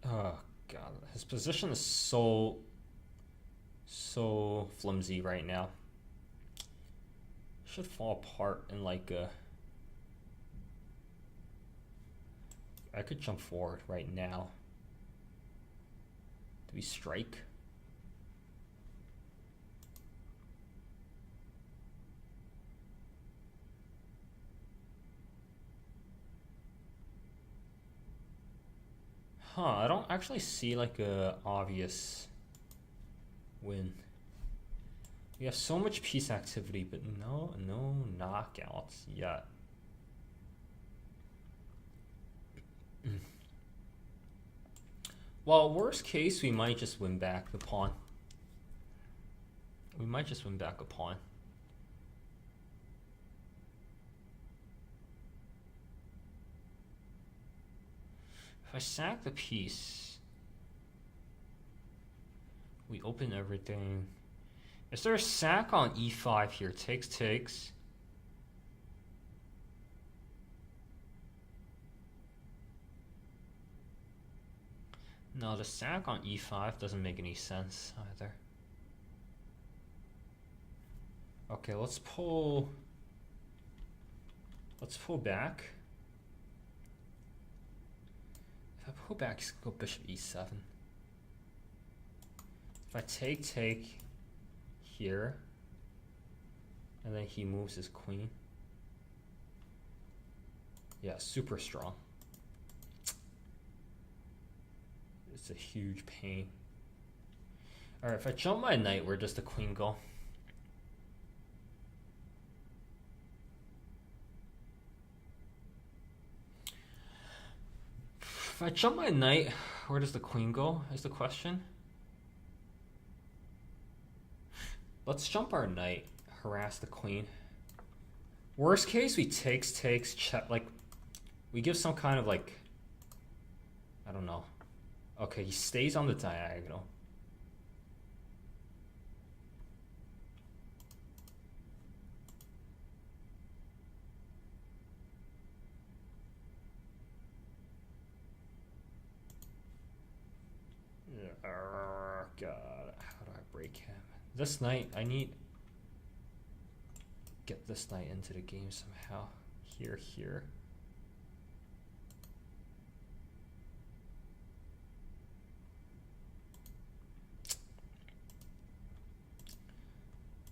Oh god, his position is so flimsy right now. Should fall apart in like a... I could jump forward right now. Do we strike? Huh, I don't actually see like a obvious win. We have so much piece activity, but no knockouts yet. Well, worst case, we might just win back the pawn. We might just win back a pawn. If I sack the piece, we open everything. Is there a sack on e5 here? Takes, takes. No, the sack on e5 doesn't make any sense either. Okay, let's pull back. If I pull back, he's gonna go bishop e7. If I take here, and then he moves his queen. Yeah, super strong. It's a huge pain. Alright, if I jump my knight, where does the queen go? If I jump my knight, where does the queen go, is the question. Let's jump our knight, harass the queen. Worst case, we takes, check, like, we give some kind of, like, I don't know. Okay, he stays on the diagonal. God, how do I break him? This knight, I need get this knight into the game somehow. Here.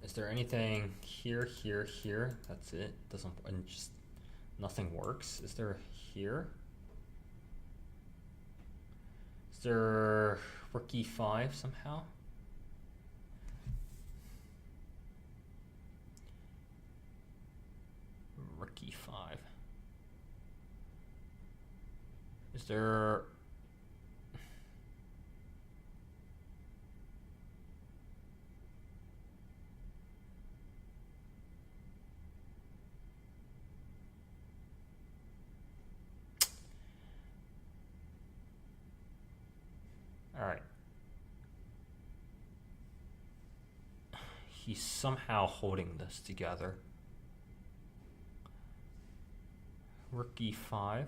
Is there anything here? That's it. Doesn't, and just nothing works. Is there here? Is there rook e5 somehow? Rook e5. Is there? All right. He's somehow holding this together. Rook e5.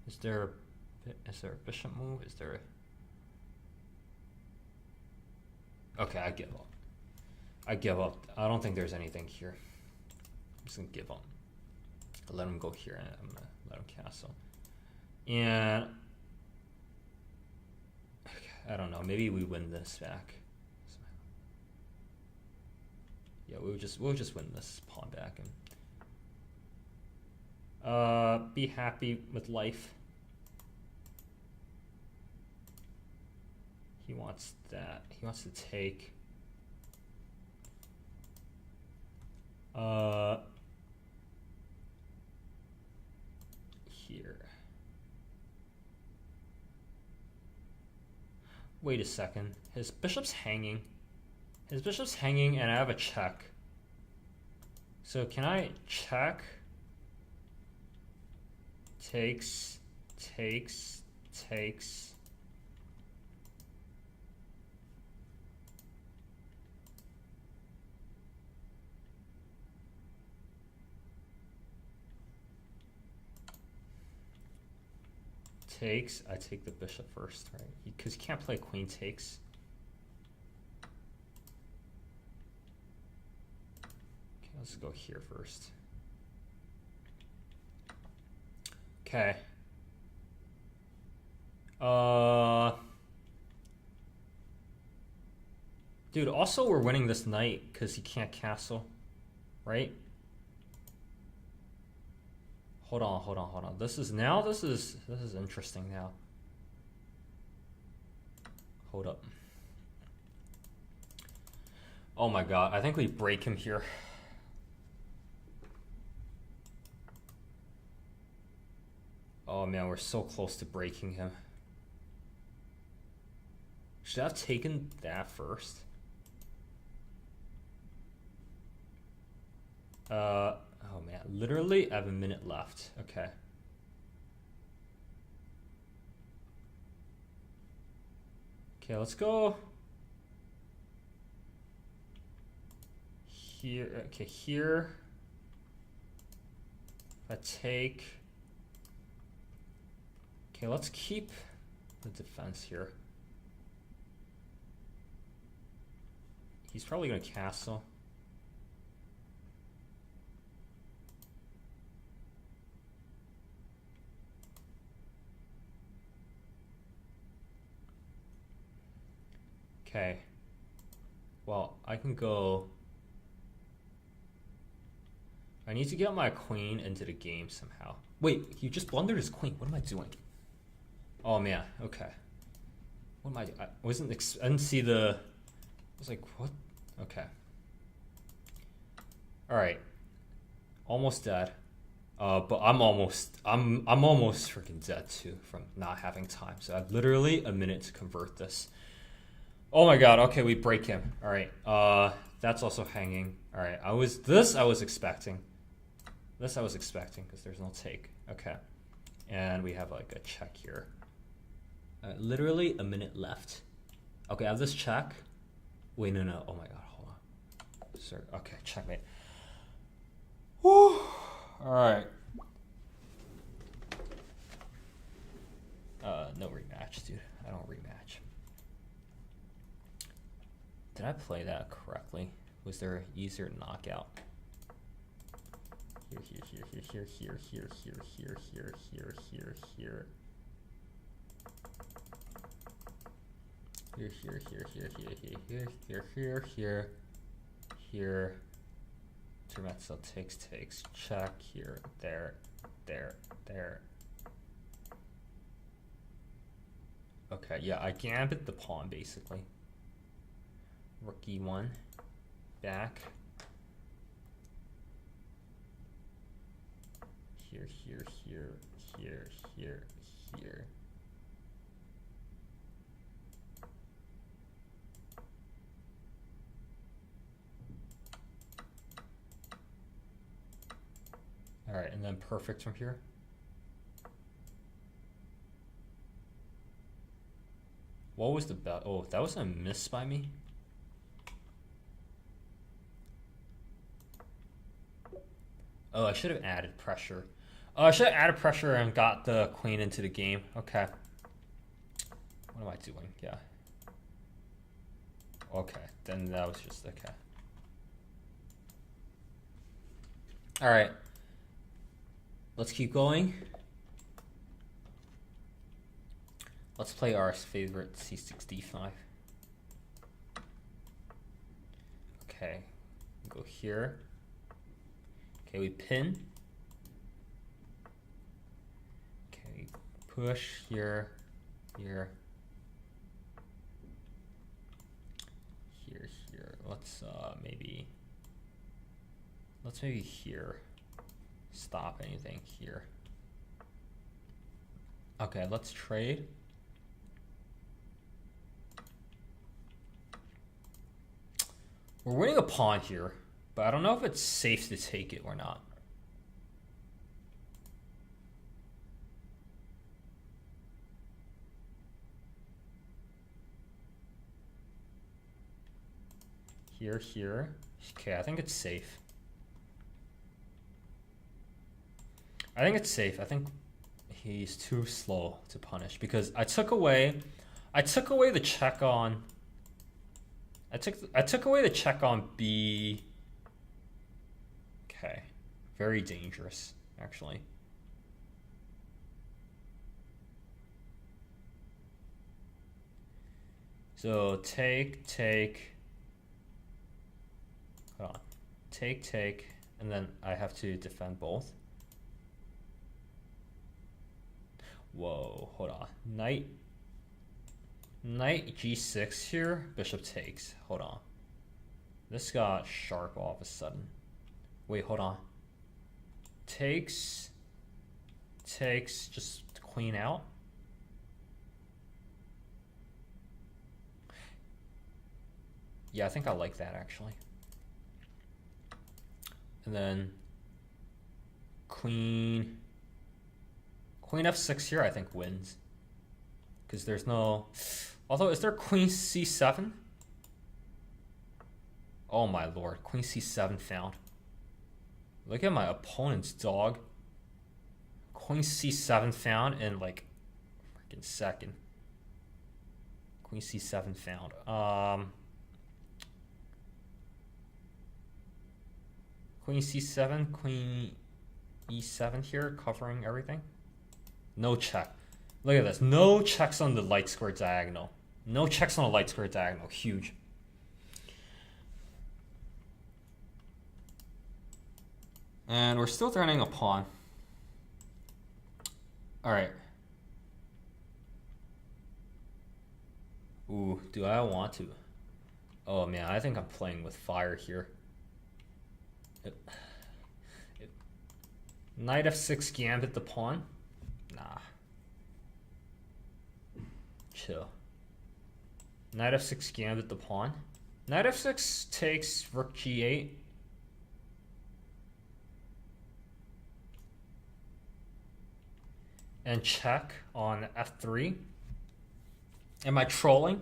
Is there a bishop move? Is there a... Okay, I give up. I don't think there's anything here. I'm just gonna give up. I'll let him go here and I'm gonna let him castle. And I don't know, maybe we win this back. Yeah, we'll just win this pawn back and be happy with life. He wants that. He wants to take. Here. Wait a second. His bishop's hanging. And I have a check. So can I check? Takes. Takes. I take the bishop first, right? Because you can't play queen takes. Okay, let's go here first. Okay. Dude, also we're winning this knight because he can't castle, right? Hold on. This is interesting now. Hold up. Oh my god, I think we break him here. Oh man, we're so close to breaking him. Should I have taken that first? Oh man, literally I have a minute left. Okay. Okay, let's go here. Okay, here. If I take. Okay, let's keep the defense here. He's probably gonna castle. Okay. Well, I can go. I need to get my queen into the game somehow. Wait, he just blundered his queen. What am I doing? Oh man. Okay. What am I? I wasn't. I didn't see the. I was like, what? Okay. All right. Almost dead. But I'm almost freaking dead too from not having time. So I have literally a minute to convert this. Oh my god, okay, we break him. Alright, that's also hanging. Alright, I was expecting. This I was expecting, because there's no take. Okay. And we have like a check here. Literally a minute left. Okay, I have this check. Wait, no. Oh my god, hold on. Sir, okay, checkmate. Woo! Alright. No rematch, dude. I don't rematch. Did I play that correctly? Was there an easier knockout? Here. Turmetso takes, check, here, there. Okay, yeah, I gambit the pawn basically. Rook e1, back. Here. All right, and then perfect from here. What was the bet? Oh, that was a miss by me. Oh, I should have added pressure. Oh, I should have added pressure and got the queen into the game. Okay. What am I doing? Yeah. Okay, then that was just okay. All right. Let's keep going. Let's play our favorite c6 d5. Okay, go here. Okay, we pin. Okay, push here. Let's maybe here. Stop anything here. Okay, let's trade. We're winning a pawn here, but I don't know if it's safe to take it or not. Here. Okay, I think it's safe. I think he's too slow to punish because I took away the check on. I took away the check on B. Okay, very dangerous actually. So take. Hold on, take, and then I have to defend both. Whoa, hold on. Knight g6 here, bishop takes. Hold on. This got sharp all of a sudden. Wait, hold on. Takes, just queen out. Yeah, I think I like that actually. And then queen f6 here I think wins. Because there's no... Although, is there queen c7? Oh my lord, queen c7 found. Look at my opponent's dog. Queen c7 found in like freaking second. Queen c7 found. Queen c7, queen e7 here, covering everything. No check. Look at this. No checks on the light square diagonal. No checks on the light square diagonal. Huge. And we're still threatening a pawn. Alright. Ooh, do I want to? Oh man, I think I'm playing with fire here. Knight f6 gambit the pawn? Nah. Chill. Knight f6 gambit the pawn. Knight f6 takes rook g8. And check on f3. Am I trolling?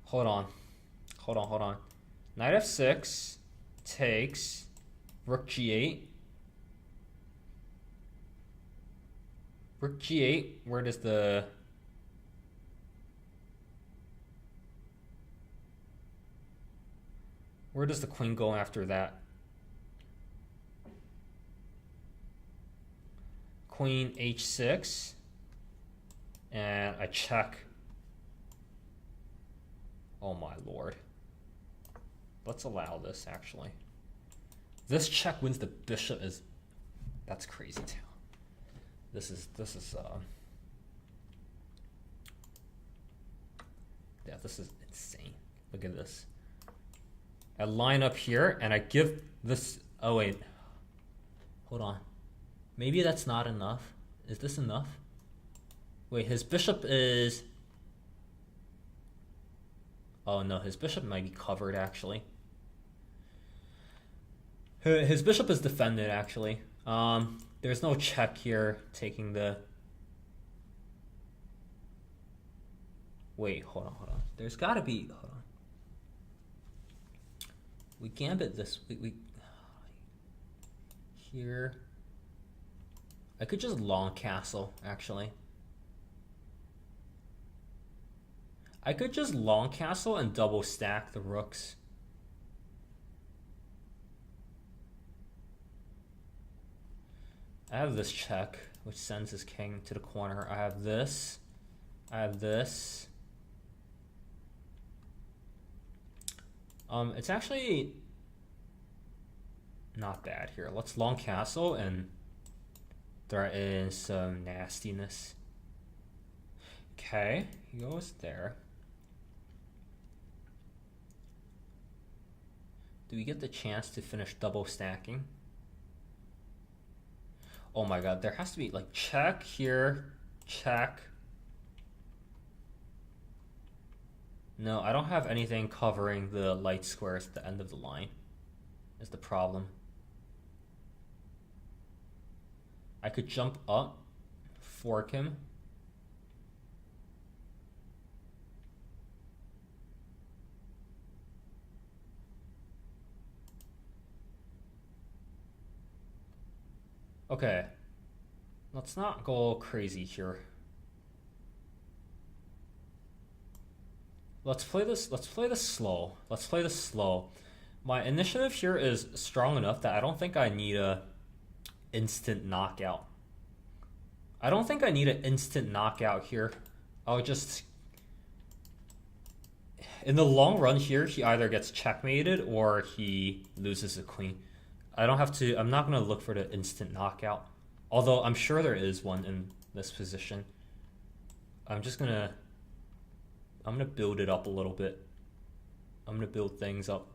Hold on. Hold on. Knight f6 takes rook g8. Rook g8, where does the... Where does the queen go after that? Queen h6. And I check. Oh my lord. Let's allow this, actually. This check wins the bishop is... That's crazy too. This is yeah, this is insane. Look at this. I line up here and I give this... Oh wait. Hold on. Maybe that's not enough. Is this enough? Wait, his bishop is... Oh no, his bishop might be covered actually. His bishop is defended actually. There's no check here taking the... Wait, hold on. There's gotta be... Hold on. We gambit this... We here... I could just long castle, actually. I could just long castle and double stack the rooks. I have this check, which sends his king to the corner. I have this. I have this. It's actually not bad here. Let's long castle and throw in some nastiness. Okay, he goes there. Do we get the chance to finish double stacking? Oh my god, there has to be like check here, check. No, I don't have anything covering the light squares at the end of the line. Is the problem. I could jump up, fork him. Okay, let's not go crazy here. Let's play this slow. My initiative here is strong enough that I don't think I need a instant knockout. I don't think I need an instant knockout here. I'll just... In the long run here, he either gets checkmated or he loses a queen. I don't have to... I'm not going to look for the instant knockout. Although I'm sure there is one in this position. I'm just going to... I'm going to build it up a little bit. I'm going to build things up.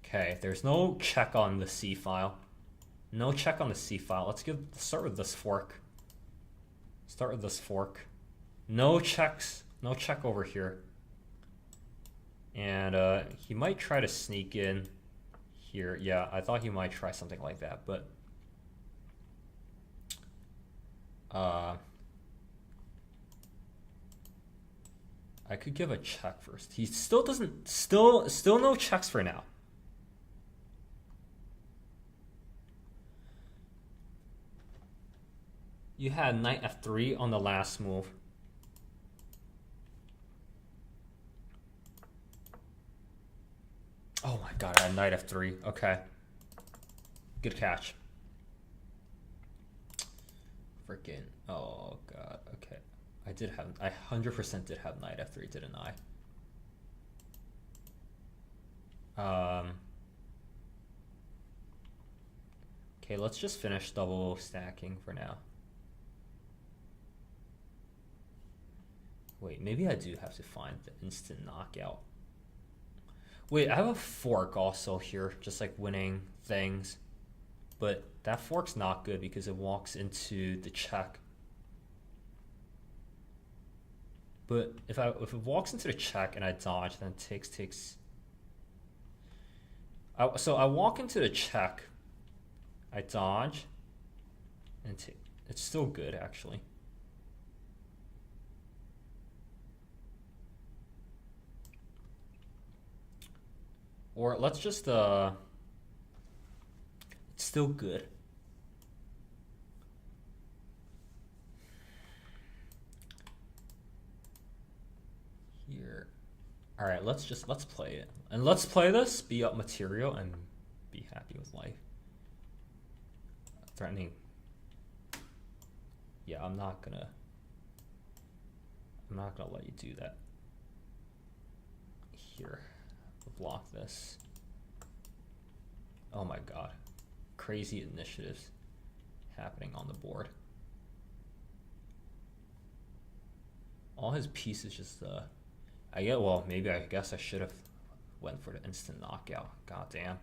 Okay, there's no check on the C file. No check on the C file. Let's start with this fork. Start with this fork. No checks. No check over here. And he might try to sneak in here. Yeah, I thought he might try something like that, but I could give a check first. He still doesn't. Still no checks for now. You had knight f3 on the last move. Oh my god, I had knight f3. Okay. Good catch. Freaking. Oh god. Okay. I 100% did have knight f3, didn't I? Okay, let's just finish double stacking for now. Wait, maybe I do have to find the instant knockout. Wait, I have a fork also here, just like winning things. But that fork's not good because it walks into the check. But if it walks into the check and I dodge, then takes. So I walk into the check, I dodge, and it's still good actually. Or let's just it's still good. Here. All right, let's play it. And let's play this, be up material and be happy with life. Threatening. Yeah, I'm not gonna let you do that. Here. Block this. Oh my god. Crazy initiatives happening on the board. All his pieces just maybe I guess I should have went for the instant knockout. God damn.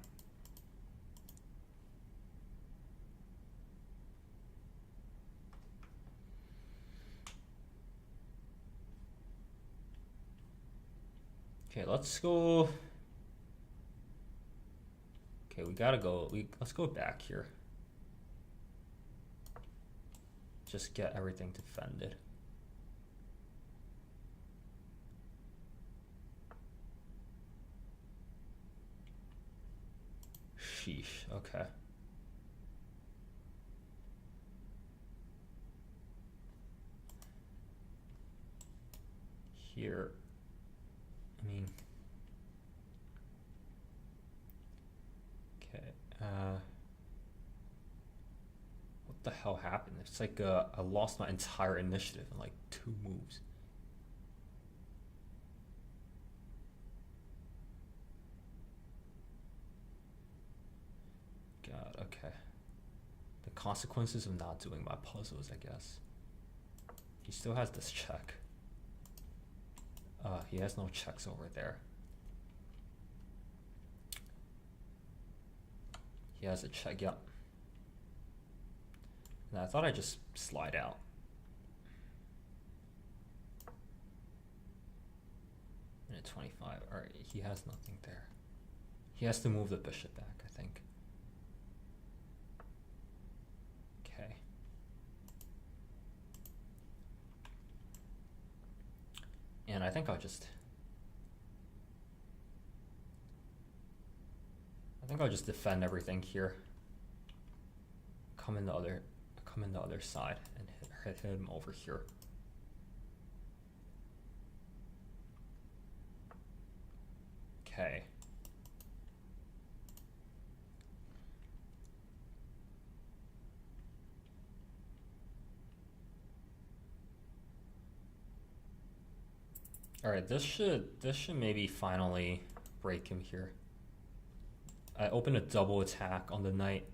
Okay, let's go. Okay, we gotta go. Let's go back here. Just get everything defended. Sheesh. Okay. Here. I mean. Okay. What the hell happened? It's like I lost my entire initiative in like 2 moves. God, okay. The consequences of not doing my puzzles, I guess. He still has this check. He has no checks over there. He has a check, yep. And I thought I'd just slide out. Minute 25. Alright, he has nothing there. He has to move the bishop back, I think. Okay. And I think I'll just defend everything here. Come in the other side and hit him over here. Okay. All right, this should maybe finally break him here. I open a double attack on the knight.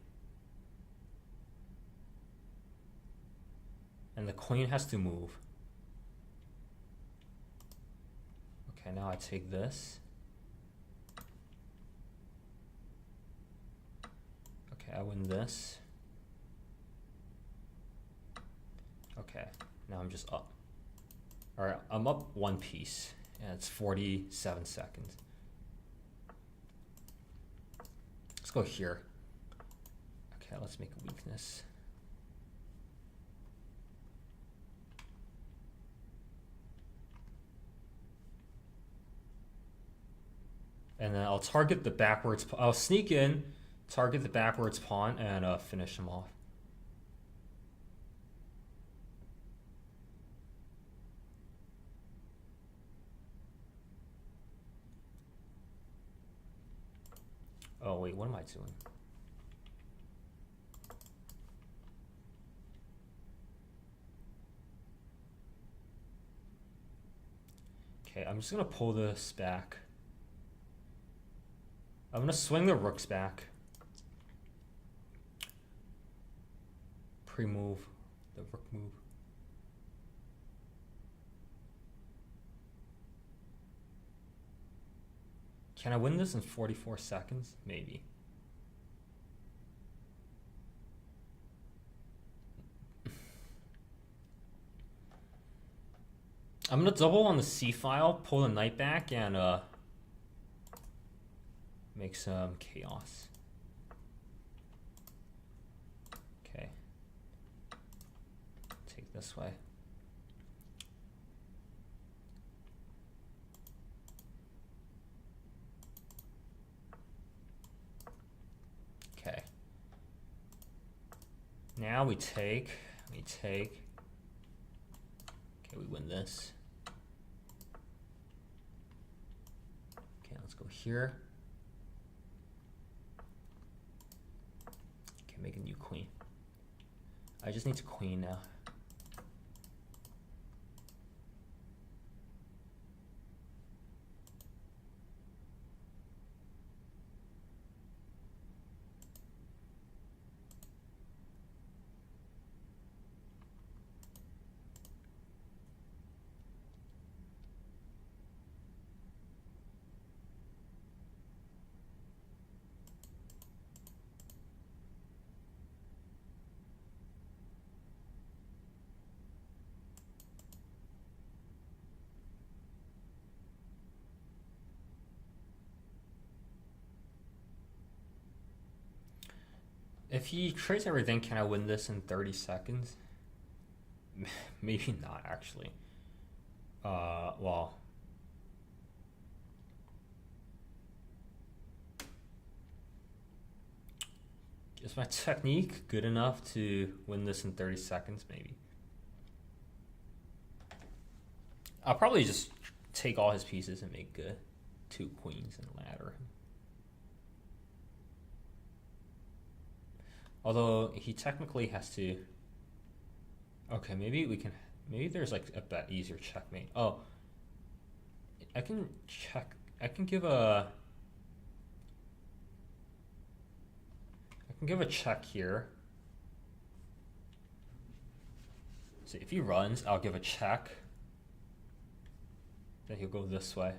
And the queen has to move. Okay, now I take this. Okay, I win this. Okay, now I'm just up. Alright, I'm up 1 piece. And it's 47 seconds. Let's go here. Okay, let's make a weakness. And then I'll target the backwards. I'll sneak in, target the backwards pawn, and finish him off. Oh wait, what am I doing? Okay, I'm just gonna pull this back. I'm gonna swing the rooks back. Pre-move, the rook move. Can I win this in 44 seconds? Maybe. I'm gonna double on the C file, pull the knight back, and make some chaos. Okay. Take this way. Okay. Now we take. Okay, we win this. Okay, let's go here. Okay, make a new queen. I just need to queen now. If he trades everything, can I win this in 30 seconds? Maybe not, actually. Well. Is my technique good enough to win this in 30 seconds? Maybe. I'll probably just take all his pieces and make two queens and ladder him. Although he technically has to. Okay, maybe we can. Maybe there's like a bet easier checkmate. Oh, I can check. I can give a. I can give a check here. So if he runs, I'll give a check. Then he'll go this way.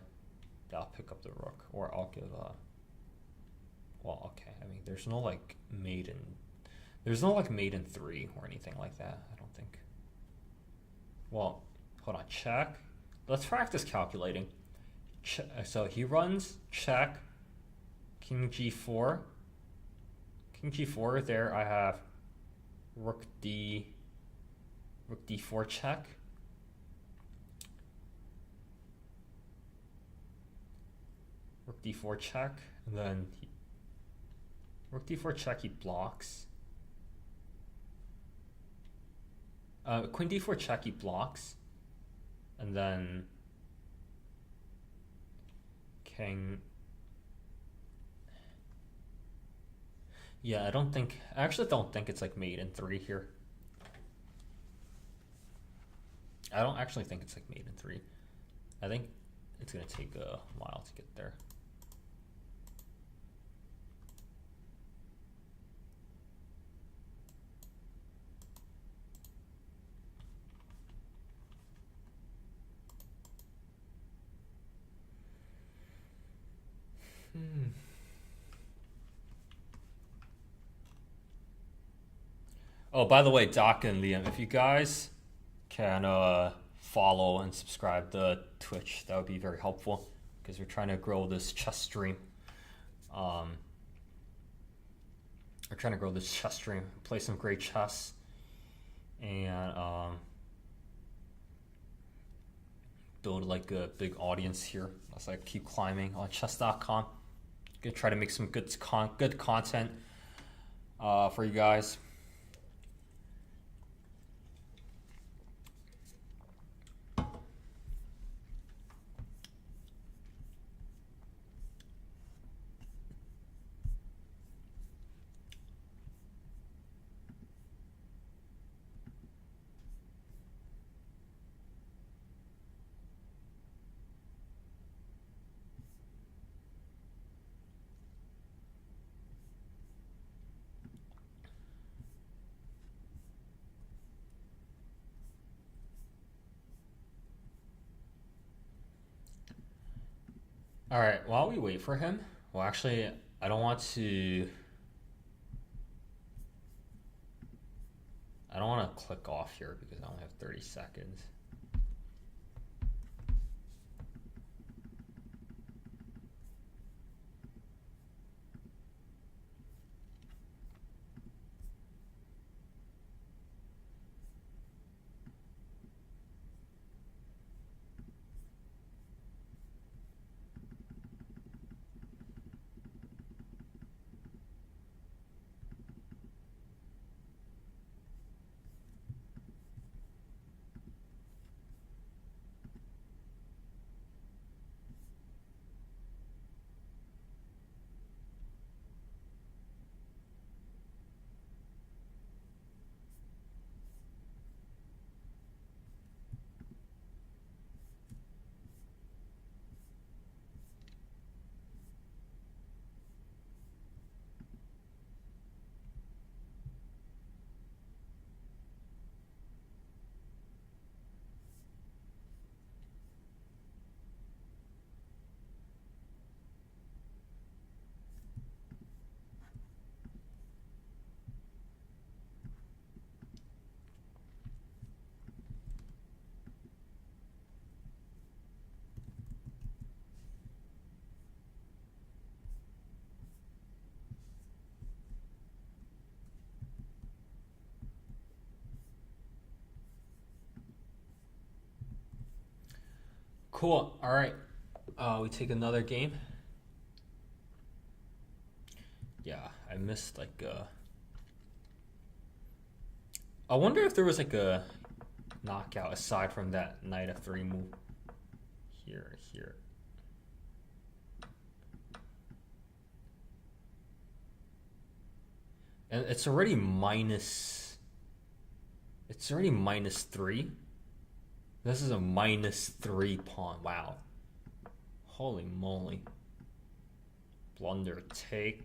Then I'll pick up the rook, or I'll give a. Well, okay. I mean, there's no like maiden. There's no like mate in 3 or anything like that, I don't think. Well, hold on, check. Let's practice calculating. So he runs, check, king g4. King g4, there I have rook d4 check. Rook d4 check, and then rook d4 check, he blocks. Queen d4 check, he blocks, and then king. Yeah, I actually don't think it's like mate in 3 here. I don't actually think it's like mate in 3. I think it's gonna take a while to get there. Oh, by the way, Doc and Liam, if you guys can follow and subscribe to Twitch, that would be very helpful because we're trying to grow this chess stream. We're trying to grow this chess stream, play some great chess, and build like a big audience here as I keep climbing on chess.com. Gonna try to make some good content for you guys. All right, while we wait for him, well, actually, I don't want to. I don't want to click off here because I only have 30 seconds. Cool. All right. We take another game. Yeah, I missed like I wonder if there was like a knockout aside from that knight f3 move. Here. And it's already minus 3. This is a -3 pawn. Wow. Holy moly. Blunder. Take.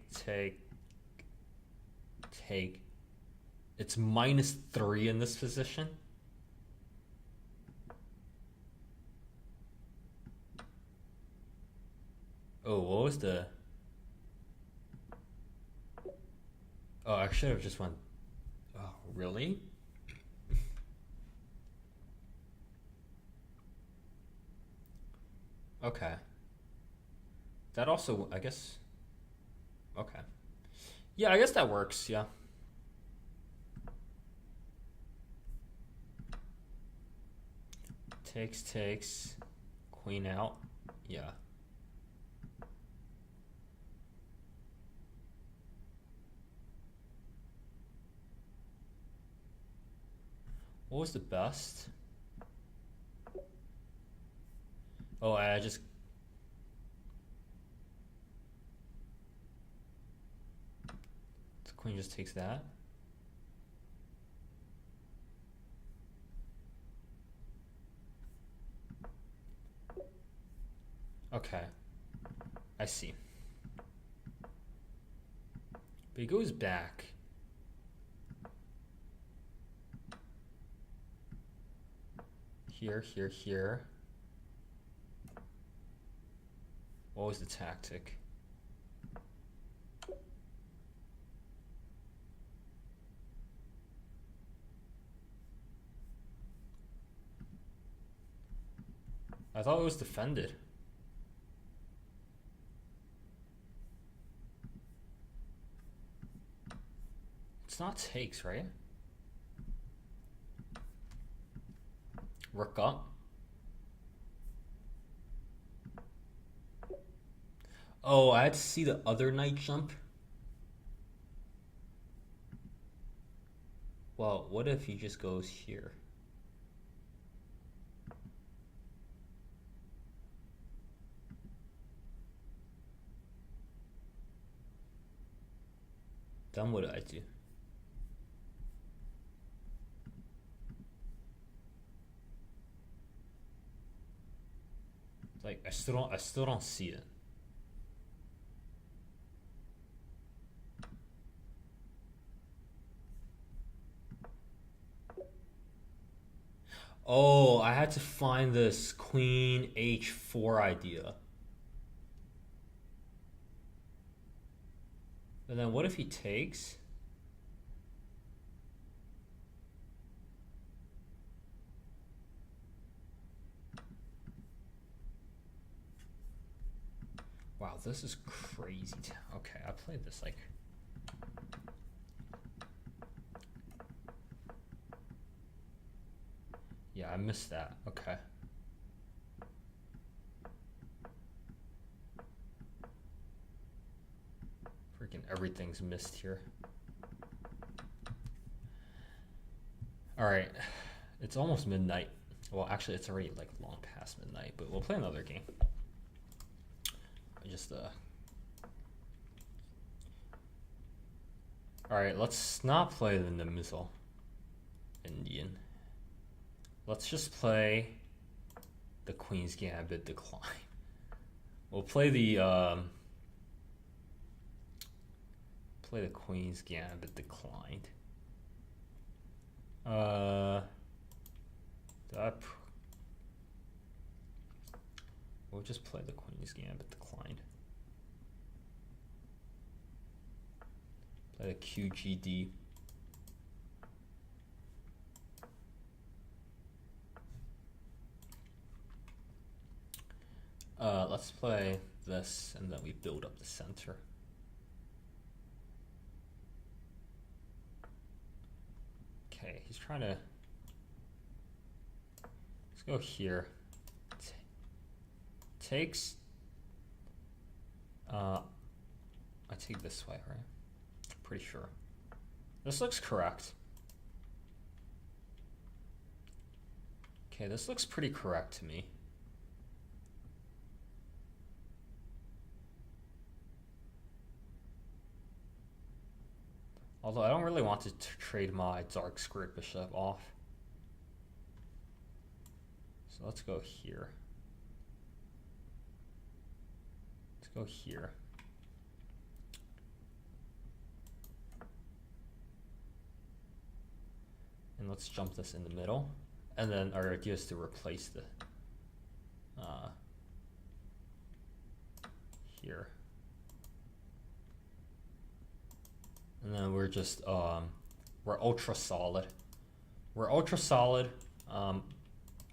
It's -3 in this position. Oh, what was the... Oh, I should have just went... Oh, really? Okay. That also, I guess... Okay. Yeah, I guess that works, yeah. Takes. Queen out. Yeah. What was the best? Oh, I just... The queen just takes that. Okay. I see. But he goes back. Here. What was the tactic? I thought it was defended. It's not takes, right? Rook up. Oh, I had to see the other knight jump. Well, what if he just goes here? Then what do I do? Like I still don't see it. Oh, I had to find this queen h4 idea. And then what if he takes? Wow, this is crazy. Okay, I played this like... Yeah, I missed that. Okay. Freaking everything's missed here. Alright. It's almost midnight. Well, actually, it's already like long past midnight, but we'll play another game. I just, Alright, let's not play the Nimzo Indian. Let's just play the Queen's Gambit Decline. We'll play the Queen's Gambit Declined. We'll just play the Queen's Gambit Declined. Play the QGD. Let's play this, and then we build up the center. Okay, he's trying to... Let's go here. Takes... I take this way, right? Pretty sure. This looks correct. Okay, this looks pretty correct to me. Although I don't really want to trade my Dark Squared Bishop off. So let's go here. Let's go here. And let's jump this in the middle. And then our idea is to replace the here. And then we're just we're ultra solid. We're ultra solid.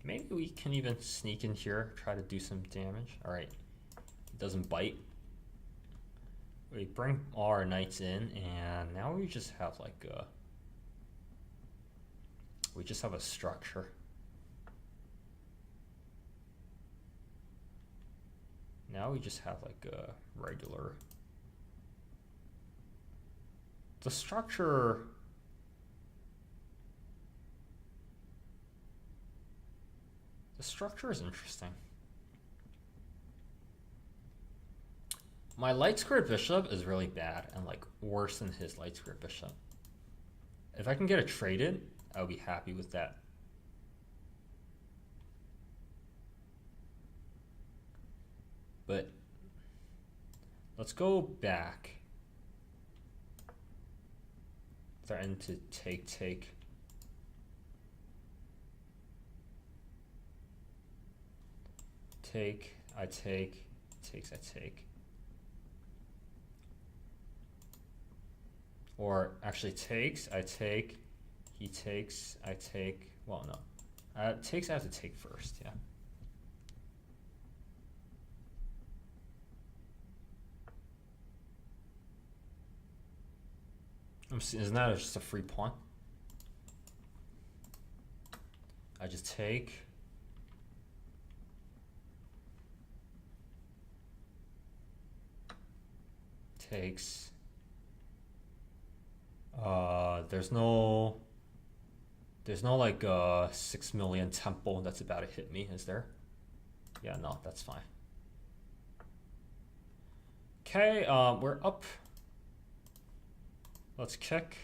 Maybe we can even sneak in here, try to do some damage. All right, it doesn't bite. We bring all our knights in, and now we just have like a structure. Now we just have like a regular. The structure. The structure is interesting. My light squared bishop is really bad and like worse than his light squared bishop. If I can get it traded, I'll be happy with that. But let's go back. Threaten to take. Take, I take, takes, I take. Or actually takes, I take, he takes, I take. Well, no. Takes, I have to take first, yeah. Isn't that just a free pawn? I just take. takes. There's no like 6 million temple that's about to hit me, is there? Yeah, no, that's fine. Okay, we're up. Let's kick.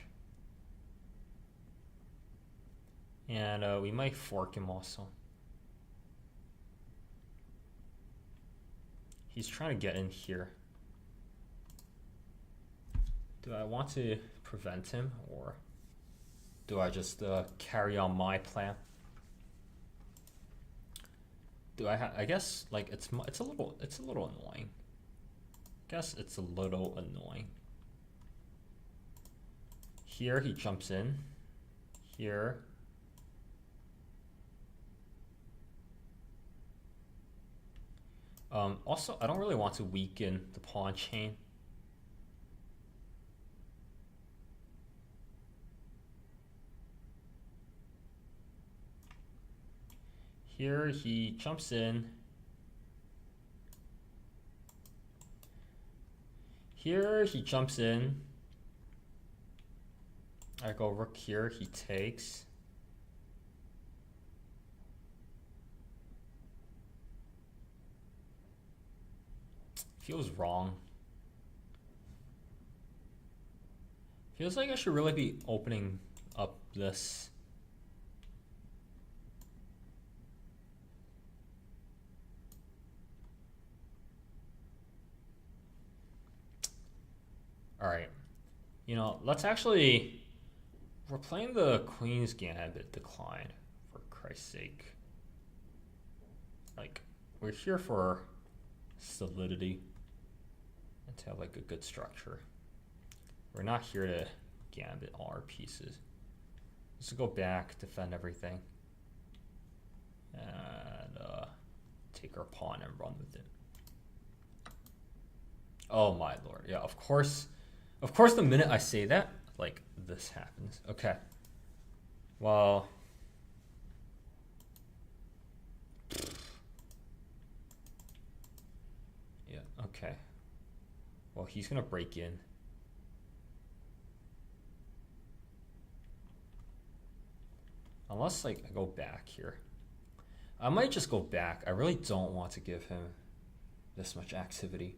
And we might fork him also. He's trying to get in here. Do I want to prevent him, or do I just carry on my plan? Do I guess like it's a little annoying. Guess it's a little annoying. Here he jumps in. Here. Also, I don't really want to weaken the pawn chain. Here he jumps in. Here he jumps in. I go rook here, he takes. Feels wrong. Feels like I should really be opening up this. Alright. You know, let's actually... We're playing the Queen's Gambit decline, for Christ's sake. Like, we're here for solidity and to have like a good structure. We're not here to gambit all our pieces. Let's go back, defend everything, and take our pawn and run with it. Oh my lord, yeah, of course the minute I say that, like, this happens. Okay. Well, yeah, okay. Well, he's gonna break in. Unless, like, I go back here. I might just go back. I really don't want to give him this much activity.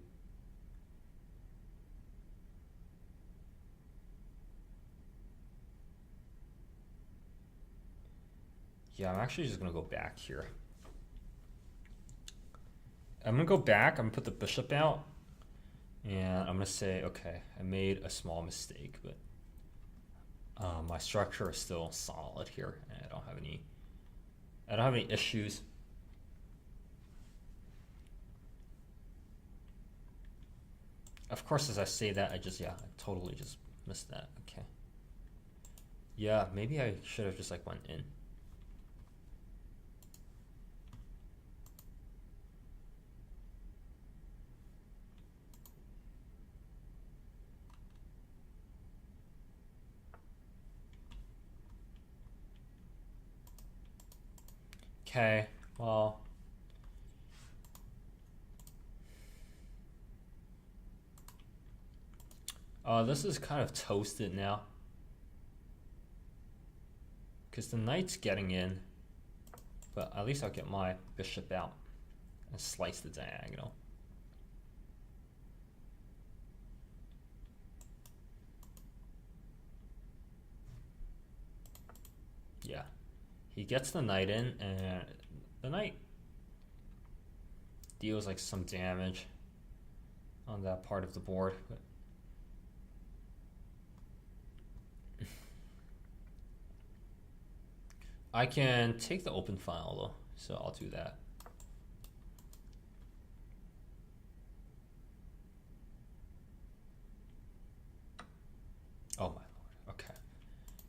Yeah, I'm actually just gonna go back here. I'm gonna go back, I'm gonna put the bishop out, and I'm gonna say, okay, I made a small mistake, but my structure is still solid here, and I don't have any issues. Of course, as I say that, I totally just missed that. Okay. Yeah, maybe I should have just like went in. Okay, well, this is kind of toasted now, because the knight's getting in, but at least I'll get my bishop out and slice the diagonal. Yeah. He gets the knight in, and the knight deals like some damage on that part of the board. But I can take the open file though, so I'll do that. Oh my lord. Okay.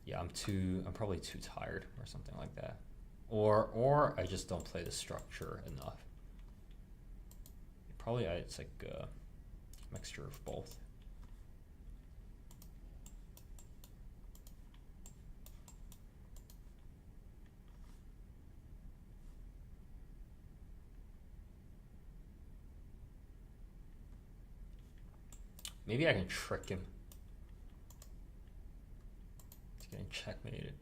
Yeah, I'm probably too tired or something like that. Or I just don't play the structure enough. Probably it's like a mixture of both. Maybe I can trick him. He's getting checkmated.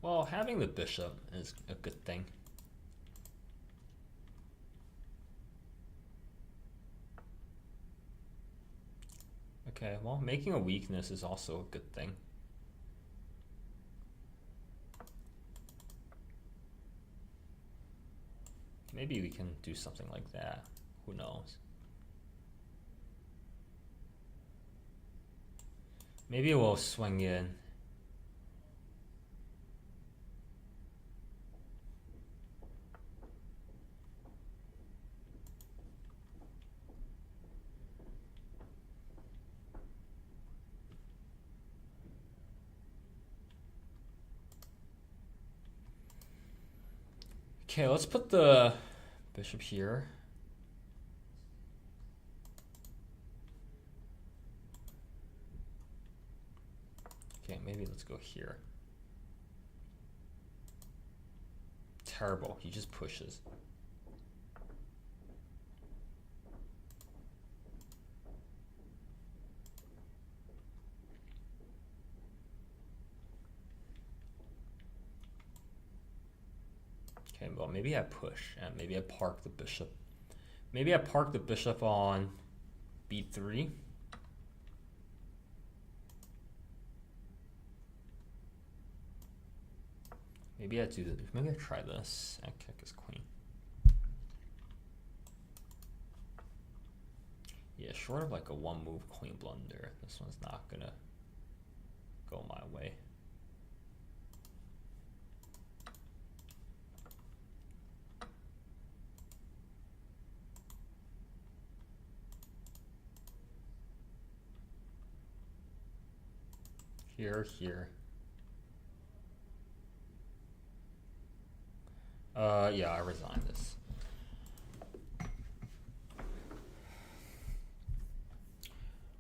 Well, having the bishop is a good thing. Okay, well, making a weakness is also a good thing. Maybe we can do something like that. Who knows? Maybe we'll swing in. Okay, let's put the bishop here. Okay, maybe let's go here. Terrible, he just pushes. Okay, well, maybe I push, and maybe I park the bishop. Maybe I park the bishop on b3. Maybe I do this. Maybe I try this and kick his queen. Yeah, short of like a one-move queen blunder, this one's not gonna go my way. Here. Yeah, I resign this.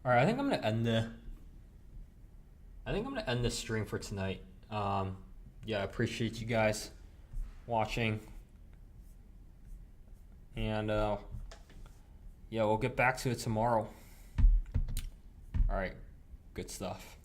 All right, I think I'm gonna end the stream for tonight. Yeah, I appreciate you guys watching, and yeah, we'll get back to it tomorrow. All right, good stuff.